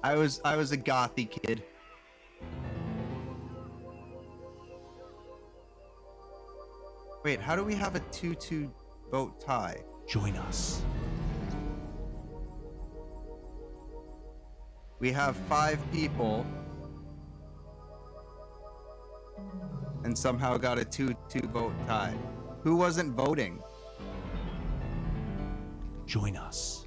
I was a gothy kid. Wait, how do we have a 2-2 vote tie? Join us. We have 5 people. And somehow got a 2-2 vote tie. Who wasn't voting? Join us.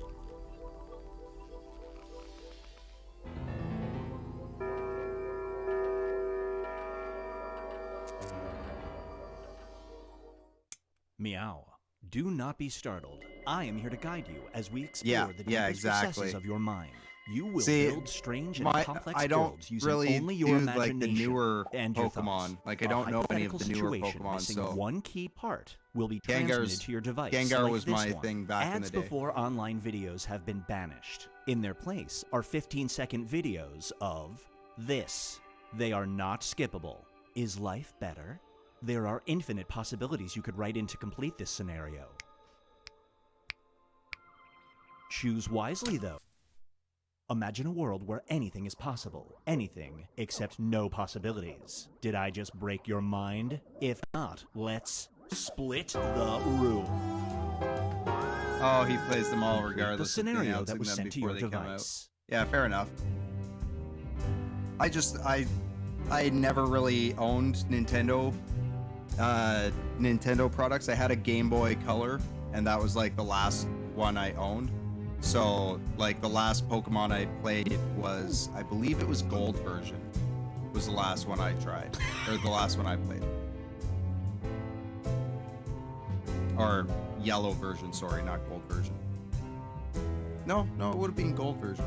Meow. Do not be startled. I am here to guide you as we explore the deepest recesses of your mind. You will build strange and complex worlds using only your imagination like the newer and your Pokemon. thoughts. Like I don't know any of the newer Situation Pokemon, missing so one key part will be transmitted to your device. Gengar like was this my one. thing back in the Ads day. before online videos have been banished. In their place are 15-second videos of this. They are not skippable. Is life better? There are infinite possibilities you could write in to complete this scenario. Choose wisely, though. Imagine a world where anything is possible. Anything except no possibilities. Did I just break your mind? If not, let's split the room. Oh, he plays them all regardless. The scenario that was sent to your device. Yeah, fair enough. I never really owned Nintendo products. I had a Game Boy Color, and that was like the last one I owned. So, like, the last Pokemon I played was, I believe it was Gold version, was the last one I tried, or the last one I played. Or Yellow version, sorry, not Gold version. No, it would have been Gold version.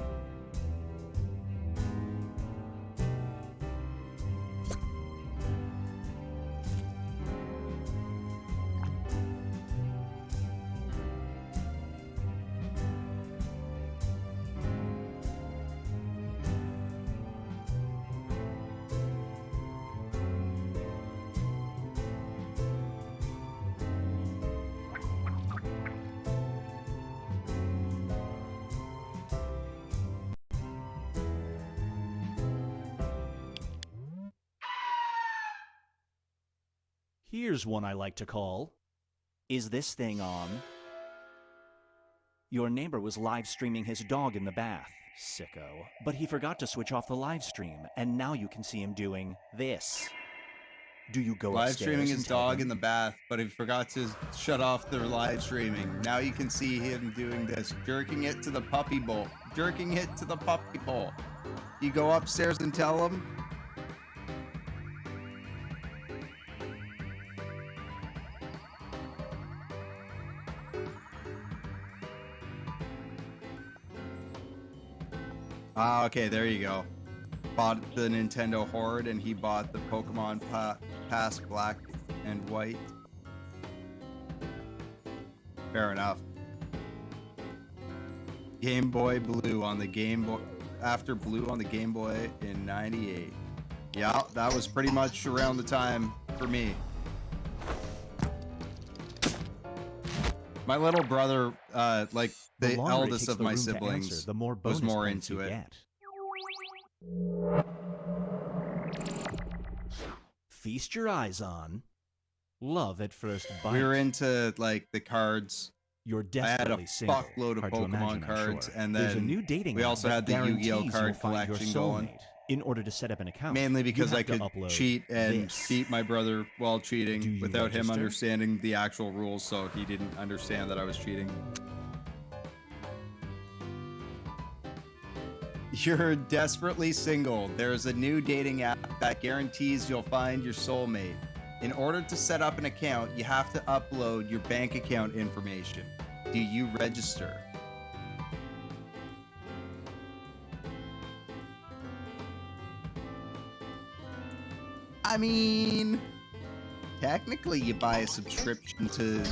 Here's one I like to call, Is This Thing On? Your neighbor was live streaming his dog in the bath, sicko. But he forgot to switch off the live stream, and now you can see him doing this. Do you go live upstairs streaming his and tell dog him? in the bath, but he forgot to shut off the live streaming. Now you can see him doing this, jerking it to the puppy bowl. Jerking it to the puppy bowl. You go upstairs and tell him. Ah, okay, there you go. Bought the Nintendo Horde, and he bought the Pokemon Pass Black and White. Fair enough. Game Boy Blue on the Game Boy, after Blue on the Game Boy in '98. Yeah, that was pretty much around the time for me. My little brother, like the eldest of my siblings, was more into it. Feast your eyes on Love at First Bite. We were into like the cards. You're I had a desperately single. fuckload of Hard to Pokemon imagine, I'm cards, sure. and There's a then new dating we app also that had the Yu-Gi-Oh guarantees card you'll find your collection going. soulmate. In order to set up an account, Mainly because you I have to could upload cheat and this. beat my brother while cheating without him register? understanding the actual rules, so he didn't understand that I was cheating. You're desperately single. There's a new dating app that guarantees you'll find your soulmate. In order to set up an account, you have to upload your bank account information. Do you register? I mean, technically you buy a subscription to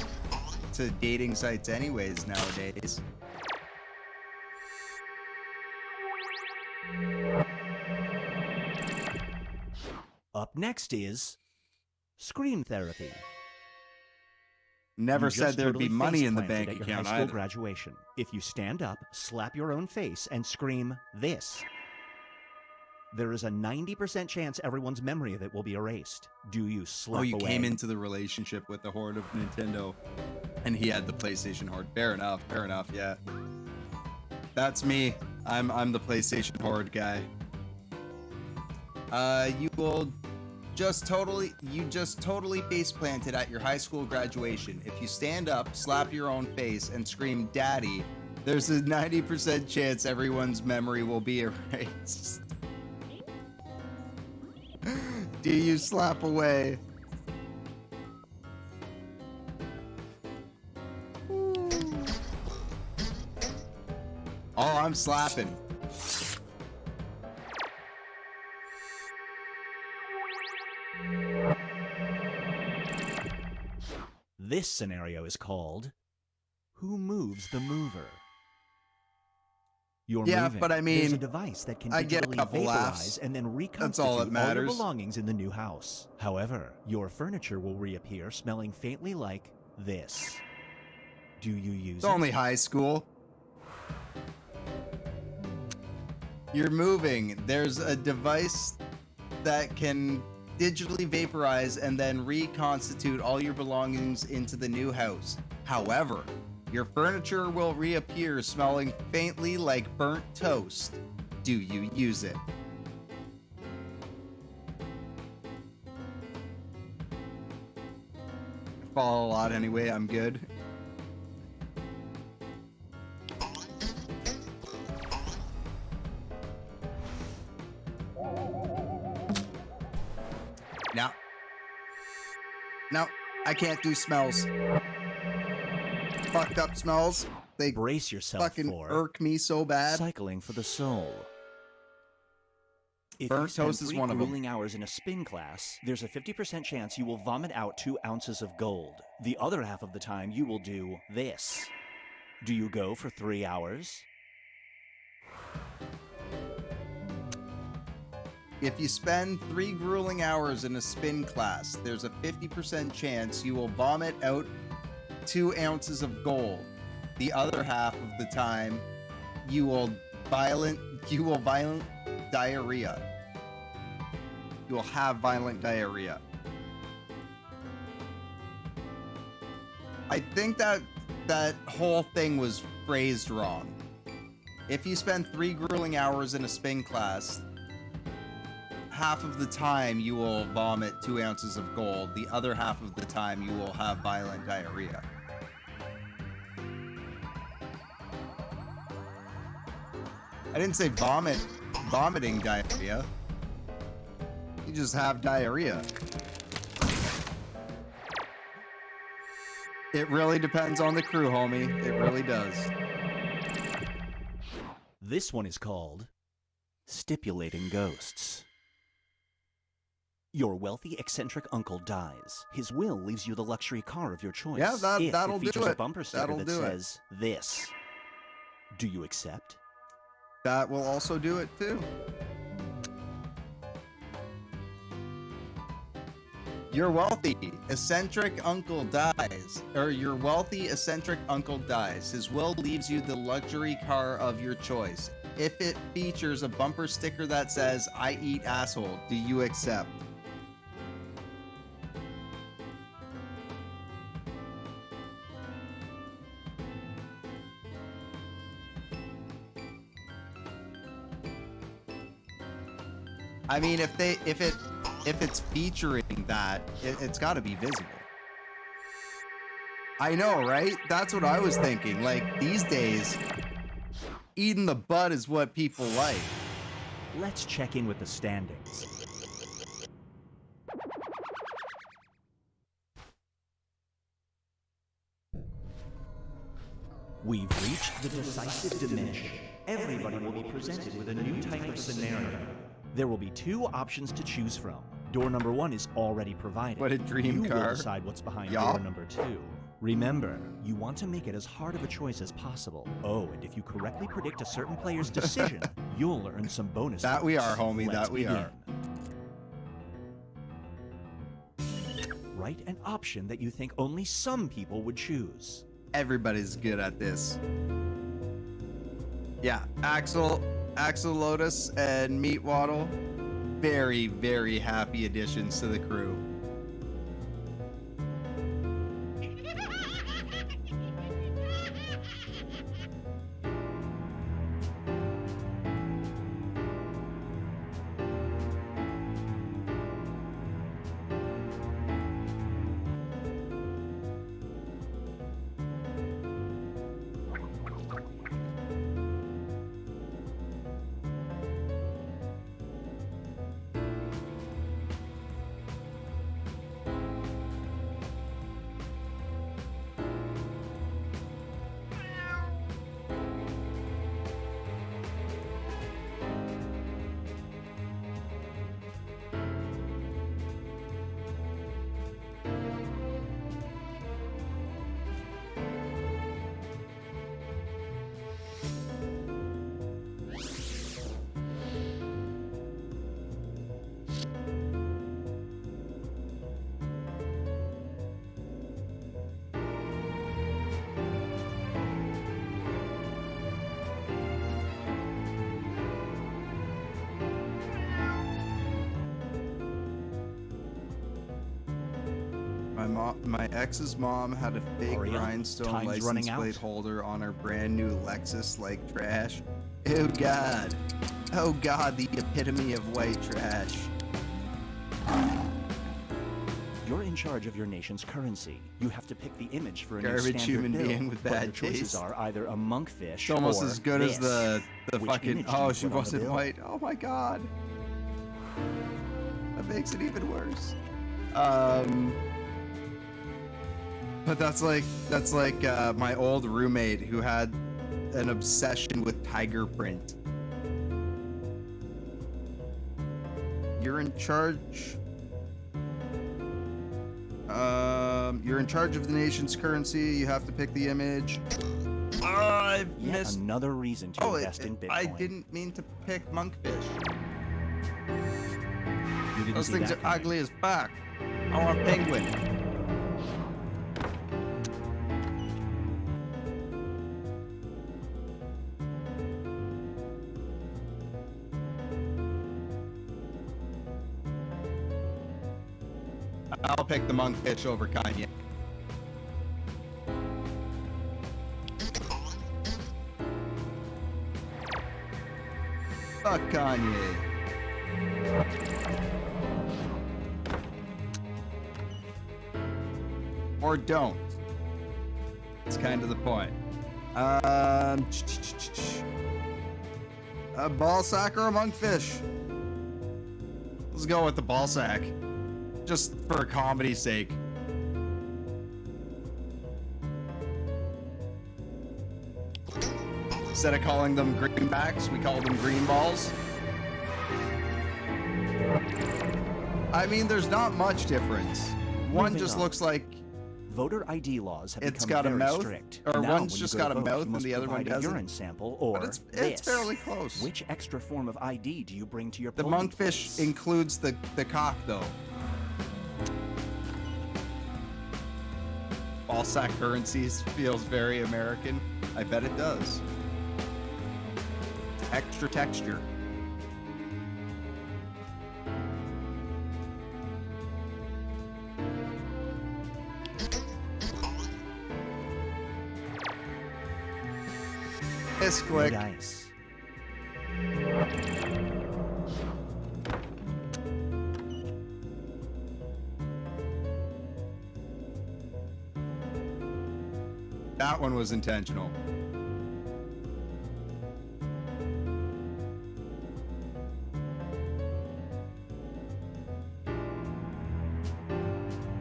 dating sites anyways nowadays. Up next is Scream Therapy. Never You said just there'd be totally money in the face-planted bank at your account high school either. graduation. If you stand up, slap your own face, and scream this, there is a 90% chance everyone's memory of it will be erased. Do you slap Oh, you away? came into the relationship with the Horde of Nintendo, and he had the PlayStation Horde. Fair enough, yeah. That's me. I'm the PlayStation Horde guy. You just totally face planted at your high school graduation. If you stand up, slap your own face, and scream "Daddy," there's a 90% chance everyone's memory will be erased. Do you slap away? Oh, I'm slapping. This scenario is called Who Moves the Mover? You're moving. But I mean, there's a device that can digitally vaporize and then reconstitute all your belongings in the new house. However, your furniture will reappear smelling faintly like this. Do you use it? It's only high school. You're moving. There's a device that can digitally vaporize and then reconstitute all your belongings into the new house. However, your furniture will reappear smelling faintly like burnt toast. Do you use it? I fall a lot anyway, I'm good. No, I can't do smells. Fucked up smells. They brace yourself fucking for irk me so bad. Cycling for the soul. If burnt you spend toast is 3 one of them. grueling hours in a spin class, there's a 50% chance you will vomit out 2 ounces of gold. The other half of the time you will do this. Do you go for 3 hours? If you spend 3 grueling hours in a spin class, there's a 50% chance you will vomit out 2 ounces of gold. The other half of the time, you will violent diarrhea. You will have violent diarrhea. I think that whole thing was phrased wrong. If you spend 3 grueling hours in a spin class, half of the time you will vomit 2 ounces of gold. The other half of the time you will have violent diarrhea. I didn't say vomiting diarrhea. You just have diarrhea. It really depends on the crew, homie. It really does. This one is called Stipulating Ghosts. Your wealthy, eccentric uncle dies. His will leaves you the luxury car of your choice. Yeah, that'll do it. It features a bumper sticker that says, this. Do you accept? That will also do it, too. Your wealthy, eccentric uncle dies. Or your wealthy, eccentric uncle dies. His will leaves you the luxury car of your choice. If it features a bumper sticker that says, I eat asshole, do you accept? I mean, if it's featuring that, it's got to be visible. I know, right? That's what I was thinking. Like, these days, eating the butt is what people like. Let's check in with the standings. We've reached the decisive dimension. Everybody will be presented with a new type of scenario. There will be 2 options to choose from. Door number 1 is already provided. What a dream car. You will decide what's behind door number 2. Remember, you want to make it as hard of a choice as possible. Oh, and if you correctly predict a certain player's decision, you'll earn some bonus That points. we are, homie. Let's that we begin. are. Write an option that you think only some people would choose. Everybody's good at this. Yeah, Axel Lotus and Meat Waddle, very, very happy additions to the crew. My ex's mom had a fake rhinestone license plate holder on her brand new Lexus like trash. Oh God. Oh God, the epitome of white trash. You're in charge of your nation's currency. You have to pick the image for a garbage new standard human bill. being with But bad your choices taste. are either a monkfish It's almost or as good as the Which fucking. image do you Oh, put she on the wasn't bill? white. Oh my God. That makes it even worse. But that's like my old roommate who had an obsession with tiger print. You're in charge. You're in charge of the nation's currency. You have to pick the image. I missed another reason to invest in Bitcoin. I didn't mean to pick monkfish. You didn't Those see things that are coming. ugly as fuck. I want a penguin. I'll pick the monkfish over Kanye. Fuck Kanye. Or don't. It's kind of the point. A ball sack or a monkfish? Let's go with the ball sack. Just for comedy's sake. Instead of calling them greenbacks, we call them green balls. I mean, there's not much difference. One Moving just on. looks like Voter ID laws have it's become got a very mouth, strict. or Now, one's when just you go got to a vote, mouth you and must the other one provide a doesn't. urine sample, or But it's this. fairly close. Which extra form of ID do you bring to your The polling monkfish place? includes the cock, though. Ball sack currencies feels very American. I bet it does. Extra texture. Misclick. Nice. That one was intentional.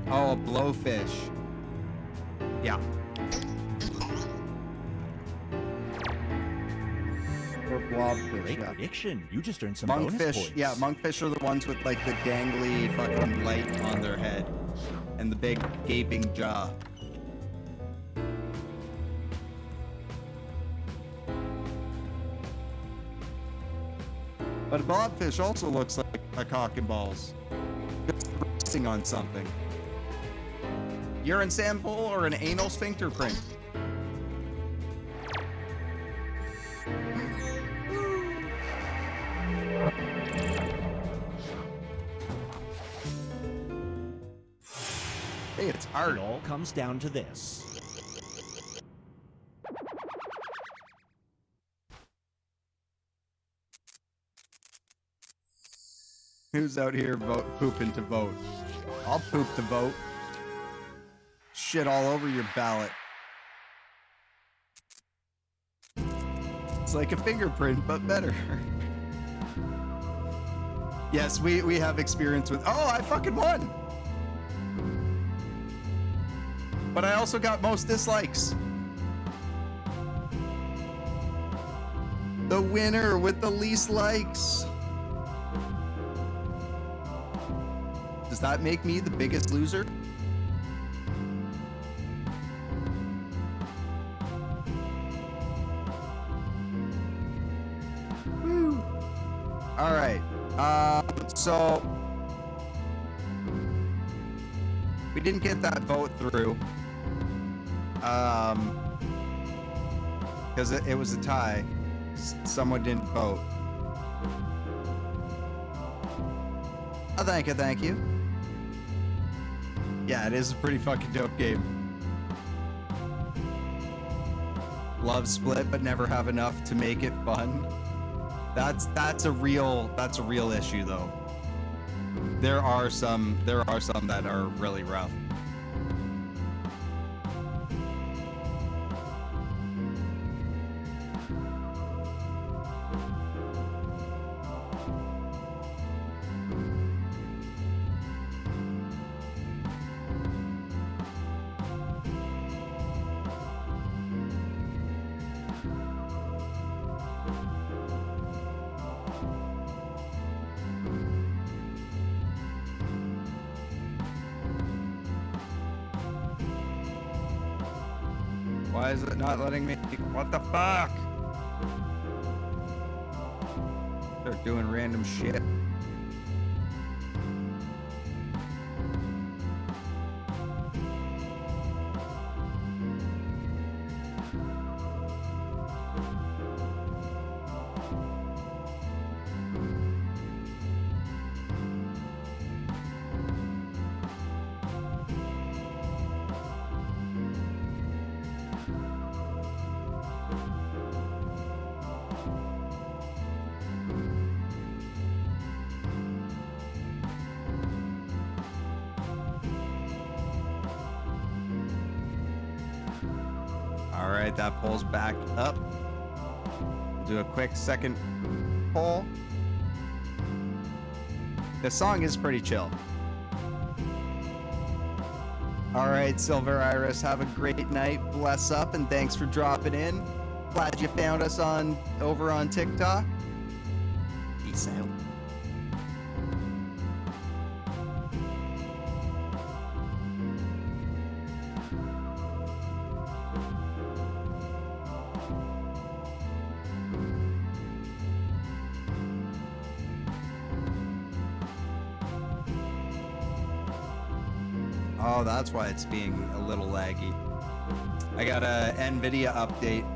Oh, a blowfish. Yeah. Or blobfish, Great yeah. prediction. You just earned some bonus Monkfish, points. yeah, monkfish are the ones with like the dangly fucking light on their head and the big gaping jaw. But a blobfish also looks like a cock and balls. It's resting on something. Urine sample or an anal sphincter print? Hey, it's art. It all comes down to this. Who's out here pooping to vote? I'll poop to vote. Shit all over your ballot. It's like a fingerprint, but better. Yes, we have experience with... Oh, I fucking won! But I also got most dislikes. The winner with the least likes. Does that make me the biggest loser? Woo. All right. So we didn't get that vote through. Because it was a tie. Someone didn't vote. Oh, thank you. Yeah, it is a pretty fucking dope game. Love Split, but never have enough to make it fun. That's a real issue though. There are some that are really rough. Why is it not letting me? What the fuck? They're doing random shit. All right, that pulls back up. We'll do a quick second pull. The song is pretty chill. All right, Silver Iris, have a great night. Bless up, and thanks for dropping in. Glad you found us over on TikTok. Peace out. Oh, that's why it's being a little laggy. I got a NVIDIA update.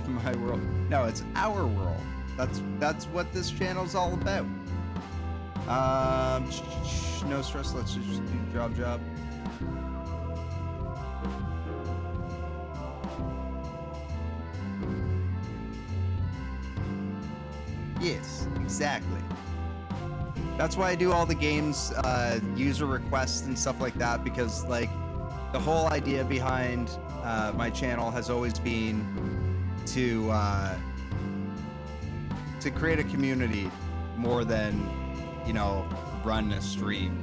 My world. No, it's our world. That's what this channel's all about. No stress. Let's just do job. Yes, exactly. That's why I do all the games, user requests and stuff like that, because like the whole idea behind my channel has always been to create a community more than, you know, run a stream.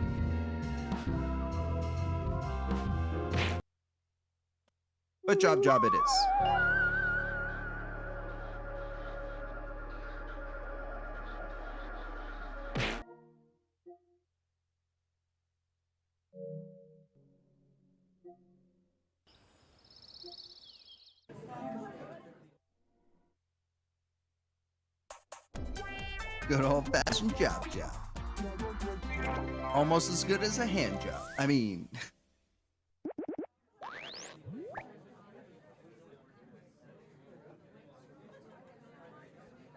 But job it is. Good old-fashioned job. Almost as good as a hand job. I mean...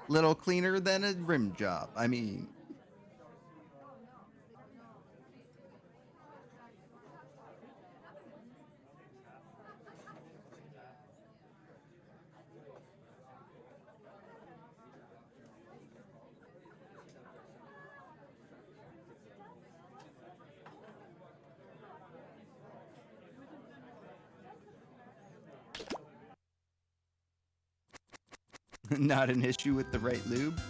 little cleaner than a rim job. I mean... Not an issue with the right lube?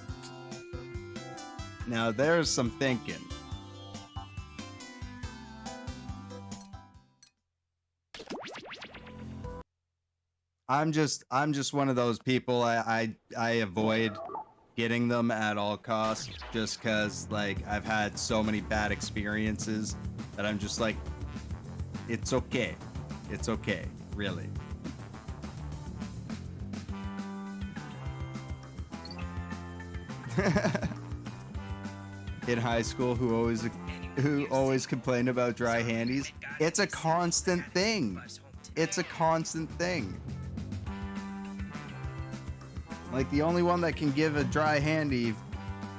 Now there's some thinking. I'm just one of those people. I avoid getting them at all costs, just because like I've had so many bad experiences that I'm just like, it's okay, really. In high school, who always complained about dry handies. It's a constant thing. It's a constant thing. Like, the only one that can give a dry handy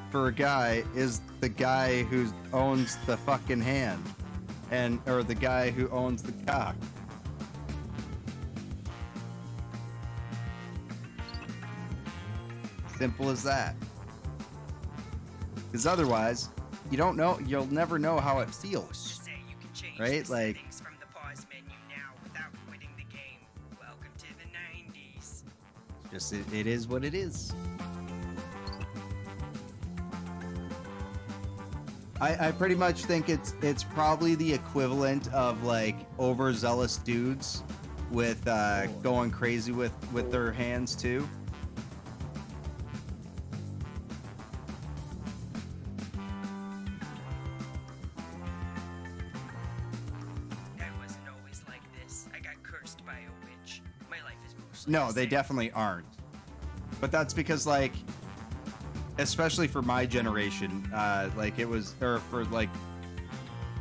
for a guy is the guy who owns the fucking hand, or the guy who owns the cock. Simple as that. Because otherwise, you'll never know how it feels, right? Like, just it is what it is. I pretty much think it's probably the equivalent of like overzealous dudes with going crazy with their hands too. No, they definitely aren't. But that's because, like, especially for my generation, like it was, or for like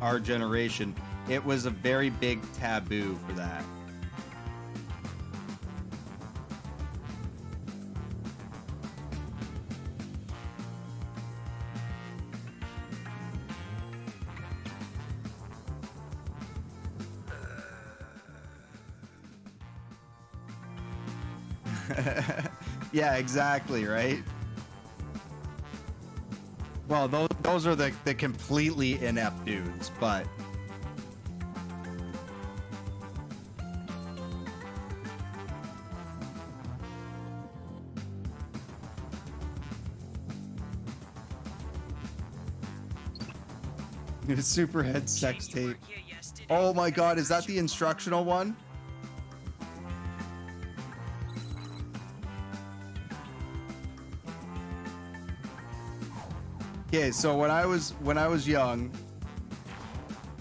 our generation, it was a very big taboo for that. Yeah, exactly, right? Well, those are the completely inept dudes, but Superhead sex tape. Oh my god, is that the instructional one? Okay, so when I was young,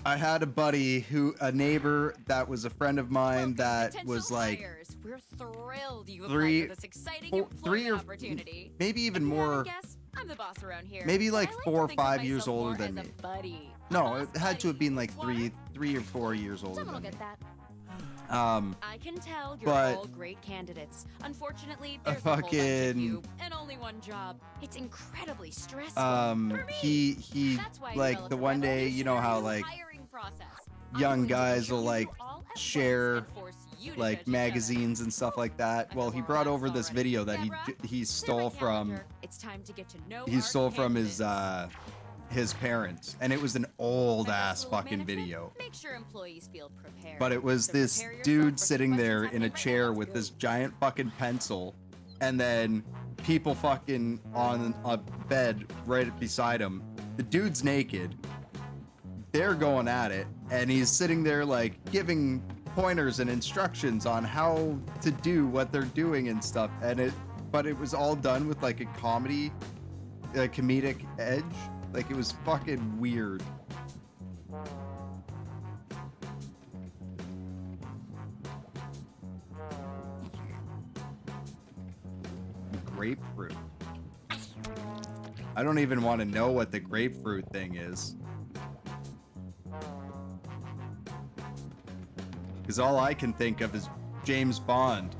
I had a neighbor that was a friend of mine that was like We're thrilled you three, applied for this exciting employment opportunity. maybe even more. I'm the boss around here. Maybe like I like 4 to or think of 5 years myself older more than as me. a buddy. No, it had to have been like 3 or 4 years older Someone will than me. get that. I can tell you're but all great candidates. Unfortunately, there's a fucking, whole bunch of you and only one job. It's incredibly stressful. he like the one day, you know how like young guys will like share like magazines and stuff like that. Well, he brought over this video that he stole from his parents, and it was an old ass fucking video. Make sure employees feel prepared. But it was this dude sitting there in a chair with this giant fucking pencil, and then people fucking on a bed right beside him. The dude's naked. They're going at it, and he's sitting there like giving pointers and instructions on how to do what they're doing and stuff. But it was all done with like a comedic edge. Like, it was fucking weird. Grapefruit. I don't even want to know what the grapefruit thing is. Because all I can think of is James Bond.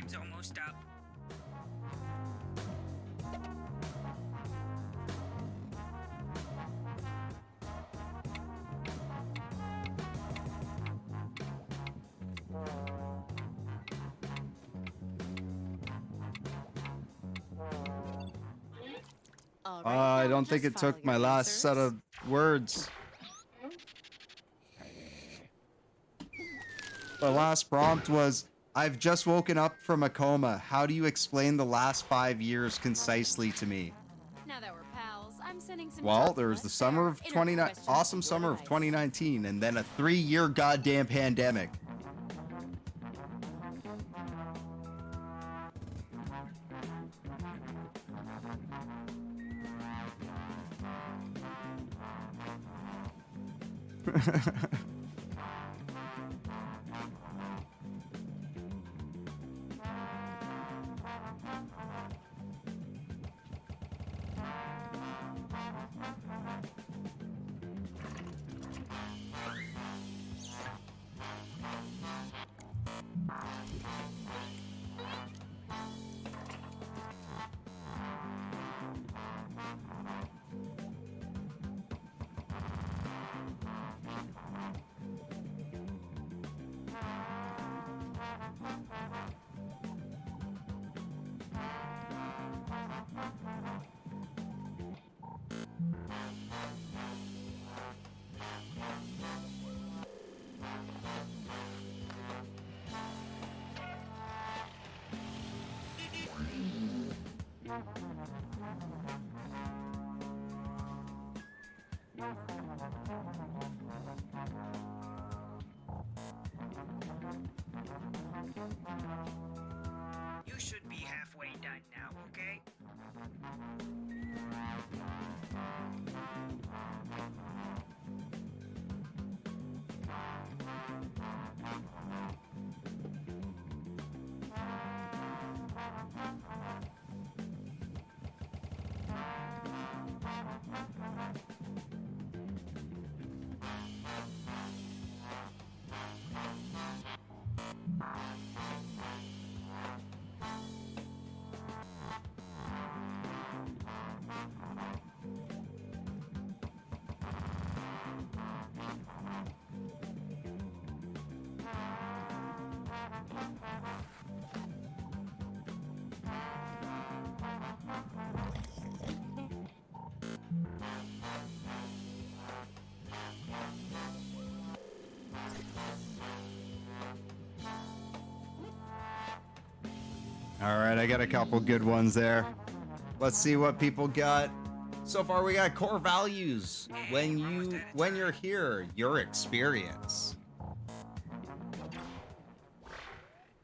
Time's almost up. I don't think it took my last set of words. The last prompt was, I've just woken up from a coma. How do you explain the last 5 years concisely to me? Now that we're pals, I'm sending some Well, there was the summer of awesome summer of 2019, and then a 3-year goddamn pandemic. You should be halfway done now, okay? All right, I got a couple good ones there. Let's see what people got. So far, we got core values. When you're here, your experience.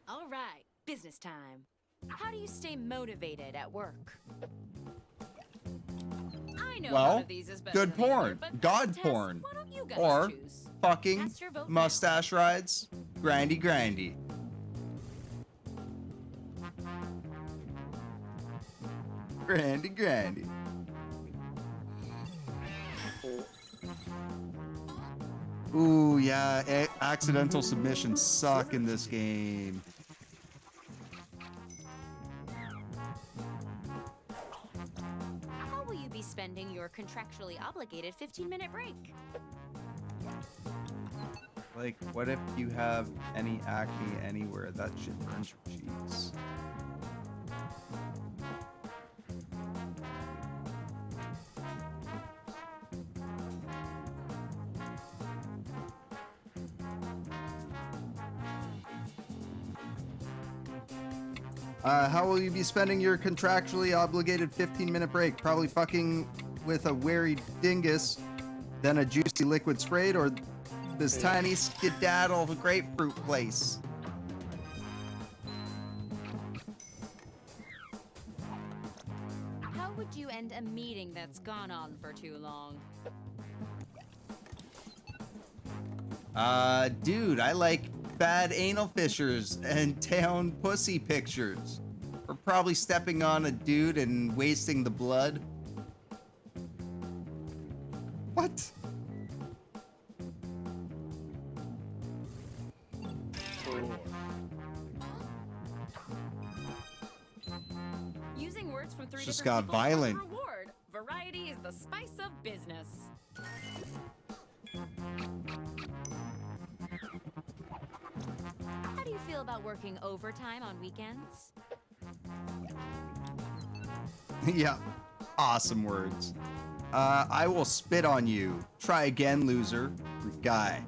All right, business time. How do you stay motivated at work? I know one of these is better good than the other, porn, but god Tess, porn, why don't you guys or choose? fucking Cast your vote now. mustache rides, grandy. Grandy. Ooh, yeah, accidental submissions suck in this game. How will you be spending your contractually obligated 15-minute break? Like, what if you have any acne anywhere? That shit burns your cheeks. How will you be spending your contractually obligated 15-minute break? Probably fucking with a wary dingus, then a juicy liquid sprayed, or this tiny skedaddle grapefruit place. How would you end a meeting that's gone on for too long? Dude, I like bad anal fissures and town pussy pictures. Or probably stepping on a dude and wasting the blood. What? from 3 Just different got people for violent. the reward. Variety is the spice of business. How do you feel about working overtime on weekends? Yeah, awesome words. I will spit on you. Try again, loser. Guy.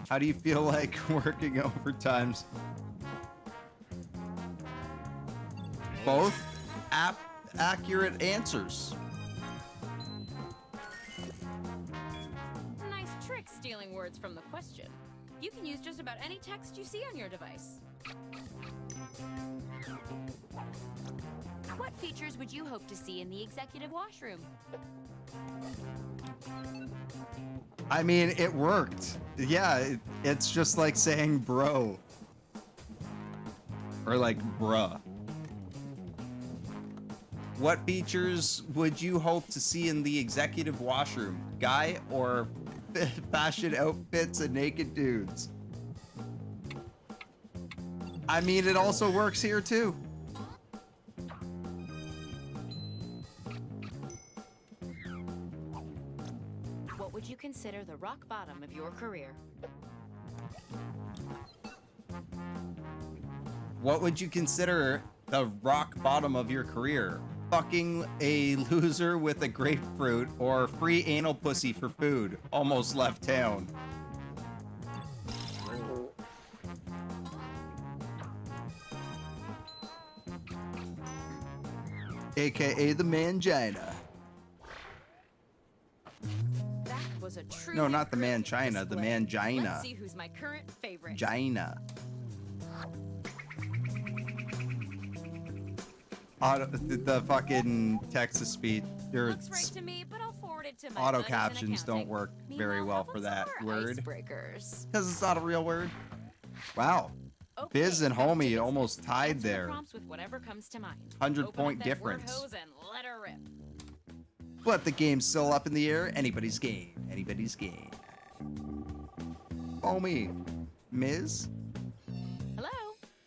How do you feel like working overtimes? Both accurate answers. Nice trick stealing words from the question. You can use just about any text you see on your device. What features would you hope to see in the executive washroom? I mean, it worked. Yeah, it's just like saying bro. Or like bruh. What features would you hope to see in the executive washroom? Guy or fashion outfits and naked dudes? I mean, it also works here too. What would you consider the rock bottom of your career? What would you consider the rock bottom of your career? Fucking a loser with a grapefruit or free anal pussy for food. Almost left town. AKA the mangina. That was a true. No, not the man-china, the mangina. Let's see who's my current favorite. Gina. The fucking text-to speech or Looks right to me, but I'll forward it to my auto buddies in captions don't accounting. work very well for that word Icebreakers. because it's not a real word. Wow. Biz and Homie almost tied Answer the there. prompts with whatever comes to mind. 100-point Open up that word difference. hose and let her rip. But the game's still up in the air. Anybody's game. Anybody's game. Homie. Ms. Hello?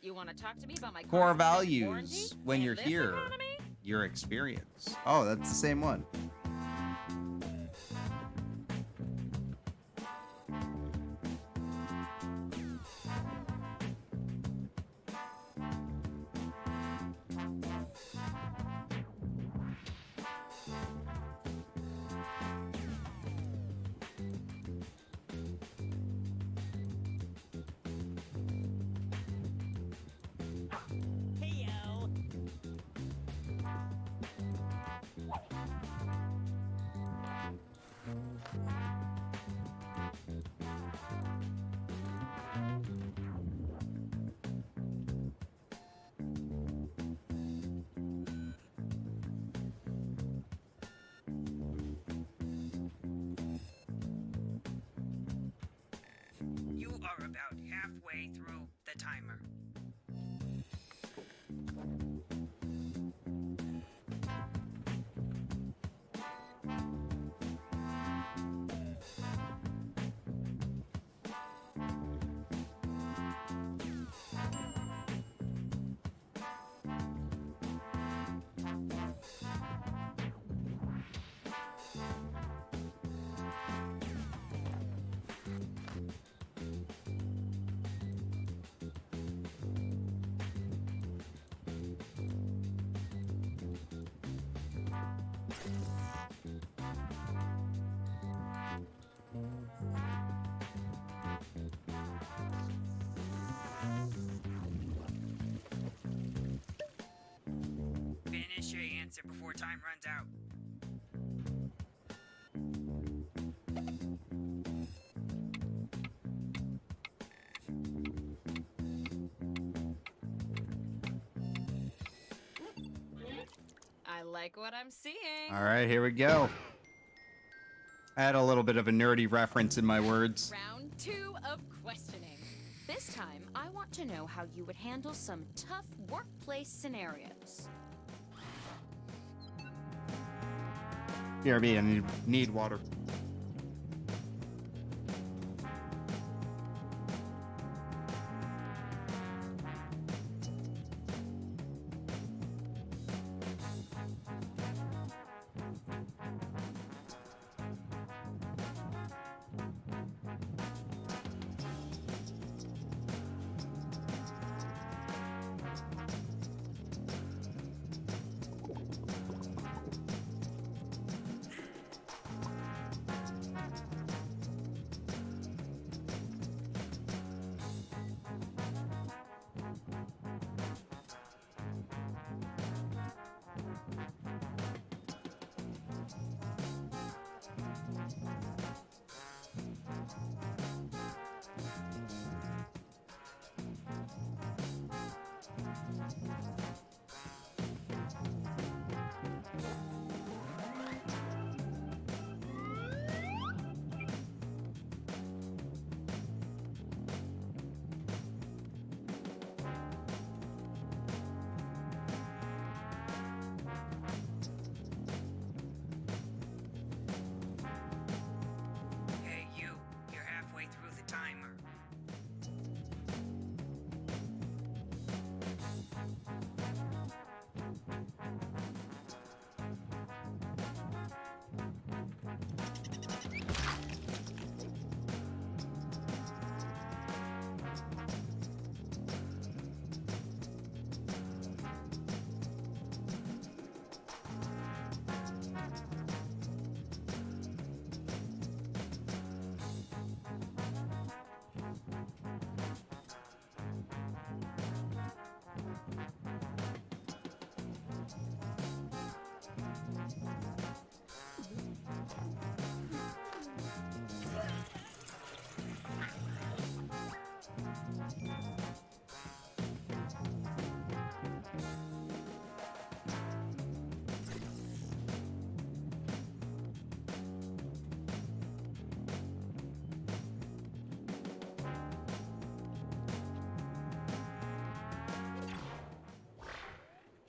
You want to talk to me about my Core car's values warranty when in you're this here. economy? Your experience. Oh, that's the same one. You are about halfway through the timer. Finish your answer before time runs out. I like what I'm seeing. All right, here we go. I had a little bit of a nerdy reference in my words. Round 2 of questioning. This time, I want to know how you would handle some tough workplace scenarios. BRB, I need water.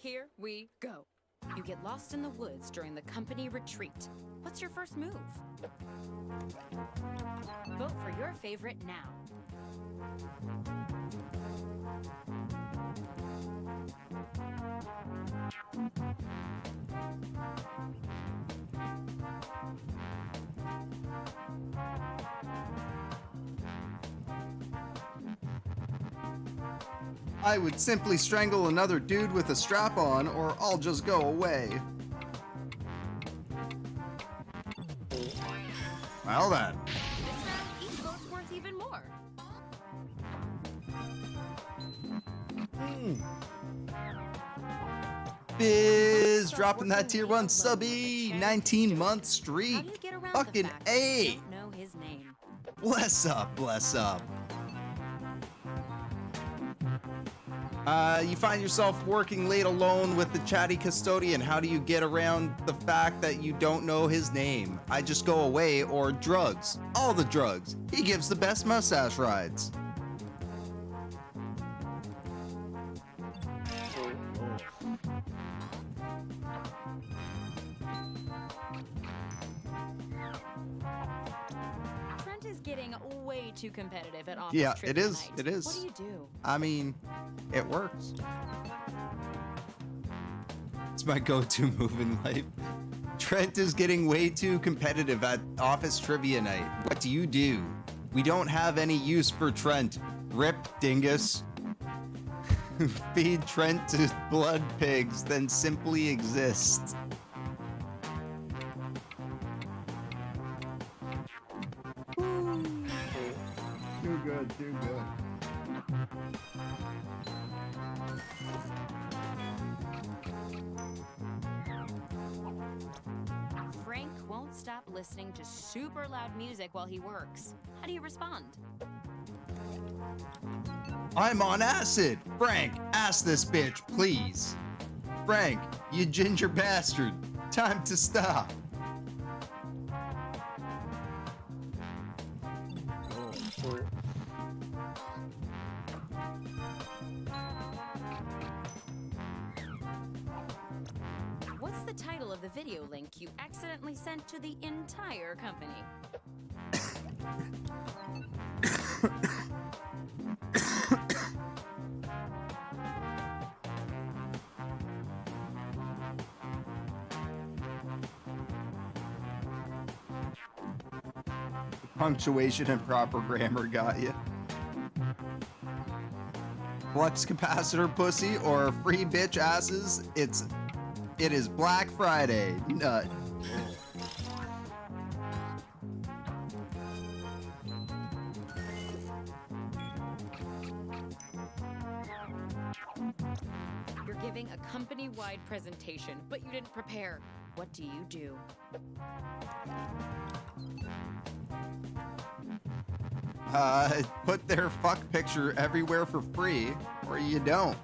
Here we go. You get lost in the woods during the company retreat. What's your first move? Vote for your favorite now. I would simply strangle another dude with a strap on, or I'll just go away. Well then. This round, each vote's worth even more. Biz dropping that tier 1 subby, 19-month streak. Fucking A. Don't know his name. Bless up, bless up. You find yourself working late alone with the chatty custodian. How do you get around the fact that you don't know his name? I just go away, or drugs. All the drugs. He gives the best mustache rides. Trent is getting way too competitive at office. Yeah, trivia it is. night. It is. What do you do? I mean, it works. It's my go-to move in life. Trent is getting way too competitive at office trivia night. What do you do? We don't have any use for Trent. Rip, dingus. Feed Trent to blood pigs, then simply exist. Too good, too good. Frank won't stop listening to super loud music while he works. How do you respond? I'm on acid! Frank, ask this bitch, please. Frank, you ginger bastard. Time to stop. What's the title of the video link you accidentally sent to the entire company? Punctuation and proper grammar got you. Flux capacitor pussy or free bitch asses? It is Black Friday. Nut. You're giving a company-wide presentation, but you didn't prepare. What do you do? Put their fuck picture everywhere for free, or you don't.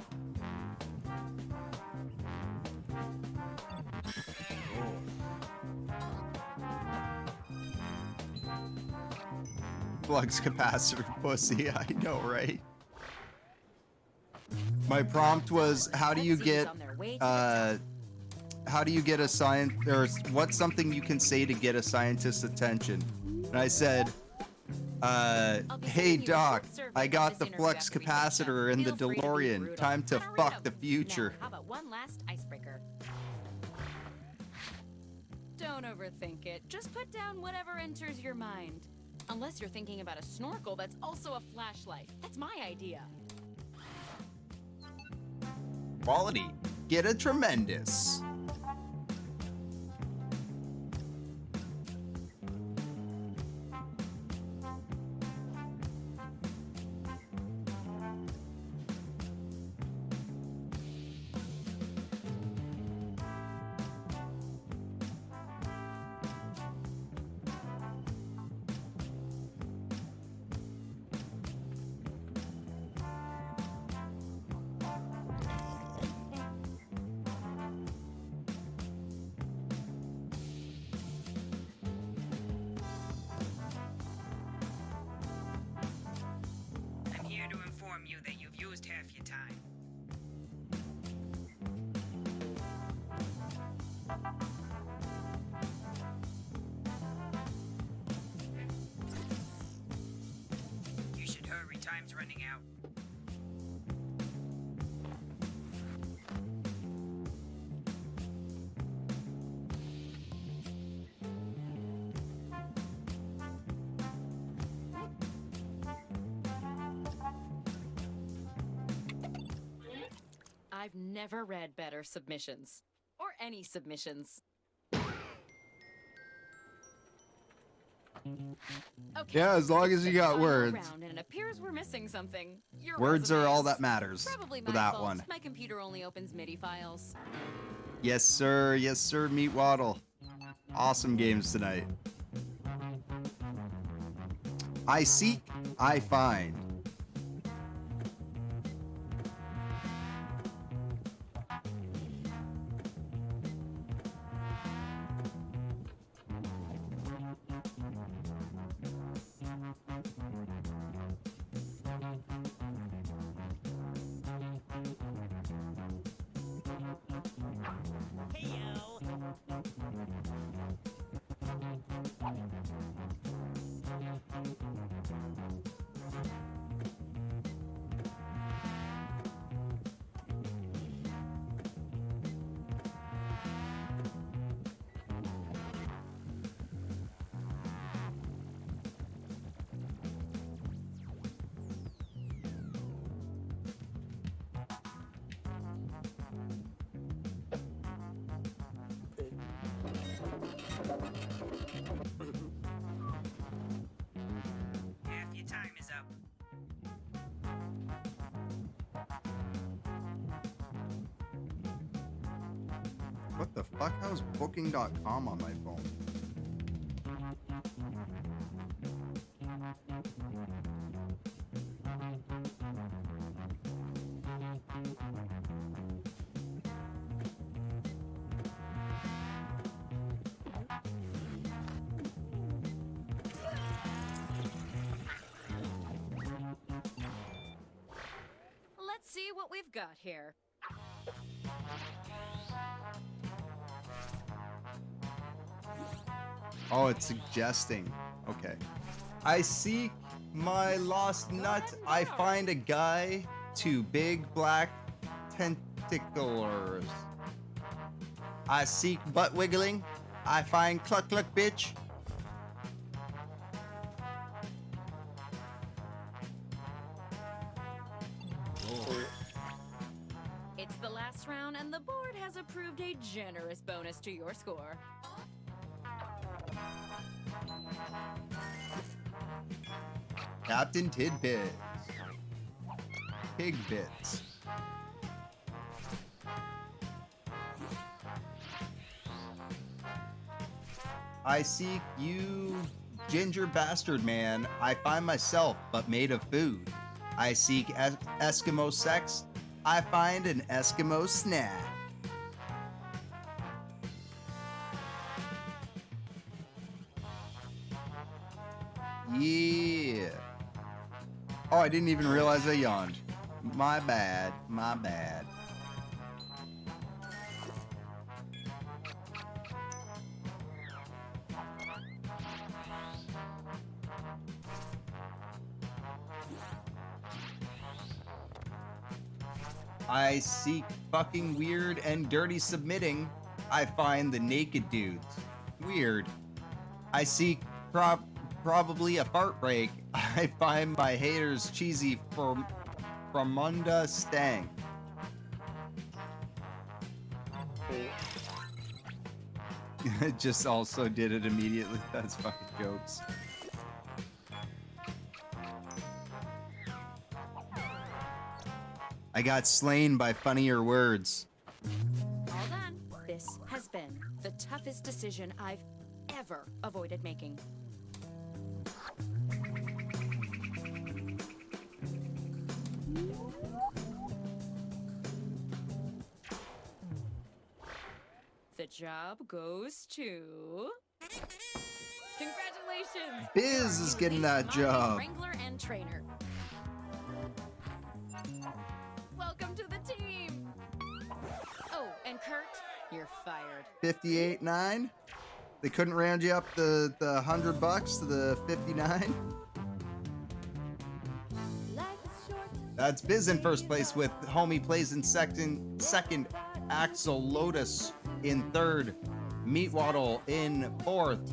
Flux capacitor pussy, I know, right? My prompt was, how do you get a science, or what's something you can say to get a scientist's attention? And I said, hey doc, I got the flux capacitor in the DeLorean. Time to fuck the future. Now, how about one last icebreaker? Don't overthink it. Just put down whatever enters your mind. Unless you're thinking about a snorkel that's also a flashlight. That's my idea. Quality. Get a tremendous. I've never read better submissions. Or any submissions. Okay, Yeah, as long as you got words. And it appears we're missing something. Your Words are all resumes. that matters Probably for my that fault. one. My computer only opens MIDI files. Yes, sir. Yes, sir, Meat Waddle. Awesome games tonight. I seek, I find. Half your time is up. What the fuck? How's booking.com on my phone? Let's see what we've got here. Oh, it's suggesting. Okay. I seek my lost nut. I find a guy. Two big black tentacles. I seek butt wiggling. I find cluck cluck bitch. It's the last round, and the board has approved a generous bonus to your score. Captain Tidbits. Pig bits. I seek you, ginger bastard man. I find myself, but made of food. I seek Eskimo sex. I find an Eskimo snack. Yeah. Oh, I didn't even realize I yawned. My bad. My bad. I seek fucking weird and dirty submitting. I find the naked dudes. Weird. I seek probably a fart break. I find my haters cheesy Fromunda stank. It just also did it immediately. That's fucking jokes. I got slain by funnier words. All done. This has been the toughest decision I've ever avoided making. The job goes to... Congratulations! Biz is getting that job. Wrangler and trainer. Welcome to the team! Oh, and Kurt, you're fired. 58.9. They couldn't round you up the $100 to the 59. That's Biz in first place with Homie Plays in second, Axel Lotus in third, Meat Waddle in fourth,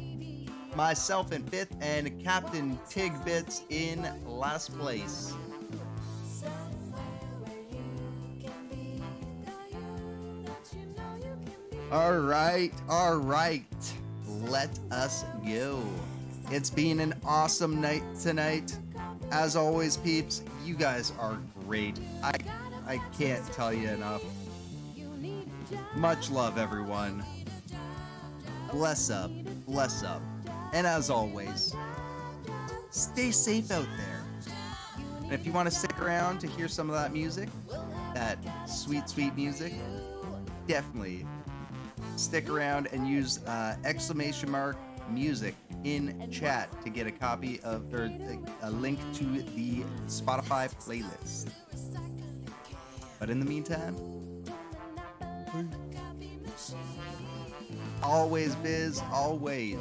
myself in fifth, and Captain Tigbits in last place. All right. Let us go. It's been an awesome night tonight. As always, peeps, you guys are great. I can't tell you enough. Much love, everyone. Bless up. And as always, stay safe out there. And if you want to stick around to hear some of that music, that sweet, sweet music, definitely stick around and use !music in chat to get a copy of, or a link to the Spotify playlist. But in the meantime, always biz, always.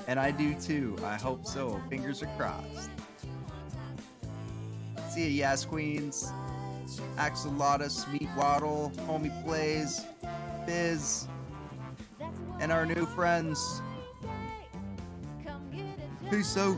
And I do too. I hope so. Fingers are crossed. See ya, Yas Queens, Axolotl, Meat Waddle, Homie Plays, Biz, and our new friends. Peace out.